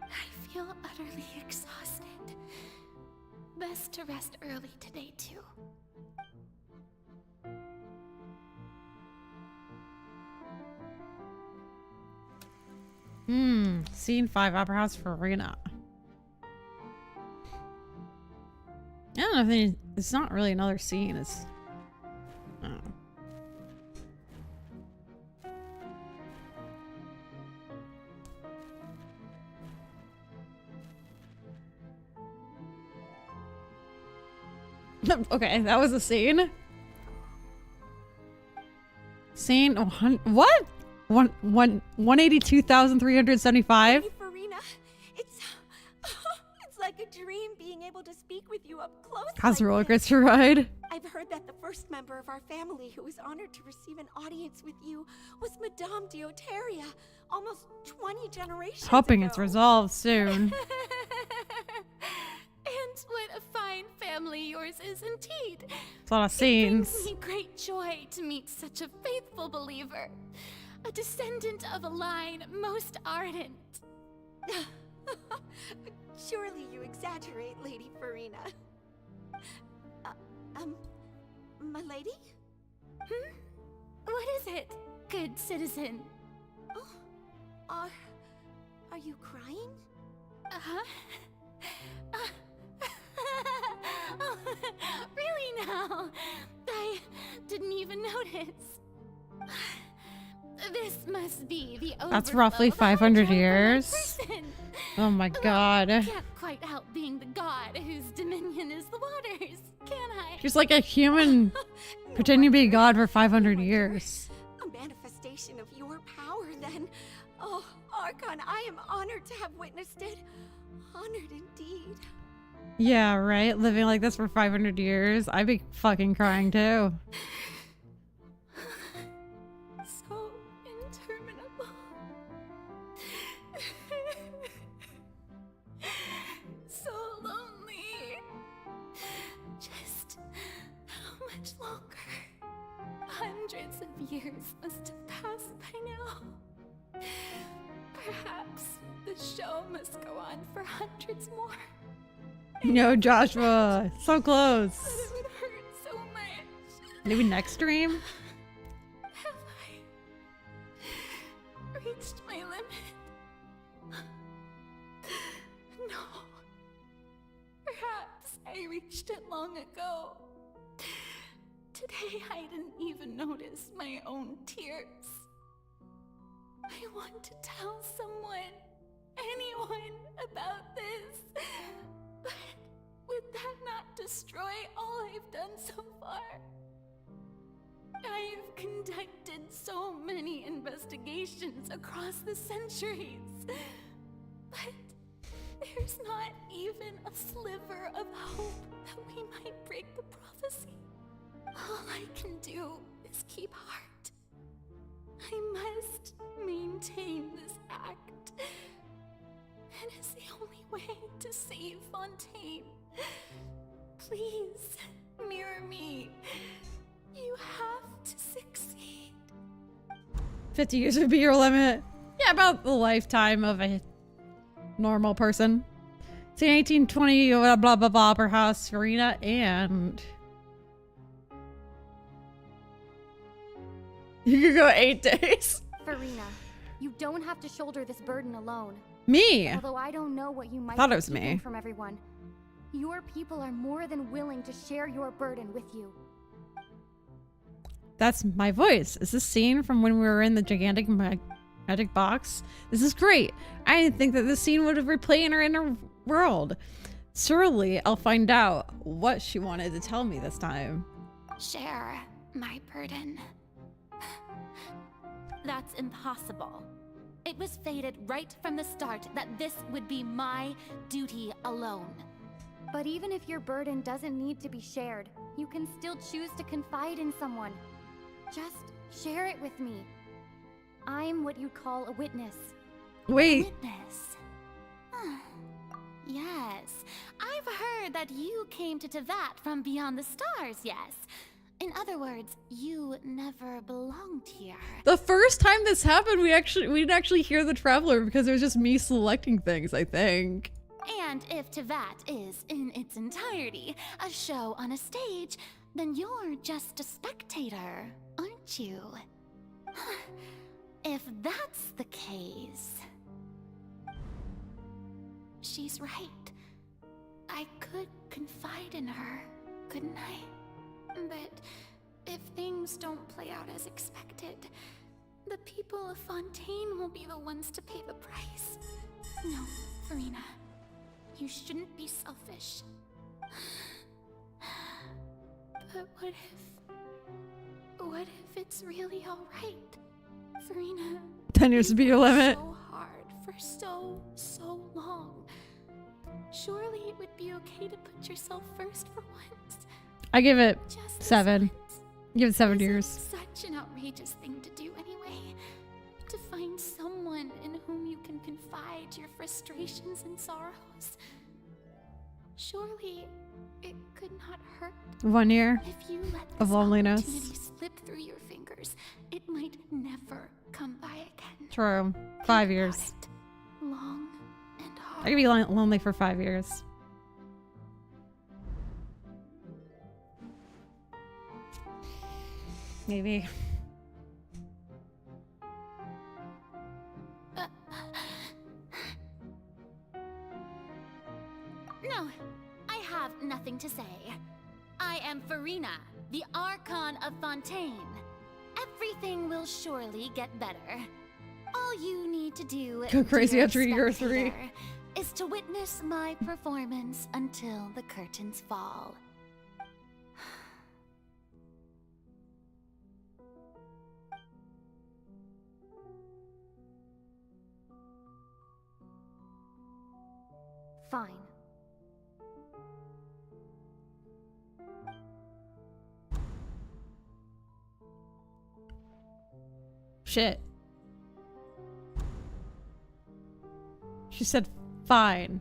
I feel utterly exhausted. Best to rest early today, too. Scene 5, Opera House, Furina. I don't know, it's not really another scene, it's... I don't know. Okay, that was a scene. Scene, what? 182,375? Furina, it's like a dream being able to speak with you up close. How's the like roller this. coaster ride? I've heard that the first member of our family who was honored to receive an audience with you was Madame Deoteria, almost 20 generations Hoping ago. it's resolved soon. And what a fine family yours is indeed. It's a lot of It scenes. brings me great joy to meet such a faithful believer. A descendant of a line most ardent. Surely you exaggerate, Lady Furina. My lady? What is it, good citizen? Oh, are you crying? Uh-huh. Oh, really now? I didn't even notice. This must be the That's roughly 500 years. Oh my god. I can't quite help being the god whose dominion is the waters, can I? She's like a human pretending to be a god for 500 years. A manifestation of your power, then. Oh, Archon, I am honored to have witnessed it. Honored indeed. Yeah, right? Living like this for 500 years. I'd be fucking crying too. So interminable. So lonely. Just how much longer? Hundreds of years must have passed by now. Perhaps the show must go on for hundreds more. No, Joshua. So close. But it would hurt so much. Maybe next stream? Have I reached my limit? No. Perhaps I reached it long ago. Today I didn't even notice my own tears. I want to tell someone, anyone, about this. But would that not destroy all I've done so far? I've conducted so many investigations across the centuries, but there's not even a sliver of hope that we might break the prophecy. All I can do is keep heart. I must maintain this act. It is the only way to save Fontaine. Please, mirror me. You have to succeed. 50 years would be your limit. Yeah, about the lifetime of a normal person. It's 1820, blah blah blah, Opera House, Farina, and you could go 8 days. Farina, you don't have to shoulder this burden alone. Me? Although I don't know what you might Thought it be was keeping me. from everyone. Your people are more than willing to share your burden with you. That's my voice. Is this scene from when we were in the gigantic magic box? This is great. I didn't think that this scene would have replayed in our inner world. Surely I'll find out what she wanted to tell me this time. Share my burden. That's impossible. It was fated right from the start that this would be my duty alone. But even if your burden doesn't need to be shared, you can still choose to confide in someone. Just share it with me. I'm what you'd call a witness. Wait. Witness. Yes, I've heard that you came to Tevat from beyond the stars, yes. In other words, you never belonged here. The first time this happened, we didn't actually hear the Traveler because it was just me selecting things, I think. And if Tevat is, in its entirety, a show on a stage, then you're just a spectator, aren't you? If that's the case... She's right. I could confide in her, couldn't I? But if things don't play out as expected, the people of Fontaine will be the ones to pay the price. No, Farina. You shouldn't be selfish. But what if it's really alright? Farina, 10 years to be your limit. so hard for so long. Surely it would be okay to put yourself first for once. I give it Just 7. once. Give it 7 It's years. Such an outrageous thing to do anyway. To find someone in whom you can confide your frustrations and sorrows. Surely it could not hurt. 1 year If you let of this loneliness. opportunity slip through your fingers, it might never come by again. True. 5 years. Long and hard. I could be lonely for 5 years. Maybe. No, I have nothing to say. I am Farina, the Archon of Fontaine. Everything will surely get better. All you need to do, Go crazy dear after year 3. spectator, is to witness my performance until the curtains fall. Fine. Shit. She said fine.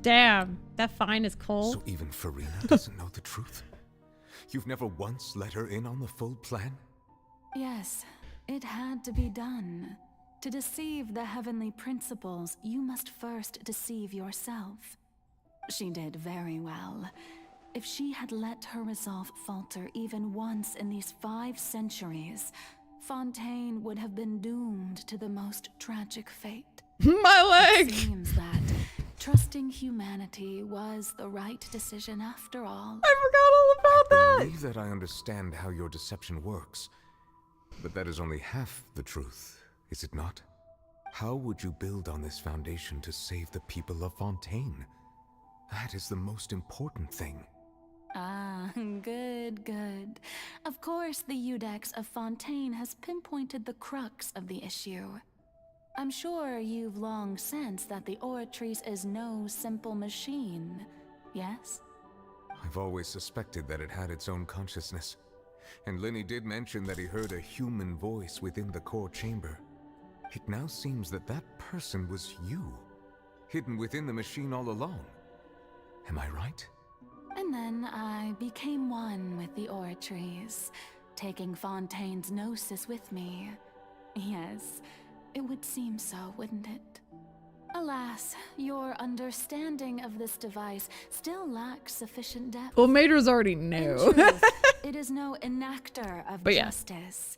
Damn, that fine is cold. So even Farina doesn't know the truth? You've never once let her in on the full plan? Yes, it had to be done. To deceive the heavenly principles, you must first deceive yourself. She did very well. If she had let her resolve falter even once in these 5 centuries, Fontaine would have been doomed to the most tragic fate. My leg! It seems that trusting humanity was the right decision after all. I forgot all about I that! believe that I understand how your deception works. But that is only half the truth, is it not? How would you build on this foundation to save the people of Fontaine? That is the most important thing. Ah, good, good. Of course, the Iudex of Fontaine has pinpointed the crux of the issue. I'm sure you've long sensed that the Oratrice is no simple machine, yes? I've always suspected that it had its own consciousness. And Lenny did mention that he heard a human voice within the core chamber. It now seems that that person was you, hidden within the machine all along. Am I right? And then I became one with the Oratrice, taking Fontaine's gnosis with me. Yes, it would seem so, wouldn't it? Alas, your understanding of this device still lacks sufficient depth. Well, Majors already knew. In truth, it is no enactor of But yeah. justice.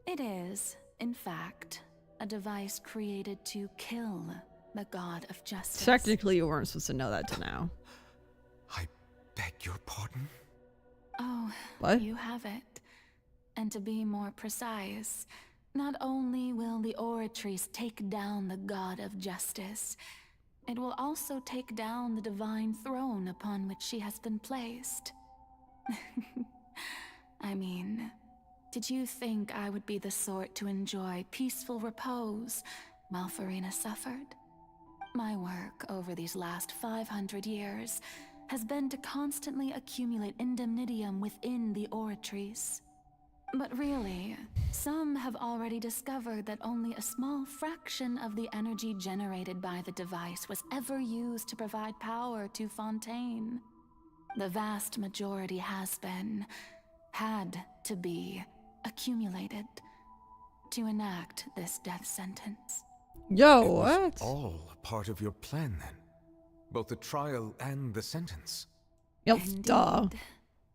It is, in fact, a device created to kill the god of justice. Technically, you weren't supposed to know that till now. I beg your pardon? Oh, What? you have it. And to be more precise, not only will the Oratrice take down the god of justice, it will also take down the divine throne upon which she has been placed. I mean, did you think I would be the sort to enjoy peaceful repose while Farina suffered? My work over these last 500 years has been to constantly accumulate indemnitium within the Oratrice. But really, some have already discovered that only a small fraction of the energy generated by the device was ever used to provide power to Fontaine. The vast majority has been, had to be, accumulated to enact this death sentence. Yo, It was what? all a part of your plan then? Both the trial and the sentence? Yep, duh. Indeed.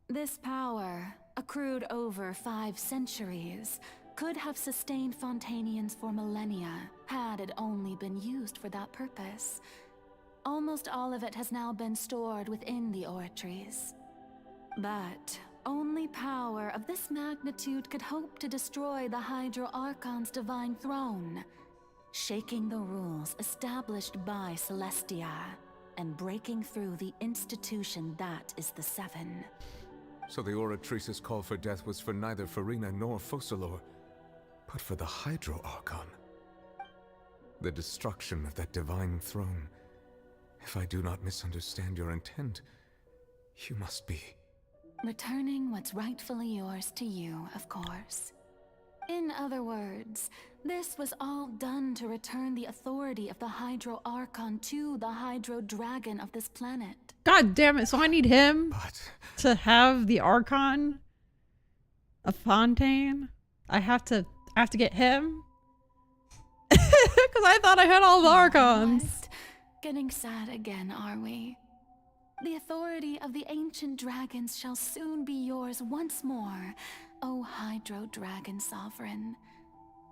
This power, accrued over 5 centuries, could have sustained Fontainians for millennia had it only been used for that purpose. Almost all of it has now been stored within the Oratrice. But only power of this magnitude could hope to destroy the Hydro Archon's divine throne, shaking the rules established by Celestia and breaking through the institution that is the Seven. So the Oratrice's call for death was for neither Farina nor Focalor, but for the Hydro Archon. The destruction of that divine throne. If I do not misunderstand your intent, you must be... Returning what's rightfully yours to you, of course. In other words, this was all done to return the authority of the Hydro Archon to the Hydro Dragon of this planet. God damn it, so I need him to have the Archon of Fontaine? I have to get him? Because I thought I had all the Archons. What? Getting sad again, are we? The authority of the ancient dragons shall soon be yours once more, O Hydro Dragon Sovereign.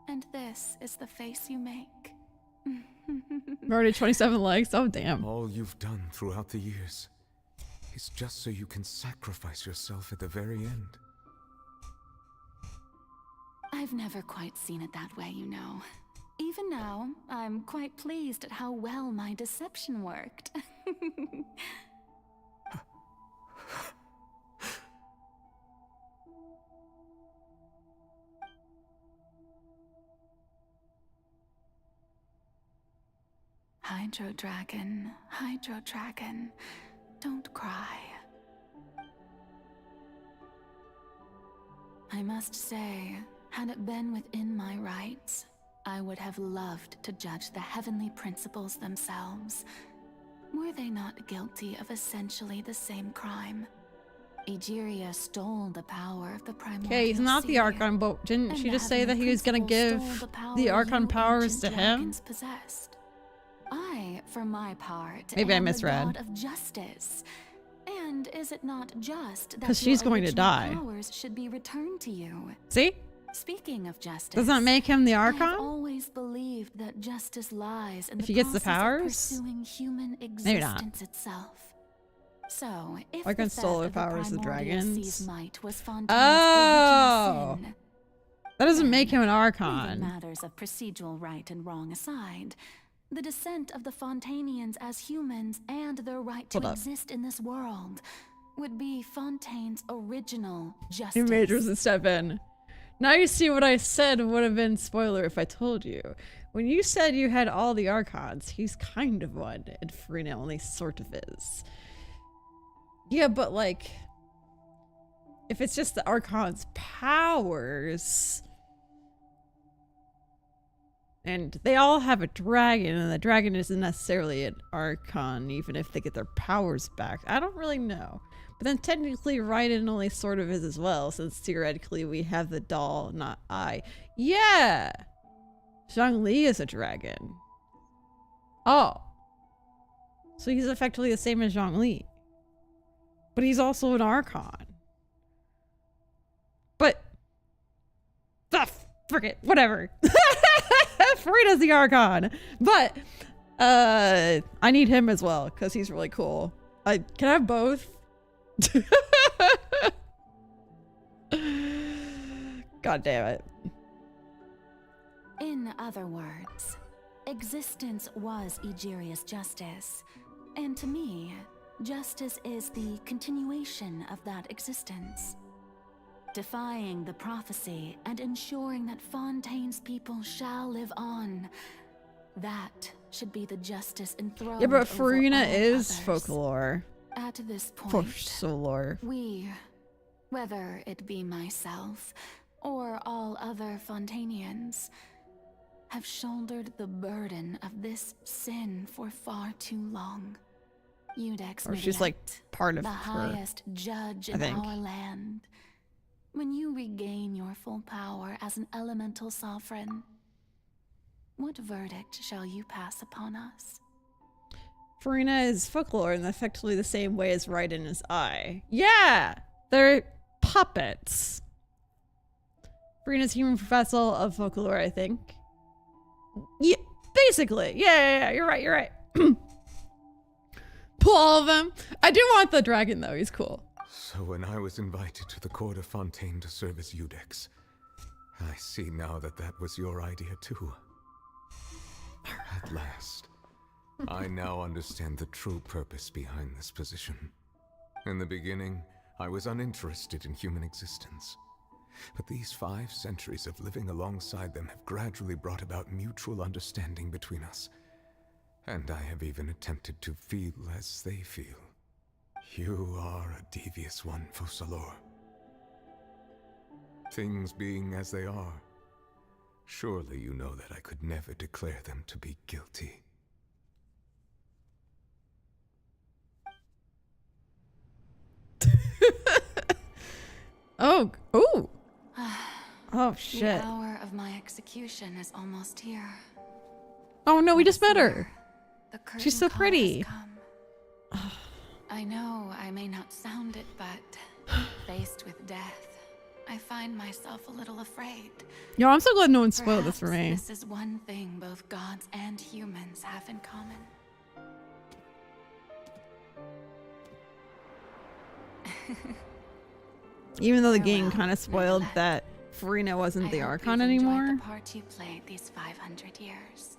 And this is the face you make. Already 27 likes, oh damn. All you've done throughout the years is just so you can sacrifice yourself at the very end. I've never quite seen it that way, you know. Even now, I'm quite pleased at how well my deception worked. Hydro Dragon, don't cry. I must say, had it been within my rights, I would have loved to judge the heavenly principles themselves. Were they not guilty of essentially the same crime? Egeria stole the power of the primordial Okay, he's not the sea, Archon, but didn't and she the just say that heavenly he was gonna give principles stole power the Archon you powers to ancient him? dragons possessed. I, for my part, Maybe I am the misread. god of justice. And is it not just that 'Cause your she's going to original die. powers should be returned to you? See? Speaking of justice, Does that make him the I have Archon? always believed that justice lies in If the he gets the process of powers? pursuing human Maybe not. existence itself. So, if Archon the stole theft the of the powers of the primordial dragons. sea's might was Fontaine's Oh. original sin, That doesn't make him an Leaving Archon. matters of procedural right and wrong aside, the descent of the Fontanians as humans and their right to Hold up. exist in this world would be Fontaine's original justice. New majors and step in. Now you see what I said would have been spoiler if I told you. When you said you had all the Archons, he's kind of one, and Farina only sort of is. Yeah, but like, if it's just the Archon's powers, and they all have a dragon, and the dragon isn't necessarily an Archon, even if they get their powers back. I don't really know. But then technically Raiden only sort of is as well, since theoretically we have the doll, not I. Yeah! Zhongli is a dragon. Oh. So he's effectively the same as Zhongli. But he's also an Archon. But... frick it, whatever. Farina's the Archon. But, I need him as well, because he's really cool. Can I have both? God damn it. In other words, existence was Egeria's justice, and to me, justice is the continuation of that existence. Defying the prophecy and ensuring that Fontaine's people shall live on. That should be the justice enthroned. Yeah, but over Farina all is others. folklore. At this point, Folklore. we, whether it be myself or all other Fontanians, have shouldered the burden of this sin for far too long. Eudex Or she's like part of the her, highest judge I in think. our land. When you regain your full power as an elemental sovereign, what verdict shall you pass upon us? Farina is folklore in effectively the same way as Raiden is I. Yeah! They're puppets. Farina's human vessel of folklore, I think. Yeah, basically. Yeah, you're right. Pull all of them. I do want the dragon though, he's cool. So when I was invited to the court of Fontaine to serve as Eudex, I see now that that was your idea too. At last, I now understand the true purpose behind this position. In the beginning, I was uninterested in human existence. But these 5 centuries of living alongside them have gradually brought about mutual understanding between us. And I have even attempted to feel as they feel. You are a devious one, Focalor. Things being as they are, surely you know that I could never declare them to be guilty. Oh, ooh. Oh shit. The hour of my execution is almost here. Oh no, we just met her. The She's so curtain call pretty. has come. I know I may not sound it, but faced with death, I find myself a little afraid. Yo, I'm so glad no one spoiled this for me. This is one thing both gods and humans have in common. Even though the game kind of spoiled that Farina wasn't the Archon anymore. The part you played these 500 years.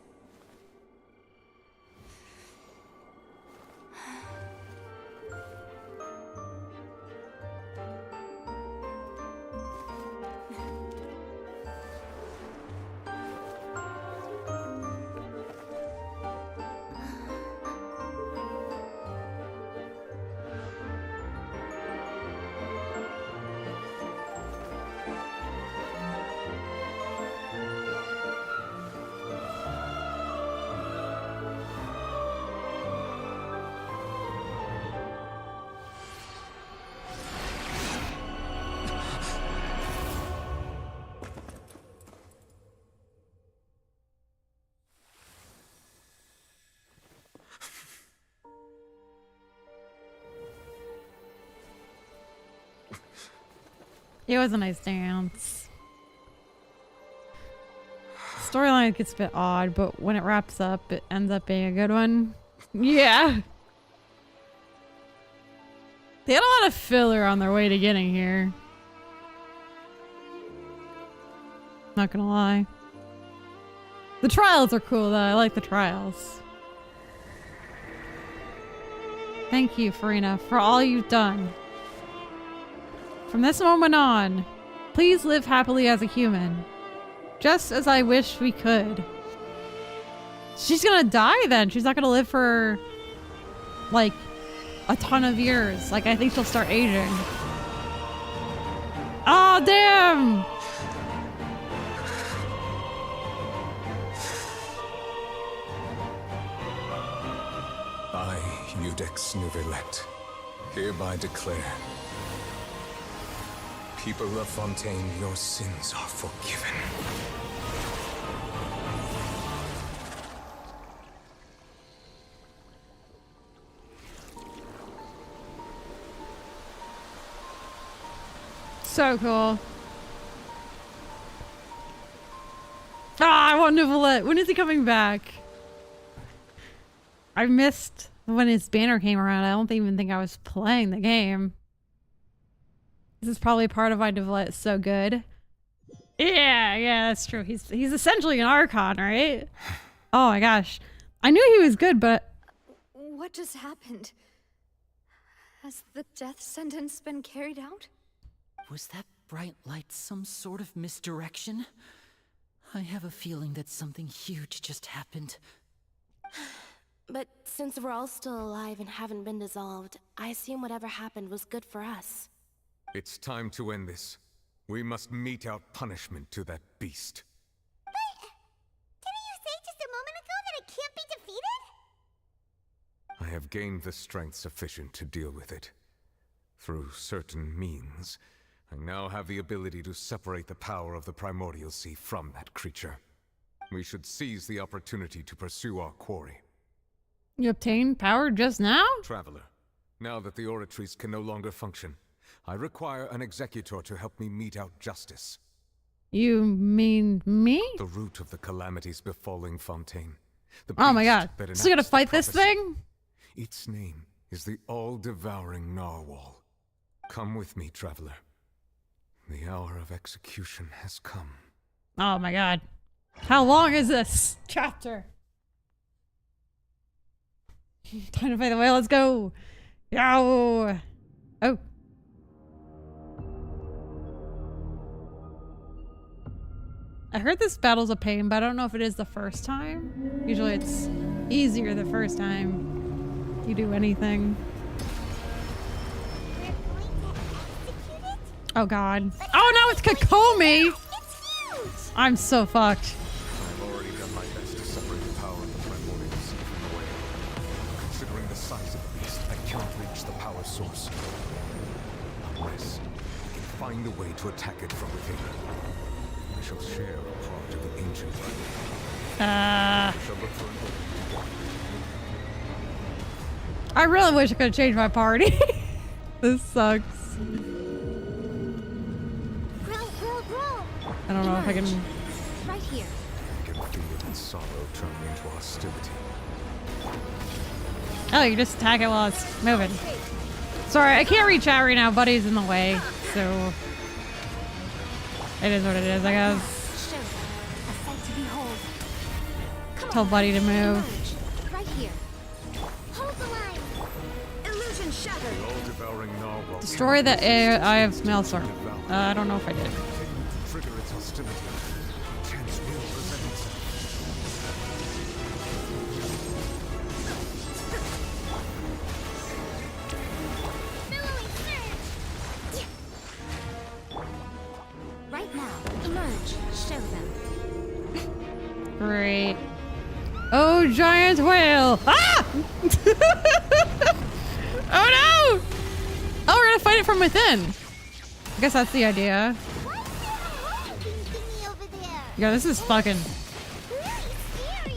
It was a nice dance. Storyline gets a bit odd, but when it wraps up, it ends up being a good one. Yeah. They had a lot of filler on their way to getting here. Not gonna lie. The trials are cool though. I like the trials. Thank you, Furina, for all you've done. From this moment on, please live happily as a human. Just as I wish we could. She's gonna die then. She's not gonna live for, like, a ton of years. Like, I think she'll start aging. Oh, damn! I, Eudex Nuvelet, hereby declare, people of Fontaine, your sins are forgiven. So cool. Ah, I want Nuvelet. When is he coming back? I missed when his banner came around. I don't even think I was playing the game. This is probably part of why Nuvelet is so good. Yeah, that's true. He's essentially an Archon, right? Oh my gosh. I knew he was good, but... What just happened? Has the death sentence been carried out? Was that bright light some sort of misdirection? I have a feeling that something huge just happened. But since we're all still alive and haven't been dissolved, I assume whatever happened was good for us. It's time to end this. We must mete out punishment to that beast. Didn't you say just a moment ago that it can't be defeated? I have gained the strength sufficient to deal with it. Through certain means, I now have the ability to separate the power of the Primordial Sea from that creature. We should seize the opportunity to pursue our quarry. You obtained power just now? Traveler, now that the oratories can no longer function, I require an executor to help me mete out justice. You mean me? The root of the calamities befalling Fontaine. Oh my god. So you gotta fight this thing? Its name is the all-devouring Narwhal. Come with me, traveler. The hour of execution has come. Oh my god. How long is this chapter? Time to fight the whale, let's go! Yow! Oh. I heard this battle's a pain, but I don't know if it is the first time. Usually it's easier the first time you do anything. Oh god. Oh no, it's Kokomi! I'm so fucked. I've already done my best to separate the power of the Primordial Sea from the whale. Considering the size of the beast, I cannot reach the power source. Unless we can find a way to attack it from within. I shall share a part of the ancient I shall look for an opening to I really wish I could have changed my party. This sucks. I don't know if I can... Right here. I can feel its sorrow turning into hostility. Oh, you just attack it while it's moving. Sorry, I can't reach out right now. Buddy's in the way, so... It is what it is, I guess. Tell Buddy to move. Right here. Hold the line. Illusion shattered. Destroy the Eye of Maelstrom. I don't know if I did. Trigger its hostility. Chance will present itself. Right now. Emerge. Show them. Great. Oh, giant whale! Ah! Oh no! Oh, we're gonna fight it from within. I guess that's the idea. Yo, this is fucking...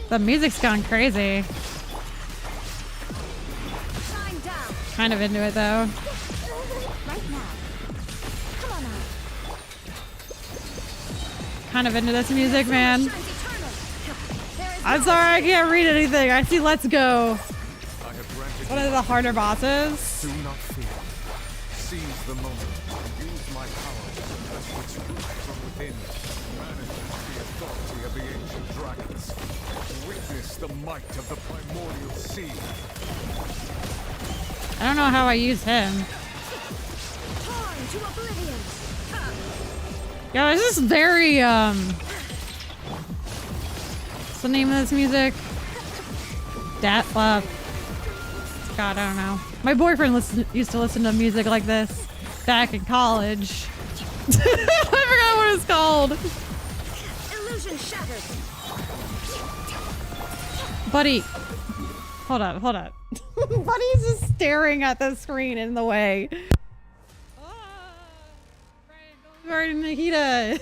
The music's gone crazy. Kind of into it though. Right now. Come on out. Kind of into this music, man. I'm sorry, I can't read anything. I see let's go. One of the harder bosses. Do not fear. Seize the moment. Use my power to suppress its root from within. Manage the might of the primordial sea. I don't know how I use him. Time to oblivion. Yeah, this is very, what's the name of this music? God, I don't know. My boyfriend used to listen to music like this back in college. I forgot what it's called. Illusion shattered. Buddy, hold up. Buddy's just staring at the screen in the way. Right, Nahida.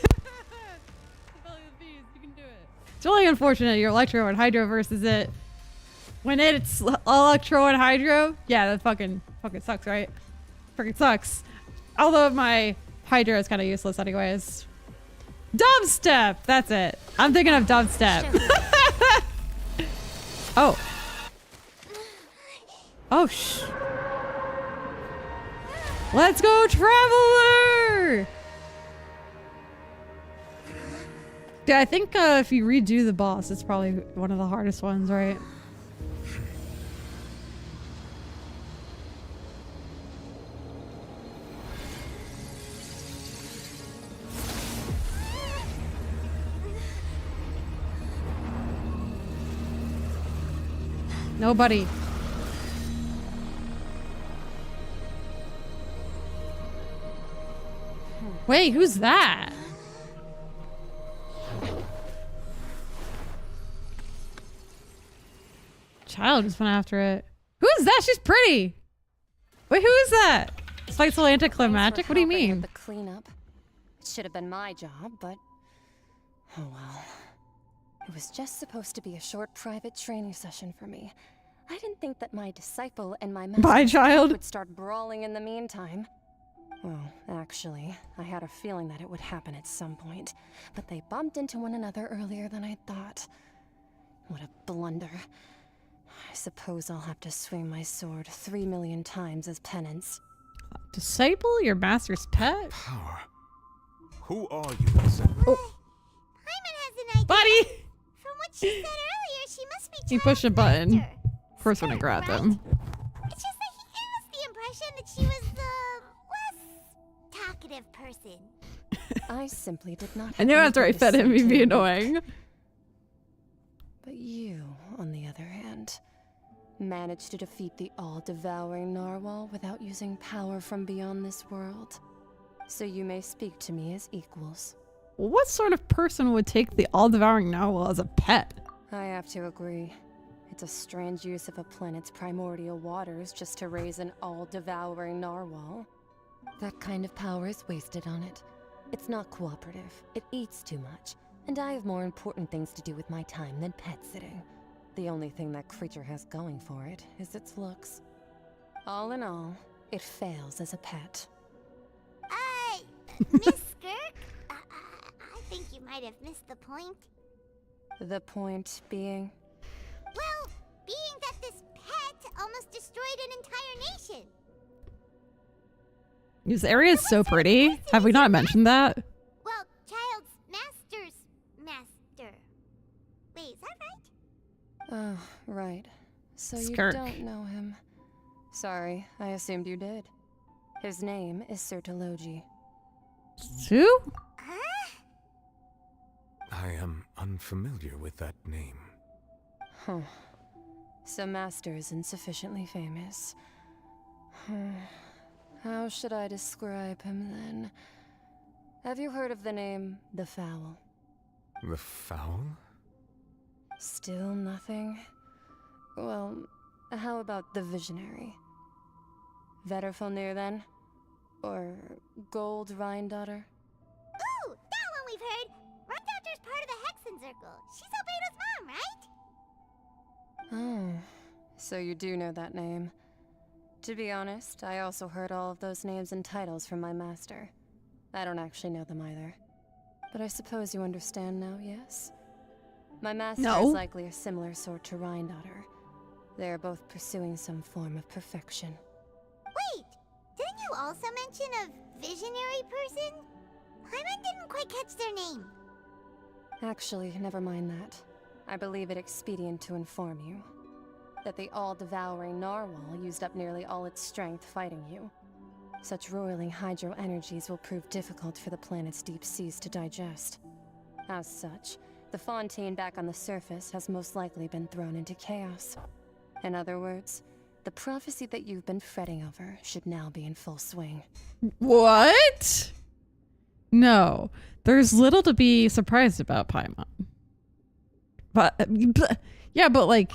It's really unfortunate your Electro and Hydro versus it. When it's Electro and Hydro, yeah, that fucking sucks, right? Freaking sucks. Although my Hydro is kind of useless anyways. Dubstep! That's it. I'm thinking of dubstep. Oh. Oh, let's go, Traveler! Yeah, I think if you redo the boss, it's probably one of the hardest ones, right? Nobody. Wait, who's that? Child just went after it. Who is that? She's pretty. Wait, who is that? Spiteful anticlimactic? What do you mean? The cleanup. It should have been my job, but oh well. It was just supposed to be a short private training session for me. I didn't think that my disciple and my master would start brawling in the meantime. Well, actually, I had a feeling that it would happen at some point, but they bumped into one another earlier than I thought. What a blunder. I suppose I'll have to swing my sword 3 million times as penance. Disciple? Your master's pet? Power. Who are you, Elsa? Oh. Paimon has an idea. Buddy! From what she said earlier, she must be He pushed a button. Of course, when I grabbed him. It's just that he gave us the impression that she was the less talkative person. I simply did not. I knew after I fed him he'd be annoying. But you, on the other hand, managed to defeat the all-devouring narwhal without using power from beyond this world. So you may speak to me as equals. What sort of person would take the all-devouring narwhal as a pet? I have to agree. It's a strange use of a planet's primordial waters just to raise an all-devouring narwhal. That kind of power is wasted on it. It's not cooperative. It eats too much. And I have more important things to do with my time than pet sitting. The only thing that creature has going for it is its looks. All in all, it fails as a pet. Miss Skirk? I think you might have missed the point. The point being? Well, being that this pet almost destroyed an entire nation. This area is so pretty. Have we not mentioned that? Well, Child's master's master. Wait, is that right? Oh, right. So Skirk. You don't know him. Sorry, I assumed you did. His name is Sertologi. Who? I am unfamiliar with that name. Huh. So Master isn't sufficiently famous. How should I describe him then? Have you heard of the name The Fowl? The Fowl? Still nothing? Well, how about the Visionary? Vetterfilnir then? Or Gold Rhine-daughter? Ooh, that one we've heard. Rhine-daughter's part of the Hexen Circle. She's Albedo's mom, right? Oh, so you do know that name. To be honest, I also heard all of those names and titles from my master. I don't actually know them either. But I suppose you understand now, yes? My master is likely a similar sort to Rhine-daughter. They are both pursuing some form of perfection. Wait, didn't you also mention a visionary person? Paimon didn't quite catch their name. Actually, never mind that. I believe it expedient to inform you that the all-devouring narwhal used up nearly all its strength fighting you. Such roiling hydro energies will prove difficult for the planet's deep seas to digest. As such, the fontaine back on the surface has most likely been thrown into chaos. In other words, the prophecy that you've been fretting over should now be in full swing. What? No, there's little to be surprised about, Paimon. But yeah, but like,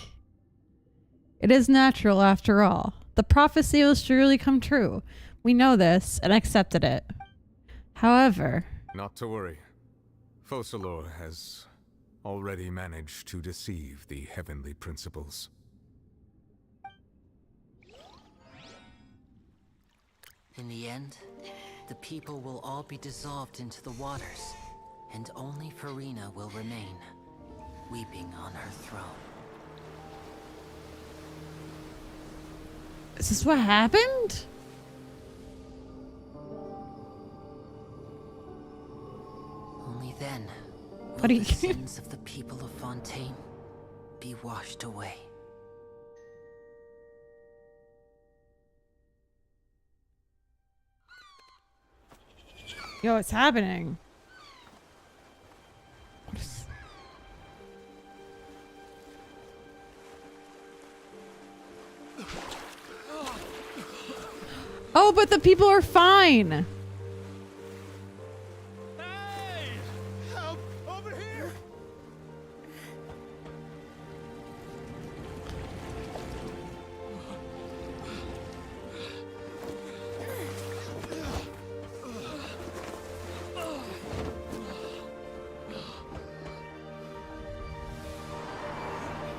it is natural after all. The prophecy will surely come true. We know this and accepted it. However, Not to worry. Focalor has already managed to deceive the heavenly principles. In the end, the people will all be dissolved into the waters, and only Furina will remain, weeping on her throne. is this what happened? Only then What will are you- the sins of the people of Fontaine be washed away. Yo, it's happening. Oh, but the people are fine. Help! Over here!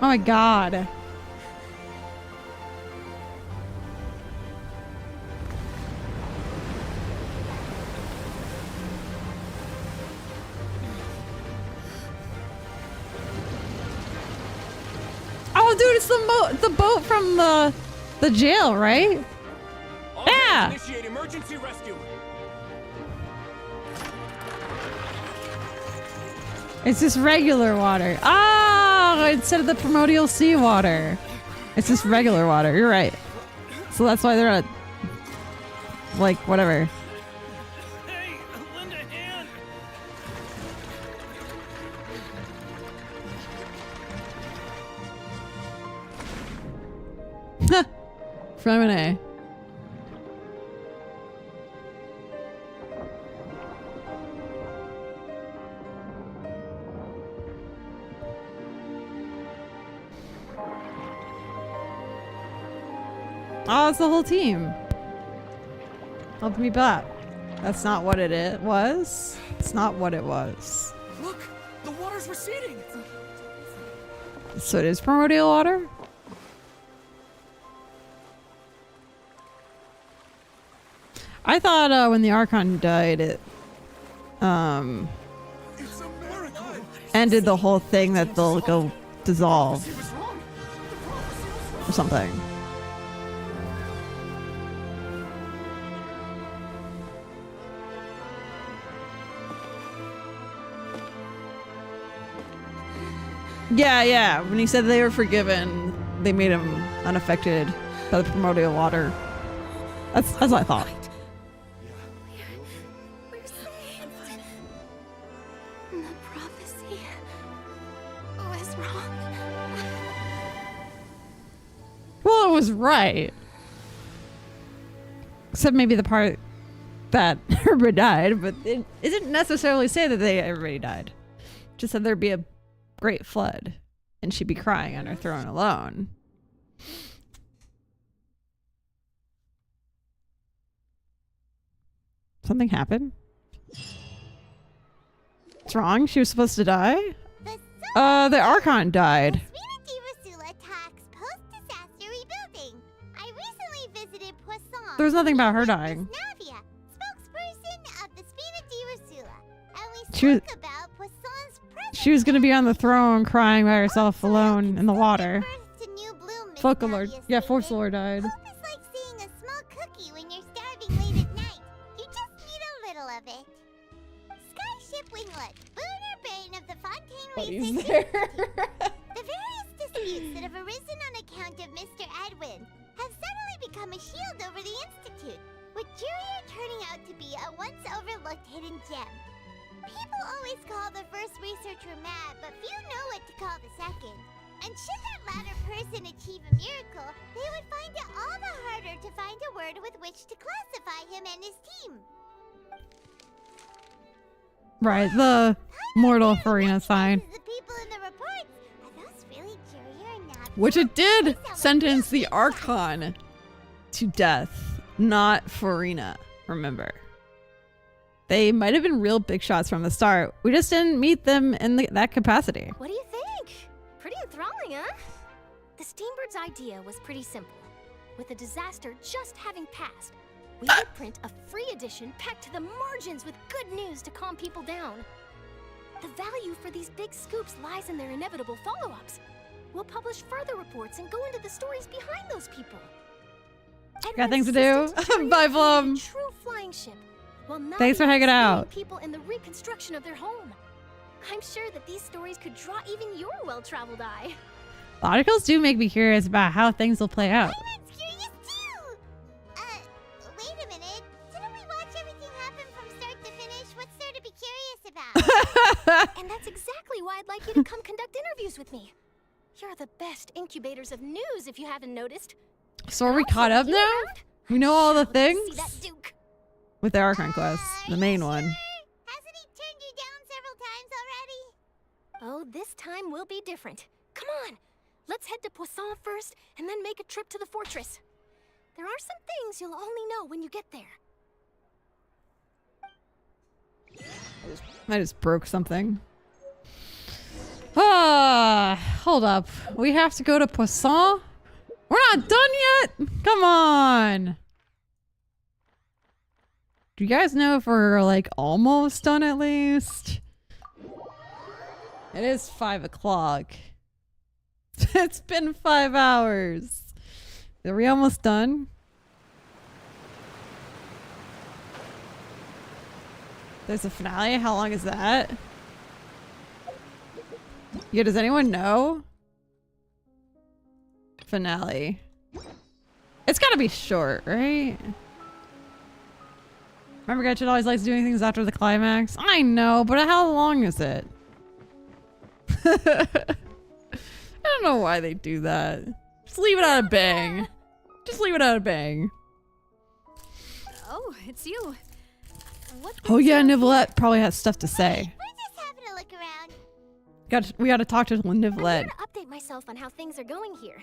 Oh my god. Oh, dude, it's the boat from the jail, right? Yeah. Initiate emergency rescue. It's just regular water. Ah, instead of the primordial seawater. It's just regular water. You're right. So that's why they're not, like, whatever. Hey, lend a hand. Fremine. Oh, it's the whole team. Help me back. That's not what it was. It's not what it was. Look, the water's receding. So it is primordial water? I thought when the Archon died, it ended the whole thing that they'll go dissolve or something. Yeah. When he said they were forgiven, they made him unaffected by the primordial water. That's what I thought. We're saved. The prophecy was wrong. Well, it was right. Except maybe the part that everybody died, but it didn't necessarily say that everybody died. It just said there'd be a great flood and she'd be crying on her throne alone. Something happened? What's wrong? She was supposed to die? The Archon died. Post-disaster rebuilding. I recently visited Poisson. There's nothing about her dying. Navia, spokesperson of the Spina di Rosula, and we She was- spoke about Poisson's presence. She was gonna be on the throne crying by herself alone in the water. Focalor. Yeah, Focalor died. Hope is like seeing a small cookie when you're starving late at night. You just need a little of it. Skyship Winglet, boon or bane of the Fontaine Buddy's there. The various disputes that have arisen on account of Mr. Edwin have suddenly become a shield over the Institute, with Jurier turning out to be a once overlooked hidden gem. People always call the first researcher mad, but few know what to call the second. And should that latter person achieve a miracle, they would find it all the harder to find a word with which to classify him and his team. Right, the mortal Farina sign. The people in the reports, are those really Jurier and Navia? Which it did sentence the Archon to death, not Farina, remember. They might have been real big shots from the start. We just didn't meet them in that capacity. What do you think? Pretty enthralling, huh? The Steambird's idea was pretty simple. With the disaster just having passed, we would print a free edition packed to the margins with good news to calm people down. The value for these big scoops lies in their inevitable follow-ups. We'll publish further reports and go into the stories behind those people. Got things to do. Bye, Blum. True flying ship. Thanks for hanging out. People in the reconstruction of their home. I'm sure that these stories could draw even your well-traveled eye. The articles do make me curious about how things will play out. I'm curious too! Wait a minute. Didn't we watch everything happen from start to finish? What's there to be curious about? And that's exactly why I'd like you to come conduct interviews with me. You're the best incubators of news, if you haven't noticed. So are we caught up now? We know all the things? See that Duke. With the Archon quest, the main one. Hasn't he turned you down several times already? Oh, this time will be different. Come on, let's head to Poisson first and then make a trip to the fortress. There are some things you'll only know when you get there. I just broke something. Ah, hold up. We have to go to Poisson? We're not done yet? Come on. Do you guys know if we're like almost done at least? It is 5 o'clock. It's been 5 hours. Are we almost done? There's a finale? How long is that? Yeah, does anyone know? Finale. It's gotta be short, right? Remember Genshin always likes doing things after the climax? I know, but how long is it? I don't know why they do that. Just leave it at a bang. Just leave it at a bang. Oh, it's you. Oh yeah, Nivelette probably has stuff to say. We're just having a look around. We gotta talk to Nivelette. I'm here to update myself on how things are going here.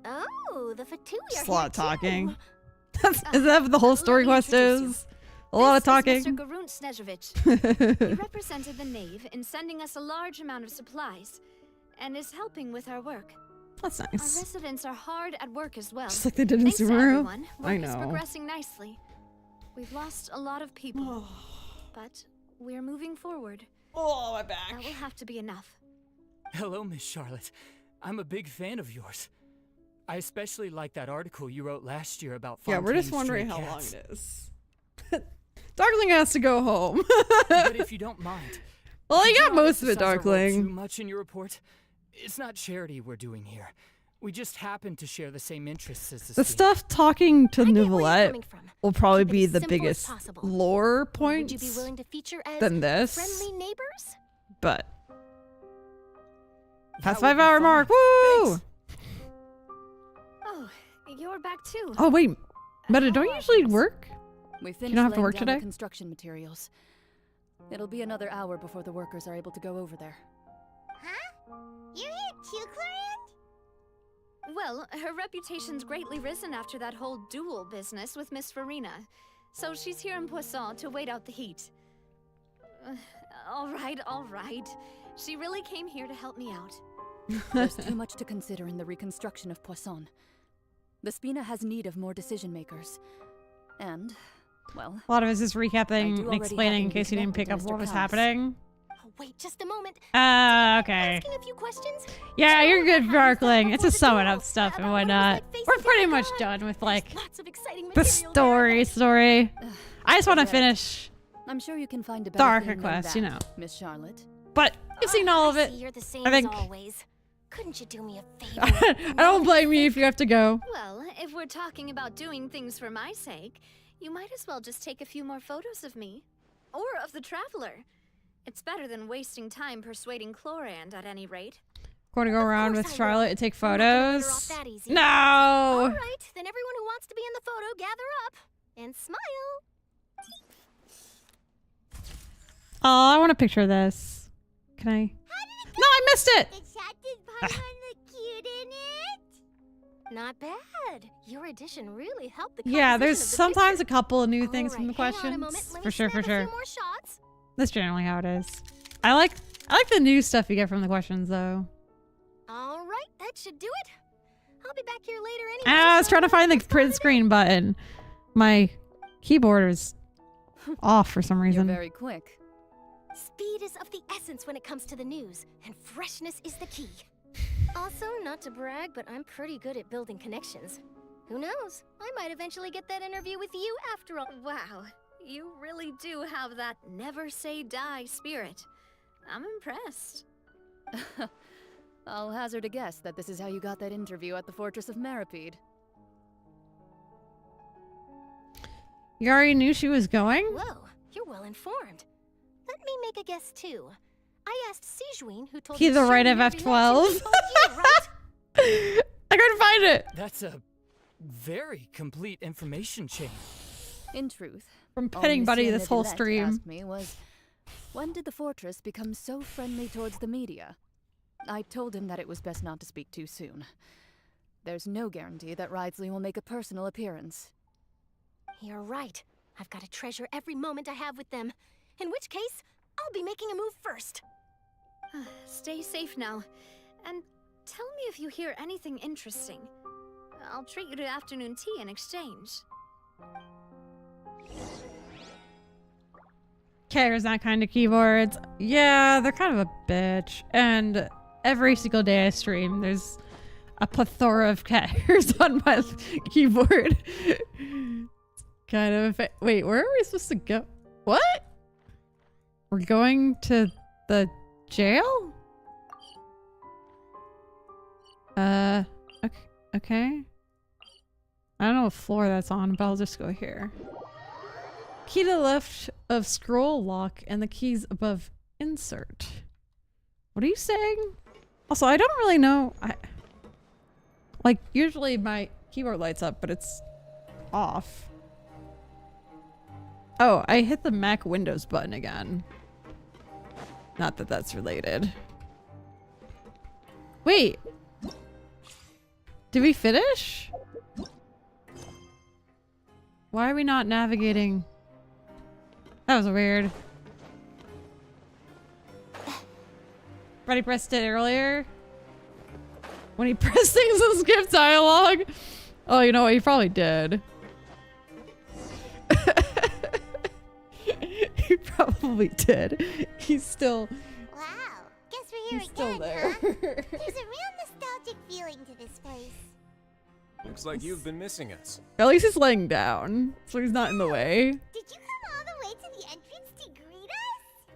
Oh, the Fatui are Just a lot of here talking. too. Is that what the whole story quest is? A lot of talking. Mr. Garun Snezhevich. He represented the Knave in sending us a large amount of supplies, and is helping with our work. That's Our nice. residents are hard at work as well. Just like they did in Thanks to Subaru. everyone, work I is know. progressing nicely. We've lost a lot of people, but we're moving forward. Oh, my back. That will have to be enough. Hello, Miss Charlotte. I'm a big fan of yours. I especially like that article you wrote last year about Yeah, we're just Fontaine's wondering stray how long cats. it is. Darkling has to go home. But if you don't mind, Well, I could you got not most of it, emphasize our role Darkling. Too much in your report. It's not charity we're doing here. We just happen to share the same interests as The team. stuff talking to coming Nivelette from. will probably Keep it be as the simple as biggest possible. lore Would points you be willing to feature as than this. friendly neighbors? But past That would 5 be hour fine. mark. Woo! Oh, you're back too. Oh wait, Meta, don't you usually work? We You finished don't have to laying work down today? the construction materials. It'll be another hour before the workers are able to go over there. Huh? You're here too, Clorian? Well, her reputation's greatly risen after that whole duel business with Miss Farina. So she's here in Poisson to wait out the heat. All right. She really came here to help me out. There's too much to consider in the reconstruction of Poisson. The Spina has need of more decision makers. And, well, A lot of it's just I recapping do and already explaining in have case you didn't pick up Mr. what was Klaus. happening. Oh, wait, just a moment. Okay. Asking a few questions? Yeah, you're good, Darkling. It's just summing up stuff and whatnot. We're pretty much done with like Lots of exciting the material story. I just want to finish I'm sure you can find a the better Archer thing than quest, that, you know. Miss Charlotte. But you've seen all of it. You're the same I think. as always. Couldn't you do me a favor? I don't blame you if you have to go. Well, if we're talking about doing things for my sake, you might as well just take a few more photos of me. Or of the Traveler. It's better than wasting time persuading Chlorand at any rate. Want to go around with Charlotte and take photos? No! All right, then everyone who wants to be in the photo, gather up and smile. Oh, I want a picture of this. Can I? No, I missed it! The chat did Paimon look cute in it? Not bad. Your addition really helped the Yeah, there's composition of the sometimes a couple of new things from the Hang on a questions. moment, let me For sure, for snap a sure. few more shots. That's generally how it is. I like the new stuff you get from the questions though. All right, that should do it. I'll be back here later anyway. I was trying to find the print screen button. My keyboard is off for some reason. You're very quick. Speed is of the essence when it comes to the news, and freshness is the key. Also, not to brag, but I'm pretty good at building connections. Who knows? I might eventually get that interview with you after all. Wow, you really do have that never say die spirit. I'm impressed. I'll hazard a guess that this is how you got that interview at the Fortress of Maripede. You already knew she was going? Whoa, you're well informed. Let me make a guess too. I asked Sijuin, who told Key me the right of Sherry F12. told you, right? I couldn't find it. That's a very complete information chain. In truth, From all petting Buddy Monsieur this whole Neuvillette stream. asked me was, when did the fortress become so friendly towards the media? I told him that it was best not to speak too soon. There's no guarantee that Ridesley will make a personal appearance. You're right. I've got to treasure every moment I have with them. In which case, I'll be making a move first. Stay safe now. And tell me if you hear anything interesting. I'll treat you to afternoon tea in exchange. Cares that kind of keyboards. Yeah, they're kind of a bitch. And every single day I stream, there's a plethora of cat hairs on my keyboard. Kind of. Wait, where are we supposed to go? What? We're going to the jail? Okay. I don't know what floor that's on, but I'll just go here. Key to the left of scroll lock and the keys above insert. What are you saying? Also, I don't really know. Like, usually my keyboard lights up, but it's off. Oh, I hit the Mac Windows button again. Not that that's related. Wait. Did we finish? Why are we not navigating? That was weird. Buddy pressed it earlier. When he pressed things and skipped dialogue. Oh, you know what? He probably did. He probably did. He's still... Wow, guess we're here He's still again, there. huh? There's a real nostalgic feeling to this place. Looks like you've been missing us. At least he's laying down, so he's not in the way. Did you come all the way to the entrance to greet us?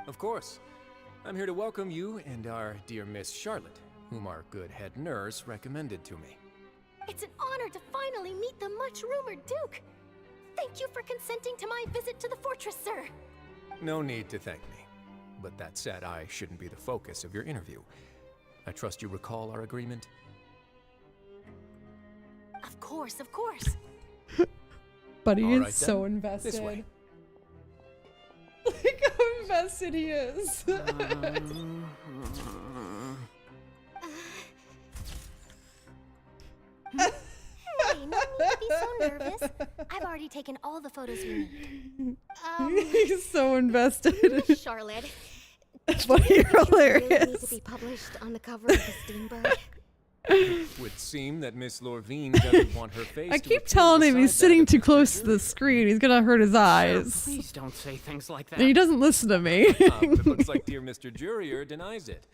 Of course. I'm here to welcome you and our dear Miss Charlotte, whom our good head nurse recommended to me. It's an honor to finally meet the much-rumored Duke. Thank you for consenting to my visit to the fortress, sir. No need to thank me. But that said, I shouldn't be the focus of your interview. I trust you recall our agreement? Of course, of course. But he All is right, so then. invested. This way. Look how invested he is. Hey, no need to be so nervous. I've already taken all the photos we need. He's so invested. Charlotte, But you're really need to hilarious. be published on the cover of the Steambird. It would seem that Miss Lorvine doesn't want her face I to keep appear telling him he's beside sitting that too close to the screen. He's gonna hurt his eyes. Please don't say things like that. And he doesn't listen to me. It looks like dear Mr. Jurier denies it.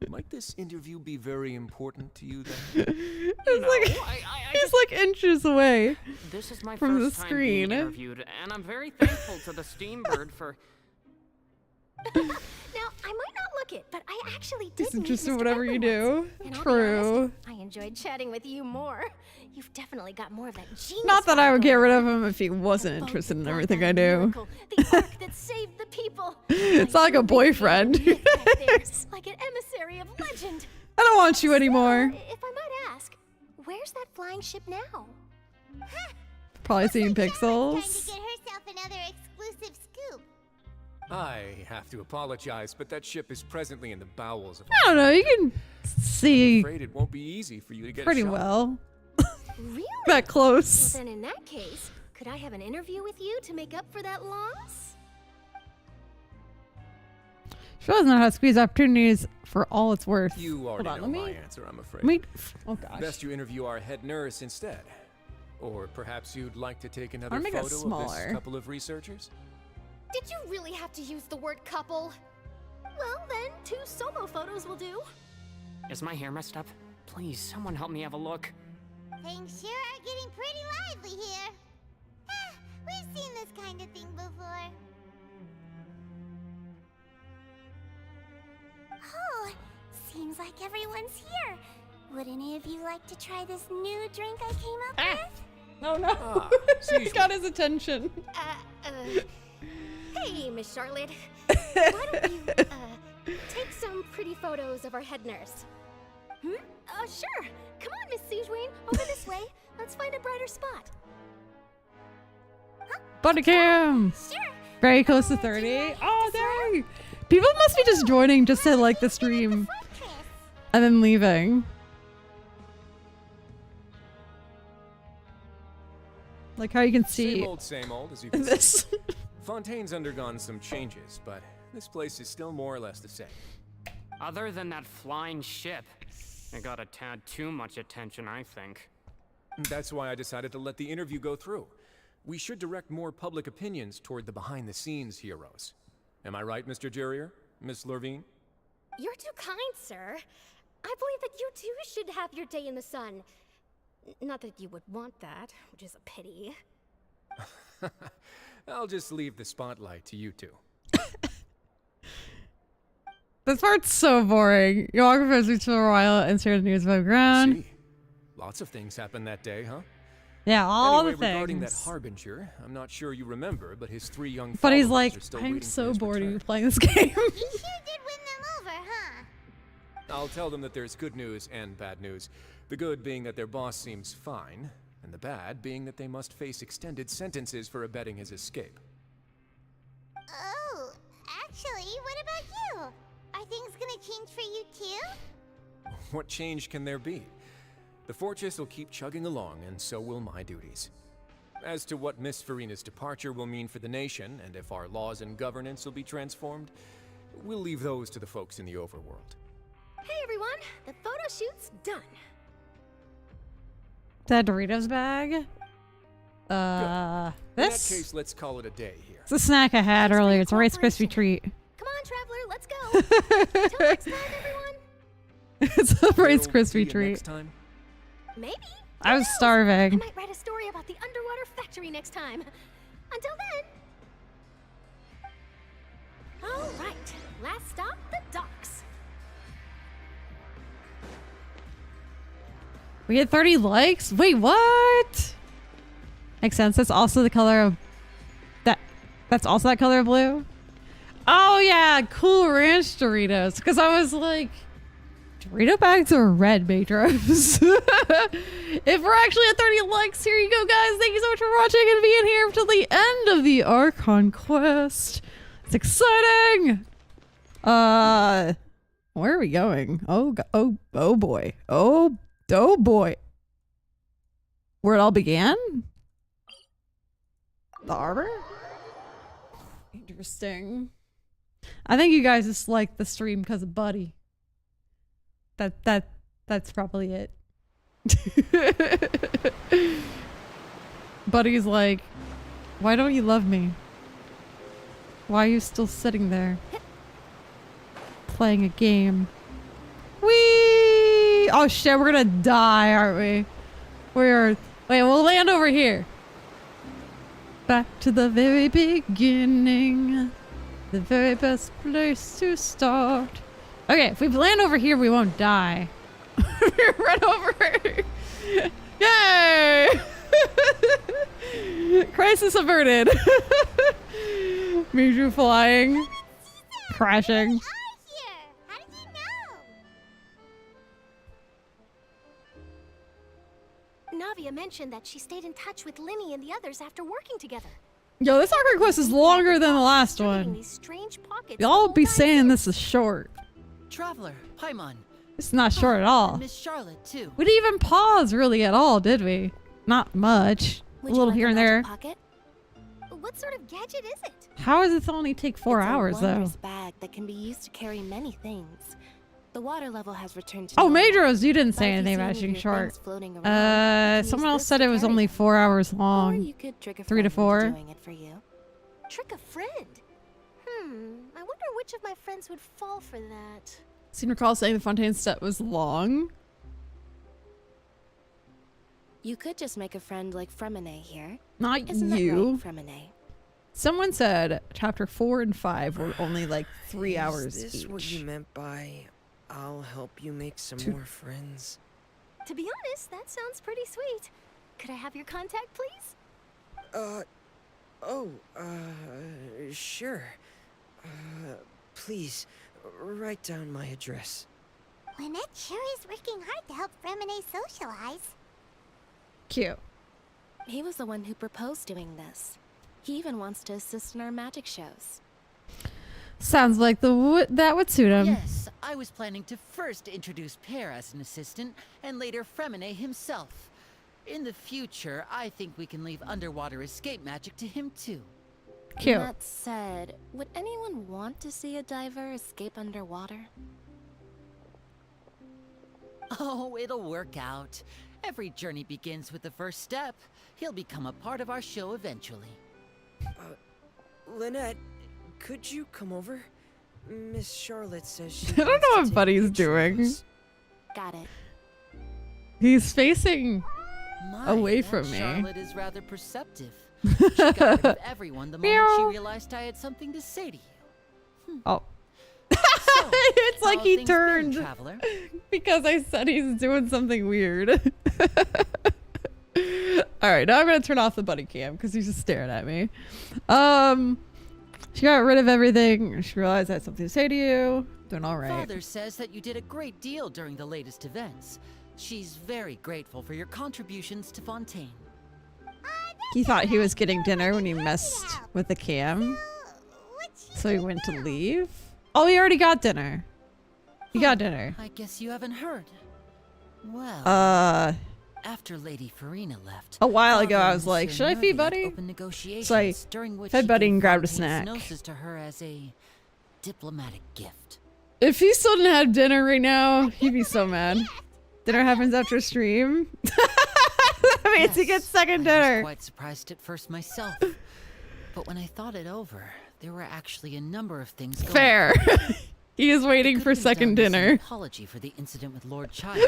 Might this interview be very important to you then? He's like inches away This is my from the first time being screen. interviewed, and I'm very thankful to the Steambird for... Now, I might not look it, but I actually did He's meet interested in Mr. whatever you do. And I'll be True. honest, I enjoyed chatting with you more. You've definitely got more of that genius. Not that I would vibe get going rid on. of him if he wasn't interested in everything I do. Miracle, the arc that saved the people. It's not like a boyfriend. There's like an emissary of legend. I don't want you anymore. If I might ask, where's that flying ship now? Probably seeing Trying pixels. to get herself another exclusive scoop. I have to apologize, but that ship is presently in the bowels of. I don't know. You can see I'm afraid it won't be easy for you to get pretty a shot. well. Really? That close. Well, then in that case, could I have an interview with you to make up for that loss? She doesn't know how to squeeze opportunities for all it's worth. You already Hold know on, my answer, I'm afraid. Oh gosh. Best you interview our head nurse instead. Or perhaps you'd like to take another make it photo of smaller. this couple of researchers? Did you really have to use the word couple? Well, then, 2 solo photos will do. Is my hair messed up? Please, someone help me have a look. Things sure are getting pretty lively here. We've seen this kind of thing before. Oh, seems like everyone's here. Would any of you like to try this new drink I came up with? No, no. Ah, He got his attention. Hey, Miss Charlotte. Why don't you, take some pretty photos of our head nurse? Sure. Come on, Miss Sujwain. Over this way. Let's find a brighter spot. Body cam. Sure. Very close to 30. Oh, dang. People must be just joining just to like the stream and then leaving. Like how you can see Same old, as you can this. see. Fontaine's undergone some changes, but this place is still more or less the same. Other than that flying ship, it got a tad too much attention, I think. That's why I decided to let the interview go through. We should direct more public opinions toward the behind-the-scenes heroes. Am I right, Mr. Jurrier? Miss Lurvine? You're too kind, sir. I believe that you too should have your day in the sun. Not that you would want that, which is a pity. I'll just leave the spotlight to you two. This part's so boring. You walk across the for a while and stare at the news above ground. See, lots of things happened that day, huh? Yeah, all anyway, the things. Regarding that Harbinger, I'm not sure you remember, but his 3 young But he's followers like, are still I'm waiting for so his bored of return. you playing this game. You sure did win them over, huh? I'll tell them that there's good news and bad news. The good being that their boss seems fine, and the bad being that they must face extended sentences for abetting his escape. Oh, actually, what about you? Are things gonna change for you too? What change can there be? The fortress will keep chugging along, and so will my duties. As to what Miss Farina's departure will mean for the nation, and if our laws and governance will be transformed, we'll leave those to the folks in the overworld. Hey everyone, the photo shoot's done. That Doritos bag? In that This? case, let's call it a day here. It's a snack I had earlier. It's a Rice Krispie treat. Come on, Traveler, let's go. Till next time, everyone. It's a Rice We'll see Krispie you treat. next time. Maybe. I was I starving. might write a story about the underwater factory next time. Until then. All right, last stop, the docks. We get 30 likes? Wait, what? Makes sense. That's also the color of that's also that color of blue. Oh yeah, Cool Ranch Doritos. Because I was like, Dorito bags are red, Matros. If we're actually at 30 likes, here you go, guys. Thank you so much for watching and being here until the end of the Archon quest. It's exciting. Where are we going? Oh boy. Oh boy. Where it all began? The arbor? Interesting. I think you guys just like the stream because of Buddy. That's probably it. Buddy's like, why don't you love me? Why are you still sitting there? Playing a game. Whee! Oh shit, we're gonna die, aren't we? Wait, we'll land over here. Back to the very beginning. The very best place to start. Okay, if we land over here, we won't die. Run over. Yay! Crisis averted. Mijou flying. Crashing. Navia mentioned that she stayed in touch with Linny and the others after working together. Yo, this Archon quest is longer than the last one. Y'all be saying this is short. Traveler, Paimon. It's not short at all. Miss Charlotte, too. We didn't even pause really at all, did we? Not much. A little here and there. Pocket? What sort of gadget is it? How does it only take 4 hours though? It's a wondrous bag that can be used to carry many things. The water level has returned to Oh, normal. Majors, you didn't But say if you anything see about any of being your short. things floating around, you can Someone use else this said to it was carry only them. 4 hours Or long. you could trick a 3 to friend into 4. doing it for you. Trick a friend? I wonder which of my friends would fall for that. Seem to recall saying the Fontaine step was long. You could just make a friend like Fremine here. Not Isn't that you. right, Fremine? Someone said chapter 4 and 5 were only like 3 hours Is this each. what you meant by I'll help you make some more friends? To be honest, that sounds pretty sweet. Could I have your contact, please? Sure. Please, write down my address. Lynette sure is working hard to help Fremine socialize. Cute. He was the one who proposed doing this. He even wants to assist in our magic shows. Sounds like that would suit him. Yes, I was planning to first introduce Pear as an assistant, and later Fremine himself. In the future, I think we can leave underwater escape magic to him too. Cute. That said, would anyone want to see a diver escape underwater? Oh, it'll work out. Every journey begins with the first step. He'll become a part of our show eventually. Lynette, could you come over? Miss Charlotte says she I don't know what Buddy's doing. Got it. He's facing My, away that from me. Charlotte is rather perceptive. She got rid of everyone the moment she realized I had something to say to you. Oh. So, It's like how he things been, turned traveler? because I said he's doing something weird. Alright, now I'm gonna turn off the buddy cam because he's just staring at me. She got rid of everything. She realized I had something to say to you. Doing alright. Father says that you did a great deal during the latest events. She's very grateful for your contributions to Fontaine. He thought he was getting dinner when he messed with the cam. So he went to leave. Oh, he already got dinner. He got dinner. I guess you haven't heard. Well, after Lady Farina left, a while ago Father I and was like, Mr. should I feed Nervi Buddy? opened negotiations So I during which fed he Buddy gave and grabbed a Fontaine's snack. gnosis to her as a diplomatic gift. If he still didn't have dinner right now, he'd be so mad. Dinner happens after stream. That means he gets second I was dinner. quite surprised at first myself, but when I thought it over, there were actually a number of things going Fair. on. He is waiting for second Done as an dinner. apology for the incident with Lord Child,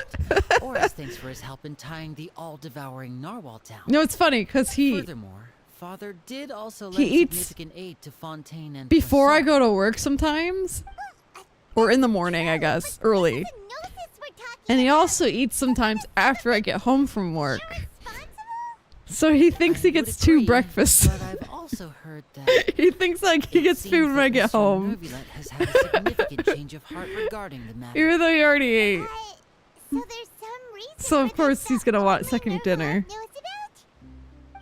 or as thanks for his help in tying the all-devouring narwhal down. No, it's funny because he Furthermore, Father did also he lend eats significant aid to Fontaine and before I Poisson. go to work sometimes. Or in the morning, I guess, early. And he also eats sometimes after I get home from work. So he thinks he gets two breakfasts. But I've also heard that He thinks like he gets food when I get Mr. home. Nervilet has had a significant change of heart regarding the matter. Even though he already ate. So there's some reason So of course he's gonna want second dinner.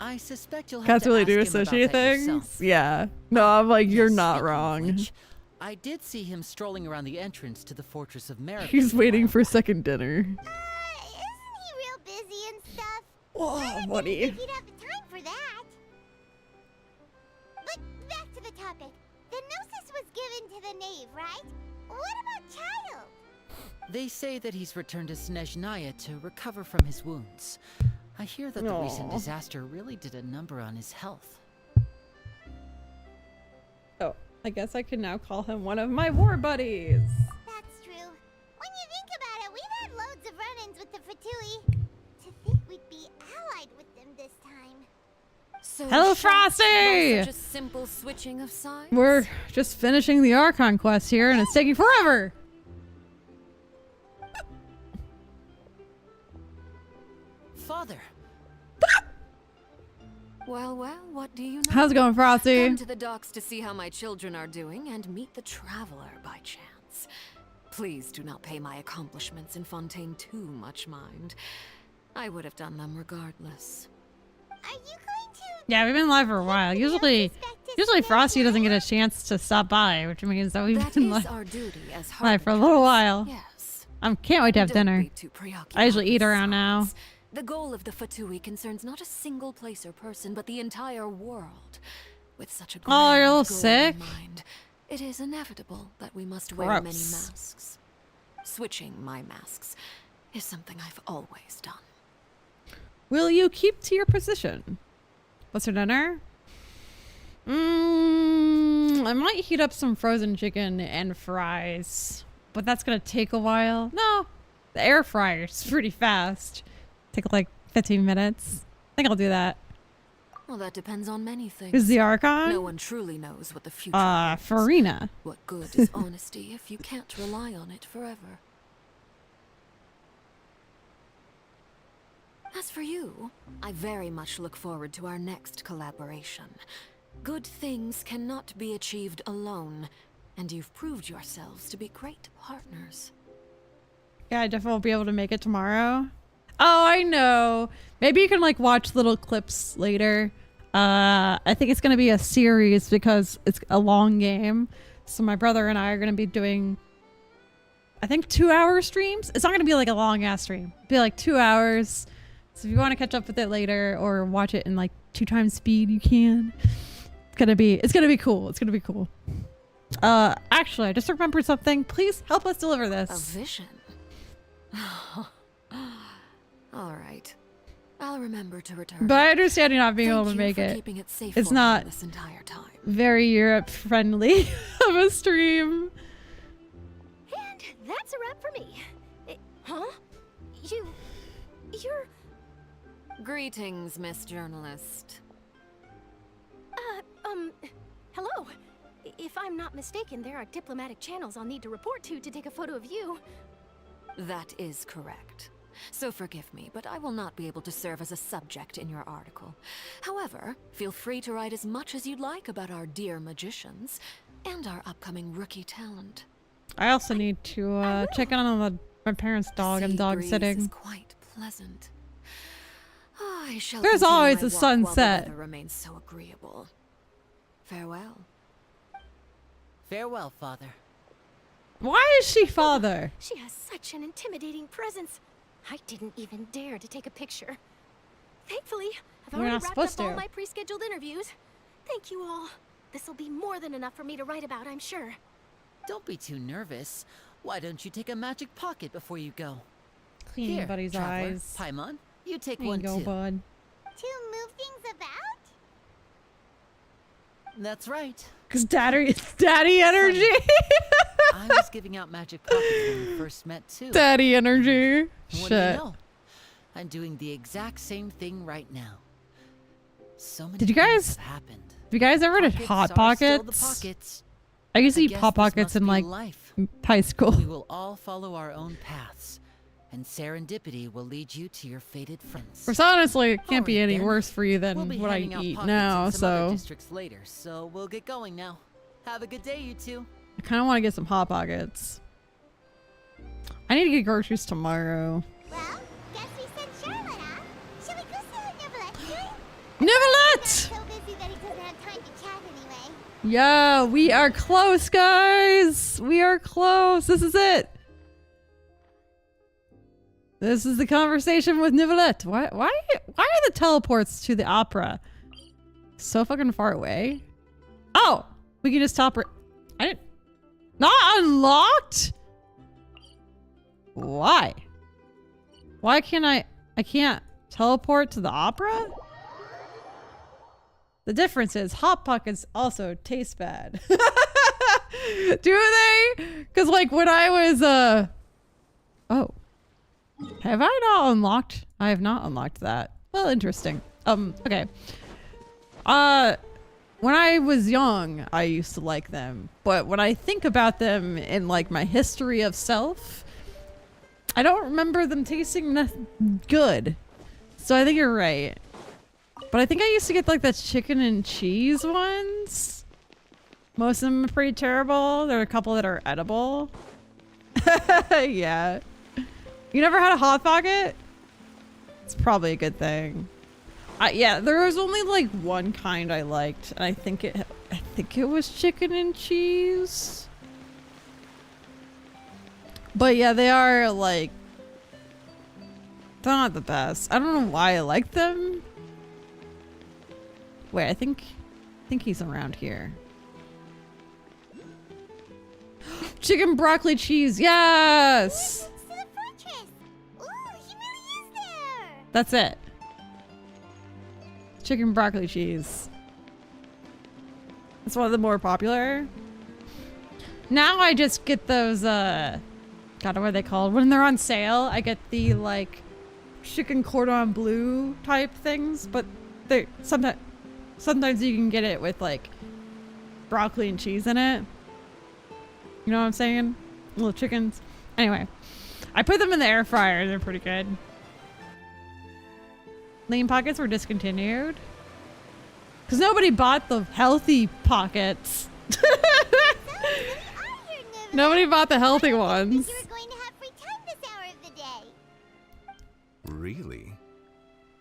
I suspect you'll have Cats to really ask do him about associate that things? yourself. Yeah. No, I'm like, you're Yes, not speaking of wrong. which, I did see him strolling around the entrance to the Fortress of Merit. He's waiting for second dinner. Isn't he real busy and stuff? Whoa, buddy. If you'd have the time for that. But back to the topic. The Gnosis was given to the knave, right? What about Child? They say that he's returned to Snezhnaya to recover from his wounds. I hear that the recent Aw. disaster really did a number on his health. Oh, I guess I can now call him one of my war buddies. That's true. When you think about it, we've had loads of run-ins with the Fatui. To think we'd be allied with them this time. So Hello, shocked by Frosty! such a simple switching of sides? We're just finishing the Archon quest here, and it's taking forever. Father. Well, what do you know? How's it going, Frosty? Come to the docks to see how my children are doing and meet the traveler by chance. Please do not pay my accomplishments in Fontaine too much mind. I would have done them regardless. Are you going to? Yeah, we've been live for a while. Usually Frosty doesn't get a chance to stop by, which means that we've been live for a little while. Yes. I can't wait to have Don't dinner. be too preoccupied I usually eat with around now. science. The goal of the Fatui concerns not a single place or person, but the entire world. With such a Oh, you're a grand little goal sick? in mind, it is inevitable that we must wear many Gross. masks. Switching my masks is something I've always done. Will you keep to your position? What's for dinner? I might heat up some frozen chicken and fries, but that's gonna take a while. No, the air fryer is pretty fast. Take like 15 minutes. I think I'll do that. Well, that depends on many things. Is the Archon? No one truly knows what the future holds. Farina. What good is honesty if you can't rely on it forever? As for you, I very much look forward to our next collaboration. Good things cannot be achieved alone, and you've proved yourselves to be great partners. Yeah, I definitely won't be able to make it tomorrow. Oh, I know. Maybe you can like watch little clips later. I think it's going to be a series because it's a long game. So my brother and I are going to be doing, I think 2-hour streams. It's not going to be like a long ass stream. It'll be like 2 hours. So if you want to catch up with it later or watch it in like 2 times speed, you can. It's going to be cool. It's going to be cool. Actually, I just remembered something. Please help us deliver this. A vision. All right. I'll remember to return. But I understand you're not being able to make for it. keeping it safe It's for me not this entire time. very Europe friendly of a stream. And that's a wrap for me. Huh? You're... Greetings, Miss Journalist. Hello. If I'm not mistaken, there are diplomatic channels I'll need to report to take a photo of you. That is correct. So forgive me, but I will not be able to serve as a subject in your article. However, feel free to write as much as you'd like about our dear magicians and our upcoming rookie talent. I also need to check in on my parents' dog and dog Breeze sitting. is quite pleasant. I shall There's continue always my a walk sunset. While the weather remains so agreeable. Farewell. Farewell, Father. Why is she father? She has such an intimidating presence. I didn't even dare to take a picture. Thankfully, I've We're already not wrapped supposed up all to. my pre-scheduled interviews. Thank you all. This'll be more than enough for me to write about, I'm sure. Don't be too nervous. Why don't you take a magic pocket before you go? Cleaning Here, Buddy's Traveler, eyes. Paimon, you take There you one go, too. bud. To move things about? That's right. Cause daddy energy. I was giving out magic pockets when we first met too. Daddy energy. What Shit. do you know? I'm doing the exact same thing right now. So many Did you things guys? have happened. Have you guys ever had hot are still the pockets? pockets. I used to I eat guess hot this pockets must in be like life. high school. We will all follow our own paths, and serendipity will lead you to your fated friends. Which honestly, it can't be Alright any then. worse for you than We'll be what I handing out eat pockets now. in some other So districts later, so we'll get going now. Have a good day, you two. I kind of want to get some hot pockets. I need to get groceries tomorrow. Well, guess we sent Charlotte off. Shall we go see how Nivelette's doing? Nivelette! So busy that he doesn't have time to chat anyway. Yeah, we are close, guys. We are close. This is it. This is the conversation with Nivelette. Why are the teleports to the opera so fucking far away? Oh, we can just teleport. I didn't. Not unlocked? Why? Why can't I can't teleport to the opera? The difference is hot pockets also taste bad. Do they? Because like when I was oh, have I not unlocked? I have not unlocked that. Well, interesting. Okay. When I was young, I used to like them. But when I think about them in like my history of self, I don't remember them tasting good. So I think you're right. But I think I used to get like the chicken and cheese ones. Most of them are pretty terrible. There are a couple that are edible. Yeah. You never had a Hot Pocket? It's probably a good thing. Yeah, there was only like one kind I liked, and I think it was chicken and cheese. But yeah, they are like, they're not the best. I don't know why I like them. Wait, I think he's around here. Chicken broccoli cheese, yes! That's it. Chicken broccoli cheese. It's one of the more popular. Now I just get those, God, what are they called? When they're on sale, I get the, like, chicken cordon bleu type things, but they sometimes you can get it with, like, broccoli and cheese in it. You know what I'm saying? Little chickens. Anyway, I put them in the air fryer. They're pretty good. Lean pockets were discontinued because nobody bought the healthy pockets. Nobody bought the healthy ones. Really?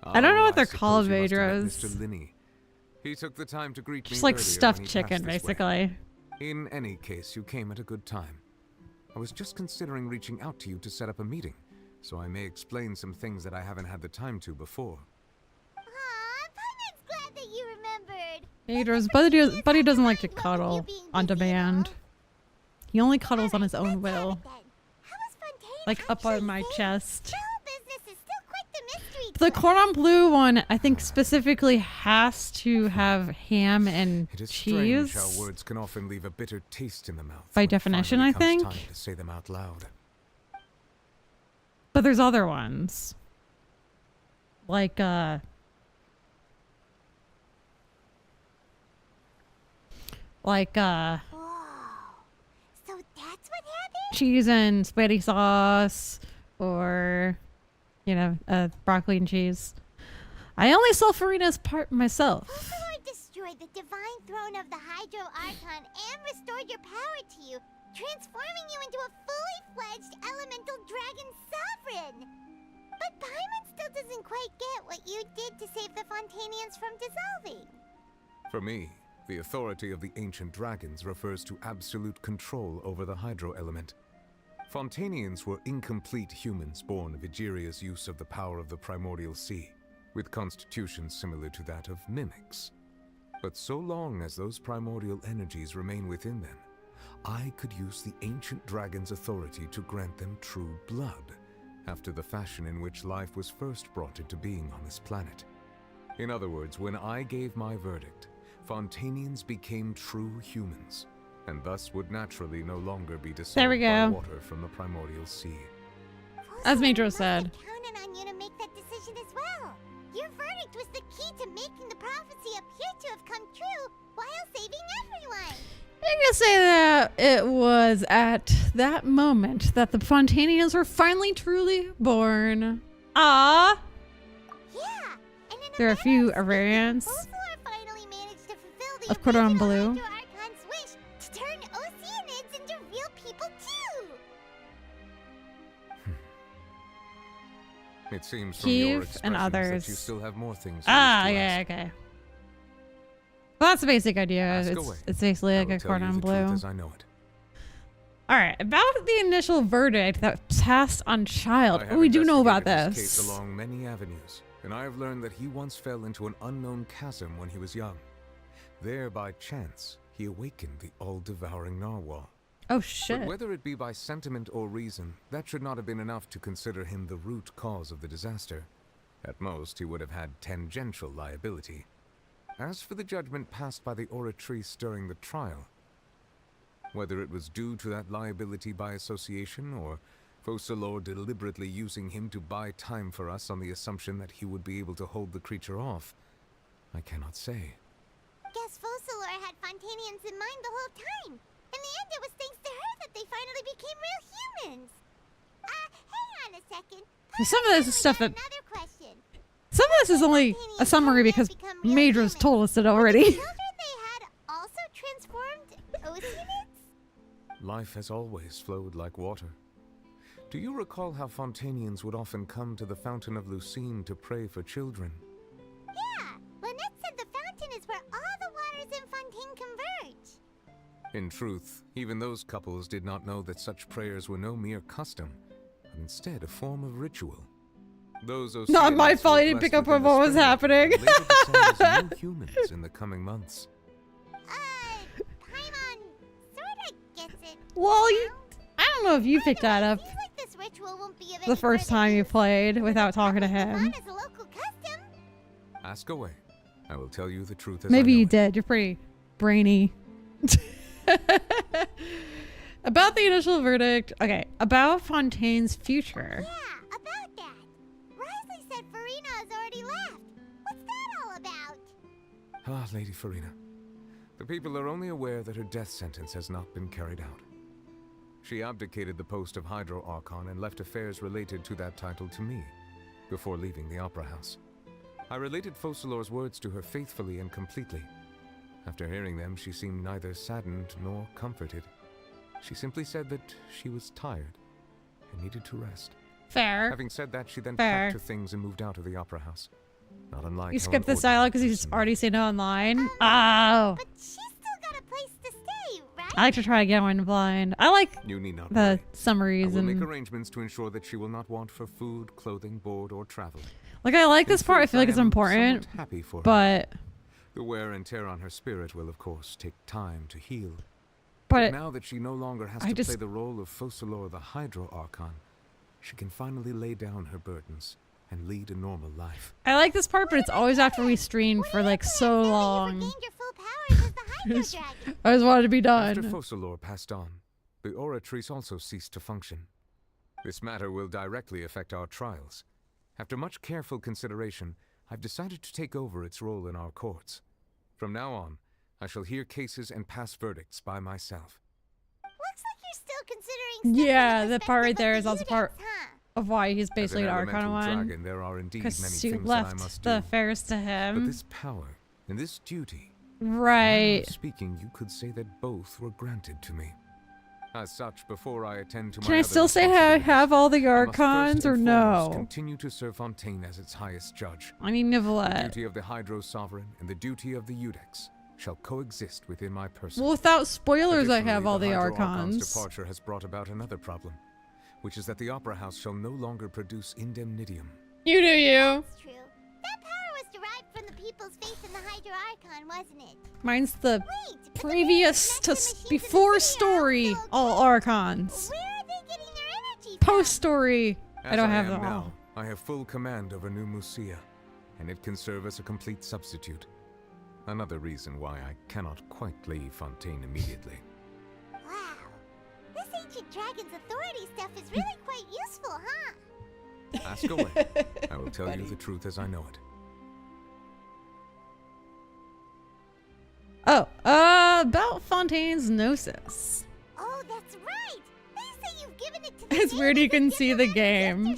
I don't know what they're suppose called, you must have met Vedros. Mr. Linney. He took the time to greet Just me like earlier stuffed when he chicken, passed this way. basically. In any case, you came at a good time. I was just considering reaching out to you to set up a meeting, so I may explain some things that I haven't had the time to before. Vedros, Buddy doesn't like to cuddle on demand. He only cuddles on his own will. Like up on my chest. The cordon bleu one, I think specifically has to have ham and It is cheese. strange how words can often leave a bitter taste in the mouth. By when it definition, finally I comes think. time to say them out loud. But there's other ones. Like, So that's what happened? cheese and spaghetti sauce, or, you know, broccoli and cheese. I only saw Farina's part myself. Lord destroyed the divine throne of the Hydro Archon and restored your power to you, transforming you into a fully fledged elemental dragon sovereign. But Paimon still doesn't quite get what you did to save the Fontanians from dissolving. For me, the authority of the ancient dragons refers to absolute control over the hydro element. Fontanians were incomplete humans born of Egeria's use of the power of the primordial sea, with constitutions similar to that of mimics. But so long as those primordial energies remain within them, I could use the ancient dragon's authority to grant them true blood, after the fashion in which life was first brought into being on this planet. In other words, when I gave my verdict, Fontanians became true humans, and thus would naturally no longer be dissolved There we by go. water from the primordial sea. As Mijou said. Counted on you to make that decision as well. Your verdict was the key to making the prophecy appear to have come true while saving everyone. I can say that it was at that moment that the Fontanians were finally truly born. Ah. Yeah, and in There are a few variants of cordon bleu. Archon's wish to turn Oceanids into real people too. It seems from your Keith and expressions others. that you still have more things to Ah, wish to yeah, ask. okay. Well, that's the basic idea. Ask It's, away. it's basically I like will a tell you cordon the truth bleu. as I know it. All right, about the initial verdict that passed on Child. I Oh, have we do know about investigated his this. case along many avenues, and I have learned that he once fell into an unknown chasm when he was young. There, by chance, he awakened the all-devouring narwhal. Oh, shit. But whether it be by sentiment or reason, that should not have been enough to consider him the root cause of the disaster. At most, he would have had tangential liability. As for the judgment passed by the oratrice during the trial, whether it was due to that liability by association, or Focalor deliberately using him to buy time for us on the assumption that he would be able to hold the creature off, I cannot say. Fontanians in mind the whole time. In the end, it was thanks to her that they finally became real humans. Hang on a second. Some of this is stuff that... Another question. Some of this is only a summary because Major's told us it already. The children they had also transformed Oceanids? Life has always flowed like water. Do you recall how Fontanians would often come to the Fountain of Lucine to pray for children? Yeah, Lynette said the fountain is where all the waters in Fontaine converge. In truth, even those couples did not know that such prayers were no mere custom, but instead a form of ritual. Those Not my fault I didn't pick up on what was happening. New humans in the coming months. Paimon sorta gets it. Well, I don't know if you picked that up Like this ritual won't be of the first time you played without talking to him. as a local custom. Ask away. I will tell you the truth as Maybe I know you it. did. You're pretty brainy. About the initial verdict. Okay, about Fontaine's future. Yeah, about that. Risley said Farina has already left. What's that all about? Ah, Lady Farina. The people are only aware that her death sentence has not been carried out. She abdicated the post of Hydro Archon and left affairs related to that title to me, before leaving the Opera House. I related Focalor's words to her faithfully and completely. After hearing them, she seemed neither saddened nor comforted. She simply said that she was tired and needed to rest. Fair. Having said that, she then Fair. packed her things and moved out of the Opera House. Not unlike You how skipped an this dialogue because he's already seen it online. Oh. But she's still got a place to stay, right? I like to try again when blind. I like You need not the worry. I summaries will make and arrangements to ensure that she will not want for food, clothing, board, or travel. like I like this In part. I truth, feel like it's am important, somewhat happy for her. but The wear and tear on her spirit will, of course, take time to heal. But now that she no longer has I to just- play the role of Focalor the Hydro Archon, she can finally lay down her burdens and lead a normal life. I like this part. But it's always after we streamed for like so long. I just wanted to be After done. Focalor passed on, the Oratrice also ceased to function. This matter will directly affect our trials. After much careful consideration, I've decided to take over its role in our courts. From now on, I shall hear cases and pass verdicts by myself. Looks like you're still considering Yeah, that part right there is also part of why he's As basically an an Archon elemental one. dragon, there are indeed Because many Suit things that I left must the do. affairs to But him. this power and this duty, Right. speaking, you could say that both were granted to me. As such, before I attend to my Can I other still say I have all the I must first Archons or and foremost no? continue to serve Fontaine as its highest judge. I mean, The Nivelette. duty of the Hydro Sovereign and the duty of the Eudex shall coexist within my person. Well, without spoilers, I have Additionally, all the Hydro Archon's Archons. departure has brought about another problem, which is that the Opera House shall no longer produce indemnitium. You do you. That's true. That power was derived from the people's faith in the Hydro Archon, wasn't it? Mine's the previous to before story. All Archons. Where are they getting their energy from? Post story. I As don't have am them now, all. I have full command over New Musia, and it can serve as a complete substitute. Another reason why I cannot quite leave Fontaine immediately. Wow. This ancient dragon's authority stuff is really quite useful, huh? Ask away. I will tell you the truth as I know it. Oh, about Fontaine's Gnosis. Oh, that's right. They say you've given it to the It's weird you can see the game.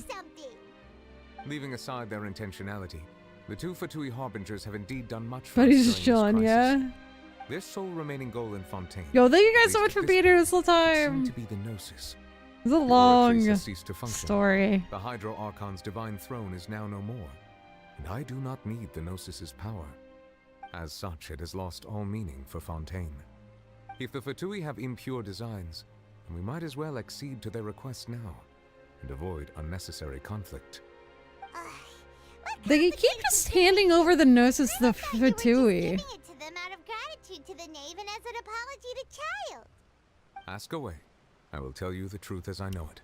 Leaving aside their intentionality, the two Fatui Harbingers have indeed done much for But us he's just during chilling, this crisis. yeah? Their sole remaining goal in Fontaine, Yo, thank you at guys so least much at for this being here point, this whole seemed time. to be the Gnosis. It's a The Oratrice long has ceased to function. story. The Hydro Archon's divine throne is now no more, and I do not need the Gnosis's power. As such, it has lost all meaning for Fontaine. If the Fatui have impure designs, then we might as well accede to their request now, and avoid unnecessary conflict. They keep just handing over the Gnosis to the Fatui. Giving it to them out of gratitude to the knave and as an apology to Child. Ask away. I will tell you the truth as I know it.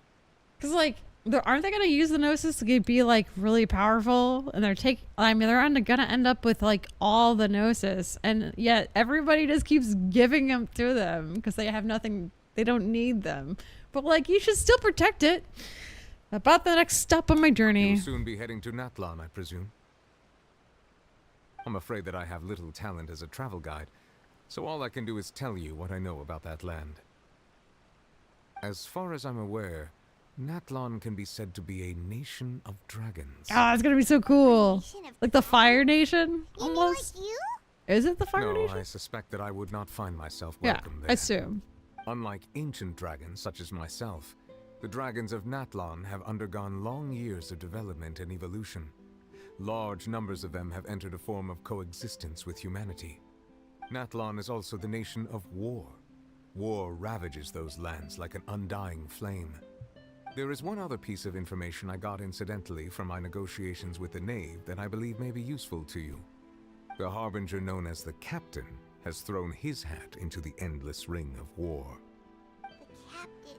Because, like, aren't they going to use the Gnosis to be, like, really powerful? And they're gonna end up with, like, all the Gnosis. And yet everybody just keeps giving them to them because they have nothing, they don't need them. But, like, you should still protect it. About the next stop on my journey. You'll soon be heading to Natlan, I presume. I'm afraid that I have little talent as a travel guide, So all I can do is tell you what I know about that land. As far as I'm aware, Natlan can be said to be a nation of dragons. Ah, it's gonna be so cool. Like the Fire Nation, almost. Like you? Is it the Fire No, Nation? I suspect that I would not find myself Yeah, welcome I there. assume. Unlike ancient dragons such as myself, the dragons of Natlan have undergone long years of development and evolution. Large numbers of them have entered a form of coexistence with humanity. Natlan is also the nation of war. War ravages those lands like an undying flame. There is one other piece of information I got incidentally from my negotiations with the Knave that I believe may be useful to you. The Harbinger known as the Captain has thrown his hat into the endless ring of war. The Captain.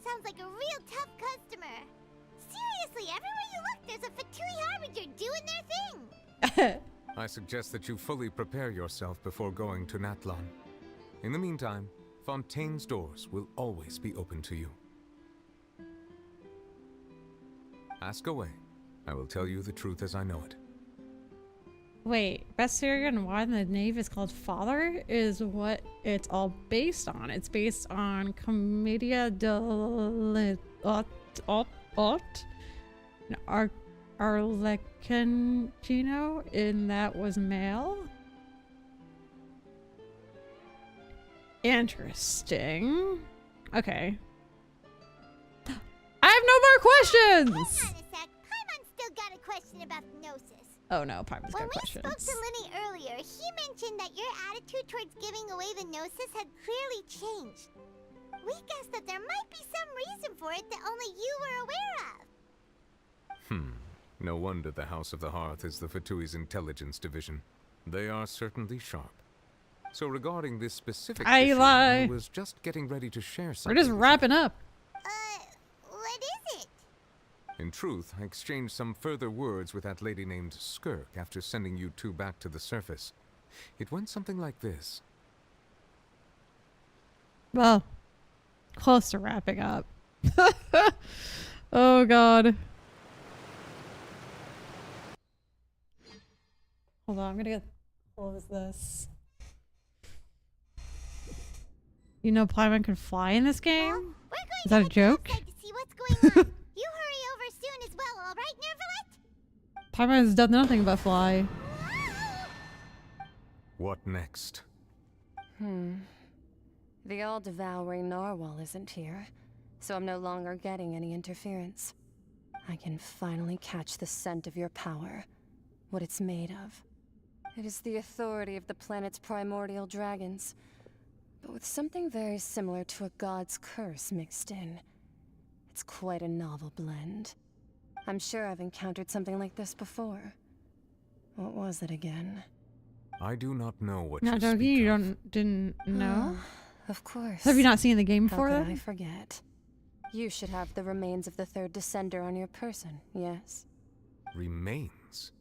Sounds like a real tough customer. Seriously, everywhere you look, there's a Fatui Harbinger doing their thing. I suggest that you fully prepare yourself before going to Natlan. In the meantime, Fontaine's doors will always be open to you. Ask away. I will tell you the truth as I know it. Wait, Bestiary and why the Knave is called Father is what it's all based on. It's based on Commedia dell'Art, Arlecchino, and that was male. Interesting. Okay. I have no more questions! Hang on a sec. Paimon's still got a question about the Gnosis. Oh no, Paimon's got questions. When we spoke to Linny earlier, he mentioned that your attitude towards giving away the Gnosis had clearly changed. We guessed that there might be some reason for it that only you were aware of. No wonder the House of the Hearth is the Fatui's intelligence division. They are certainly sharp. So regarding this specific issue, I was just getting ready to share something. We're just wrapping up. What is it? In truth, I exchanged some further words with that lady named Skirk after sending you two back to the surface. It went something like this. Well, close to wrapping up. Oh god. Hold on, I'm gonna close this. You know Paimon can fly in this game? Is that a joke? To see what's going on. You hurry over soon as well, all right, Nervalet? Paimon has done nothing but fly. What next? The all-devouring narwhal isn't here, so I'm no longer getting any interference. I can finally catch the scent of your power, what it's made of. It is the authority of the planet's primordial dragons, but with something very similar to a god's curse mixed in. It's quite a novel blend. I'm sure I've encountered something like this before. What was it again? I do not know what No, you don't speak you of. didn't know? Of course. Have you not seen the game How before could then? I forget? You should have the remains of the third descender on your person, yes? Remains?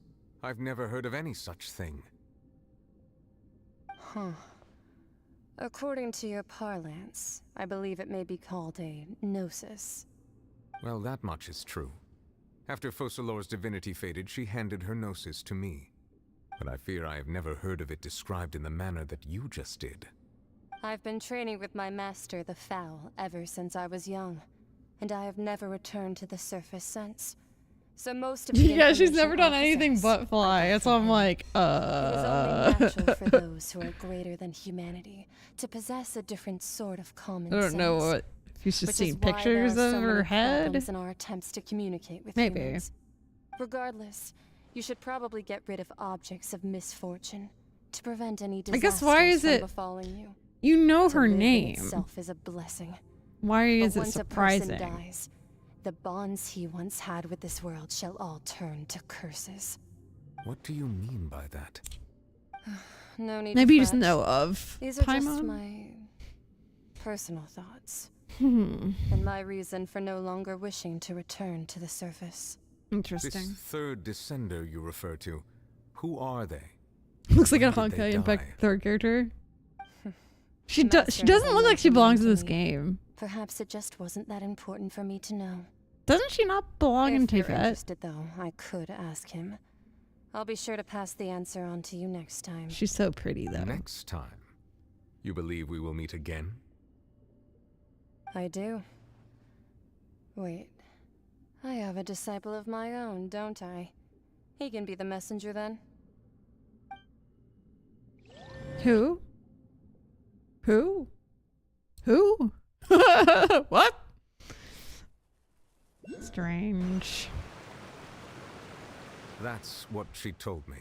I've never heard of any such thing. Huh. According to your parlance, I believe it may be called a gnosis. Well, that much is true. After Focalor's divinity faded, she handed her gnosis to me. But I fear I have never heard of it described in the manner that you just did. I've been training with my master, the Foul, ever since I was young, and I have never returned to the surface since. So most of the Yeah, she's never done information I anything possess, but fly. So I'm like, It is only natural for those who are greater than humanity to possess a different sort of common I sense. don't know what. If you've just which seen is why pictures there are of so her many head. problems in our attempts to communicate with Maybe. humans. Regardless, you should probably get rid of objects of misfortune to prevent any I disasters guess why is from it? befalling you. You know To her live in name. itself is a blessing. Why is But it once surprising? a person dies, the bonds he once had with this world shall all turn to curses. What do you mean by that? No need Maybe to you just fret. know of These are just Paimon? my personal thoughts. Hmm. And my reason for no longer wishing to return to the surface. Interesting. This third descender you refer to, who are they? Looks like a When did they Honkai Impact die? third character. She Master doesn't has look like she nothing belongs to in this me. game. Perhaps it just wasn't that important for me to know. Doesn't she not belong in If you're Teyvat? interested, though, I could ask him. I'll be sure to pass the answer on to you next time. She's so pretty though. Next time. You believe we will meet again? I do. Wait. I have a disciple of my own, don't I? He can be the messenger then. Who? Who? Who? What? Strange. That's what she told me.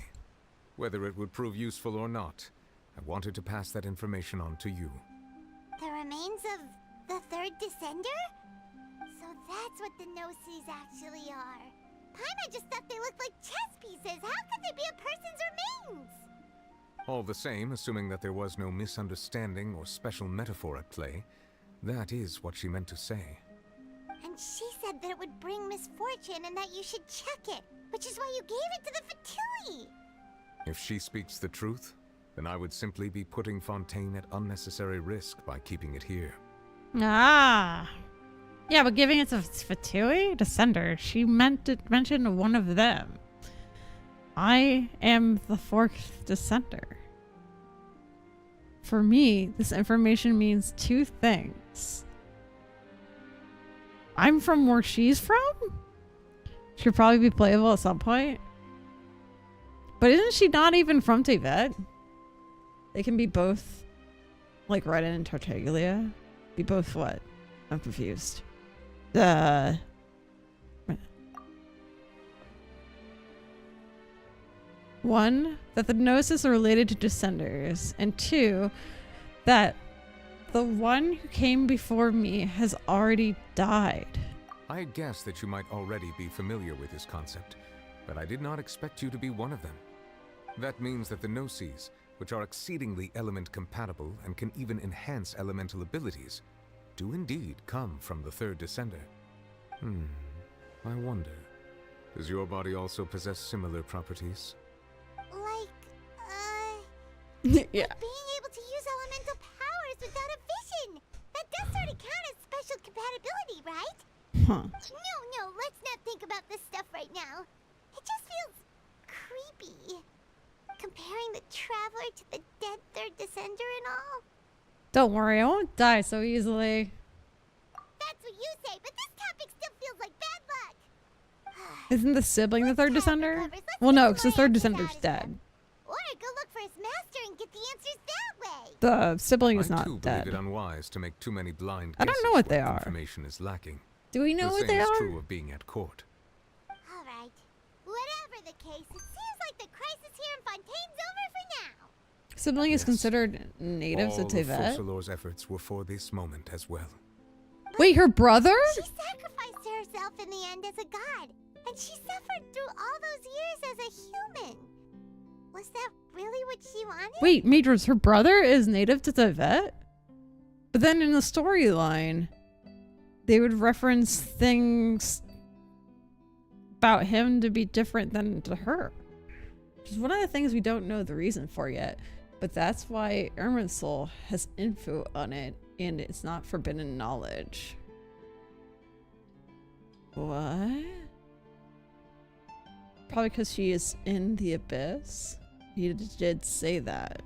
Whether it would prove useful or not, I wanted to pass that information on to you. The remains of the third descender? So that's what the Gnosis actually are. Paimon just thought they looked like chess pieces. How could they be a person's remains? All the same, assuming that there was no misunderstanding or special metaphor at play, that is what she meant to say. And she said that it would bring misfortune and that you should check it, which is why you gave it to the Fatui. If she speaks the truth, then I would simply be putting Fontaine at unnecessary risk by keeping it here. Ah. Yeah, but giving it to Fatui? Descender. She mentioned one of them. I am the fourth Descender. For me, this information means two things. I'm from where she's from? She could probably be playable at some point. But isn't she not even from Teyvat? They can be both, like Raiden and Tartaglia. Be both what? I'm confused. One, that the Gnosis are related to Descenders, and two, that the one who came before me has already died. I guessed that you might already be familiar with this concept, but I did not expect you to be one of them. That means that the Gnosis, which are exceedingly element compatible and can even enhance elemental abilities, do indeed come from the third Descender. I wonder, does your body also possess similar properties? Yeah. Being able to use elemental powers without a vision. That does sort of count as special compatibility, right? Huh. No, let's not think about this stuff right now. It just feels creepy. Comparing the Traveler to the dead third Descender and all. Don't worry, I won't die so easily. That's what you say, but this topic still feels like bad luck. Isn't the sibling the third Descender? Well, no, because the third Descender's dead. Or go look for his master and get the answers that way. The sibling is I not too dead. believe it unwise to make too many blind I guesses don't know what they when are. information is lacking. Do we know what they The same are? is true of being at court. All right. Whatever the case, it seems like the crisis here in Fontaine's over for now. Sibling is considered native to All of Teyvat? Focalor's efforts were for this moment as well. Wait, her brother? She sacrificed herself in the end as a god, and she suffered through all those years as a human. Was that really what she wanted? Wait, Majors, her brother is native to Teyvat? But then in the storyline, they would reference things about him to be different than to her. Which is one of the things we don't know the reason for yet. But that's why Irminsul has info on it, and it's not forbidden knowledge. What? Probably because she is in the abyss. He did say that.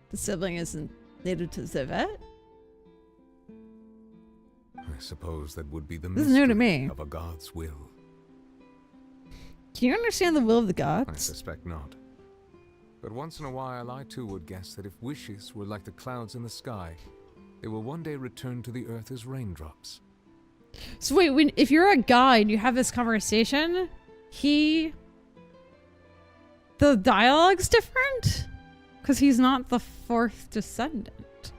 The sibling isn't native to Teyvat? I suppose that would be the This is new to mystery me. of a god's will. Can you understand the will of the I gods? suspect not. But once in a while, I too would guess that if wishes were like the clouds in the sky, they will one day return to the earth as raindrops. So wait, if you're a guy and you have this conversation, the dialogue's different? Because he's not the fourth descendant.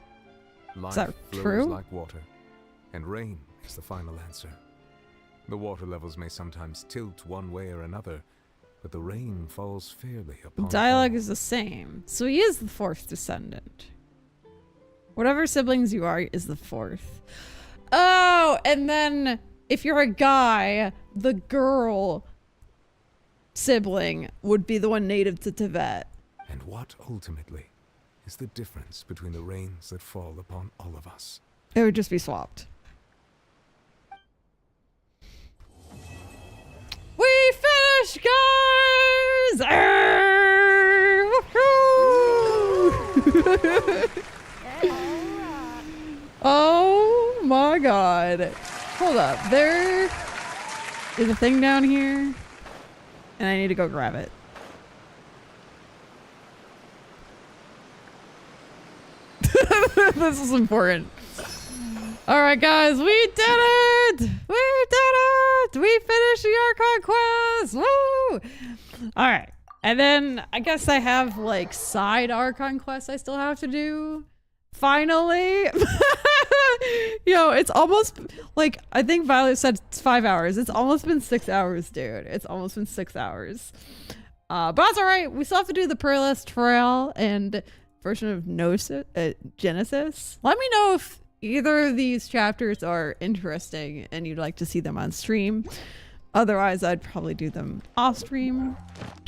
Life Is that flows true? like water, and rain is the final answer. The water levels may sometimes tilt one way or another, but the rain falls fairly upon Dialogue is the same. So he is the fourth descendant. Whatever siblings you are is the fourth. Oh, and then if you're a guy, the girl sibling would be the one native to Teyvat. And what ultimately is the difference between the rains that fall upon all of us? It would just be swapped. We finished, guys! Arr! Woohoo! god. Hold up. There is a thing down here. And I need to go grab it. This is important. Alright guys, we did it! We did it! We finished the Archon quest! Woo! Alright. And then I guess I have like side Archon quests I still have to do. Finally! Yo, it's almost like, I think Violet said it's 5 hours. It's almost been 6 hours, dude. It's almost been 6 hours. But that's alright. We still have to do the Perilous Trail and version of Genesis. Let me know if either of these chapters are interesting and you'd like to see them on stream. Otherwise, I'd probably do them off stream.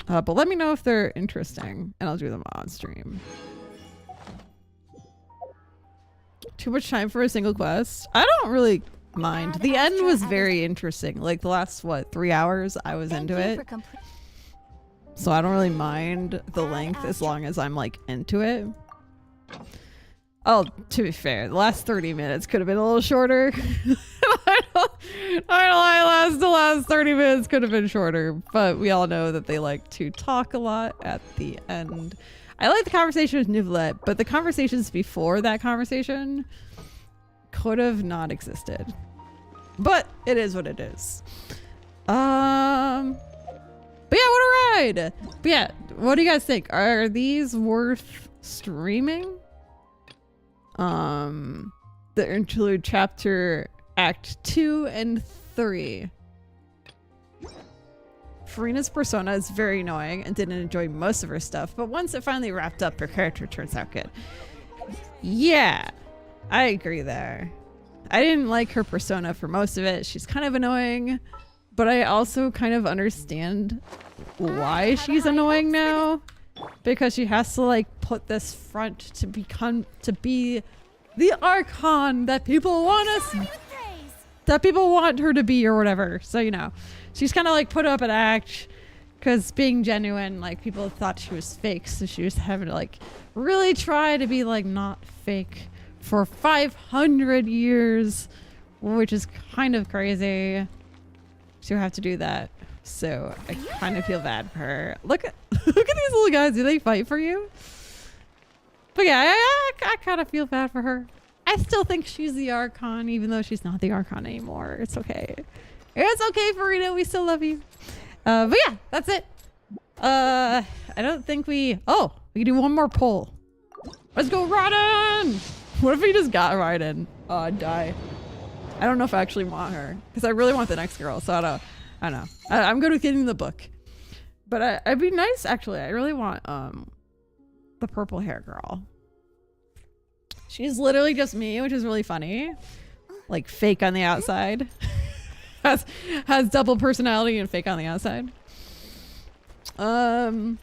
But let me know if they're interesting and I'll do them on stream. Too much time for a single quest? I don't really mind. The end was very interesting. Like the last, what, 3 hours I was into it. So I don't really mind the length as long as I'm like into it. Oh, to be fair, the last 30 minutes could have been a little shorter. I don't lie, the last 30 minutes could have been shorter, but we all know that they like to talk a lot at the end. I like the conversation with Nivelette, but the conversations before that conversation could have not existed. But it is what it is. But yeah, what a ride! But yeah, what do you guys think? Are these worth streaming? The interlude chapter act 2 and 3. Furina's persona is very annoying and didn't enjoy most of her stuff, but once it finally wrapped up, her character turns out good. Yeah, I agree there. I didn't like her persona for most of it. She's kind of annoying, but I also kind of understand why she's annoying now, because she has to like put this front to be the Archon that people want her to be or whatever. So, you know, she's kind of like put up an act because being genuine, like people thought she was fake. So she was having to like really try to be like not fake for 500 years, which is kind of crazy. She'll have to do that. So I kind of feel bad for her. Look at these little guys. Do they fight for you? But yeah, I kind of feel bad for her. I still think she's the Archon, even though she's not the Archon anymore. It's okay. It's okay, Furina. We still love you. But yeah, that's it. I don't think we can do one more poll. Let's go, Raiden! What if we just got Raiden? Oh, I'd die. I don't know if I actually want her, because I really want the next girl, so I don't know. I'm good with getting the book. But it'd be nice, actually. I really want the purple hair girl. She's literally just me, which is really funny. Like fake on the outside. has double personality and fake on the outside. By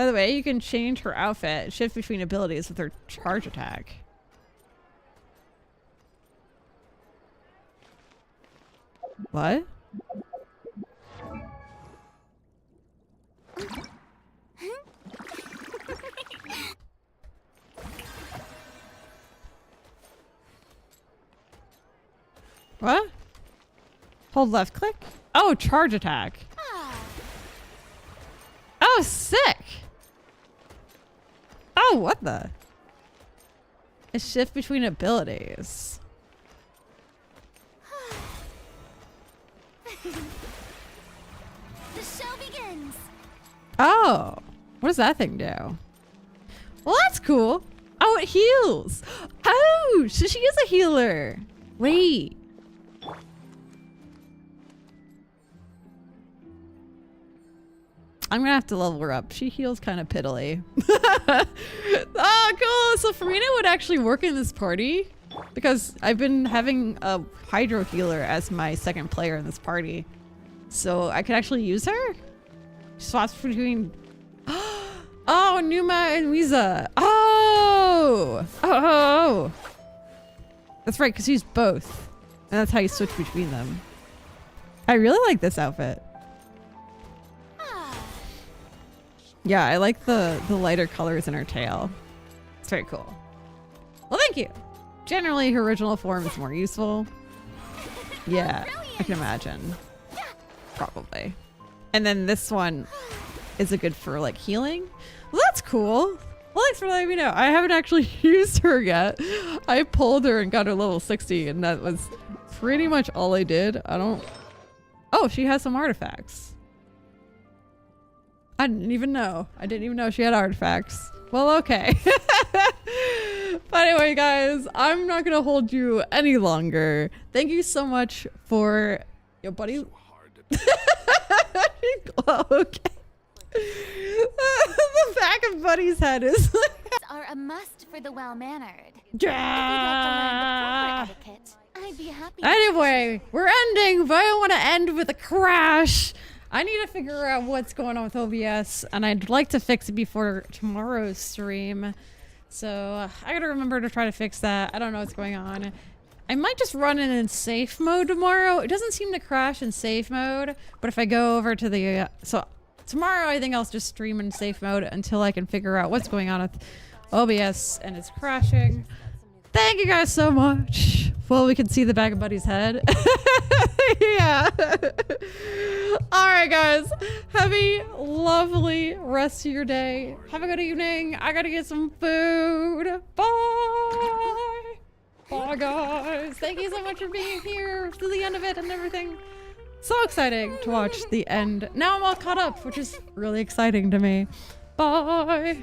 the way, you can change her outfit, shift between abilities with her charge attack. What? What? Hold left click? Oh, charge attack. Oh, sick. Oh, what the? A shift between abilities. The show begins. Oh, what does that thing do? Well, that's cool. Oh, it heals. Oh, so she is a healer. Wait. I'm gonna have to level her up. She heals kind of piddly. Oh, cool. So Furina would actually work in this party because I've been having a Hydro healer as my second player in this party. So I could actually use her. She swaps between... Oh, Numa and Wiza. Oh! That's right, because she's both. And that's how you switch between them. I really like this outfit. Yeah, I like the lighter colors in her tail. It's very cool. Well, thank you. generally her original form is more useful. Yeah, I can imagine. Probably. And then this one is a good for like healing. Well, that's cool. Well, thanks for letting me know. I haven't actually used her yet. I pulled her and got her level 60, and that was pretty much all I did. I don't... Oh, she has some artifacts. I didn't even know. I didn't even know she had artifacts. Well, okay. But anyway, guys, I'm not going to hold you any longer. Thank you so much for... Yo, buddy. So hard to... Okay. The back of Buddy's head is are a must for the well-mannered. Yeah. If you'd like to learn the proper etiquette, I'd be happy. Anyway, we're ending, but I don't want to end with a crash. I need to figure out what's going on with OBS, and I'd like to fix it before tomorrow's stream. So I gotta remember to try to fix that. I don't know what's going on. I might just run it in safe mode tomorrow. It doesn't seem to crash in safe mode, but if I go over to the tomorrow, I think I'll just stream in safe mode until I can figure out what's going on with OBS and it's crashing. Thank you guys so much. Well, we can see the back of Buddy's head. Yeah. All right, guys. Have a lovely rest of your day. Have a good evening. I gotta get some food. Bye. Bye, guys. Thank you so much for being here to the end of it and everything. So exciting to watch the end. Now I'm all caught up, which is really exciting to me. Bye.